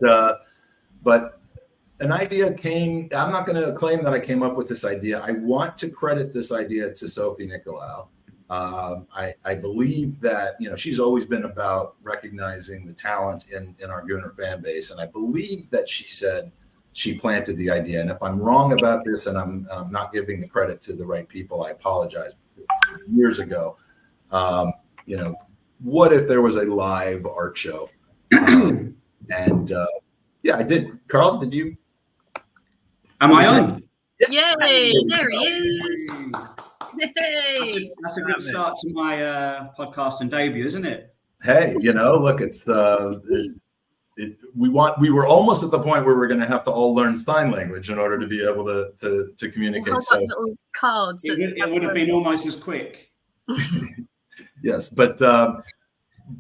an idea came. I'm not going to claim that I came up with this idea. I want to credit this idea to Sophie Nicolau. I believe that she's always been about recognizing the talent in our Gooner fan base, and I believe that she said she planted the idea. And if I'm wrong about this, and I'm not giving the credit to the right people, I apologize. Years ago, what if there was a live art show? Yeah, I did. Carl, did you? Am I on? Yay! There he is. Hey. That's a good start to my podcast and debut, isn't it? Hey, look, it's we were almost at the point where we're going to have to all learn sign language in order to be able to communicate. So little cards. It would have been almost as quick. Yes, but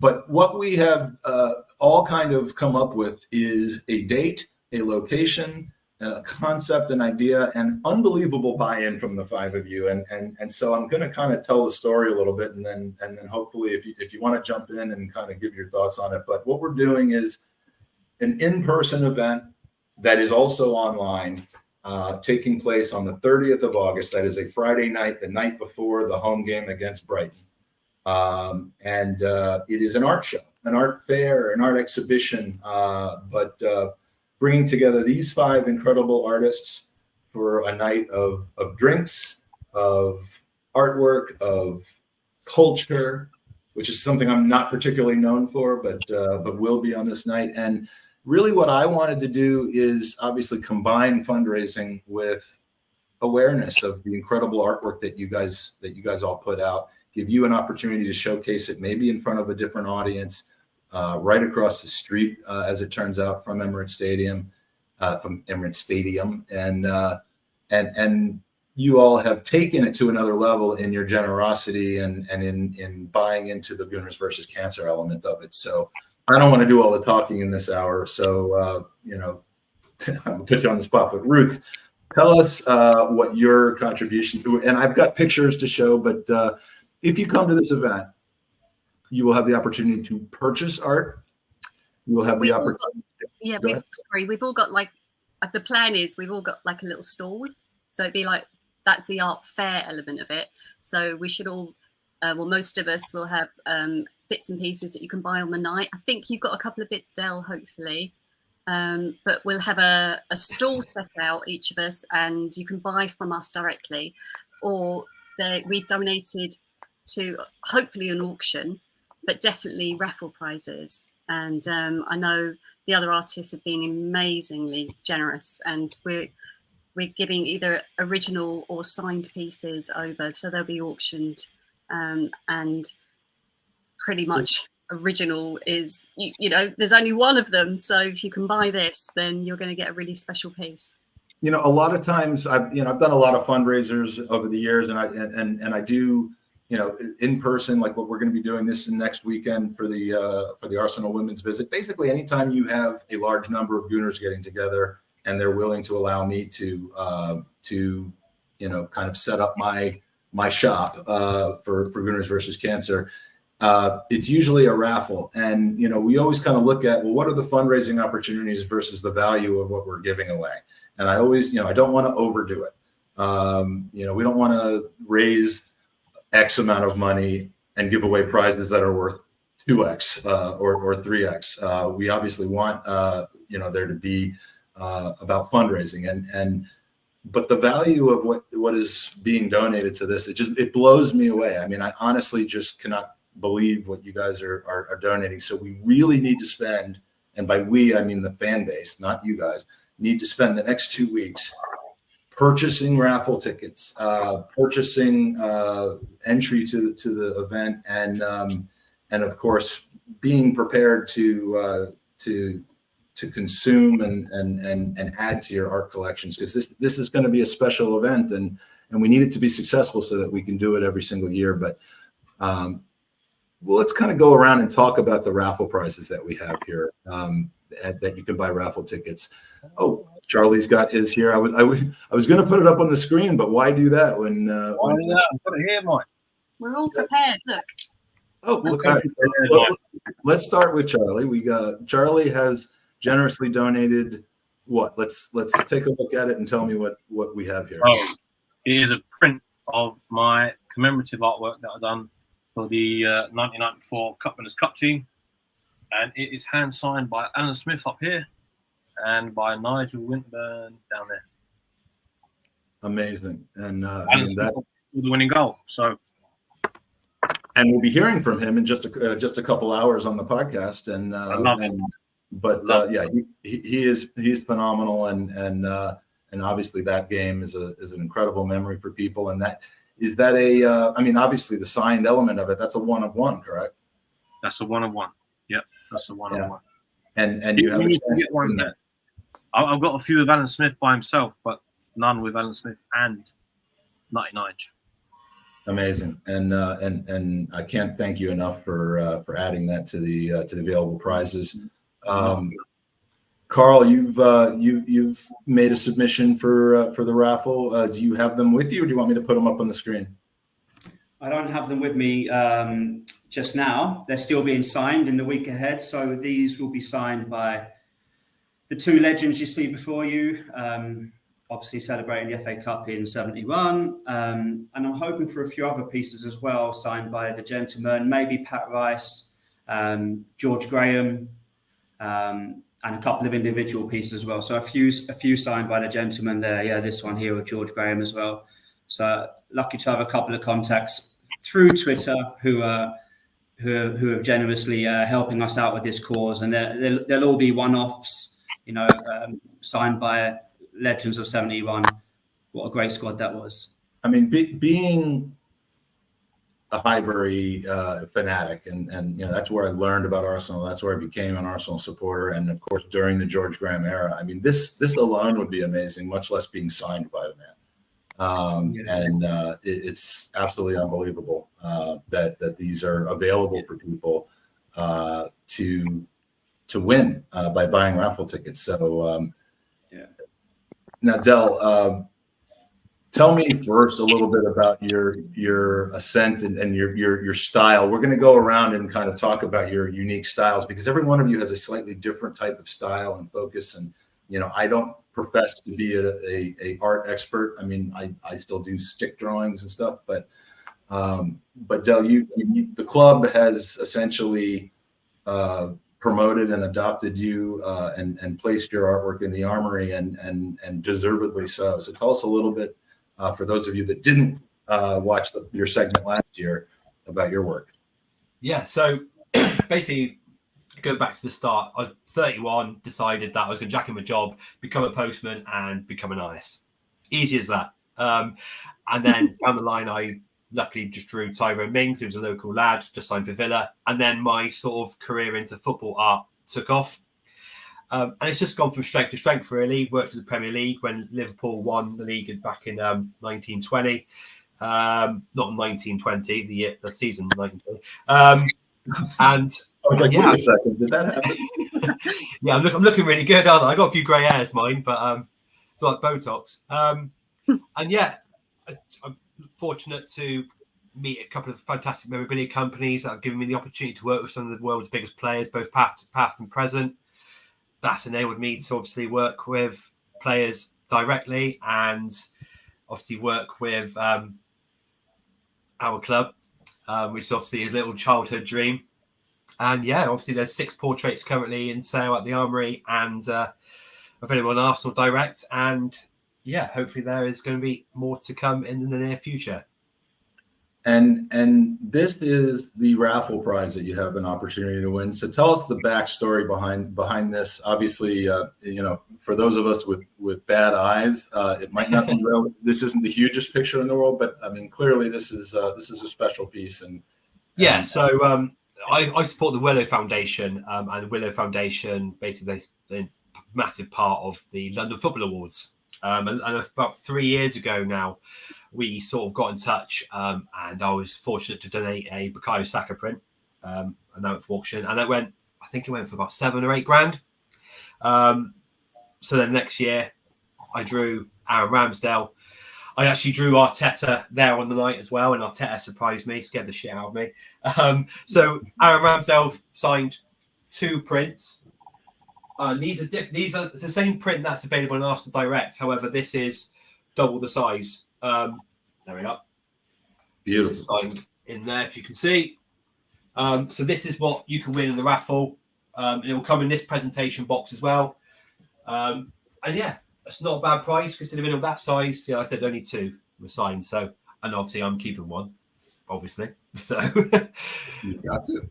what we have all kind of come up with is a date, a location, a concept, an idea, and unbelievable buy-in from the five of you. And so I'm going to kind of tell the story a little bit, and then hopefully if you want to jump in and kind of give your thoughts on it. But what we're doing is an in-person event that is also online, taking place on the 30th of August. That is a Friday night, the night before the home game against Brighton. And it is an art show, an art fair, an art exhibition, but bringing together these five incredible artists for a night of drinks, of artwork, of culture, which is something I'm not particularly known for, but will be on this night. And really what I wanted to do is obviously combine fundraising with awareness of the incredible artwork that you guys all put out, give you an opportunity to showcase it maybe in front of a different audience, right across the street, as it turns out, from Emirates Stadium, and you all have taken it to another level in your generosity and in buying into the Gooners versus Cancer element of it. So I don't want to do all the talking in this hour. So, I'll put you on the spot. But Ruth, tell us what your contribution to, and I've got pictures to show, but if you come to this event, you will have the opportunity to purchase art. You will have the opportunity. We've all got like, the plan is we've all got like a little stall. So it'd be like, that's the art fair element of it. So we should all, most of us will have bits and pieces that you can buy on the night. I think you've got a couple of bits, Del, hopefully. But we'll have a stall set out, each of us, and you can buy from us directly. Or we've donated to hopefully an auction, but definitely raffle prizes. And I know the other artists have been amazingly generous, and we're giving either original or signed pieces over, so they'll be auctioned. And pretty much original is, there's only one of them, so if you can buy this, then you're going to get a really special piece. A lot of times I've done a lot of fundraisers over the years, and I do, in person, like what we're going to be doing this next weekend for the Arsenal women's visit. Basically, anytime you have a large number of Gooners getting together and they're willing to allow me to kind of set up my shop for Gooners versus Cancer, it's usually a raffle. And we always kind of look at, well, what are the fundraising opportunities versus the value of what we're giving away? And I always, I don't want to overdo it. We don't want to raise X amount of money and give away prizes that are worth 2X or 3X. We obviously want there to be about fundraising, but the value of what is being donated to this, it blows me away. I mean, I honestly just cannot believe what you guys are donating. So we really need to spend, and by we I mean the fan base, not you guys, need to spend the next 2 weeks purchasing raffle tickets, purchasing entry to the event, and of course being prepared to consume and add to your art collections, because this is going to be a special event, and we need it to be successful so that we can do it every single year. But well, let's kind of go around and talk about the raffle prizes that we have here, that you can buy raffle tickets. Oh, Charlie's got his here. I was going to put it up on the screen, but why do that when why do that? I've got it here, Mike. We're all prepared. Look. Oh, look, all right. Let's start with Charlie. Charlie has generously donated what? Let's take a look at it and tell me what we have here. Oh, it is a print of my commemorative artwork that I've done for the 1994 Cup Winners' Cup team, and it is hand signed by Alan Smith up here and by Nigel Winterburn down there. Amazing, and that the winning goal. So, and we'll be hearing from him in just a couple hours on the podcast. And he's phenomenal, and obviously that game is an incredible memory for people. And obviously the signed element of it, that's a 1-of-1, correct? That's a 1-of-1. Yep, that's a 1-of-1. And you have a chance to win that. I've got a few with Alan Smith by himself, but none with Alan Smith and 99. Amazing, and I can't thank you enough for adding that to the available prizes. Carl, you've made a submission for the raffle. Do you have them with you, or do you want me to put them up on the screen? I don't have them with me just now. They're still being signed in the week ahead, so these will be signed by the two legends you see before you. Obviously celebrating the FA Cup in '71, and I'm hoping for a few other pieces as well, signed by the gentlemen, maybe Pat Rice, George Graham, and a couple of individual pieces as well. So a few signed by the gentlemen there. Yeah, this one here with George Graham as well. So lucky to have a couple of contacts through Twitter who have generously helping us out with this cause, and they'll all be one-offs, signed by legends of '71. What a great squad that was. I mean, being a Highbury fanatic, and that's where I learned about Arsenal. That's where I became an Arsenal supporter, and of course during the George Graham era. I mean, this alone would be amazing, much less being signed by the man. And it's absolutely unbelievable that these are available for people to win by buying raffle tickets. So now, Del, tell me first a little bit about your ascent and your style. We're going to go around and kind of talk about your unique styles, because every one of you has a slightly different type of style and focus. And I don't profess to be a art expert. I mean, I still do stick drawings and stuff, but Del, the club has essentially promoted and adopted you and placed your artwork in the armory, and deservedly so. So tell us a little bit, for those of you that didn't watch your segment last year, about your work. Yeah, so basically, go back to the start. I was 31, decided that I was going to jack in my job, become a postman, and become an artist. Easy as that. And then down the line, I luckily just drew Tyrone Mings, who was a local lad, just signed for Villa. And then my sort of career into football art took off. And it's just gone from strength to strength, really. Worked for the Premier League when Liverpool won the league back in 1920. Not 1920, the season 1920. And I was like, wait a second, did that happen? Yeah, I'm looking really good, aren't I? I got a few grey hairs, mine, but it's like Botox. And yeah, I'm fortunate to meet a couple of fantastic memorabilia companies that have given me the opportunity to work with some of the world's biggest players, both past and present. That's enabled me to obviously work with players directly and obviously work with our club, which is obviously a little childhood dream. And yeah, obviously there's 6 portraits currently in sale at the Armory and available on Arsenal Direct. And yeah, hopefully there is going to be more to come in the near future. And this is the raffle prize that you have an opportunity to win. So tell us the backstory behind this. Obviously, for those of us with bad eyes, it might not be real. This isn't the hugest picture in the world, but I mean, clearly this is a special piece. So I support the Willow Foundation, and the Willow Foundation basically they're a massive part of the London Football Awards. And about 3 years ago now, we sort of got in touch, and I was fortunate to donate a Bukayo Saka print, and that went for auction, and I think it went for about 7 or 8 grand. So then next year, I drew Aaron Ramsdale. I actually drew Arteta there on the night as well, and Arteta surprised me, scared the shit out of me. So Aaron Ramsdale signed 2 prints. These are the same print that's available on Arsenal Direct. However, this is double the size. There we are. Beautiful. Signed in there, if you can see. So this is what you can win in the raffle. And it will come in this presentation box as well. And yeah, it's not a bad price considering of that size. Yeah, I said only 2 were signed. So, and obviously I'm keeping 1, obviously. So you got to.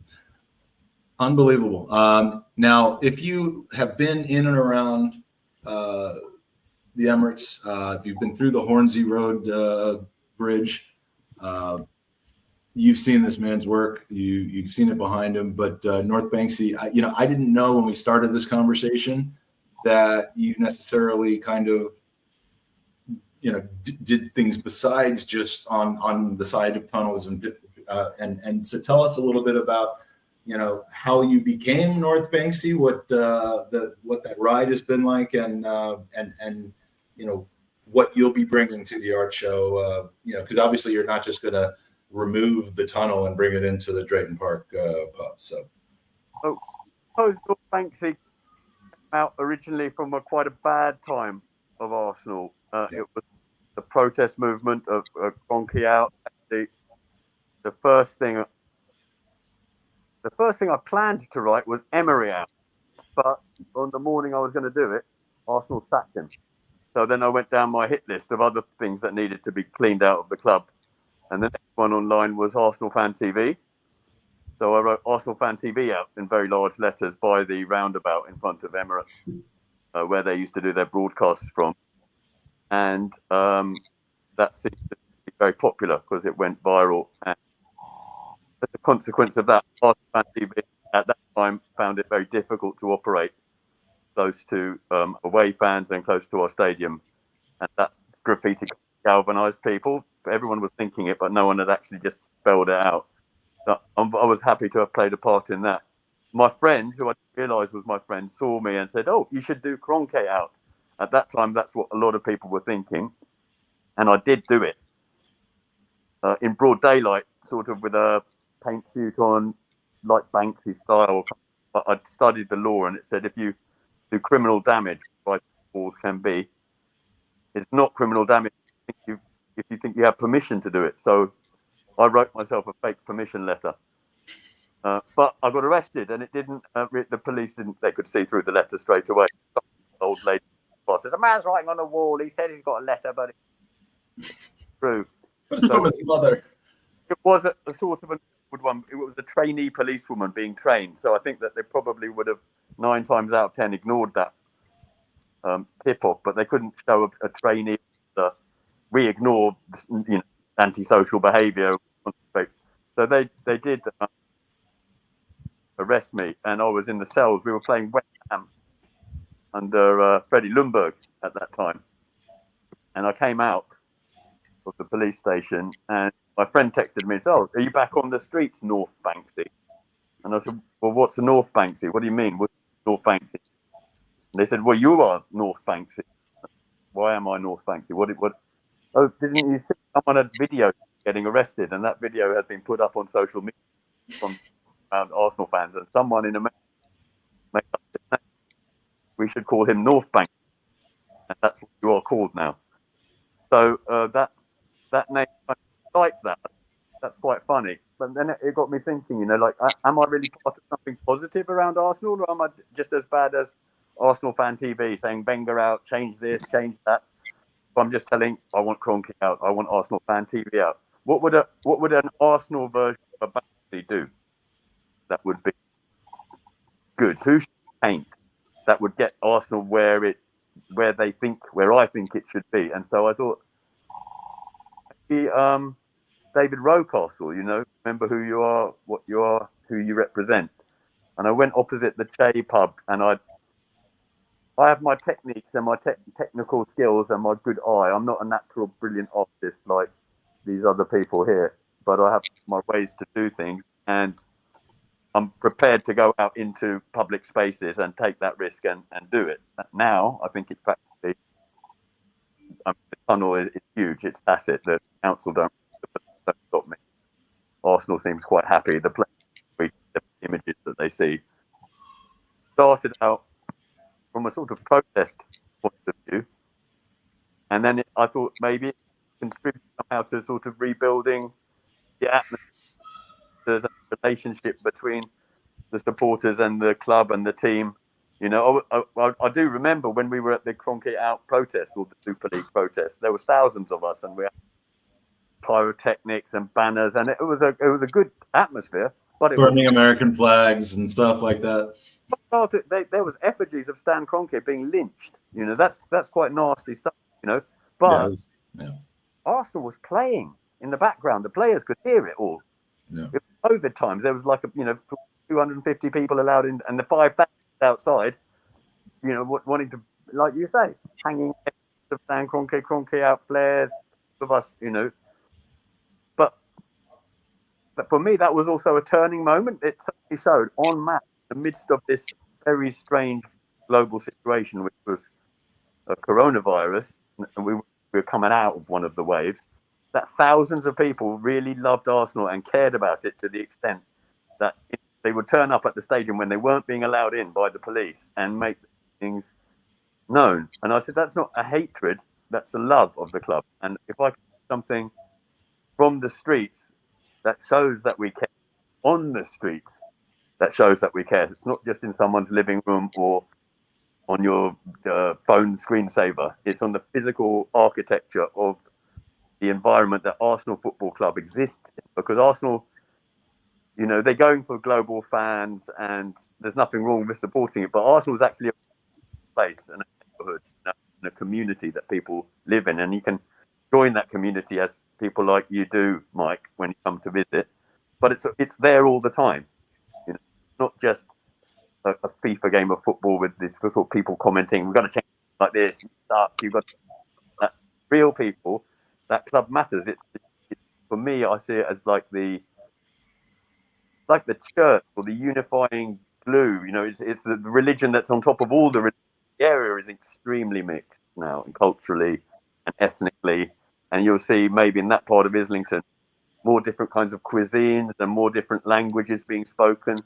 Unbelievable. Now, if you have been in and around the Emirates, if you've been through the Hornsey Road bridge, you've seen this man's work. You've seen it behind him. But North Banksy, I didn't know when we started this conversation that you necessarily kind of, did things besides just on the side of tunnels and so tell us a little bit about how you became North Banksy, what that ride has been like, and what you'll be bringing to the art show. Because obviously you're not just going to remove the tunnel and bring it into the Drayton Park pub. So, North Banksy came out originally from quite a bad time of Arsenal. It was the protest movement of Kroenke out. The first thing I planned to write was Emery out, but on the morning I was going to do it, Arsenal sacked him. So then I went down my hit list of other things that needed to be cleaned out of the club. And the next one online was Arsenal Fan TV. So I wrote Arsenal Fan TV out in very large letters by the roundabout in front of Emirates, where they used to do their broadcasts from. And that seemed to be very popular because it went viral. And as a consequence of that, Arsenal Fan TV at that time found it very difficult to operate close to away fans and close to our stadium. And that graffiti got galvanized people. Everyone was thinking it, but no one had actually just spelled it out. So I was happy to have played a part in that. My friend, who I didn't realise was my friend, saw me and said, "Oh, you should do Cronke out." At that time, that's what a lot of people were thinking. And I did do it in broad daylight, sort of with a paint suit on, like Banksy style. I'd studied the law, and it said if you do criminal damage, by balls can be, it's not criminal damage if you think you have permission to do it. So I wrote myself a fake permission letter. But I got arrested, and it didn't. The police didn't. They could see through the letter straight away. The old lady said, "The man's writing on the wall. He said he's got a letter, but it's true." But it's from his mother. It was a sort of an awkward one. It was a trainee policewoman being trained, so I think that they probably would have 9 times out of 10 ignored that tip-off, but they couldn't show a trainee. We ignore, antisocial behaviour. So they did arrest me, and I was in the cells. We were playing West Ham under Freddie Ljungberg at that time, and I came out of the police station, and my friend texted me and said, "Oh, are you back on the streets, North Banksy?" And I said, "Well, what's a North Banksy? What do you mean? What's North Banksy?" And they said, "Well, you are North Banksy." "Why am I North Banksy? What? Oh, didn't you see someone had video getting arrested, and that video had been put up on social media from Arsenal fans, and someone in America made up his name. We should call him North Bank, and that's what you are called now." So that name, I like that. That's quite funny. But then it got me thinking, like, am I really part of something positive around Arsenal, or am I just as bad as Arsenal Fan TV saying Benge out, change this, change that? I'm just telling, I want Cronke out, I want Arsenal Fan TV out. What would an Arsenal version of Banksy do that would be good? Who should paint that would get Arsenal where I think it should be? And so I thought, maybe David Rocastle, remember who you are, what you are, who you represent. And I went opposite the Che pub, and I have my techniques and my technical skills and my good eye. I'm not a natural brilliant artist like these other people here, but I have my ways to do things, and I'm prepared to go out into public spaces and take that risk and do it. Now, I think it's practically, the tunnel is huge. It's tacit. The council don't stop me. Arsenal seems quite happy. The images that they see started out from a sort of protest point of view, and then I thought maybe it contribute somehow to sort of rebuilding the atmosphere. There's a relationship between the supporters and the club and the team. I do remember when we were at the Cronke Out protest, or the Super League protest. There was thousands of us, and we had pyrotechnics and banners, and it was a good atmosphere. But burning American flags and stuff like that. There was effigies of Stan Kroenke being lynched. That's quite nasty stuff. But Arsenal was playing in the background. The players could hear it all. Yeah. It was COVID times. There was 250 people allowed in, and the 5,000 outside. Wanting to, like you say, hanging of Stan Kroenke out flares of us. But for me, that was also a turning moment. It certainly showed en masse, in the midst of this very strange global situation, which was a coronavirus, and we were coming out of one of the waves, that thousands of people really loved Arsenal and cared about it to the extent that they would turn up at the stadium when they weren't being allowed in by the police and make things known. And I said, that's not a hatred, that's a love of the club. And if I could do something from the streets that shows that we care, on the streets, that shows that we care. It's not just in someone's living room or on your phone screensaver. It's on the physical architecture of the environment that Arsenal Football Club exists in. Because Arsenal, they're going for global fans, and there's nothing wrong with supporting it. But Arsenal is actually a place and a neighborhood and a community that people live in, and you can join that community as people like you do, Mike, when you come to visit. But it's there all the time. Not just a FIFA game of football with this sort of people commenting, we've got to change like this, you've got real people that club matters. It's for me, I see it as like the church or the unifying glue. You know, it's the religion that's on top of all the religions. The area is extremely mixed now, and culturally and ethnically, and you'll see maybe in that part of Islington more different kinds of cuisines and more different languages being spoken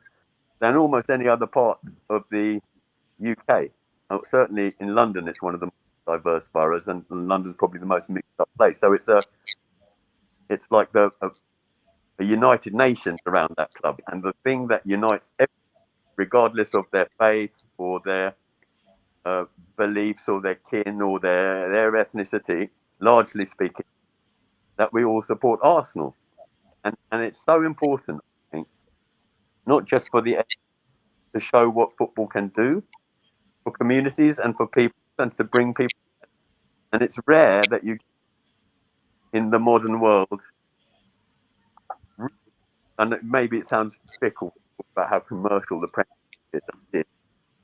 than almost any other part of the UK. Certainly in London, it's one of the most diverse boroughs, and London's probably the most mixed up place. So it's like a United Nations around that club, and the thing that unites everyone, regardless of their faith or their beliefs or their kin or their ethnicity, largely speaking, that we all support Arsenal. And it's so important, I think, not just for to show what football can do for communities and for people and to bring people. And it's rare that you, in the modern world, and maybe it sounds fickle about how commercial the Premier League is,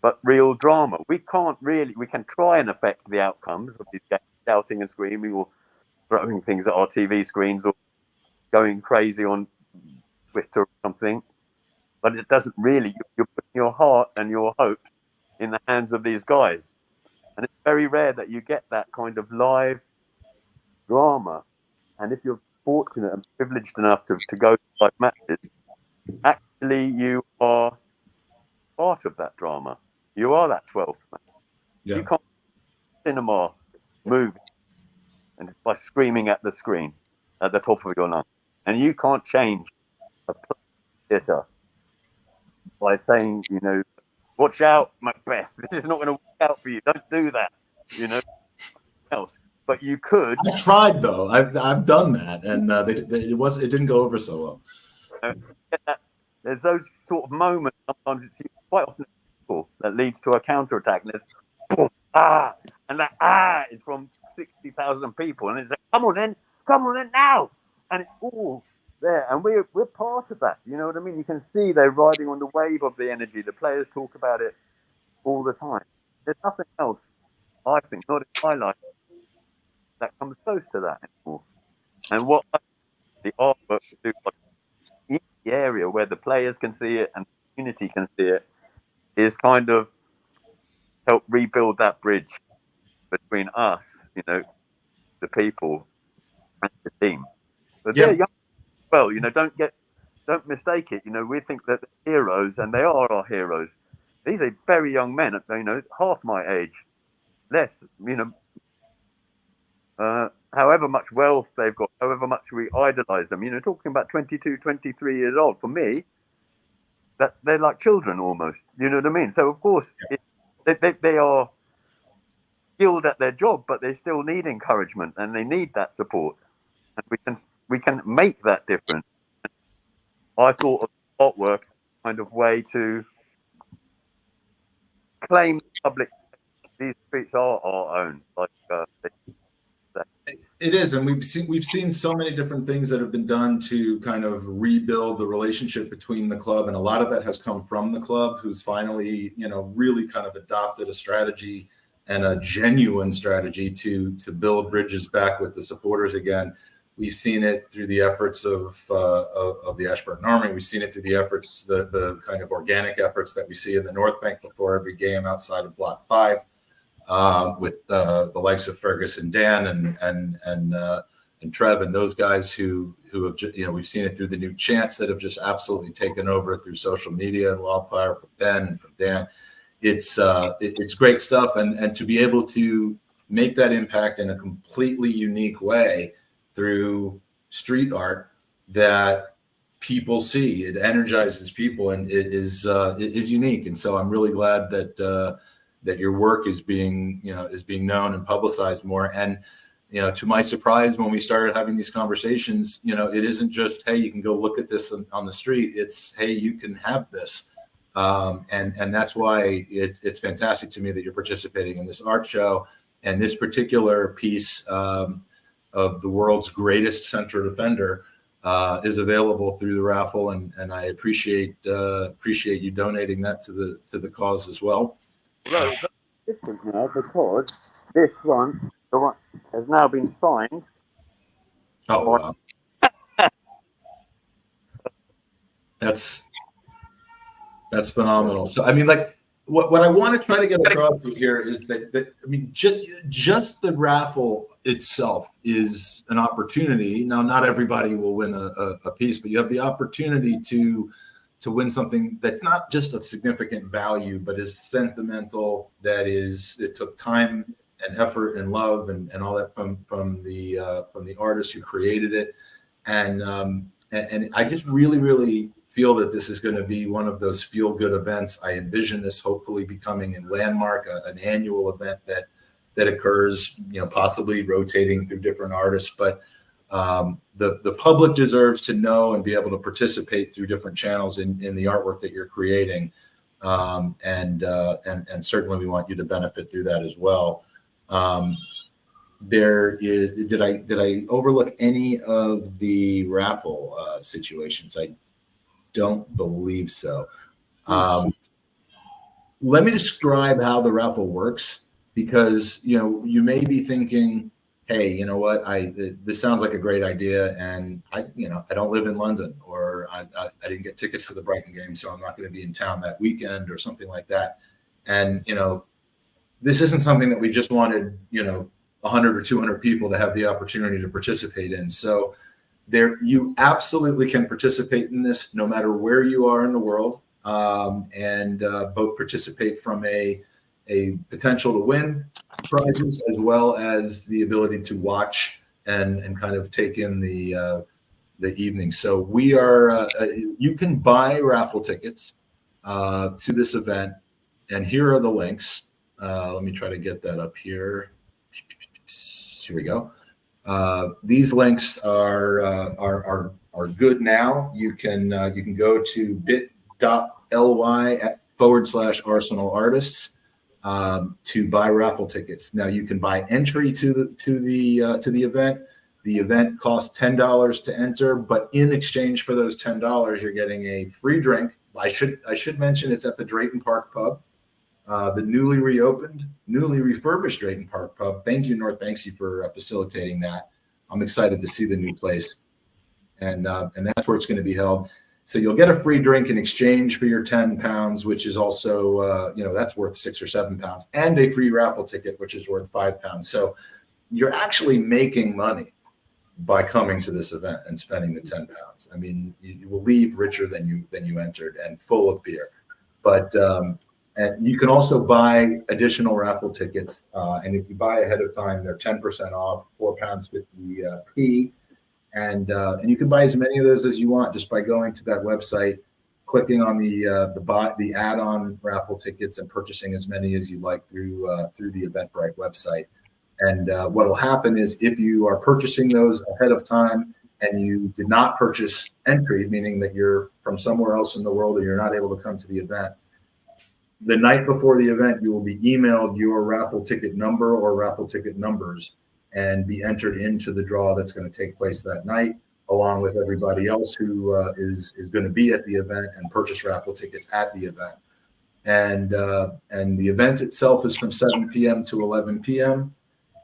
but real drama. We can try and affect the outcomes of these games, shouting and screaming or throwing things at our TV screens or going crazy on Twitter or something, but it doesn't really. You're putting your heart and your hopes in the hands of these guys, and it's very rare that you get that kind of live drama. And if you're fortunate and privileged enough to go to live matches, actually you are part of that drama. You are that 12th man. Yeah. You can't cinema movie and by screaming at the screen at the top of your lungs. And you can't change a theatre by saying, you know, watch out, Macbeth. This is not going to work out for you. Don't do that. You know, else. But you could. I've tried though. I've done that, and it didn't go over so well. There's those sort of moments. Sometimes it's quite often that leads to a counterattack, and there's boom, and that is from 60,000 people, and it's like, come on then now, and it's all there, and we're part of that. You know what I mean? You can see they're riding on the wave of the energy. The players talk about it all the time. There's nothing else, I think, not in my life, that comes close to that anymore. And what the artwork do, like, in the area where the players can see it and the community can see it, is kind of help rebuild that bridge between us, you know, the people, and the team. But they're young. Well, you know, don't mistake it. You know, we think that they're heroes, and they are our heroes. These are very young men, you know, half my age, less, you know. However much wealth they've got, however much we idolize them, you know, talking about 22, 23 years old, for me, that they're like children almost, you know what I mean? So, of course, they are skilled at their job, but they still need encouragement and they need that support. And we can make that difference. I thought of artwork kind of way to claim public, these streets are our own, like it is, and we've seen so many different things that have been done to kind of rebuild the relationship between the club, and a lot of that has come from the club, who's finally, you know, really kind of adopted a strategy and a genuine strategy to build bridges back with the supporters again. We've seen it through the efforts of the Ashburton Army. We've seen it through the efforts, the kind of organic efforts that we see in the North Bank before every game outside of Block 5. With the likes of Fergus and Dan and Trev and those guys who have, you know, we've seen it through the new chants that have just absolutely taken over through social media and wildfire from Ben and from Dan. It's great stuff, and to be able to make that impact in a completely unique way through street art that people see, it energizes people, and it is unique. And so I'm really glad that your work is being known and publicized more. And, you know, to my surprise, when we started having these conversations, you know, it isn't just, hey, you can go look at this on the street. It's, hey, you can have this. And that's why it's fantastic to me that you're participating in this art show. And this particular piece of the world's greatest central defender is available through the raffle. And I appreciate you donating that to the cause as well. Well, it's different now because this one, the one has now been signed Oh, wow. That's phenomenal. So, I mean, like, what I want to try to get across here is that I mean, just the raffle itself is an opportunity. Now, not everybody will win a piece, but you have the opportunity to win something that's not just of significant value, but is sentimental. That is, it took time and effort and love and all that from the artist who created it, and I just really feel that this is going to be one of those feel-good events. I envision this hopefully becoming a landmark, an annual event that occurs, possibly rotating through different artists. But the public deserves to know and be able to participate through different channels in the artwork that you're creating, and certainly we want you to benefit through that as well. Did I overlook any of the raffle situations? I don't believe so. Let me describe how the raffle works, because you may be thinking, hey, you know what, this sounds like a great idea, and I don't live in London, or I didn't get tickets to the Brighton game, so I'm not going to be in town that weekend or something like that. And this isn't something that we just wanted 100 or 200 people to have the opportunity to participate in. So you absolutely can participate in this no matter where you are in the world, and both participate from a potential to win prizes, as well as the ability to watch and kind of take in the evening. So we are you can buy raffle tickets to this event, and here are the links. Let me try to get that up here. Here we go. These links are good now. You can go to bit.ly/Arsenal Artists to buy raffle tickets. Now you can buy entry to the event. The event costs $10 to enter, but in exchange for those $10, you're getting a free drink. I should mention it's at the Drayton Park Pub, the newly refurbished Drayton Park Pub. Thank you, North Banksy, for facilitating that. I'm excited to see the new place, and that's where it's going to be held. So you'll get a free drink in exchange for your £10, which is also that's worth £6 or £7, and a free raffle ticket, which is worth £5. So you're actually making money by coming to this event and spending the £10. I mean, you will leave richer than you entered, and full of beer. But and you can also buy additional raffle tickets, and if you buy ahead of time, they're 10% off, £4.50p, and you can buy as many of those as you want just by going to that website, clicking on the add-on raffle tickets, and purchasing as many as you like through the Eventbrite website. And what will happen is, if you are purchasing those ahead of time and you did not purchase entry, meaning that you're from somewhere else in the world or you're not able to come to the event, the night before the event, you will be emailed your raffle ticket number or raffle ticket numbers and be entered into the draw that's going to take place that night, along with everybody else who is going to be at the event and purchase raffle tickets at the event. And the event itself is from 7 p.m. to 11 p.m.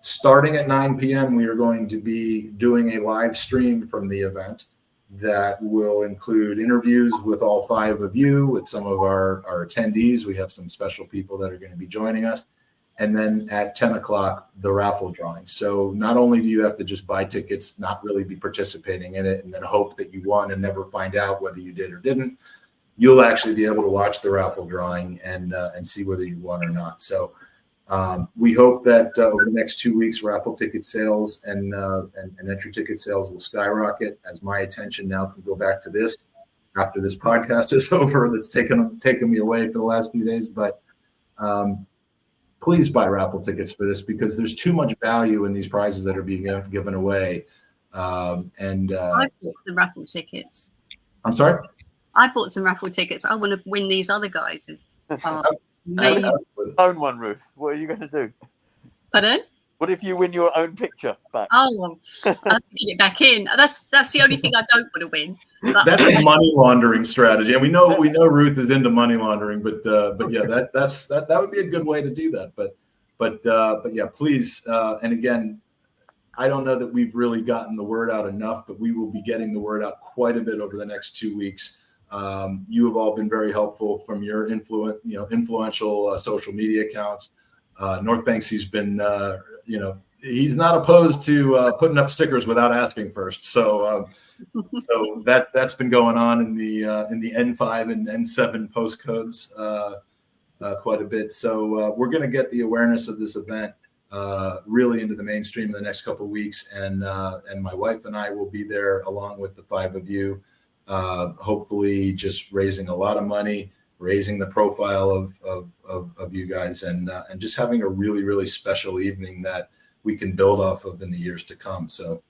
Starting at 9 p.m., we are going to be doing a live stream from the event that will include interviews with all 5 of you, with some of our attendees. We have some special people that are going to be joining us. And then at 10 o'clock, the raffle drawing. So not only do you have to just buy tickets, not really be participating in it, and then hope that you won and never find out whether you did or didn't, you'll actually be able to watch the raffle drawing and see whether you won or not. So we hope that over the next 2 weeks, raffle ticket sales and entry ticket sales will skyrocket, as my attention now can go back to this after this podcast is over. That's taken me away for the last few days. But please buy raffle tickets for this, because there's too much value in these prizes that are being given away. I bought some raffle tickets. I'm sorry? I bought some raffle tickets. I want to win these other guys. Own one, Ruth. What are you going to do? Pardon? What if you win your own picture back? Oh, well, I have to get it back in. That's the only thing I don't want to win. But that's a money laundering strategy, and we know Ruth is into money laundering, but yeah, that would be a good way to do that. But yeah, please, and again, I don't know that we've really gotten the word out enough, but we will be getting the word out quite a bit over the next 2 weeks. You have all been very helpful from your influential social media accounts. North Banksy's been, he's not opposed to putting up stickers without asking first. So that's been going on in the N5 and N7 postcodes quite a bit. So we're going to get the awareness of this event really into the mainstream in the next couple of weeks, and my wife and I will be there along with the 5 of you, hopefully just raising a lot of money, raising the profile of you guys, and just having a really, really special evening that we can build off of in the years to come. So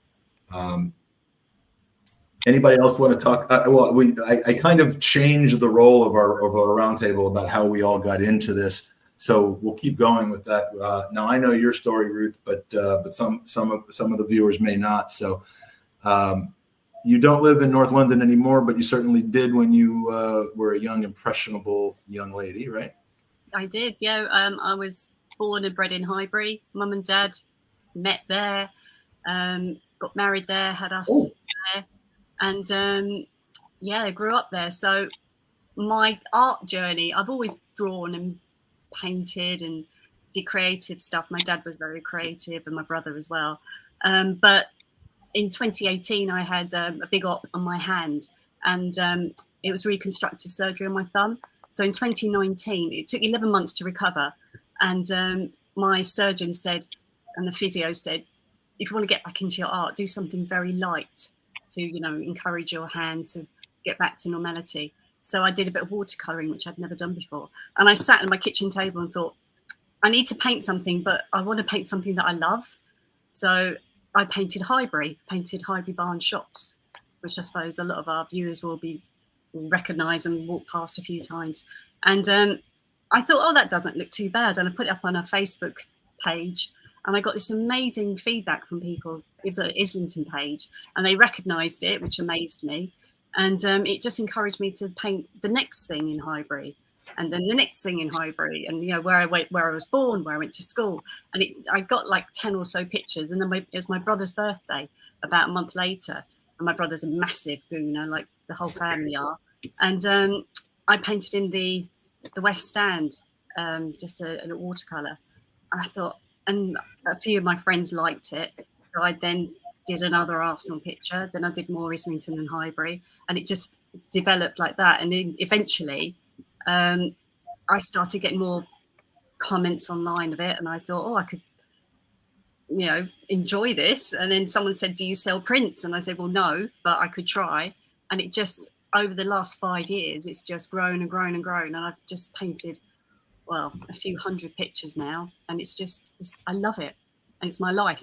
anybody else want to talk? I kind of changed the role of our roundtable about how we all got into this. So we'll keep going with that. Now I know your story, Ruth, but some of the viewers may not. So you don't live in North London anymore, but you certainly did when you were a young, impressionable young lady, right? I did, yeah. I was born and bred in Highbury. Mum and Dad met there, got married there, had us there, and grew up there. So my art journey, I've always drawn and painted and did creative stuff. My dad was very creative, and my brother as well. But in 2018, I had a big op on my hand, and it was reconstructive surgery on my thumb. So in 2019, it took 11 months to recover. And my surgeon said, and the physio said, if you want to get back into your art, do something very light to, encourage your hand to get back to normality. So I did a bit of watercoloring, which I'd never done before. And I sat at my kitchen table and thought, I need to paint something, but I want to paint something that I love. So I painted Highbury barn shops, which I suppose a lot of our viewers will recognise and walk past a few times. And I thought, that doesn't look too bad. And I put it up on a Facebook page, and I got this amazing feedback from people. It was an Islington page, and they recognised it, which amazed me. And it just encouraged me to paint the next thing in Highbury, and then the next thing in Highbury, and where I was born, where I went to school. And I got like 10 or so pictures, and then it was my brother's birthday about a month later, and my brother's a massive Gooner, like the whole family are. And I painted him the West Stand, just a watercolour. And I thought, and a few of my friends liked it, so I then did another Arsenal picture. Then I did more Islington and Highbury, and it just developed like that. And then eventually, I started getting more comments online of it, and I thought, I could, enjoy this. And then someone said, "Do you sell prints?" And I said, "Well, no, but I could try." And it just, over the last 5 years, it's just grown and grown and grown. And I've just painted, a few hundred pictures now, and I love it, and it's my life.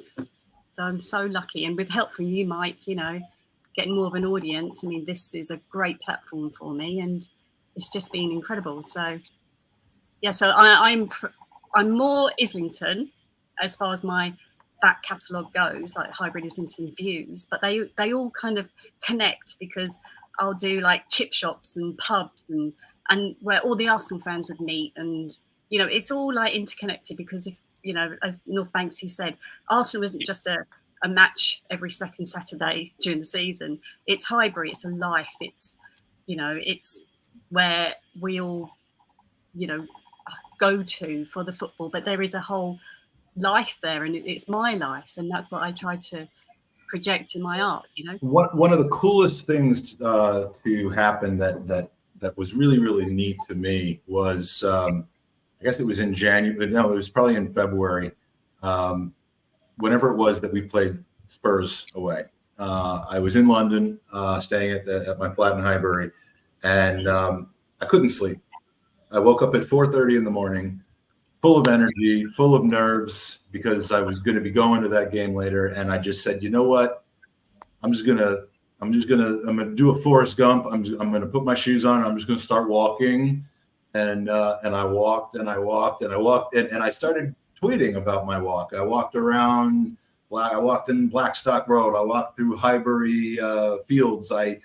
So I'm so lucky, and with help from you, Mike, getting more of an audience. I mean, this is a great platform for me, and it's just been incredible. So, yeah, so I'm more Islington as far as my back catalogue goes, like Hybrid Islington views, but they all kind of connect, because I'll do like chip shops and pubs and where all the Arsenal fans would meet, and it's all like interconnected, because if as North Banksy said, Arsenal isn't just a match every second Saturday during the season. It's Highbury, it's a life, it's it's where we all go to for the football, but there is a whole life there, and it's my life, and that's what I try to project in my art. One of the coolest things to happen that was really, really neat to me was I guess it was in January. No, it was probably in February. Whenever it was that we played Spurs away, I was in London, staying at my flat in Highbury, and I couldn't sleep. I woke up at 4:30 in the morning, full of energy, full of nerves, because I was going to be going to that game later. And I just said, you know what? I'm gonna do a Forrest Gump. I'm gonna put my shoes on. I'm just gonna start walking. And I walked and I walked and I walked and I started tweeting about my walk. I walked around. I walked in Blackstock Road. I walked through Highbury Fields. I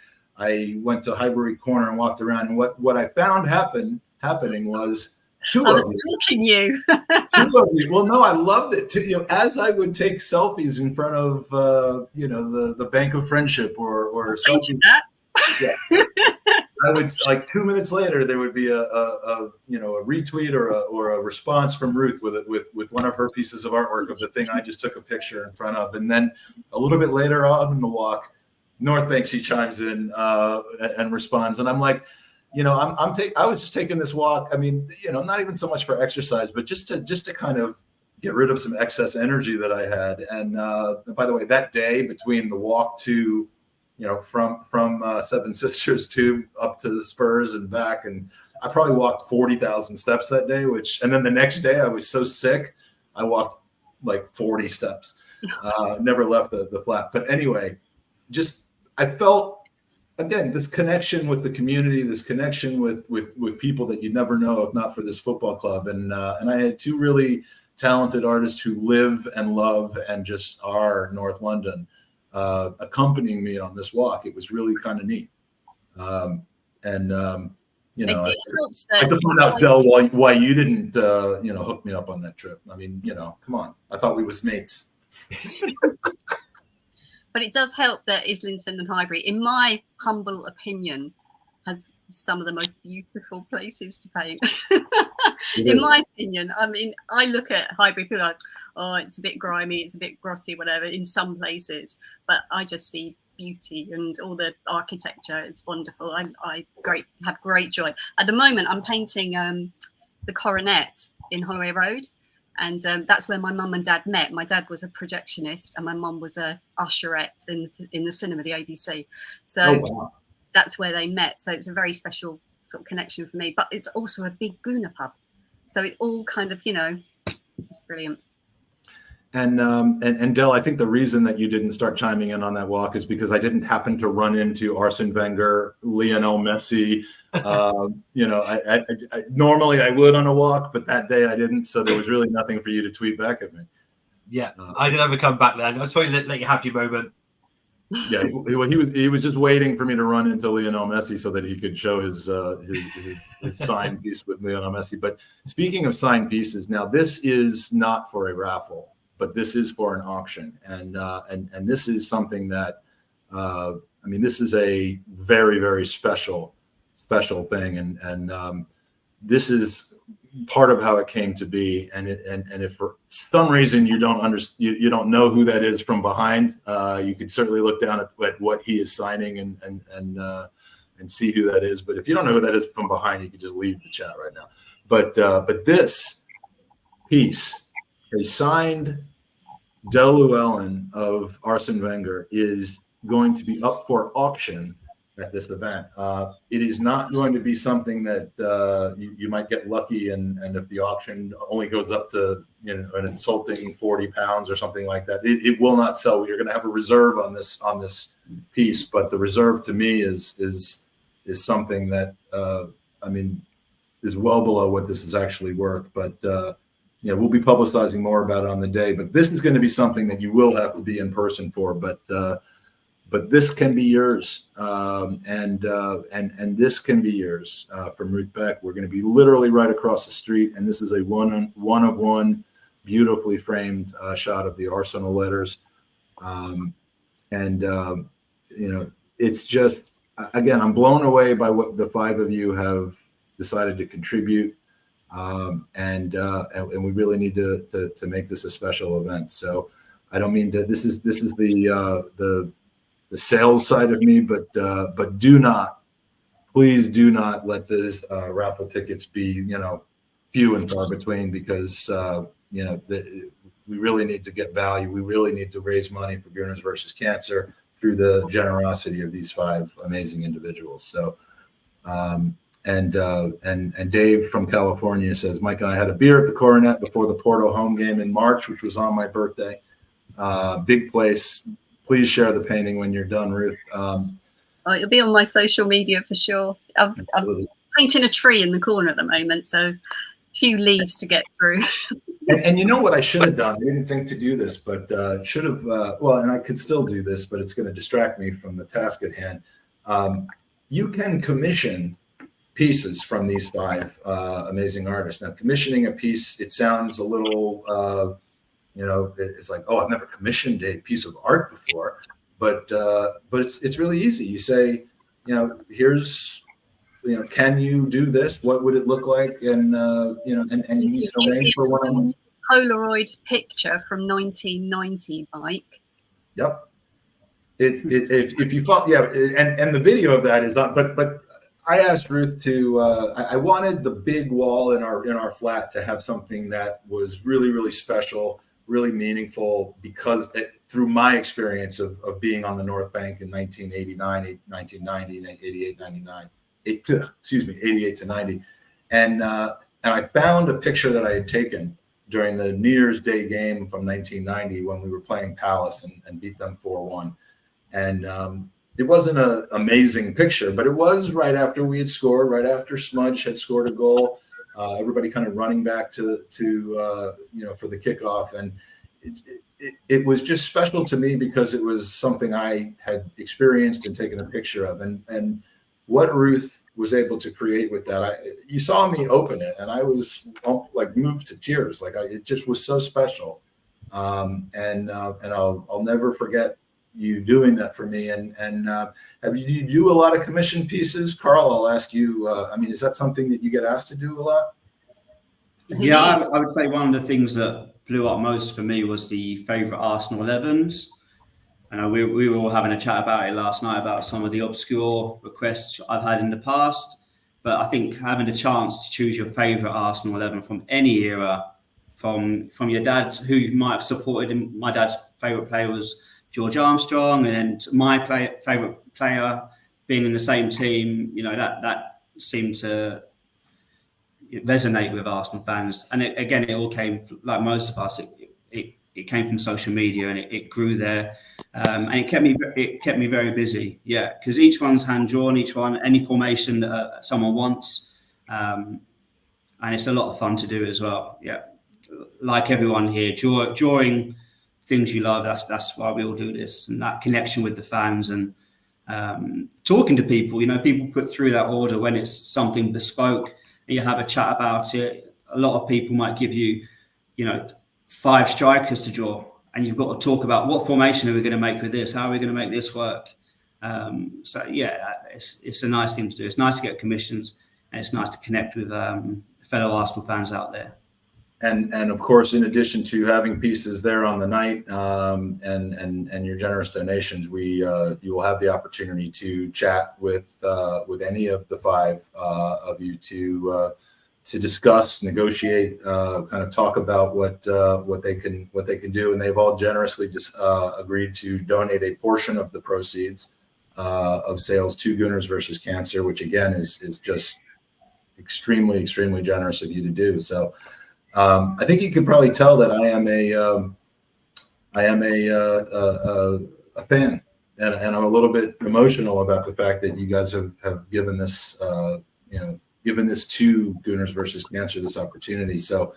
went to Highbury Corner and walked around. And what I found happening was I was stalking you. Two of you. Well, no, I loved it too. You know, as I would take selfies in front of the Bank of Friendship or something. Yeah. I would, like, 2 minutes later there would be a retweet or a response from Ruth with one of her pieces of artwork of the thing I just took a picture in front of, and then a little bit later on in the walk, North Banksy chimes in and responds, and I'm like, I was just taking this walk. I mean, not even so much for exercise, but just to kind of get rid of some excess energy that I had. And by the way, that day between the walk to from Seven Sisters to up to the Spurs and back, and I probably walked 40,000 steps that day, and then the next day I was so sick, I walked like 40 steps, never left the flat. But anyway, I felt, again, this connection with the community, this connection with people that you never know if not for this football club. And I had two really talented artists who live and love and just are North London, accompanying me on this walk. It was really kind of neat. I could point out, Del, why you didn't hook me up on that trip. I mean, come on. I thought we was mates. But it does help that Islington and Highbury, in my humble opinion, has some of the most beautiful places to paint. In my opinion, I mean, I look at Highbury, people are like, oh, it's a bit grimy, it's a bit grotty, whatever, in some places. But I just see beauty and all the architecture is wonderful. I have great joy. At the moment, I'm painting the Coronet in Holloway Road. And that's where my mum and dad met. My dad was a projectionist and my mum was a usherette in the cinema, the ABC. So that's where they met. So it's a very special sort of connection for me. But it's also a big Gooner pub. So it all kind of, it's brilliant. And Del, I think the reason that you didn't start chiming in on that walk is because I didn't happen to run into Arsene Wenger, Lionel Messi. I normally I would on a walk, but that day I didn't. So there was really nothing for you to tweet back at me. Yeah, I didn't ever come back then. I was trying to let you have your moment. Yeah, he was just waiting for me to run into Lionel Messi so that he could show his signed piece with Lionel Messi. But speaking of signed pieces, now this is not for a raffle, but this is for an auction, and this is something that this is a very, very special thing, and this is part of how it came to be. And if for some reason you don't know who that is from behind, you could certainly look down at what he is signing and see who that is. But if you don't know who that is from behind, you can just leave the chat right now. But this piece, a signed Del Llewellyn of Arsene Wenger, is going to be up for auction at this event. It is not going to be something that you might get lucky and if the auction only goes up to an insulting 40 pounds or something like that, it will not sell. You're going to have a reserve on this piece, but the reserve to me is something that is well below what this is actually worth. But we'll be publicizing more about it on the day. But this is going to be something that you will have to be in person for. But this can be yours, and this can be yours from Ruth Beck. We're going to be literally right across the street, and this is a one of one, beautifully framed shot of the Arsenal letters, it's just, again, I'm blown away by what the five of you have decided to contribute, and we really need to make this a special event. So I don't mean to. This is the sales side of me, but please do not let this raffle tickets be, few and far between, because, we really need to get value. We really need to raise money for Gooners versus Cancer through the generosity of these five amazing individuals. So, and Dave from California says, Mike and I had a beer at the Coronet before the Porto home game in March, which was on my birthday. Big place. Please share the painting when you're done, Ruth. It'll be on my social media for sure. I'm painting a tree in the corner at the moment, so a few leaves to get through. and you know what I should have done? I didn't think to do this, but should have. And I could still do this, but it's going to distract me from the task at hand. You can commission pieces from these 5 amazing artists. Now, commissioning a piece, it sounds a little, it's like, oh, I've never commissioned a piece of art before, but it's really easy. You say, here's, can you do this? What would it look like? And and you need to arrange for one. Polaroid picture from 1990, Mike. Yep. If you thought, and the video of that is not, but I asked Ruth to, I wanted the big wall in our flat to have something that was really, really special, really meaningful, because through my experience of being on the North Bank in 1989, 1990, 88, 99, 88 to 90. And I found a picture that I had taken during the New Year's Day game from 1990 when we were playing Palace and beat them 4-1. And it wasn't an amazing picture, but it was right after we had scored, right after Smudge had scored a goal. Everybody kind of running back to for the kickoff, and it was just special to me because it was something I had experienced and taken a picture of, and what Ruth was able to create with that. You saw me open it, and I was like moved to tears. Like it just was so special, and I'll never forget you doing that for me. And do you do a lot of commission pieces, Carl? I'll ask you. Is that something that you get asked to do a lot? Yeah, I would say one of the things that blew up most for me was the favourite Arsenal 11s. And we were all having a chat about it last night about some of the obscure requests I've had in the past. But I think having a chance to choose your favourite Arsenal 11 from any era, from your dad, who you might have supported him. My dad's favourite player was George Armstrong, and then my favourite player being in the same team, that seemed to resonate with Arsenal fans. And it all came, like most of us, it came from social media, and it grew there, and it kept me very busy. Yeah, because each one's hand drawn, each one any formation that someone wants, and it's a lot of fun to do as well. Yeah, like everyone here, drawing things you love. That's why we all do this, and that connection with the fans and talking to people. People put through that order when it's something bespoke, and you have a chat about it. A lot of people might give you, 5 strikers to draw, and you've got to talk about what formation are we going to make with this? How are we going to make this work? So yeah, it's a nice thing to do. It's nice to get commissions, and it's nice to connect with fellow Arsenal fans out there. And of course, in addition to having pieces there on the night, and your generous donations, you will have the opportunity to chat with any of the 5 of you to discuss, negotiate, kind of talk about what they can do, and they've all generously agreed to donate a portion of the proceeds of sales to Gooners versus Cancer, which again is just extremely, extremely generous of you to do. So I think you can probably tell that I am a fan, and I'm a little bit emotional about the fact that you guys have given this given this to Gooners versus Cancer, this opportunity. So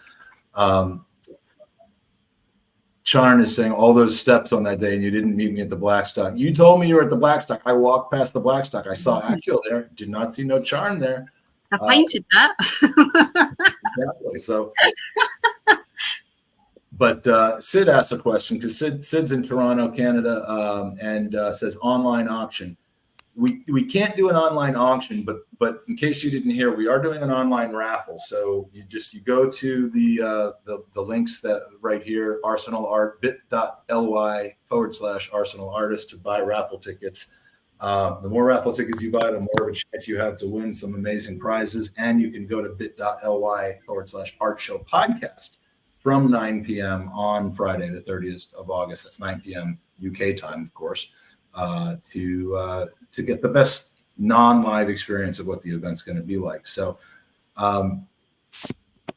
Sharon is saying all those steps on that day, and you didn't meet me at the Blackstock. You told me you were at the Blackstock. I walked past the Blackstock. I saw Axel there. Did not see no Charn there. I painted that. Exactly. So, but Sid asked a question, because Sid's in Toronto, Canada, and says online auction. We can't do an online auction, but in case you didn't hear, we are doing an online raffle. So you go to the links that right here, Arsenal Art, bit.ly/Arsenal Artist to buy raffle tickets. The more raffle tickets you buy, the more of a chance you have to win some amazing prizes. And you can go to bit.ly/Art Show Podcast from 9 p.m. on Friday, the 30th of August. That's 9 p.m. UK time, of course, to get the best non-live experience of what the event's going to be like. So,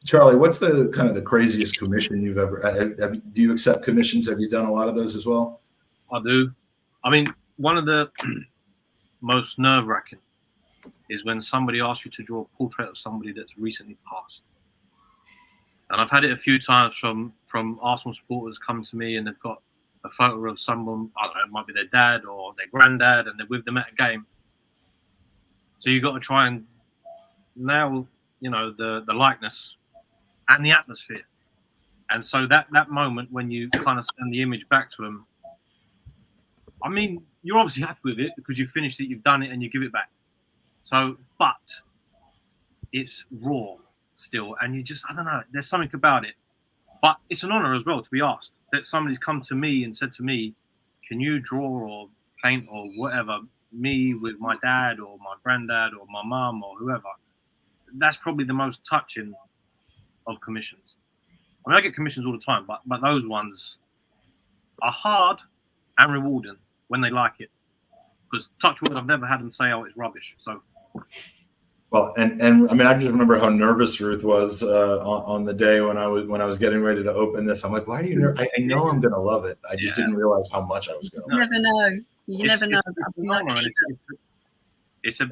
Charlie, what's the kind of the craziest commission you've ever? Do you accept commissions? Have you done a lot of those as well? I do. I mean, one of the most nerve-wracking is when somebody asks you to draw a portrait of somebody that's recently passed. And I've had it a few times from Arsenal supporters come to me and they've got a photo of someone, I don't know, it might be their dad or their granddad, and they're with them at a game. So you've got to try and now, you know, the likeness and the atmosphere. And so that moment when you kind of send the image back to them, I mean, you're obviously happy with it because you've finished it, you've done it, and you give it back. So, but it's raw still, and you just, I don't know, there's something about it. But it's an honor as well to be asked that somebody's come to me and said to me, can you draw or paint or whatever, me with my dad or my granddad or my mum or whoever. That's probably the most touching of commissions. I mean, I get commissions all the time, but those ones are hard and rewarding when they like it. Because touch wood, I've never had them say, "Oh, it's rubbish." So, well, and I mean, I just remember how nervous Ruth was on the day when I was getting ready to open this. I'm like, "Why are you nervous? I know I'm going to love it. I just didn't realize how much I was going to. You never know. You never know. It's a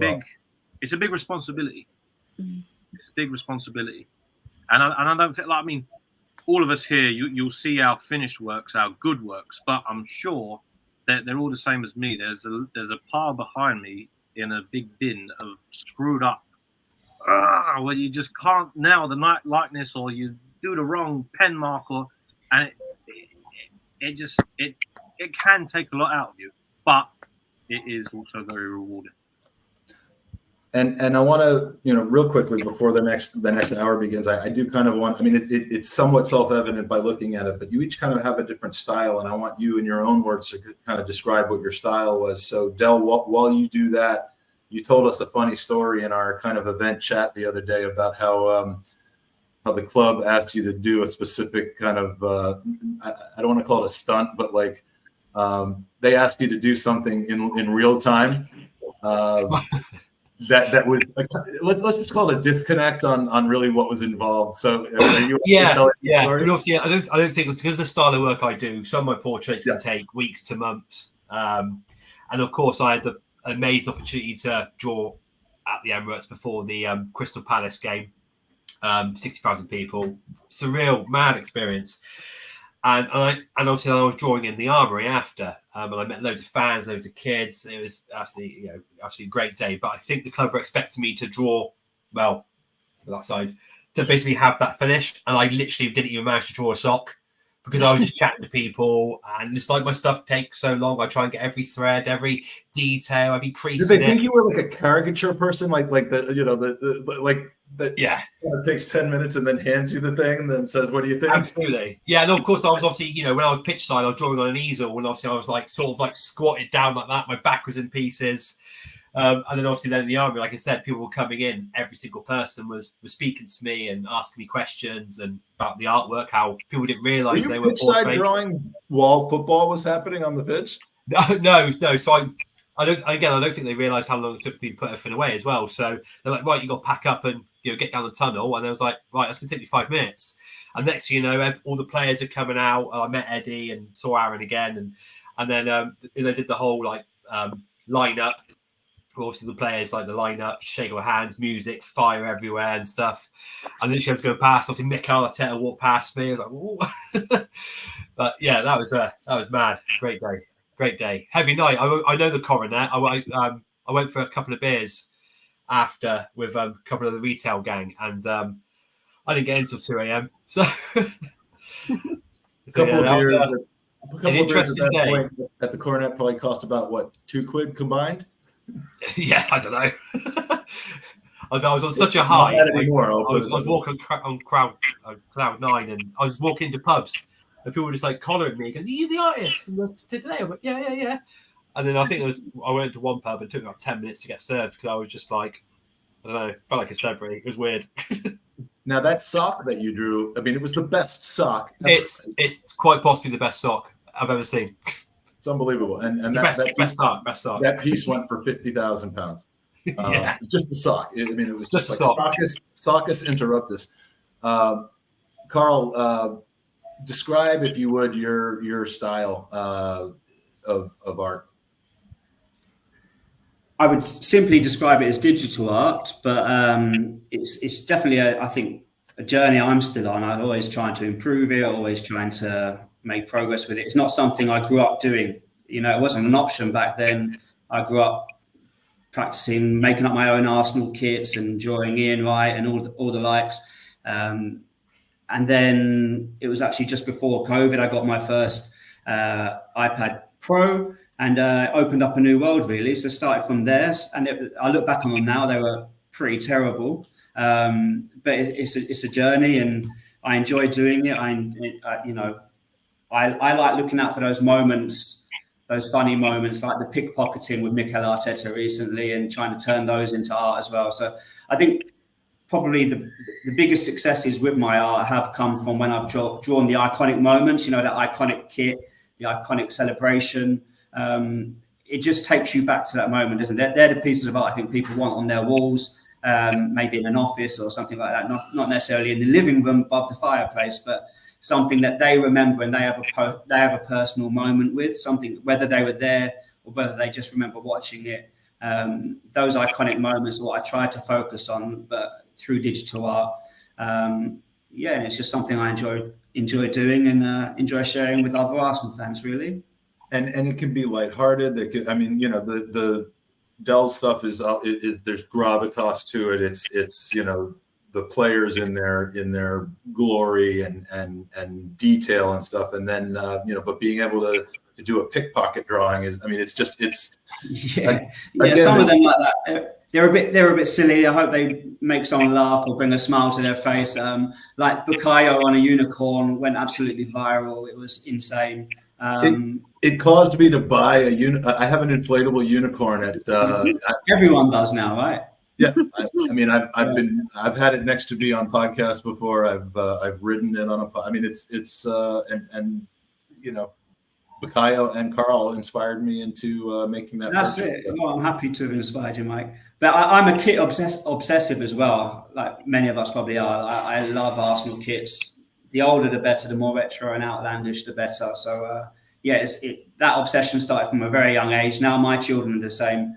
big responsibility. It's a big responsibility, and I don't feel like, I mean, all of us here, you'll see our finished works, our good works, but I'm sure that they're all the same as me. There's a pile behind me in a big bin of screwed up, where you just can't nail the likeness, or you do the wrong pen mark, and it can take a lot out of you, but it is also very rewarding. And I want to, real quickly before the next hour begins, I do kind of want, I mean, it's somewhat self-evident by looking at it, but you each kind of have a different style, and I want you in your own words to kind of describe what your style was. So Del, while you do that, you told us a funny story in our kind of event chat the other day about how the club asked you to do a specific kind of, I don't want to call it a stunt, but like they asked you to do something in real time. That was let's just call it a disconnect on really what was involved. So are you obviously I don't think it's because of the style of work I do. Some of my portraits can take weeks to months, and of course I had the amazing opportunity to draw at the Emirates before the Crystal Palace game. 60,000 people, surreal, mad experience. And obviously I was drawing in the Armoury after, and I met loads of fans, loads of kids. It was absolutely a great day. But I think the club were expecting me to draw, well, that side, to basically have that finished. And I literally didn't even manage to draw a sock because I was just chatting to people, and it's like my stuff takes so long. I try and get every thread, every detail, every crease. Did they think you were like a caricature person, like it takes 10 minutes and then hands you the thing and then says, "What do you think?" Absolutely. Yeah, and of course I was obviously, when I was pitch side, I was drawing on an easel, and obviously I was like sort of like squatted down like that. My back was in pieces. And then obviously in the Army, like I said, people were coming in. Every single person was speaking to me and asking me questions and about the artwork, how people didn't realise they were pitch-side drawing while football was happening on the pitch. No. So I don't think they realised how long it took me to put everything away as well. So they're like, right, you got to pack up and get down the tunnel. And I was like, right, that's going to take me 5 minutes. And next thing you know, all the players are coming out. I met Eddie and saw Aaron again, and then they did the whole lineup. Obviously the players like the lineup, shake our hands, music, fire everywhere and stuff. And then she was going past. Obviously Mick Arteta walked past me. I was like, "Ooh." But yeah, that was mad. Great day. Heavy night. I know the coroner. I went for a couple of beers after with a couple of the retail gang, and I didn't get in until 2 a.m. So a couple of beers. A couple an of beers interesting day. Point at the coronet probably cost about what, £2 combined? Yeah, I don't know. I was on such a high. I was walking on cloud 9, and I was walking into pubs, and people were just like collaring me, going, "Are you the artist from today?" I'm like, yeah. And then I went to one pub and it took me about 10 minutes to get served because I was just like, I don't know, felt like a celebrity. It was weird. Now that sock that you drew, I mean, it was the best sock ever. It's quite possibly the best sock I've ever seen. It's unbelievable, and the best sock. That piece went for £50,000. Yeah, just the sock. It was just like sock. Soccus interruptus. Carl, describe, if you would, your style of art. I would simply describe it as digital art, but it's definitely I think a journey I'm still on. I'm always trying to improve it, always trying to make progress with it. It's not something I grew up doing. It wasn't an option back then. I grew up practicing, making up my own Arsenal kits and drawing Ian Wright and all the likes. And then it was actually just before COVID, I got my first iPad Pro and opened up a new world, really. So started from there. And I look back on them now, they were pretty terrible. But it's a journey, and I enjoy doing it. I like looking out for those moments, those funny moments, like the pickpocketing with Mikel Arteta recently, and trying to turn those into art as well. So I think probably the biggest successes with my art have come from when I've drawn the iconic moments, that iconic kit, the iconic celebration. It just takes you back to that moment, doesn't it? They're the pieces of art I think people want on their walls, maybe in an office or something like that, not necessarily in the living room above the fireplace, but something that they remember and they have a personal moment with, something, whether they were there or whether they just remember watching it. Those iconic moments are what I try to focus on, but through digital art. And it's just something I enjoy doing and enjoy sharing with other Arsenal fans, really. And it can be lighthearted. The Dell stuff is there's gravitas to it. It's the players in their glory and detail and stuff, and then but being able to do a pickpocket drawing is, some of them like that. They're a bit silly. I hope they make someone laugh or bring a smile to their face. Like Bukayo on a unicorn went absolutely viral. It was insane. It caused me to buy I have an inflatable unicorn at everyone does now, right? Yeah, I've had it next to me on podcasts before. I've ridden it on Bukayo and Carl inspired me into making that. That's purchase. it. Well, I'm happy to have inspired you, Mike. But I'm a kit obsessive as well, like many of us probably are. I love Arsenal kits. The older the better, the more retro and outlandish the better. So that obsession started from a very young age. Now my children are the same.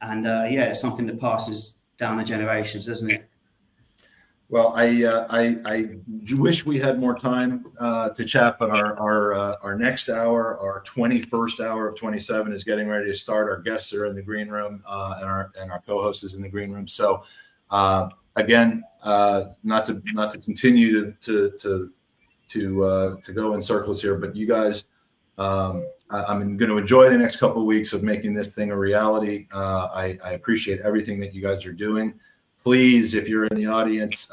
It's something that passes down the generations, isn't it? Well, I wish we had more time to chat, but our next hour, our 21st hour of 27, is getting ready to start. Our guests are in the green room, and our co-host is in the green room. So, again, not to continue to go in circles here, but you guys, I'm going to enjoy the next couple of weeks of making this thing a reality. I appreciate everything that you guys are doing. Please, if you're in the audience,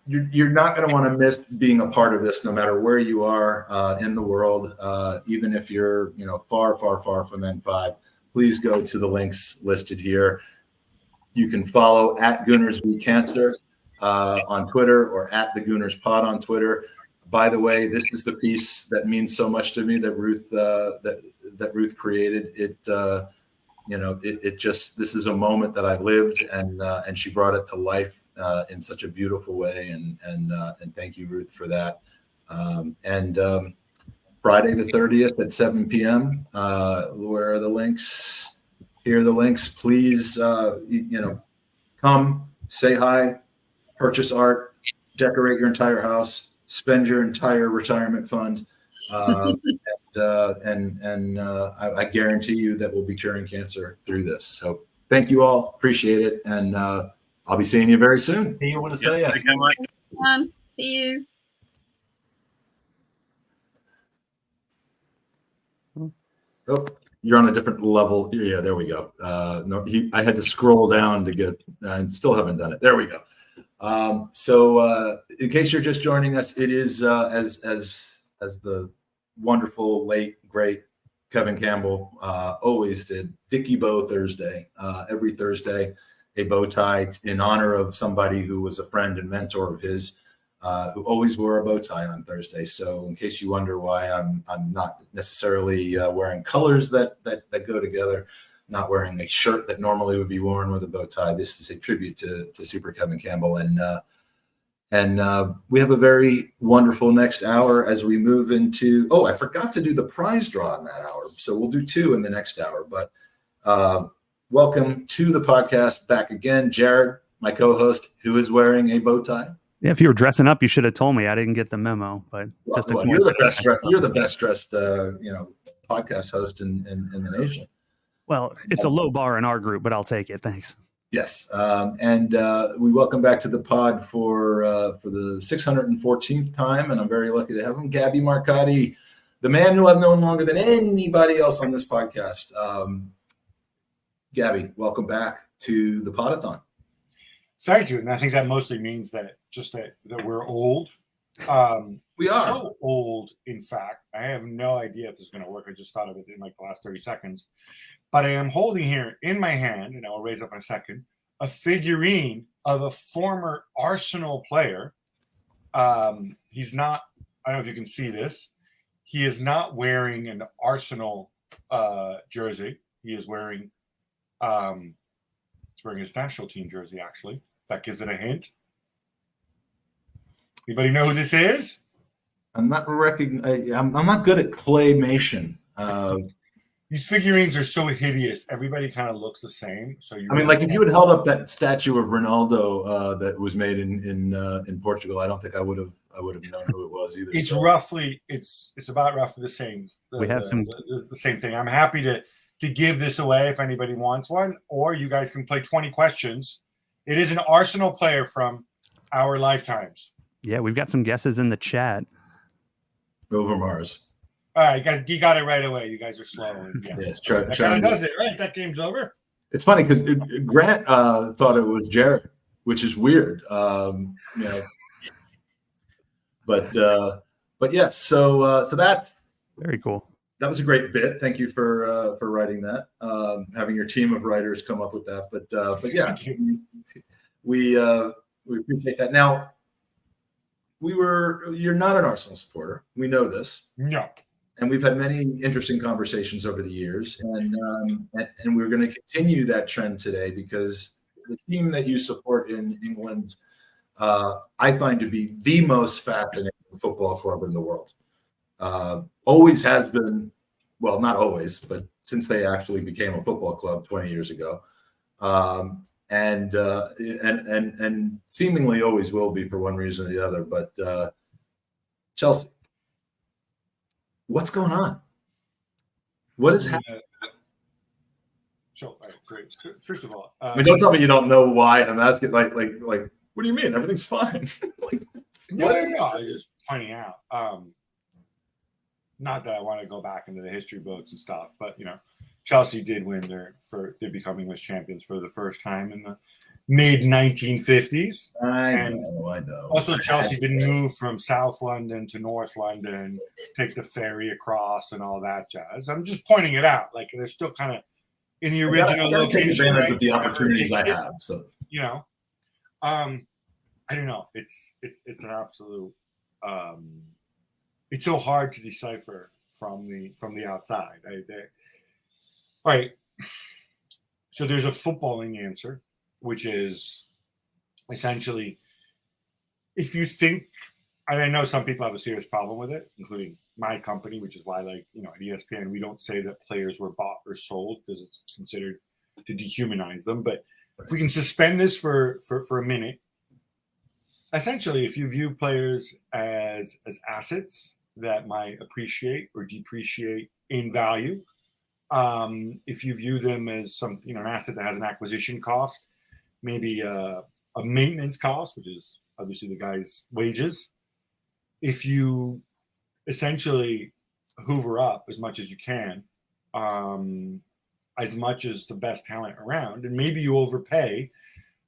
you're not going to want to miss being a part of this, no matter where you are in the world, even if you're far, far, far from N5. Please go to the links listed here. You can follow at Gooners Beat Cancer on Twitter, or at the Gooners Pod on Twitter. By the way, this is the piece that means so much to me that Ruth that Ruth created. This is a moment that I lived, and she brought it to life in such a beautiful way, and thank you, Ruth, for that. Friday the 30th at 7 p.m. Where are the links? Here are the links. Please, come, say hi, purchase art, decorate your entire house, spend your entire retirement fund. I guarantee you that we'll be curing cancer through this. So thank you all. Appreciate it. And I'll be seeing you very soon. See you on the 30th. Okay, Mike. See you. Oh, you're on a different level. Yeah, there we go. I had to scroll down to get, and still haven't done it. There we go. So in case you're just joining us, it is as the wonderful, late, great Kevin Campbell always did, Dickie Bow Thursday. Every Thursday, a bow tie in honor of somebody who was a friend and mentor of his, who always wore a bow tie on Thursday. So in case you wonder why I'm not necessarily wearing colors that go together, not wearing a shirt that normally would be worn with a bow tie, this is a tribute to Super Kevin Campbell. And we have a very wonderful next hour as we move into, I forgot to do the prize draw in that hour. So we'll do 2 in the next hour. But welcome to the podcast back again. Jared, my co-host, who is wearing a bow tie. Yeah, if you were dressing up, you should have told me. I didn't get the memo. But You're the best dressed, podcast host in the nation. Well, it's a low bar in our group, but I'll take it. Thanks. Yes, and we welcome back to the pod for the 614th time, and I'm very lucky to have him, Gabby Marcotti, the man who I've known longer than anybody else on this podcast. Gabby, welcome back to the Podathon. Thank you, and I think that mostly means that we're old. We are so old. In fact, I have no idea if this is going to work. I just thought of it in like the last 30 seconds. But I am holding here in my hand, and I will raise up in a second, a figurine of a former Arsenal player. He's not, I don't know if you can see this. He is not wearing an Arsenal jersey. He is wearing, he's wearing his national team jersey, actually. If that gives it a hint. Anybody know who this is? I'm not good at claymation. These figurines are so hideous. Everybody kind of looks the same. So like if you had held up that statue of Ronaldo that was made in Portugal, I don't think I would have known who it was either. It's roughly it's about roughly the same. We have the same thing. I'm happy to give this away if anybody wants one, or you guys can play 20 questions. It is an Arsenal player from our lifetimes. Yeah, we've got some guesses in the chat. Over Mars. All right, you got it right away. You guys are slow. Yeah. Yes, that kind of does it, right? That game's over. It's funny because Grant thought it was Jared, which is weird. But yes. So that's very cool. That was a great bit. Thank you for writing that. Having your team of writers come up with that. But yeah, we appreciate that. Now, you're not an Arsenal supporter. We know this. No. And we've had many interesting conversations over the years, and we're going to continue that trend today because the team that you support in England, I find to be the most fascinating football club in the world. Always has been, well, not always, but since they actually became a football club 20 years ago, and seemingly always will be for one reason or the other. But Chelsea. What's going on? What is happening? So, great. First of all, don't tell me you don't know why I'm asking. Like, what do you mean? Everything's fine. No, I was just pointing out. Not that I want to go back into the history books and stuff, but Chelsea did win they become English champions for the first time in the mid 1950s. I know. Also, Chelsea didn't move from South London to North London, take the ferry across and all that jazz. I'm just pointing it out. Like they're still kind of in the original location. Take advantage of the opportunities I have. So I don't know. It's an absolute. It's so hard to decipher from the outside. All right. So there's a footballing answer, which is essentially, if you think, and I know some people have a serious problem with it, including my company, which is why, at ESPN, we don't say that players were bought or sold because it's considered to dehumanize them. But if we can suspend this for a minute, essentially, if you view players as assets that might appreciate or depreciate in value, if you view them as an asset that has an acquisition cost, maybe a maintenance cost, which is obviously the guy's wages. If you essentially hoover up as much as you can, as much as the best talent around, and maybe you overpay,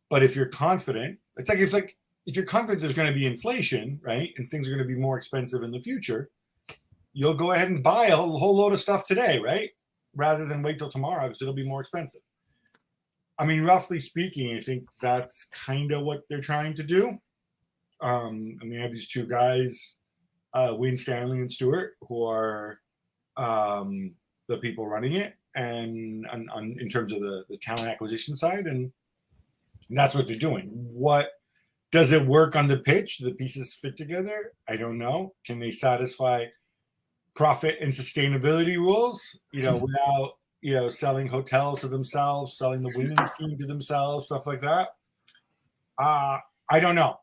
but if you're confident, if you're confident there's going to be inflation, right, and things are going to be more expensive in the future, you'll go ahead and buy a whole load of stuff today, right, rather than wait till tomorrow because it'll be more expensive. I mean, roughly speaking, I think that's kind of what they're trying to do. They have these two guys, Wayne Stanley and Stewart, who are the people running it, and in terms of the talent acquisition side, and that's what they're doing. What does it work on the pitch? Do the pieces fit together? I don't know. Can they satisfy profit and sustainability rules? Without selling hotels to themselves, selling the women's team to themselves, stuff like that. I don't know.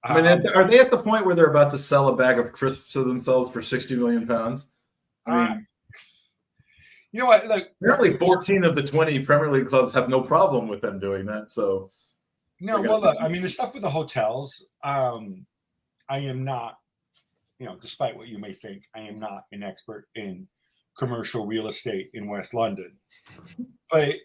I mean, are they at the point where they're about to sell a bag of crisps to themselves for £60 million? I mean, You know what? Like, apparently 14 of the 20 Premier League clubs have no problem with them doing that. So no, well, look, I mean, the stuff with the hotels, I am not, despite what you may think, I am not an expert in commercial real estate in West London. But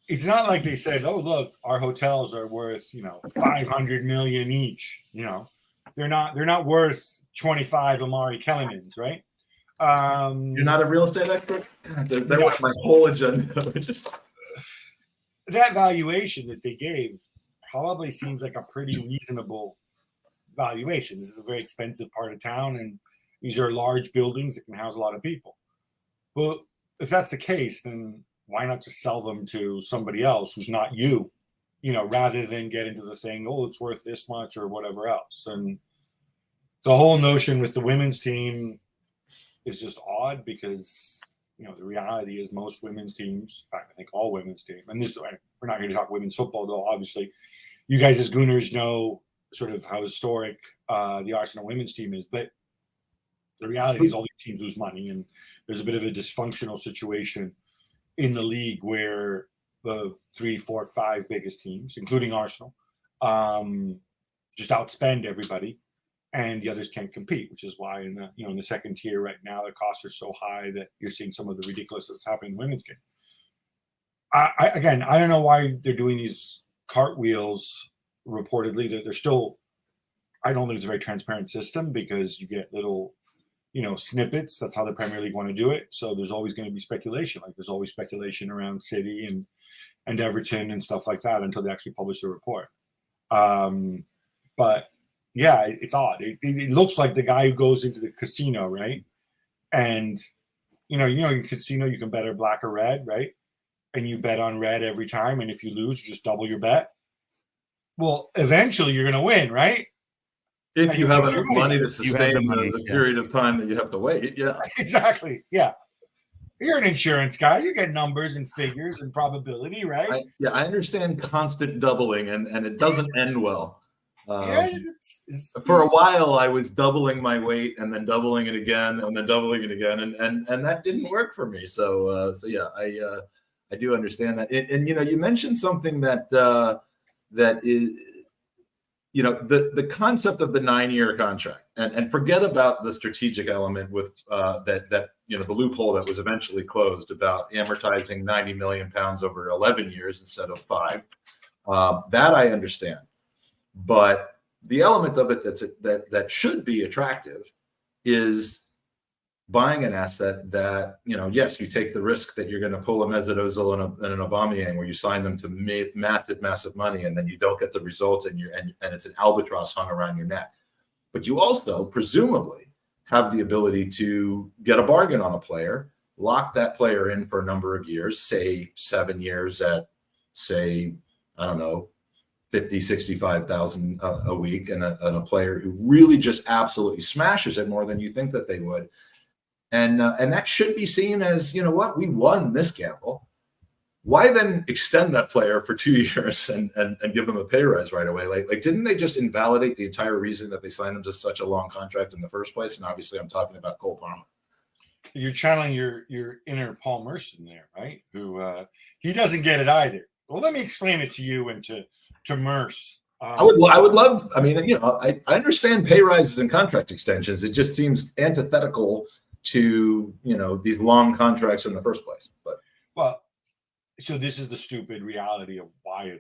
it's not like they said, oh, look, our hotels are worth, 500 million each. They're not worth 25 Amari Kellermans, right? You're not a real estate expert? God, there went my whole agenda. That valuation that they gave probably seems like a pretty reasonable valuation. This is a very expensive part of town, and these are large buildings that can house a lot of people. Well, if that's the case, then why not just sell them to somebody else who's not you, rather than get into the thing, oh, it's worth this much or whatever else. And the whole notion with the women's team is just odd because, the reality is most women's teams, in fact, I think all women's teams, and we're not going to talk women's football, though, obviously. You guys as Gooners know sort of how historic the Arsenal women's team is, but the reality is all these teams lose money, and there's a bit of a dysfunctional situation in the league where the 3, 4, 5 biggest teams, including Arsenal, just outspend everybody, and the others can't compete, which is why in the second tier right now the costs are so high that you're seeing some of the ridiculous that's happening in the women's game. I don't know why they're doing these cartwheels. Reportedly, they're still. I don't think it's a very transparent system because you get little, snippets. That's how the Premier League want to do it. So there's always going to be speculation. Like there's always speculation around City and Everton and stuff like that until they actually publish the report. But yeah, it's odd. It looks like the guy who goes into the casino, right? And in casino you can bet or black or red, right? And you bet on red every time, and if you lose, you just double your bet. Well, eventually you're going to win, right? If you have enough money to sustain the period of time that you have to wait, yeah. Exactly, yeah. You're an insurance guy. You get numbers and figures and probability, right? I understand constant doubling, and it doesn't end well. For a while, I was doubling my weight and then doubling it again and then doubling it again, and that didn't work for me. So yeah, I do understand that. And you mentioned something that is, the concept of the 9-year contract, and forget about the strategic element with that the loophole that was eventually closed about amortizing £90 million over 11 years instead of 5. That I understand, but the element of it that should be attractive is buying an asset that, yes, you take the risk that you're going to pull a Mesut Ozil and an Aubameyang where you sign them to massive money, and then you don't get the results, and it's an albatross hung around your neck. But you also presumably have the ability to get a bargain on a player, lock that player in for a number of years, say 7 years at, say, I don't know, 50, 65,000 a week, and a player who really just absolutely smashes it more than you think that they would. And that should be seen as, we won this gamble. Why then extend that player for 2 years and give them a pay rise right away? Like didn't they just invalidate the entire reason that they signed him to such a long contract in the first place? And obviously I'm talking about Cole Palmer. You're channeling your inner Paul Merson there, right? Who he doesn't get it either. Well, let me explain it to you and to Merce. I would love. I mean, I understand pay rises and contract extensions. It just seems antithetical to these long contracts in the first place. But so this is the stupid reality of why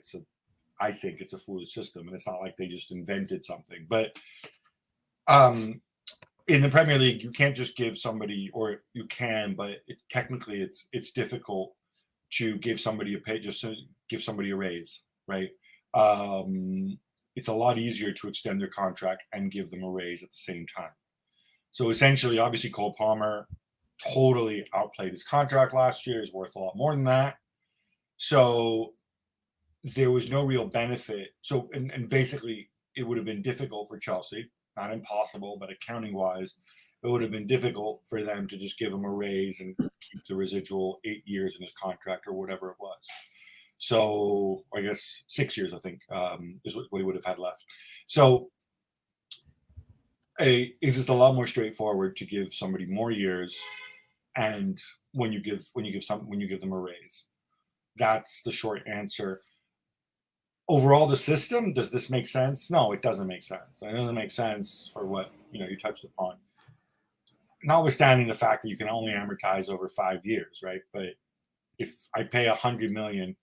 I think it's a foolish system, and it's not like they just invented something. But in the Premier League, you can't just give somebody, or you can, but technically it's difficult to give somebody a raise, right? It's a lot easier to extend their contract and give them a raise at the same time. So essentially, obviously, Cole Palmer totally outplayed his contract last year. He's worth a lot more than that. So there was no real benefit. So, and basically, it would have been difficult for Chelsea, not impossible, but accounting-wise, it would have been difficult for them to just give him a raise and keep the residual 8 years in his contract or whatever it was. So I guess 6 years, I think, is what he would have had left. So it's just a lot more straightforward to give somebody more years and when you give them a raise. That's the short answer. Overall, the system, does this make sense? No, it doesn't make sense. It doesn't make sense for what you touched upon. Notwithstanding the fact that you can only amortize over 5 years, right? But if I pay $100 million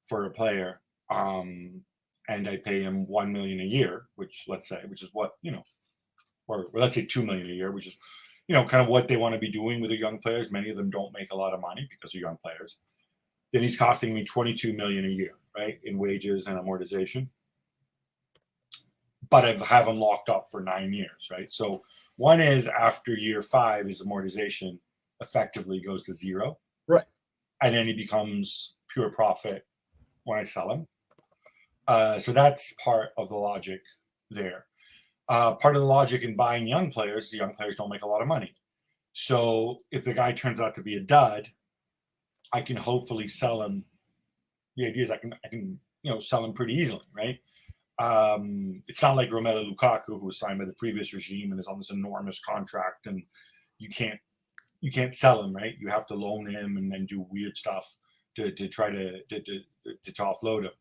for a player, and I pay him $1 million a year, which is what or let's say $2 million a year, which is kind of what they want to be doing with their young players. Many of them don't make a lot of money because they're young players. Then he's costing me $22 million a year, right, in wages and amortization. But I have him locked up for 9 years, right? So one is after year 5, his amortization effectively goes to zero, right? And then he becomes pure profit when I sell him. So that's part of the logic there. Part of the logic in buying young players, the young players don't make a lot of money. So if the guy turns out to be a dud, I can hopefully sell him. The idea is I can sell him pretty easily, right? It's not like Romelu Lukaku, who was signed by the previous regime and is on this enormous contract, and you can't sell him, right? You have to loan him and then do weird stuff to try to offload him.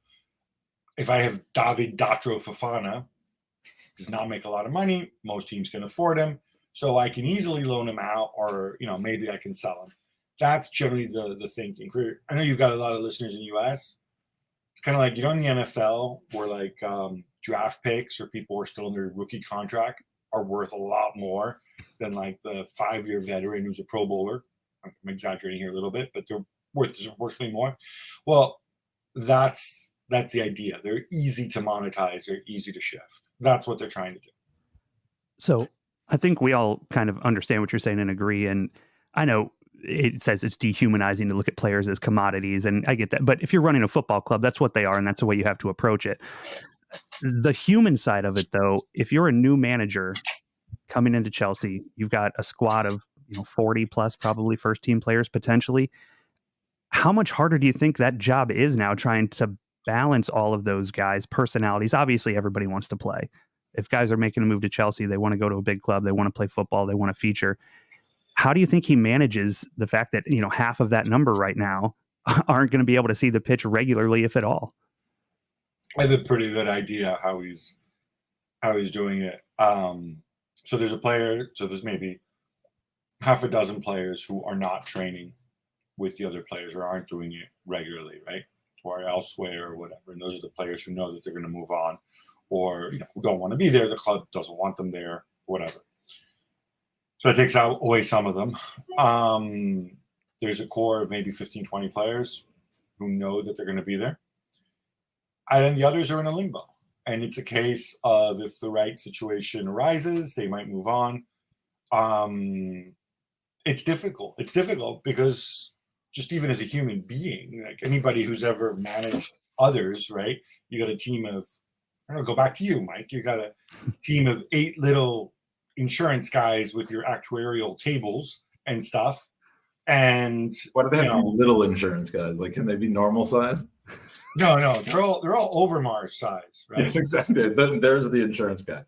If I have David Datro Fofana, does not make a lot of money. Most teams can afford him, so I can easily loan him out, or maybe I can sell him. That's generally the thinking. I know you've got a lot of listeners in the US. It's kind of like, in the NFL where like draft picks or people who are still under rookie contract are worth a lot more than like the 5-year veteran who's a Pro Bowler. I'm exaggerating here a little bit, but they're worth disproportionately more. Well, that's the idea. They're easy to monetize. They're easy to shift. That's what they're trying to do. So I think we all kind of understand what you're saying and agree. And I know it says it's dehumanizing to look at players as commodities, and I get that. But if you're running a football club, that's what they are, and that's the way you have to approach it. The human side of it, though, if you're a new manager coming into Chelsea, you've got a squad of 40 plus probably first team players potentially. How much harder do you think that job is now, trying to balance all of those guys' personalities? Obviously, everybody wants to play. If guys are making a move to Chelsea, they want to go to a big club, they want to play football, they want to feature. How do you think he manages the fact that half of that number right now aren't going to be able to see the pitch regularly, if at all? I have a pretty good idea how he's doing it. So there's a player. So there's maybe half a dozen players who are not training with the other players or aren't doing it regularly, right? Or elsewhere or whatever. And those are the players who know that they're going to move on, or who don't want to be there. The club doesn't want them there, whatever. So that takes away some of them. There's a core of maybe 15, 20 players who know that they're going to be there. And then the others are in a limbo. And it's a case of, if the right situation arises, they might move on. It's difficult. It's difficult because just even as a human being, like anybody who's ever managed others, right? You got a team of, go back to you, Mike. You got a team of 8 little insurance guys with your actuarial tables and stuff. And why do they have to be little insurance guys? Like, can they be normal size? No, they're all Overmars size, right? Yes, exactly. There's the insurance guy.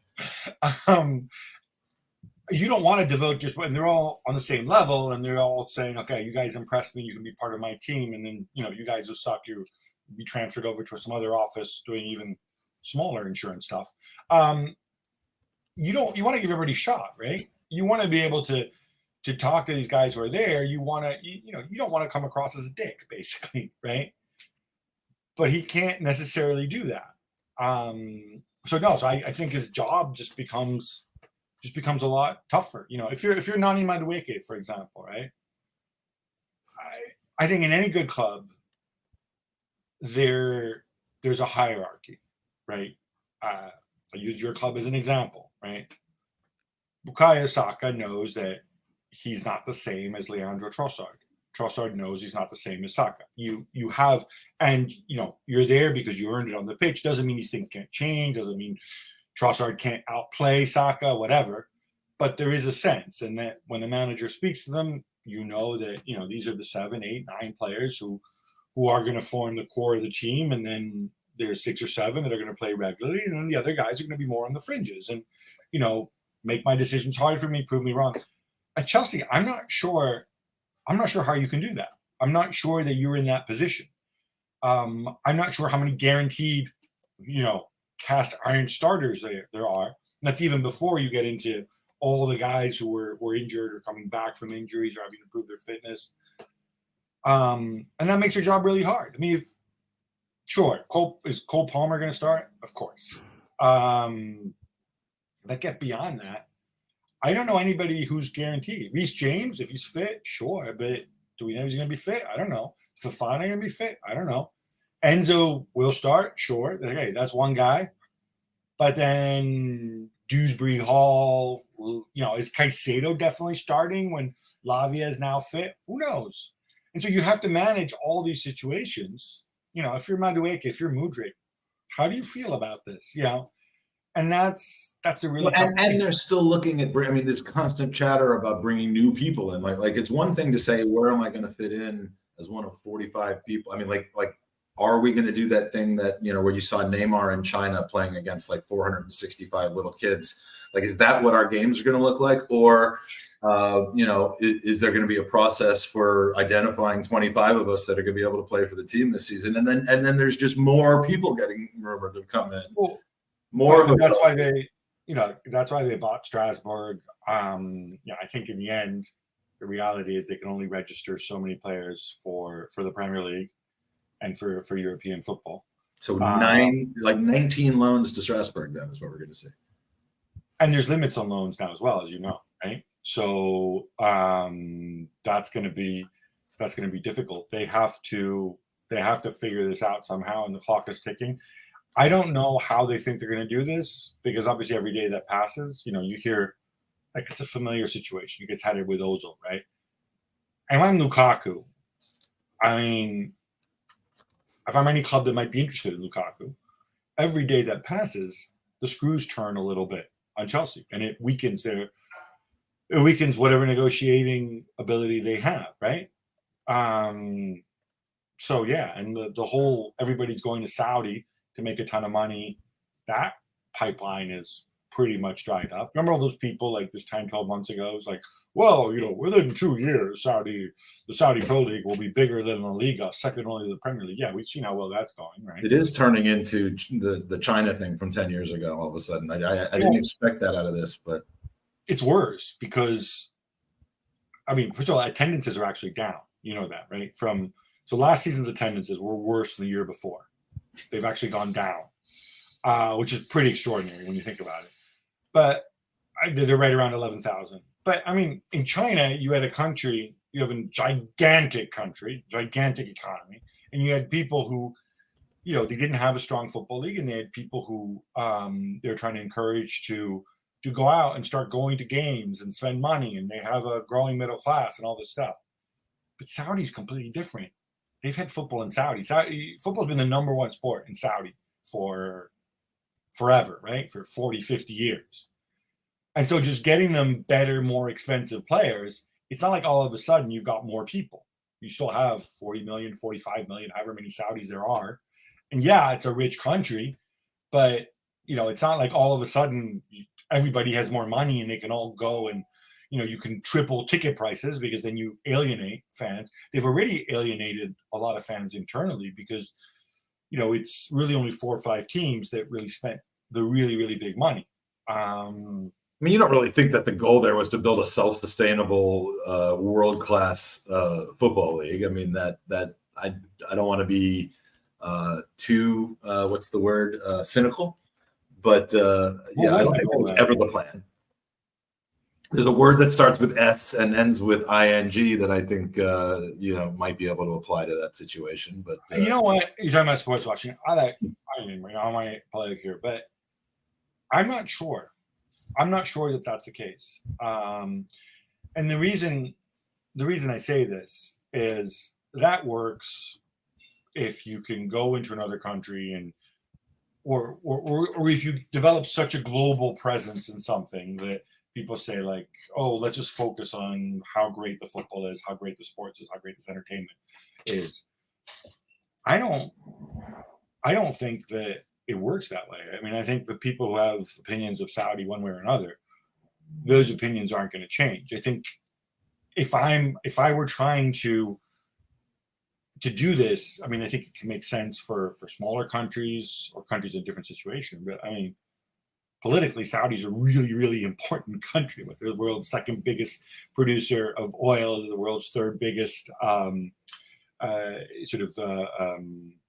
You don't want to devote just when they're all on the same level and they're all saying, okay, you guys impressed me, you can be part of my team, and then you guys will suck, you be transferred over to some other office doing even smaller insurance stuff. You want to give everybody a shot, right? You want to be able to talk to these guys who are there. You want to, you don't want to come across as a dick, basically, right? But he can't necessarily do that. So I think his job just becomes a lot tougher. If you're Nani Madueke, for example, right? I think in any good club, there's a hierarchy, right? I use your club as an example, right? Bukayo Saka knows that he's not the same as Leandro Trossard. Trossard knows he's not the same as Saka. You have, and you're there because you earned it on the pitch. Doesn't mean these things can't change. Doesn't mean Trossard can't outplay Saka, whatever. But there is a sense, and that when the manager speaks to them, that these are the 7, 8, 9 players who are going to form the core of the team, and then there's 6 or 7 that are going to play regularly, and then the other guys are going to be more on the fringes. And make my decisions hard for me, prove me wrong. At Chelsea, I'm not sure I'm not sure how you can do that. I'm not sure that you're in that position. I'm not sure how many guaranteed, cast iron starters there are. And that's even before you get into all the guys who were injured or coming back from injuries or having to improve their fitness. And that makes your job really hard. I mean, is Cole Palmer going to start? Of course. But get beyond that, I don't know anybody who's guaranteed. Reece James, if he's fit, sure, but do we know he's going to be fit? I don't know. Fofana going to be fit? I don't know. Enzo will start, sure. Okay, that's one guy. But then Dewsbury Hall, is Caicedo definitely starting when Lavia is now fit? Who knows? And so you have to manage all these situations. If you're Madueke, if you're Mudryk, how do you feel about this? And that's a really and they're still looking at. I mean, there's constant chatter about bringing new people in. Like it's one thing to say, where am I going to fit in as one of 45 people? I mean, like are we going to do that thing that where you saw Neymar in China playing against like 465 little kids? Like, is that what our games are going to look like, or is there going to be a process for identifying 25 of us that are going to be able to play for the team this season? And then there's just more people getting rumored to come in. Well, that's why they bought Strasbourg. I think in the end, the reality is they can only register so many players for the Premier League and for European football. So 19 loans to Strasbourg, then is what we're going to see. And there's limits on loans now as well, as you know, right? So that's going to be difficult. They have to figure this out somehow, and the clock is ticking. I don't know how they think they're going to do this, because obviously every day that passes, you hear like it's a familiar situation. You get had it with Ozil, right? And I'm Lukaku. I mean, if I'm any club that might be interested in Lukaku, every day that passes, the screws turn a little bit on Chelsea, and it weakens whatever negotiating ability they have, right? So yeah, and the whole everybody's going to Saudi to make a ton of money. That pipeline is pretty much dried up. Remember all those people like this time 12 months ago? It was like, well, within 2 years, the Saudi Pro League will be bigger than La Liga, second only to the Premier League. Yeah, we've seen how well that's going, right? It is turning into the China thing from 10 years ago. All of a sudden, I didn't expect that out of this, but it's worse because, I mean, first of all, attendances are actually down. You know that, right? So last season's attendances were worse than the year before. They've actually gone down, which is pretty extraordinary when you think about it. But they're right around 11,000. But I mean, in China, you had a gigantic country, gigantic economy, and you had people who, they didn't have a strong football league, and they had people who they're trying to encourage to go out and start going to games and spend money, and they have a growing middle class and all this stuff. But Saudi's completely different. They've had football in Saudi. Football's been the number one sport in Saudi for forever, right? For 40, 50 years. And so just getting them better, more expensive players, it's not like all of a sudden you've got more people. You still have 40 million, 45 million, however many Saudis there are. And yeah, it's a rich country, but it's not like all of a sudden everybody has more money and they can all go and, you can triple ticket prices, because then you alienate fans. They've already alienated a lot of fans internally because, it's really only 4 or 5 teams that really spent the really, really big money. I mean, you don't really think that the goal there was to build a self-sustainable, world-class football league. I mean, that I don't want to be too what's the word, cynical, but yeah, I don't think that was ever the plan. There's a word that starts with S and ends with ing that I think might be able to apply to that situation. But you know what? You're talking about sports watching. I might play here, but I'm not sure. I'm not sure that that's the case. And the reason I say this is that works if you can go into another country and or if you develop such a global presence in something that people say like, oh, let's just focus on how great the football is, how great the sports is, how great this entertainment is. I don't think that it works that way. I mean, I think the people who have opinions of Saudi one way or another, those opinions aren't going to change. I think if I were trying to do this, I mean, I think it can make sense for smaller countries or countries in different situations. But I mean, politically, Saudi's a really, really important country. With the world's second biggest producer of oil, the world's third biggest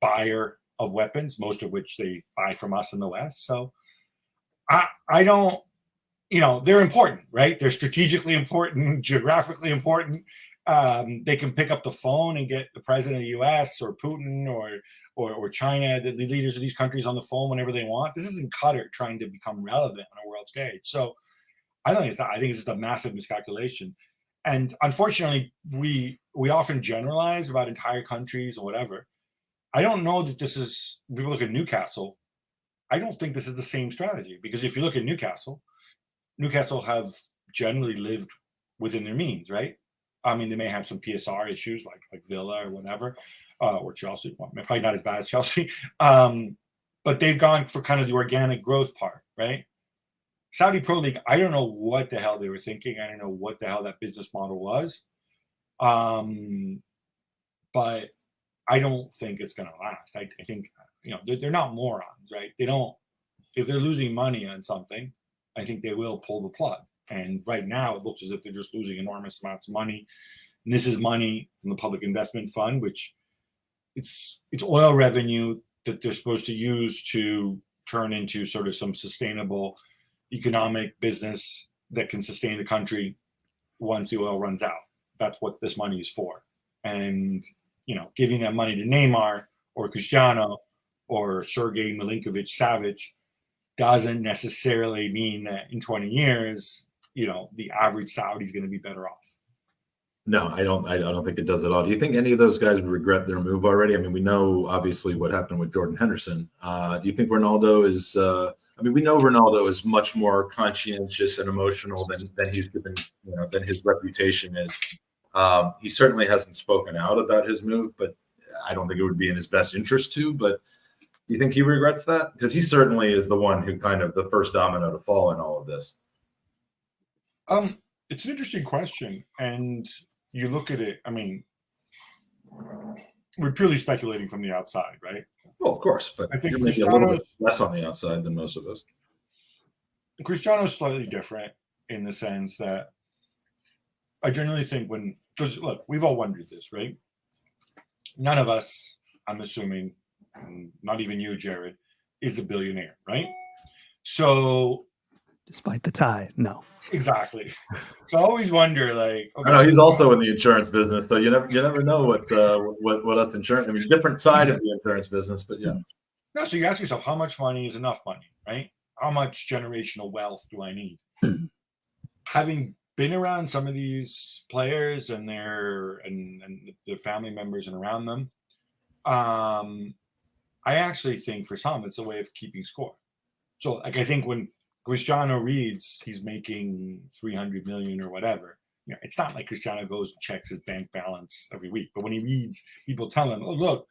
buyer of weapons, most of which they buy from us in the West. So I don't, they're important, right? They're strategically important, geographically important. They can pick up the phone and get the president of the U.S. or Putin or China, the leaders of these countries, on the phone whenever they want. This isn't Qatar trying to become relevant on a world stage. So I don't think it's that. I think it's just a massive miscalculation. And unfortunately, we often generalize about entire countries or whatever. I don't know that this is, we look at Newcastle, I don't think this is the same strategy, because if you look at Newcastle have generally lived within their means, right? I mean, they may have some PSR issues like Villa or whatever, or Chelsea, well, probably not as bad as Chelsea, but they've gone for kind of the organic growth part, right? Saudi Pro League, I don't know what the hell they were thinking. I don't know what the hell that business model was. But I don't think it's going to last. I think, they're not morons, right? They don't, if they're losing money on something, I think they will pull the plug. And right now it looks as if they're just losing enormous amounts of money. And this is money from the Public Investment Fund, which it's oil revenue that they're supposed to use to turn into sort of some sustainable economic business that can sustain the country once the oil runs out. That's what this money is for. And, giving that money to Neymar or Cristiano or Sergei Milinkovic-Savic doesn't necessarily mean that in 20 years, the average Saudi is going to be better off. No, I don't think it does at all. Do you think any of those guys would regret their move already? I mean, we know obviously what happened with Jordan Henderson. Do you think Ronaldo is? We know Ronaldo is much more conscientious and emotional than he's given, than his reputation is. He certainly hasn't spoken out about his move, but I don't think it would be in his best interest to. But do you think he regrets that? Because he certainly is the one who kind of the first domino to fall in all of this. It's an interesting question, and you look at it. I mean, we're purely speculating from the outside, right? Well, of course, but I think you're maybe a little bit less on the outside than most of us. Cristiano's slightly different in the sense that I generally think because look, we've all wondered this, right? None of us, I'm assuming, not even you, Jared, is a billionaire, right? So, despite the tie, no. Exactly. So I always wonder, like, okay, I know he's also in the insurance business, so you never know what us insurance. I mean, different side of the insurance business, but yeah. No, so you ask yourself, how much money is enough money, right? How much generational wealth do I need? Having been around some of these players and their family members and around them, I actually think for some it's a way of keeping score. So, like, I think when Cristiano reads he's making 300 million or whatever, it's not like Cristiano goes and checks his bank balance every week. But when he reads, people tell him, "Oh, look,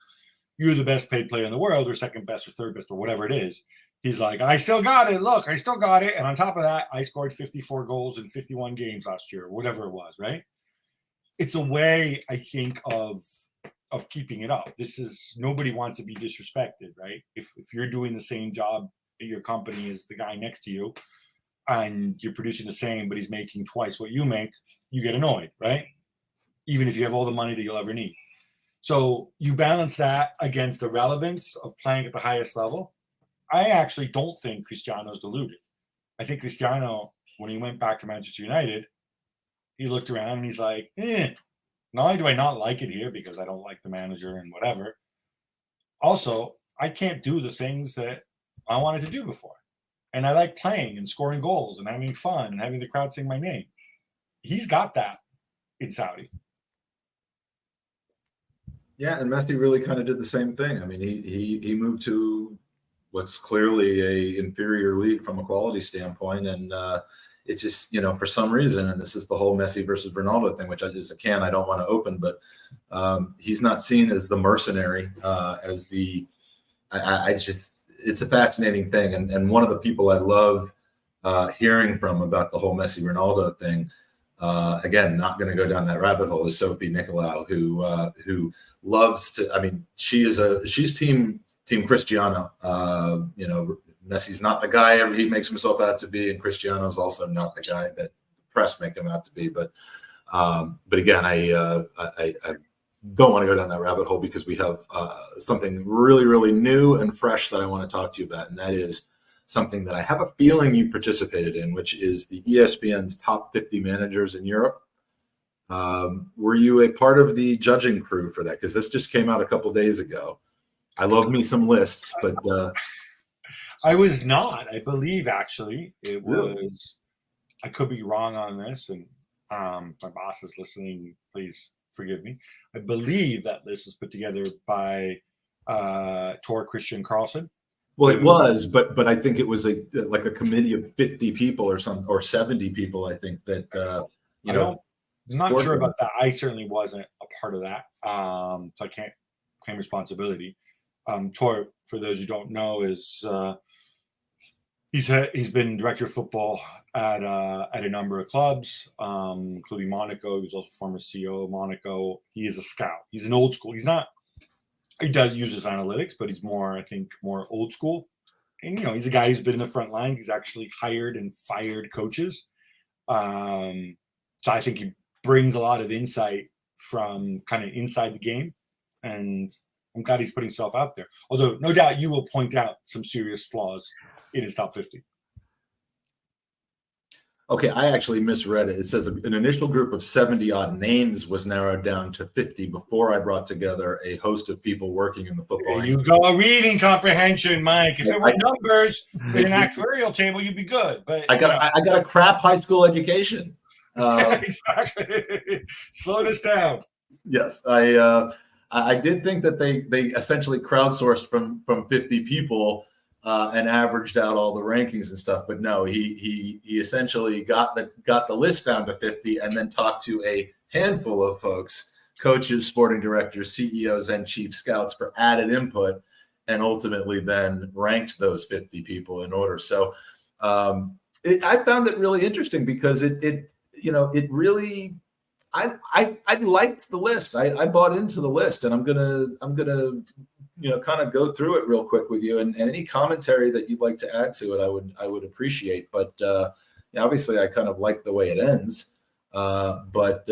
you're the best paid player in the world, or second best, or third best, or whatever it is." He's like, "I still got it. Look, I still got it." And on top of that, I scored 54 goals in 51 games last year, or whatever it was, right? It's a way, I think, of keeping it up. This is, nobody wants to be disrespected, right? If you're doing the same job at your company as the guy next to you, and you're producing the same, but he's making twice what you make, you get annoyed, right? Even if you have all the money that you'll ever need. So you balance that against the relevance of playing at the highest level. I actually don't think Cristiano's deluded. I think Cristiano, when he went back to Manchester United, he looked around and he's like, not only do I not like it here because I don't like the manager and whatever, also, I can't do the things that I wanted to do before. And I like playing and scoring goals and having fun and having the crowd sing my name. He's got that in Saudi. Yeah, and Messi really kind of did the same thing. I mean, he moved to what's clearly a inferior league from a quality standpoint, and it's just, for some reason, and this is the whole Messi versus Ronaldo thing, which is a can I don't want to open, but he's not seen as the mercenary, as the it's a fascinating thing. And one of the people I love hearing from about the whole Messi Ronaldo thing again, not going to go down that rabbit hole, is Sophie Nicolau, who loves to. I mean, she's team Cristiano. Messi's not the guy he makes himself out to be, and Cristiano's also not the guy that the press make him out to be. But again, I don't want to go down that rabbit hole, because we have something really, really new and fresh that I want to talk to you about, and that is something that I have a feeling you participated in, which is the ESPN's top 50 managers in Europe. Were you a part of the judging crew for that? Because this just came out a couple days ago. I love me some lists, but I was not. I believe actually it was. I could be wrong on this, and my boss is listening. Please forgive me. I believe that list was put together by Tor Christian Carlson. Well, it was, but I think it was like a committee of 50 people or 70 people. I think that I'm not sure about that. I certainly wasn't a part of that, so I can't claim responsibility. Tor, for those who don't know, is he's been director of football at a number of clubs, including Monaco. He was also former CEO of Monaco. He is a scout. He's an old school. He does use his analytics, but he's more old school. And, he's a guy who's been in the front lines. He's actually hired and fired coaches. So I think he brings a lot of insight from kind of inside the game. And I'm glad he's putting himself out there. Although, no doubt, you will point out some serious flaws in his top 50. Okay, I actually misread it. It says an initial group of 70-odd names was narrowed down to 50 before I brought together a host of people working in the football. There you go, reading comprehension, Mike. If it were numbers in an actuarial table, you'd be good. But I got a crap high school education. Exactly. Slow this down. Yes, I did think that they essentially crowdsourced from 50 people. And averaged out all the rankings and stuff, but no, he essentially got the list down to 50, and then talked to a handful of folks, coaches, sporting directors, CEOs, and chief scouts for added input, and ultimately then ranked those 50 people in order. So I found it really interesting, because it really. I liked the list. I bought into the list, and I'm gonna kind of go through it real quick with you, and any commentary that you'd like to add to it, I would appreciate. But obviously, I kind of like the way it ends. But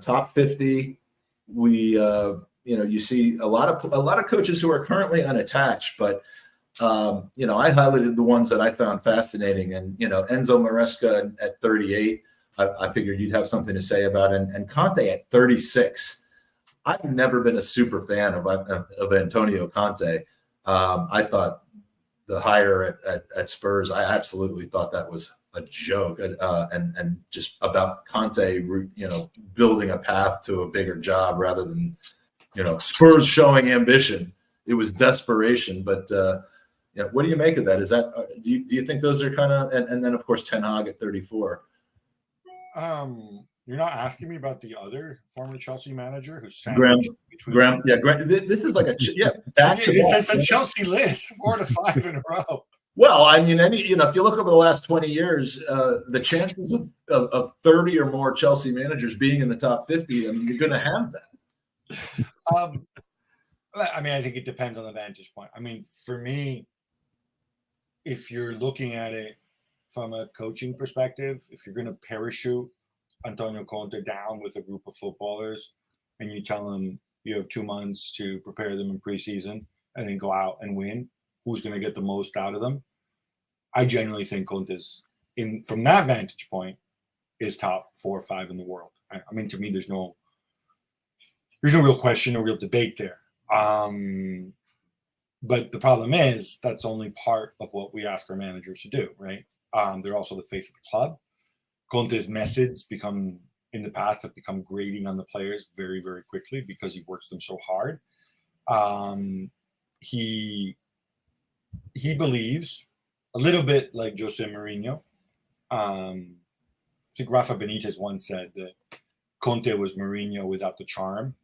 top 50, you see a lot of coaches who are currently unattached, but I highlighted the ones that I found fascinating, and Enzo Maresca at 38. I figured you'd have something to say about it. And Conte at 36. I've never been a super fan of Antonio Conte. I thought the hire at Spurs, I absolutely thought that was a joke, and just about Conte, building a path to a bigger job rather than, Spurs showing ambition. It was desperation. But what do you make of that? Is that do you think those are kind of, and then of course Ten Hag at 34. You're not asking me about the other former Chelsea manager who's Graham. Yeah, Graham. This is like it's a Chelsea list, 4 to 5 in a row. Well, I mean, if you look over the last 20 years, the chances of 30 or more Chelsea managers being in the top 50, I mean, you're going to have that. I think it depends on the vantage point. I mean, for me, if you're looking at it from a coaching perspective, if you're going to parachute Antonio Conte down with a group of footballers and you tell them you have 2 months to prepare them in preseason and then go out and win, who's going to get the most out of them? I generally think Conte's, from that vantage point, is top 4 or 5 in the world. I mean, to me, there's no real question, no real debate there. But the problem is that's only part of what we ask our managers to do, right? They're also the face of the club. Conte's methods in the past have become grating on the players very, very quickly because he works them so hard. He believes a little bit like Jose Mourinho. I think Rafa Benitez once said that Conte was Mourinho without the charm,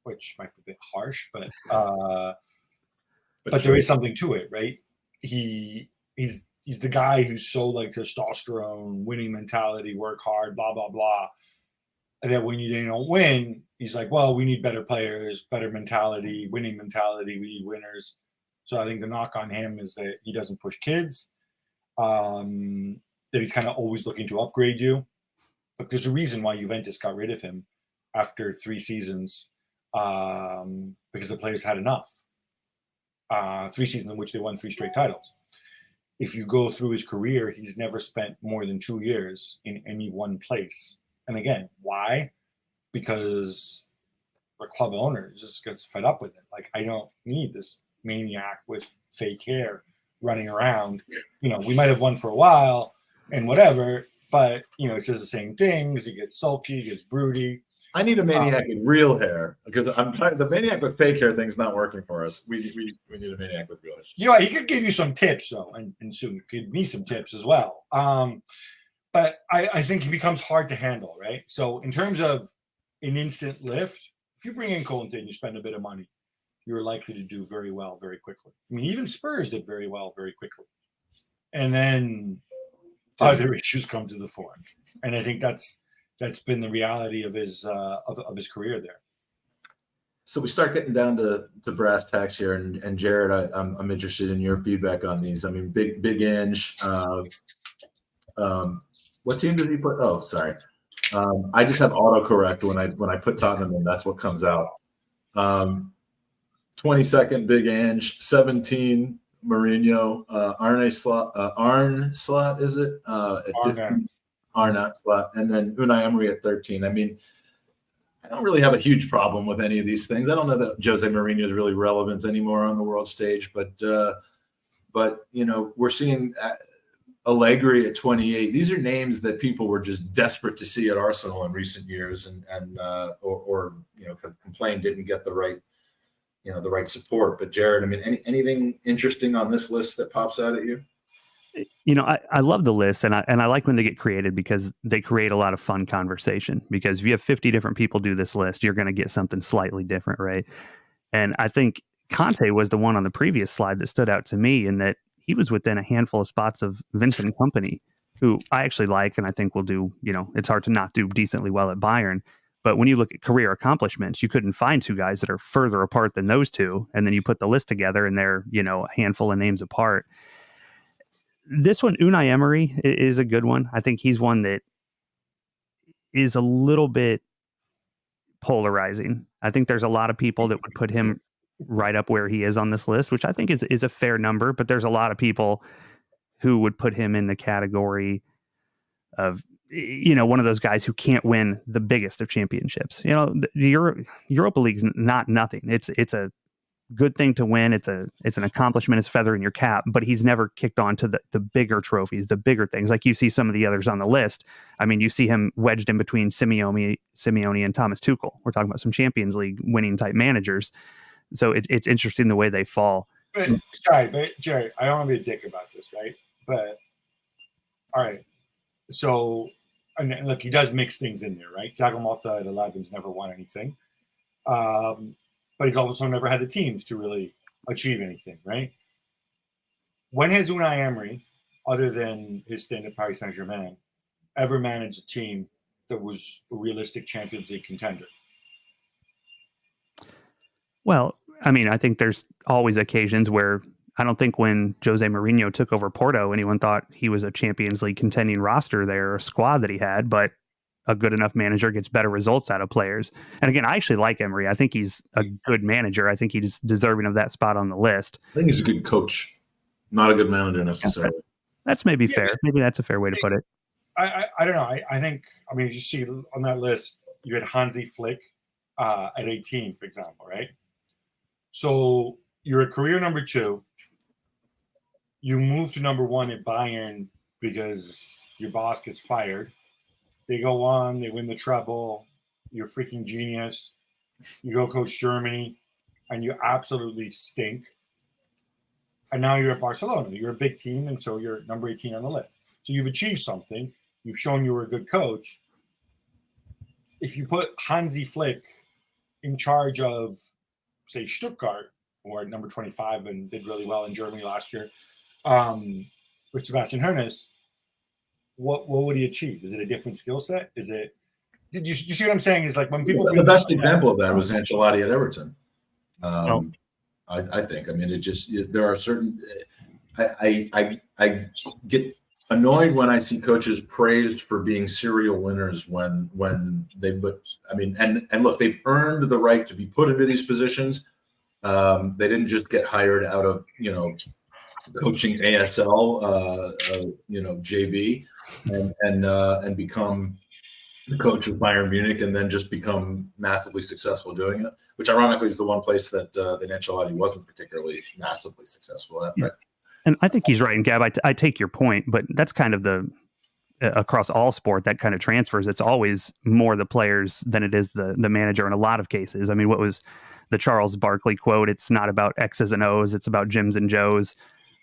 which might be a bit harsh, but there is something to it, right? He's he's the guy who's so like testosterone, winning mentality, work hard, blah, blah, blah. And then when they don't win, he's like, well, we need better players, better mentality, winning mentality. We need winners. So I think the knock on him is that he doesn't push kids, that he's kind of always looking to upgrade you. But there's a reason why Juventus got rid of him after 3 seasons, because the players had enough. 3 seasons in which they won 3 straight titles. If you go through his career, he's never spent more than 2 years in any one place. And again, why? Because the club owner just gets fed up with it. Like, I don't need this maniac with fake hair running around. You know, we might have won for a while and whatever, but, you know, it says the same things. He gets sulky, he gets broody. I need a maniac with real hair, because I'm tired. The maniac with fake hair thing's not working for us. We need a maniac with real hair. You know, he could give you some tips, though, and soon give me some tips as well. But I think he becomes hard to handle, right? So in terms of an instant lift, if you bring in Conte and you spend a bit of money, you're likely to do very well very quickly. I mean, even Spurs did very well very quickly. And then other issues come to the fore. And I think that's been the reality of his career there. So we start getting down to brass tacks here, and Jared, I'm interested in your feedback on these. I mean, Big Benge. What team did he put? Oh, sorry. I just have autocorrect when I put Tottenham in. That's what comes out. 22nd, Big Ange. 17, Mourinho. Arne Slot, is it? Arne Slot. And then Unai Emery at 13. I mean, I don't really have a huge problem with any of these things. I don't know that Jose Mourinho is really relevant anymore on the world stage, but you know, we're seeing Allegri at 28. These are names that people were just desperate to see at Arsenal in recent years, or you know, complained didn't get the right support. But Jared, I mean, anything interesting on this list that pops out at you? You know, I love the list, and I like when they get created, because they create a lot of fun conversation. Because if you have 50 different people do this list, you're going to get something slightly different, right? And I think Conte was the one on the previous slide that stood out to me, in that he was within a handful of spots of Vincent Kompany, who I actually like, and I think will do, you know, it's hard to not do decently well at Bayern. But when you look at career accomplishments, you couldn't find 2 guys that are further apart than those 2. And then you put the list together and they're, you know, a handful of names apart. This one, Unai Emery, is a good one. I think he's one that is a little bit polarizing. I think there's a lot of people that would put him right up where he is on this list, which I think is a fair number. But there's a lot of people who would put him in the category of, you know, one of those guys who can't win the biggest of championships. You know, the Europa League's not nothing. It's a good thing to win. It's an accomplishment. It's a feather in your cap, but he's never kicked on to the bigger trophies, the bigger things. Like you see some of the others on the list. I mean, you see him wedged in between Simeone and Thomas Tuchel. We're talking about some Champions League winning type managers. So it's interesting the way they fall. But Jerry, I don't want to be a dick about this, right? But all right. So, and look, he does mix things in there, right? Thiago Motta at 11's never won anything. But he's also never had the teams to really achieve anything, right? When has Unai Emery, other than his stint at Paris Saint-Germain, ever managed a team that was a realistic Champions League contender? Well, I mean, I think there's always occasions where I don't think when Jose Mourinho took over Porto, anyone thought he was a Champions League contending roster there, a squad that he had, but a good enough manager gets better results out of players. And again, I actually like Emery. I think he's a good manager. I think he's deserving of that spot on the list. I think he's a good coach, not a good manager necessarily. That's maybe fair. Maybe that's a fair way to put it. I don't know. I think, I mean, you see on that list, you had Hansi Flick at 18, for example, right? So you're a career number 2. You move to number 1 at Bayern because your boss gets fired. They go on, they win the treble. You're a freaking genius. You go coach Germany, and you absolutely stink. And now you're at Barcelona. You're a big team, and so you're number 18 on the list. So you've achieved something. You've shown you were a good coach. If you put Hansi Flick in charge of, say, Stuttgart, or number 25 and did really well in Germany last year, with Sebastian Hoeneß, what would he achieve? Is it a different skill set? Is it? Did you see what I'm saying? Is like when people the best example of that was Ancelotti at Everton. I think. I mean, it just there are certain. I get annoyed when I see coaches praised for being serial winners when they but I mean and look, they've earned the right to be put into these positions. They didn't just get hired out of coaching ASL JV and become the coach of Bayern Munich and then just become massively successful doing it, which ironically is the one place that Ancelotti wasn't particularly massively successful at. Yeah. And I think he's right. And Gab, I take your point, but that's kind of across all sport, that kind of transfers. It's always more the players than it is the manager in a lot of cases. I mean, what was the Charles Barkley quote? It's not about X's and O's. It's about Jims and Joes.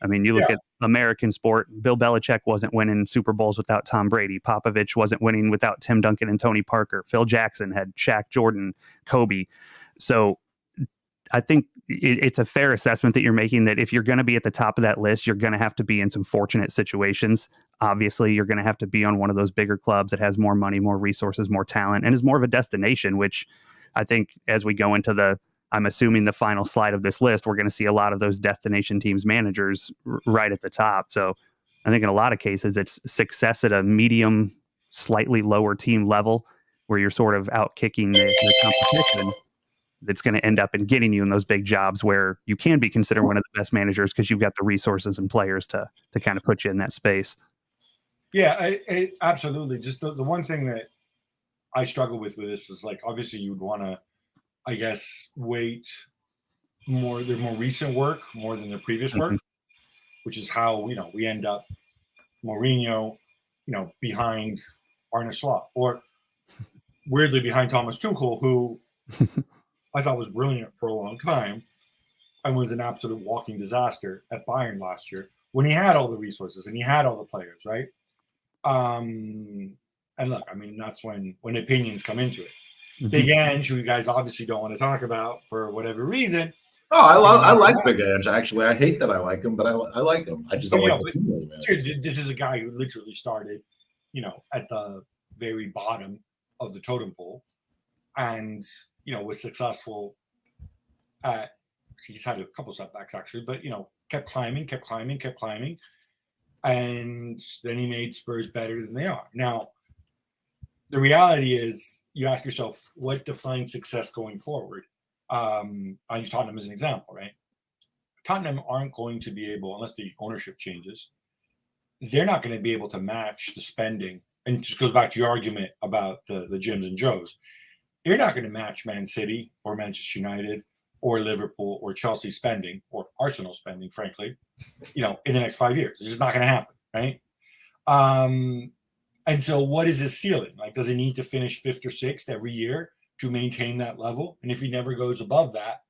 I mean, you look at American sport. Bill Belichick wasn't winning Super Bowls without Tom Brady. Popovich wasn't winning without Tim Duncan and Tony Parker. Phil Jackson had Shaq, Jordan, Kobe. So I think it's a fair assessment that you're making, that if you're going to be at the top of that list, you're going to have to be in some fortunate situations. Obviously, you're going to have to be on one of those bigger clubs that has more money, more resources, more talent, and is more of a destination, which I think as we go into I'm assuming the final slide of this list, we're going to see a lot of those destination teams managers right at the top. So I think in a lot of cases, it's success at a medium, slightly lower team level where you're sort of out kicking the competition that's going to end up in getting you in those big jobs where you can be considered one of the best managers because you've got the resources and players to kind of put you in that space. Yeah, I absolutely. Just the one thing that I struggle with this is like, obviously you would want to, I guess, weight more their more recent work more than their previous work, which is how, we end up Mourinho, behind Arne Slot, or weirdly behind Thomas Tuchel, who I thought was brilliant for a long time and was an absolute walking disaster at Bayern last year when he had all the resources and he had all the players, right? And look, I mean, that's when opinions come into it. Big Ange, who you guys obviously don't want to talk about for whatever reason. Oh, I like Big Ange. Actually, I hate that I like him, but I like him. I just don't like the team really, man. This is a guy who literally started, at the very bottom of the totem pole, and was successful at. He's had a couple setbacks actually, but kept climbing, and then he made Spurs better than they are now. The reality is, you ask yourself, what defines success going forward? I use Tottenham as an example, right? Tottenham aren't going to be able, unless the ownership changes, they're not going to be able to match the spending. And it just goes back to your argument about the Jims and Joes. You're not going to match Man City or Manchester United or Liverpool or Chelsea spending or Arsenal spending, frankly, in the next 5 years. It's just not going to happen, right? And so what is his ceiling? Like, does he need to finish 5th or 6th every year to maintain that level? And if he never goes above that,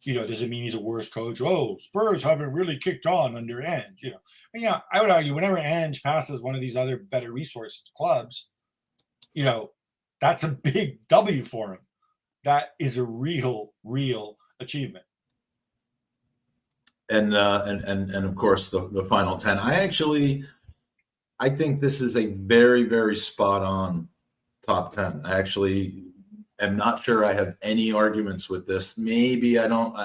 does it mean he's a worse coach? Oh, Spurs haven't really kicked on under Ange, And I would argue whenever Ange passes one of these other better resourced clubs, that's a big W for him. That is a real achievement. And of course the final 10. I think this is a very, very spot on top 10. I actually am not sure I have any arguments with this. Maybe I don't.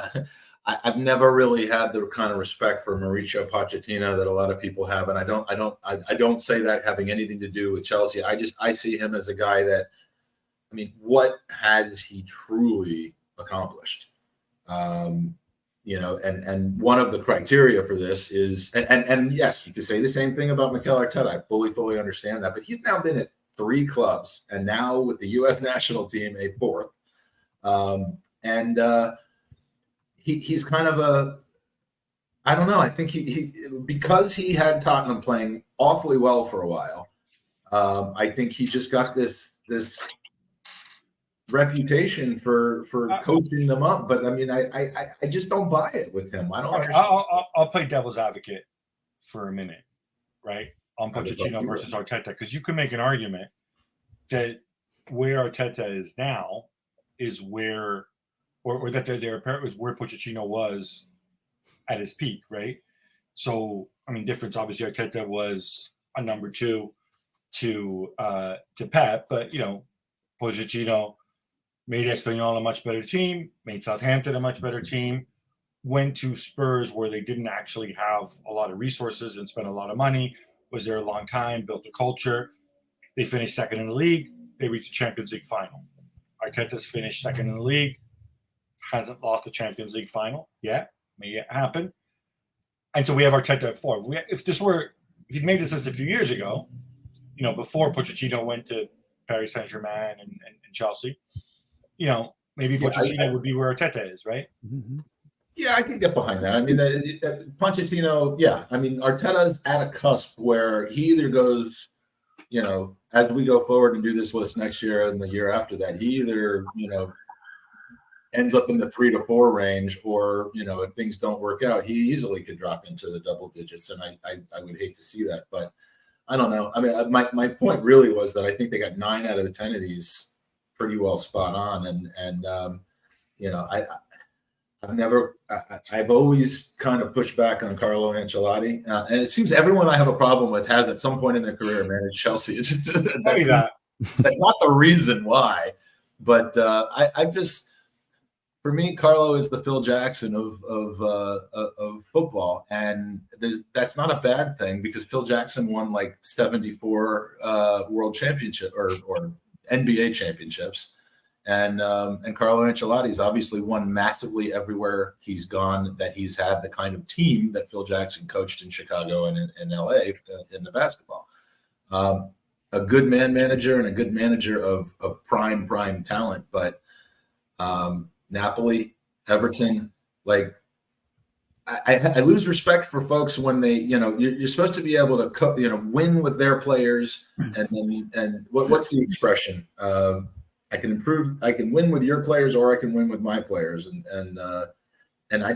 I've never really had the kind of respect for Mauricio Pochettino that a lot of people have, and I don't say that having anything to do with Chelsea. I see him as a guy that, I mean, what has he truly accomplished? And one of the criteria for this is, and yes, you could say the same thing about Mikel Arteta. I fully understand that, but he's now been at 3 clubs, and now with the U.S. national team, a 4th. He's kind of I don't know. I think he because he had Tottenham playing awfully well for a while. I think he just got this reputation for coaching them up, but I mean, I just don't buy it with him. I don't understand. I'll play devil's advocate for a minute, right? On Pochettino versus Arteta, because you can make an argument that where Arteta is now is where, or that they're apparent was where Pochettino was at his peak, right? So, I mean, difference, obviously, Arteta was a number 2 to Pep, but, you know, Pochettino made Espanyol a much better team, made Southampton a much better team, went to Spurs where they didn't actually have a lot of resources and spent a lot of money, was there a long time, built a culture. They finished second in the league. They reached the Champions League final. Arteta's finished second in the league, hasn't lost the Champions League final yet. May it happen. And so we have Arteta at 4. If he'd made this list a few years ago, you know, before Pochettino went to Paris Saint-Germain and Chelsea, you know, maybe Pochettino would be where Arteta is, right? Mm-hmm. Yeah, I can get behind that. I mean, Pochettino, yeah. I mean, Arteta's at a cusp where he either goes, you know, as we go forward and do this list next year and the year after that, he either, you know, ends up in the 3 to 4 range, or, you know, if things don't work out, he easily could drop into the double digits. And I would hate to see that, but I don't know. I mean, my point really was that I think they got 9 out of the 10 of these pretty well spot on. And you know, I've always kind of pushed back on Carlo Ancelotti, and it seems everyone I have a problem with has at some point in their career managed Chelsea. It's just that's not the reason why, but I just, for me, Carlo is the Phil Jackson of football, and that's not a bad thing because Phil Jackson won like 74 world championship or NBA championships. And Carlo Ancelotti's obviously won massively everywhere he's gone, that he's had the kind of team that Phil Jackson coached in Chicago and in LA in the basketball. A good manager and a good manager of prime talent. But Napoli, Everton, like I lose respect for folks when they, you know, you're supposed to be able to, win with their players. And what's the expression? I can win with your players, or I can win with my players. And I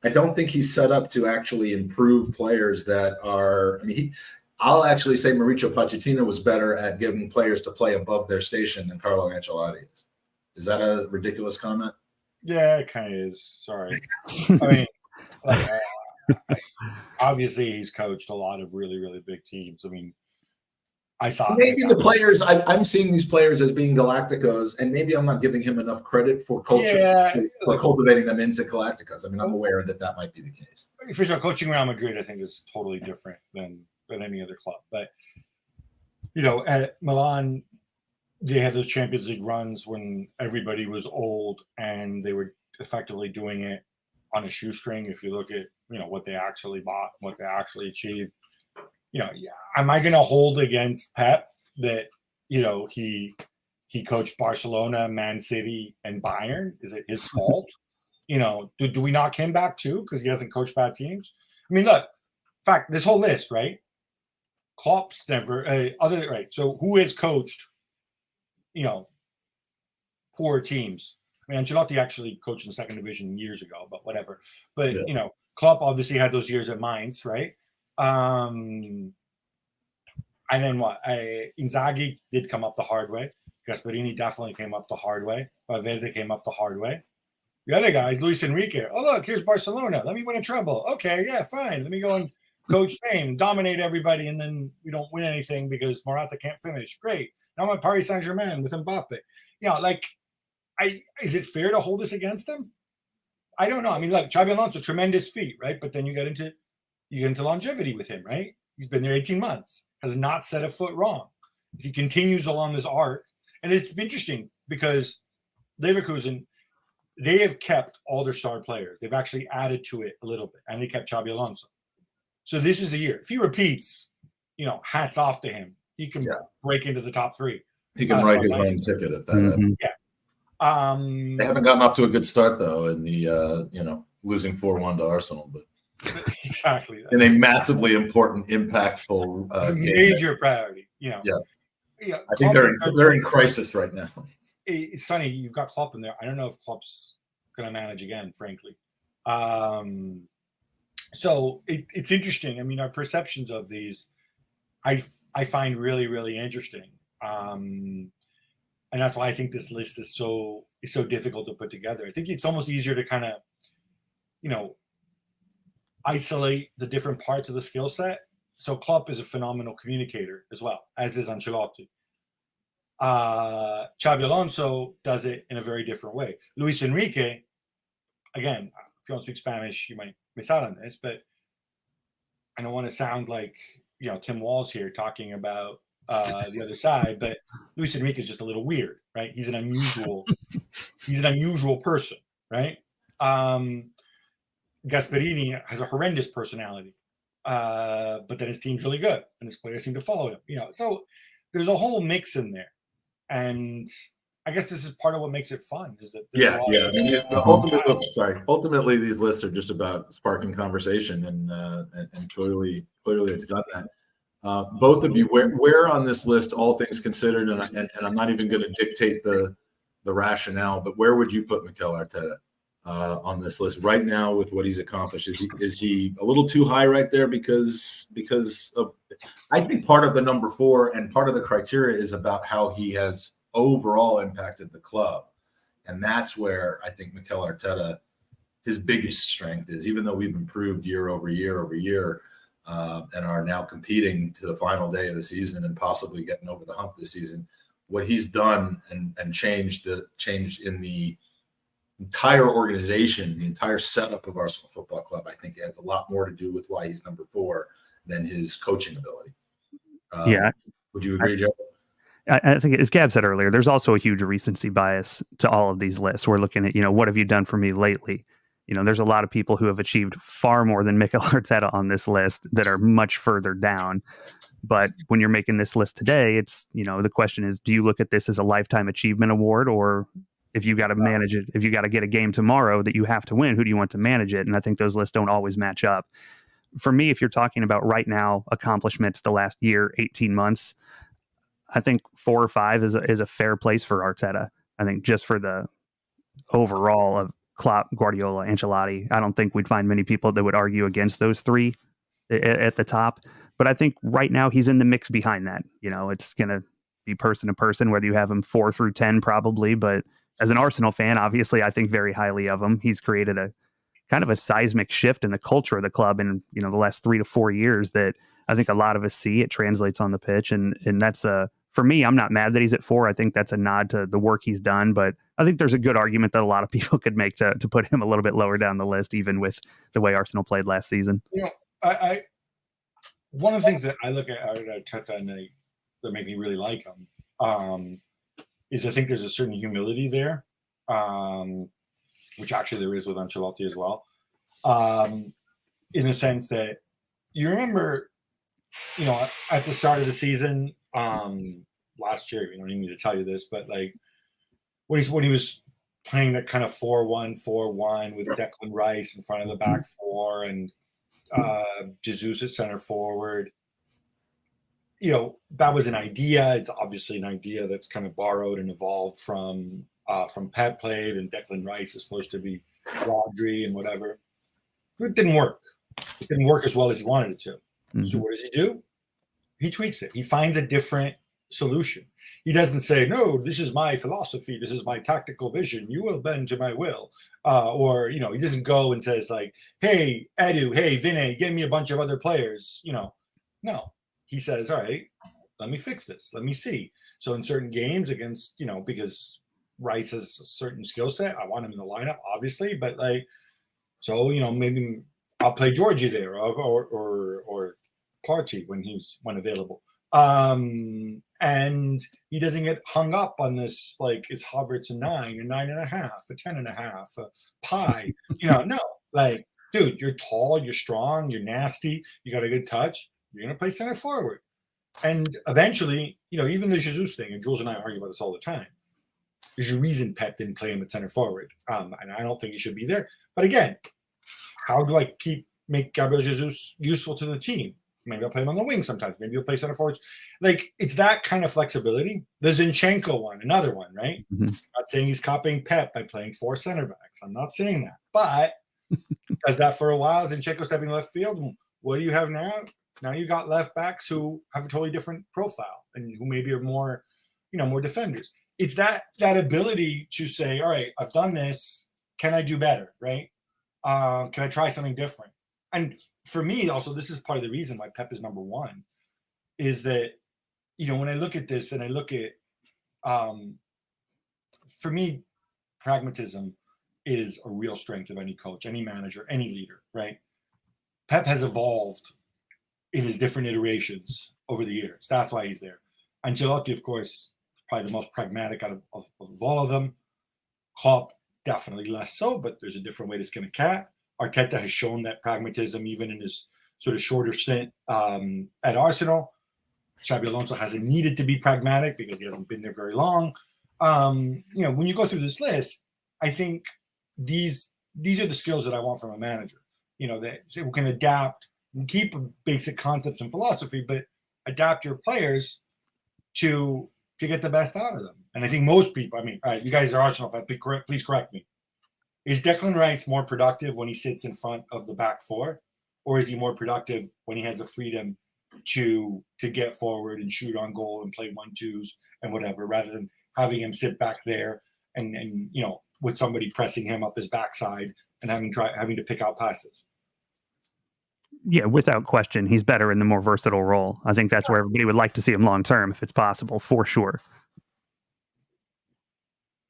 don't think he's set up to actually improve players that are, I mean, I'll actually say Mauricio Pochettino was better at giving players to play above their station than Carlo Ancelotti is. Is that a ridiculous comment? Yeah, it kind of is. Sorry. I mean, obviously he's coached a lot of really, really big teams. I mean, I thought maybe the players, I'm seeing these players as being Galacticos, and maybe I'm not giving him enough credit for culture, for cultivating them into Galacticos. I mean, I'm aware that might be the case. First of all, coaching Real Madrid, I think, is totally different than any other club. But, you know, at Milan, they had those Champions League runs when everybody was old and they were effectively doing it on a shoestring. If you look at, you know, what they actually bought, what they actually achieved. You know, am I going to hold against Pep that, you know, he coached Barcelona, Man City, and Bayern? Is it his fault? You know, do we knock him back too because he hasn't coached bad teams? I mean, look, in fact, this whole list, right? Klopp's never right. So who has coached, you know, poor teams? I mean, Ancelotti actually coached in the second division years ago, but whatever. But you know, Klopp obviously had those years at Mainz, right? And then what? Inzaghi did come up the hard way. Gasperini definitely came up the hard way. Valverde came up the hard way. The other guys, Luis Enrique. Oh, look, here's Barcelona. Let me win a treble. Okay, yeah, fine. Let me go and coach Spain and dominate everybody, and then we don't win anything because Morata can't finish. Great. Now I'm at Paris Saint-Germain with Mbappe. Yeah, like, is it fair to hold this against them? I don't know. I mean, look, Xabi Alonso, tremendous feat, right? But then you get into longevity with him, right? He's been there 18 months, has not set a foot wrong. If he continues along this arc, and it's interesting because Leverkusen, they have kept all their star players. They've actually added to it a little bit, and they kept Xabi Alonso. So this is the year. If he repeats, you know, hats off to him. He can break into the top 3. He can write his own ticket if that happens. Yeah. They haven't gotten off to a good start though in the losing 4-1 to Arsenal, but exactly in a massively important, impactful major priority. You know. Yeah. I think they're in crisis right now. It's funny, you've got Klopp in there. I don't know if Klopp's going to manage again, frankly. So it's interesting. I mean, our perceptions of these, I find really, really interesting. And that's why I think this list is so difficult to put together. I think it's almost easier to kind of, you know, isolate the different parts of the skill set. So Klopp is a phenomenal communicator as well, as is Ancelotti. Xabi Alonso does it in a very different way. Luis Enrique, again, if you don't speak Spanish, you might miss out on this, but I don't want to sound like, Tim Walls here talking about the other side, but Luis Enrique is just a little weird, right? He's an unusual person, right? Gasperini has a horrendous personality, but then his team's really good and his players seem to follow him, so there's a whole mix in there. And I guess this is part of what makes it fun, is that ultimately these lists are just about sparking conversation, and clearly it's got that. Both of you, where on this list, all things considered, and I'm not even going to dictate the rationale, but where would you put Mikel Arteta on this list right now with what he's accomplished? Is he a little too high right there because of, I think part of the number 4 and part of the criteria is about how he has overall impacted the club, and that's where I think Mikel Arteta, his biggest strength is, even though we've improved year over year, and are now competing to the final day of the season and possibly getting over the hump this season, what he's done and changed in the entire organization, the entire setup of Arsenal Football Club, I think has a lot more to do with why he's number 4 than his coaching ability. Would you agree, Joe? I think, as Gab said earlier, there's also a huge recency bias to all of these lists. We're looking at, what have you done for me lately? There's a lot of people who have achieved far more than Mikel Arteta on this list that are much further down. But when you're making this list today, it's, the question is, do you look at this as a lifetime achievement award, or if you got to manage it, if you got to get a game tomorrow that you have to win, who do you want to manage it? And I think those lists don't always match up. For me, if you're talking about right now accomplishments the last year, 18 months, I think 4 or 5 is a fair place for Arteta. I think just for the overall of Klopp, Guardiola, Ancelotti, I don't think we'd find many people that would argue against those 3 at the top. But I think right now he's in the mix behind that. It's going to be person to person, whether you have him 4 through 10 probably. But as an Arsenal fan, obviously, I think very highly of him. He's created a kind of a seismic shift in the culture of the club in, the last 3 to 4 years that I think a lot of us see. It translates on the pitch. And that's for me, I'm not mad that he's at 4. I think that's a nod to the work he's done. But I think there's a good argument that a lot of people could make to put him a little bit lower down the list, even with the way Arsenal played last season. I one of the things that I look at Arteta and that make me really like him is I think there's a certain humility there, which actually there is with Ancelotti as well, in the sense that you remember, at the start of the season last year, you don't need me to tell you this, but like when he was playing that kind of 4-1-4-1 with Declan Rice in front of the back 4 and Jesus at center forward, that was an idea. It's obviously an idea that's kind of borrowed and evolved from Pep played, and Declan Rice is supposed to be Rodri and whatever. It didn't work. It didn't work as well as he wanted it to. Mm-hmm. So what does he do? He tweaks it. He finds a different solution. He doesn't say, no, this is my philosophy. This is my tactical vision. You will bend to my will. Or, he doesn't go and says like, hey, Edu, hey, Vinay, give me a bunch of other players. No. He says, all right, let me fix this. Let me see. So in certain games against, because Rice has a certain skill set, I want him in the lineup, obviously. But so, maybe I'll play Georgie there or Clarke when available. And he doesn't get hung up on this, like, is Havertz a 9, a 9.5, a 10.5, a pie? No, like, dude, you're tall, you're strong, you're nasty, you got a good touch. You're going to play center forward. And eventually, even the Jesus thing, and Jules and I argue about this all the time, there's a reason Pep didn't play him at center forward. And I don't think he should be there. But again, how do I make Gabriel Jesus useful to the team? Maybe I'll play him on the wing sometimes. Maybe he'll play center forwards. Like, it's that kind of flexibility. The Zinchenko one, another one, right? Mm-hmm. I'm not saying he's copying Pep by playing 4 center backs. I'm not saying that. But does that for a while, Zinchenko stepping left field. What do you have now? Now you got left backs who have a totally different profile and who maybe are more, more defenders. It's that ability to say, all right, I've done this. Can I do better, right? Can I try something different? and for me also, this is part of the reason why Pep is number one, is that, you know, when I look at this and I look at, for me, pragmatism is a real strength of any coach, any manager, any leader, right? Pep has evolved in his different iterations over the years. That's why he's there. Ancelotti, of course, is probably the most pragmatic out of all of them. Klopp, definitely less so, but there's a different way to skin a cat. Arteta has shown that pragmatism even in his sort of shorter stint at Arsenal. Xabi Alonso hasn't needed to be pragmatic because he hasn't been there very long. You know, when you go through this list, I think these are the skills that I want from a manager. You know, that who can adapt and keep basic concepts and philosophy, but adapt your players to get the best out of them. And I think most people, I mean, all right, you guys are Arsenal fans, please correct me. Is Declan Rice more productive when he sits in front of the back four, or is he more productive when he has the freedom to get forward and shoot on goal and play 1-2s and whatever, rather than having him sit back there and you know, with somebody pressing him up his backside and having to pick out passes? Yeah, without question, he's better in the more versatile role. I think that's where everybody would like to see him long term, if it's possible, for sure.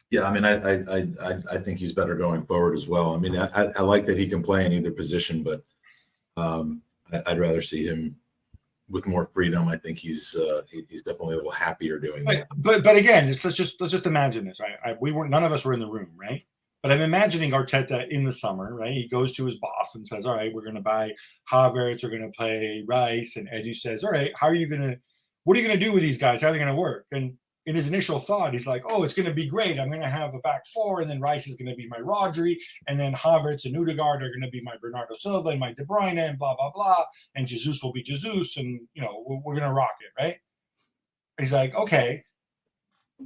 Yeah, I mean, I think he's better going forward as well. I mean, I like that he can play in either position, but I'd rather see him with more freedom. I think he's definitely a little happier doing that. But again, let's just imagine this, right? None of us were in the room, right? But I'm imagining Arteta in the summer, right? He goes to his boss and says, all right, we're going to buy Havertz, we're going to play Rice. And Edu says, all right, what are you going to do with these guys? How are they going to work? And in his initial thought, he's like, oh, it's going to be great. I'm going to have a back four, and then Rice is going to be my Rodri, and then Havertz and Odegaard are going to be my Bernardo Silva and my De Bruyne and blah, blah, blah. And Jesus will be Jesus, and, you know, we're going to rock it, right? And he's like, okay.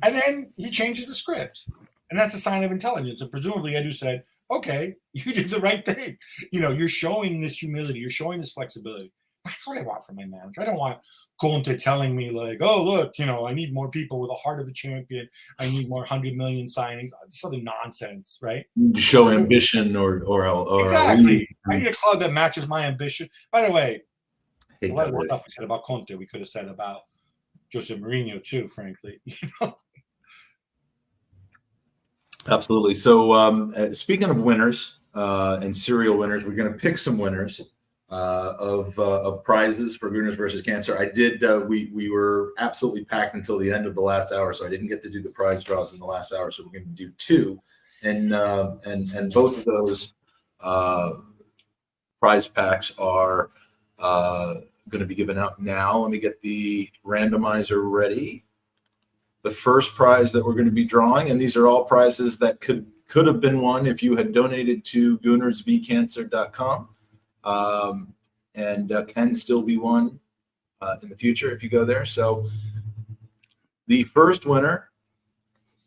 And then he changes the script. And that's a sign of intelligence. And presumably Edu said, okay, you did the right thing. You know, you're showing this humility. You're showing this flexibility. That's what I want from my manager. I don't want Conte telling me like, oh, look, you know, I need more people with a heart of a champion. I need more 100 million signings. This other nonsense, right? Show ambition or exactly. I need a club that matches my ambition. By the way, a lot of stuff we said about Conte, we could have said about Jose Mourinho too, frankly. You know? Absolutely. So speaking of winners and serial winners, we're going to pick some winners of prizes for Gooners versus Cancer. I did. We were absolutely packed until the end of the last hour, so I didn't get to do the prize draws in the last hour. So we're going to do two, and both of those prize packs are going to be given out now. Let me get the randomizer ready. The first prize that we're going to be drawing, and these are all prizes that could have been won if you had donated to goonersvcancer.com, and can still be won in the future if you go there. So the first winner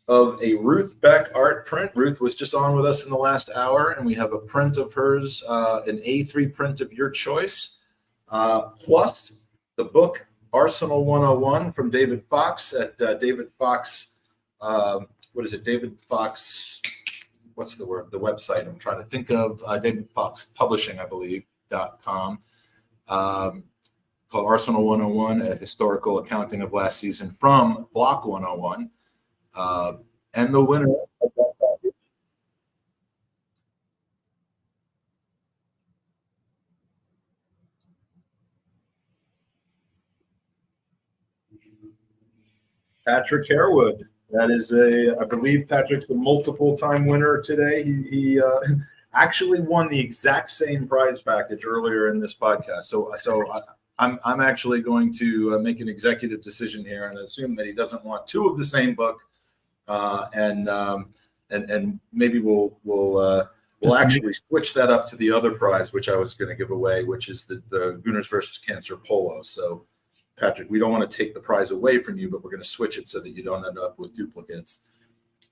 of a Ruth Beck art print. Ruth was just on with us in the last hour, and we have a print of hers, an A3 print of your choice, plus the book Arsenal 101 from David Fox at David Fox. What is it? David Fox. What's the word? The website I'm trying to think of. David Fox Publishing, I believe, .com. Called Arsenal 101, a historical accounting of last season from Block 101. And the winner of that package Patrick Harewood. That is I believe Patrick's the multiple-time winner today. He actually won the exact same prize package earlier in this podcast. So I'm actually going to make an executive decision here and assume that he doesn't want two of the same book, and maybe we'll actually switch that up to the other prize, which I was going to give away, which is the Gooners versus Cancer polo. So, Patrick, we don't want to take the prize away from you, but we're going to switch it so that you don't end up with duplicates.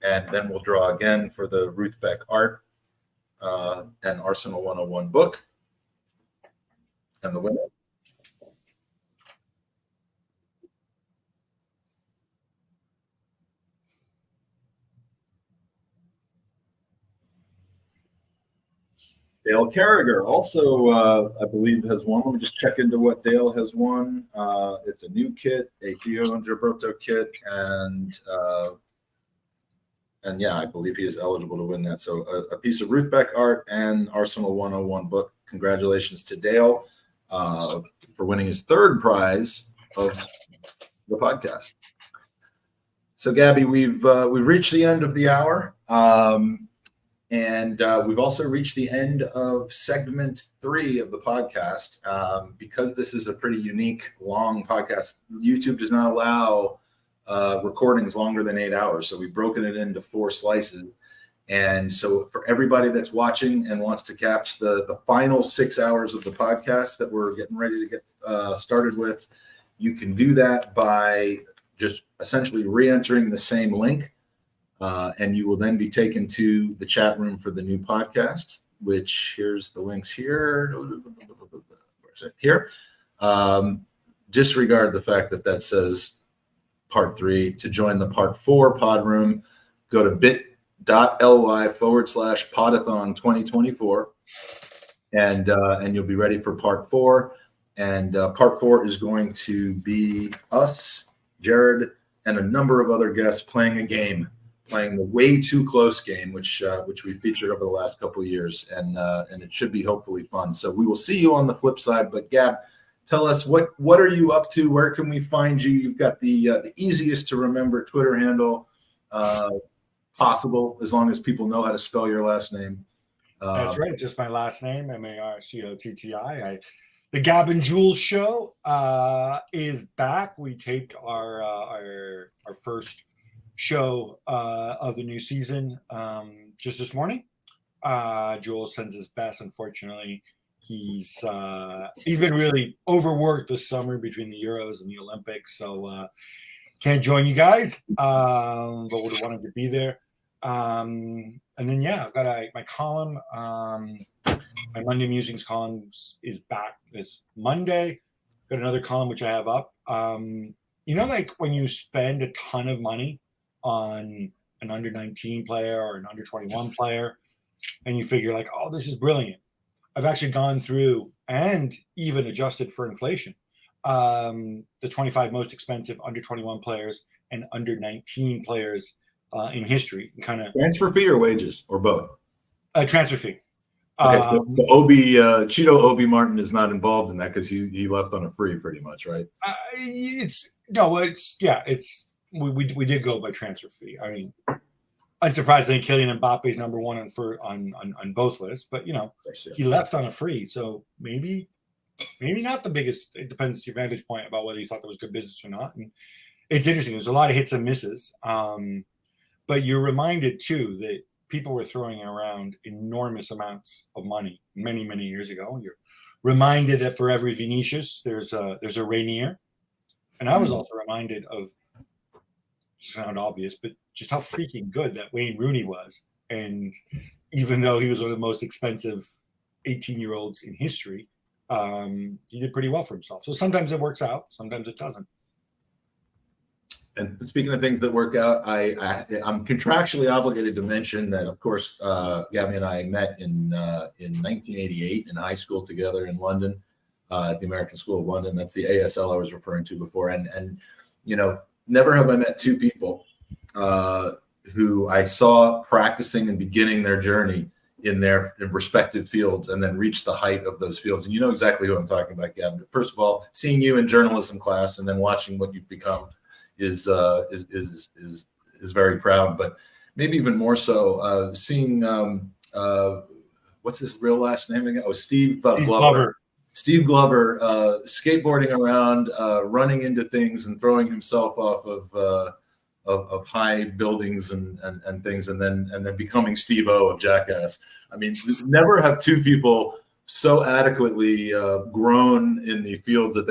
And then we'll draw again for the Ruth Beck art and Arsenal 101 book. And the winner. Dale Carragher also, I believe, has won. Let me just check into what Dale has won. It's a new kit, a Theo and Gilberto kit, and yeah, I believe he is eligible to win that. So a piece of Ruth Beck art and Arsenal 101 book. Congratulations to Dale for winning his third prize of the podcast. So, Gabby, we've reached the end of the hour. And we've also reached the end of segment 3 of the podcast. Because this is a pretty unique, long podcast, YouTube does not allow recordings longer than 8 hours. So we've broken it into 4 slices. And so for everybody that's watching and wants to catch the final 6 hours of the podcast that we're getting ready to get started with, you can do that by just essentially re-entering the same link. And you will then be taken to the chat room for the new podcast, which here's the links here. Where's it? Here. Disregard the fact that says part 3. To join the part 4 pod room, go to bit.ly/Podathon 2024. And you'll be ready for part 4. And part 4 is going to be us, Jared, and a number of other guests playing a game. Playing the Way Too Close game, which we featured over the last couple of years, and it should be hopefully fun. So we will see you on the flip side. But Gab, tell us what are you up to? Where can we find you? You've got the easiest to remember Twitter handle possible, as long as people know how to spell your last name. That's right, just my last name, Marcotti. The Gab and Jules show is back. We taped our first show of the new season just this morning. Jules sends his best. Unfortunately, he's been really overworked this summer between the Euros and the Olympics, so can't join you guys, but would have wanted to be there. And then I've got my column, my Monday Musings column is back this Monday. Got another column which I have up. Like when you spend a ton of money on an under 19 player or an under 21 player, and you figure like, oh, this is brilliant. I've actually gone through and even adjusted for inflation, the 25 most expensive under 21 players and under 19 players in history. Kind of transfer fee or wages or both? Transfer fee. Okay, so Cheeto Obi Martin is not involved in that because he left on a free, pretty much, right? We did go by transfer fee. I mean, unsurprisingly, Kylian Mbappe is number 1 on both lists, but he left on a free, so maybe not the biggest. It depends your vantage point about whether you thought that was good business or not. And it's interesting. There's a lot of hits and misses, but you're reminded too that people were throwing around enormous amounts of money many years ago. You're reminded that for every Vinicius, there's a Rainier, and I was also reminded of. Sound obvious, but just how freaking good that Wayne Rooney was. And even though he was one of the most expensive 18-year-olds in history, he did pretty well for himself. So sometimes it works out, sometimes it doesn't. And speaking of things that work out, I'm contractually obligated to mention that, of course, Gabby and I met in 1988 in high school together in London, at the American School of London. That's the ASL I was referring to before. And never have I met 2 people who I saw practicing and beginning their journey in their respective fields and then reach the height of those fields. And you know exactly who I'm talking about, Gab. First of all, seeing you in journalism class and then watching what you've become is very proud. But maybe even more so, seeing what's his real last name again? Oh, Steve Glover. Steve Glover skateboarding around, running into things and throwing himself off of high buildings and things, and then becoming Steve-O of Jackass. I mean, never have 2 people so adequately grown in the field that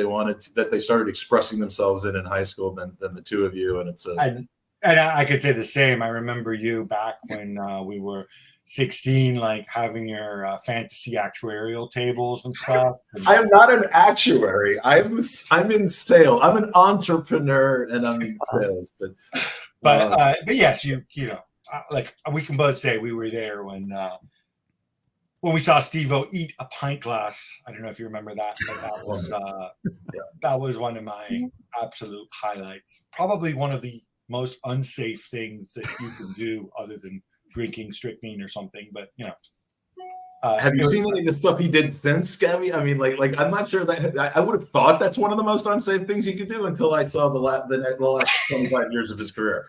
they started expressing themselves in high school than the 2 of you. And it's and I could say the same. I remember you back when we were 16, like having your fantasy actuarial tables and stuff. I am not an actuary. I'm in sales. I'm an entrepreneur, and I'm in sales. But yes, like we can both say we were there when when we saw Steve-O eat a pint glass. I don't know if you remember that, but that was one of my absolute highlights. Probably one of the most unsafe things that you can do other than drinking strychnine or something. But, you know. Have you seen any of the stuff he did since, Gabby? I mean, like I'm not sure that I would have thought that's one of the most unsafe things you could do until I saw the last 25 years of his career.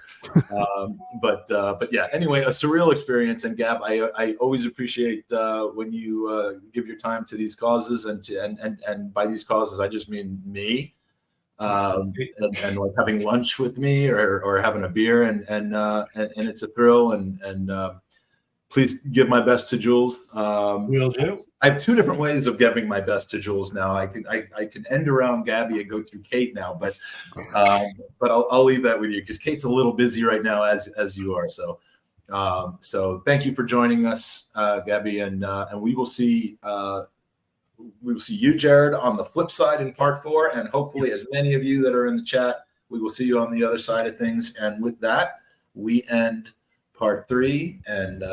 But yeah. Anyway, a surreal experience. And Gab, I always appreciate when you give your time to these causes, and by these causes I just mean me, and like having lunch with me or having a beer, and it's a thrill and. Please give my best to Jules. Will do. I have two different ways of giving my best to Jules now. I can end around Gabby and go through Kate now, but I'll leave that with you because Kate's a little busy right now as you are. So thank you for joining us, Gabby, and we will see you, Jared, on the flip side in part 4, and hopefully as many of you that are in the chat, we will see you on the other side of things. And with that, we end part 3 and.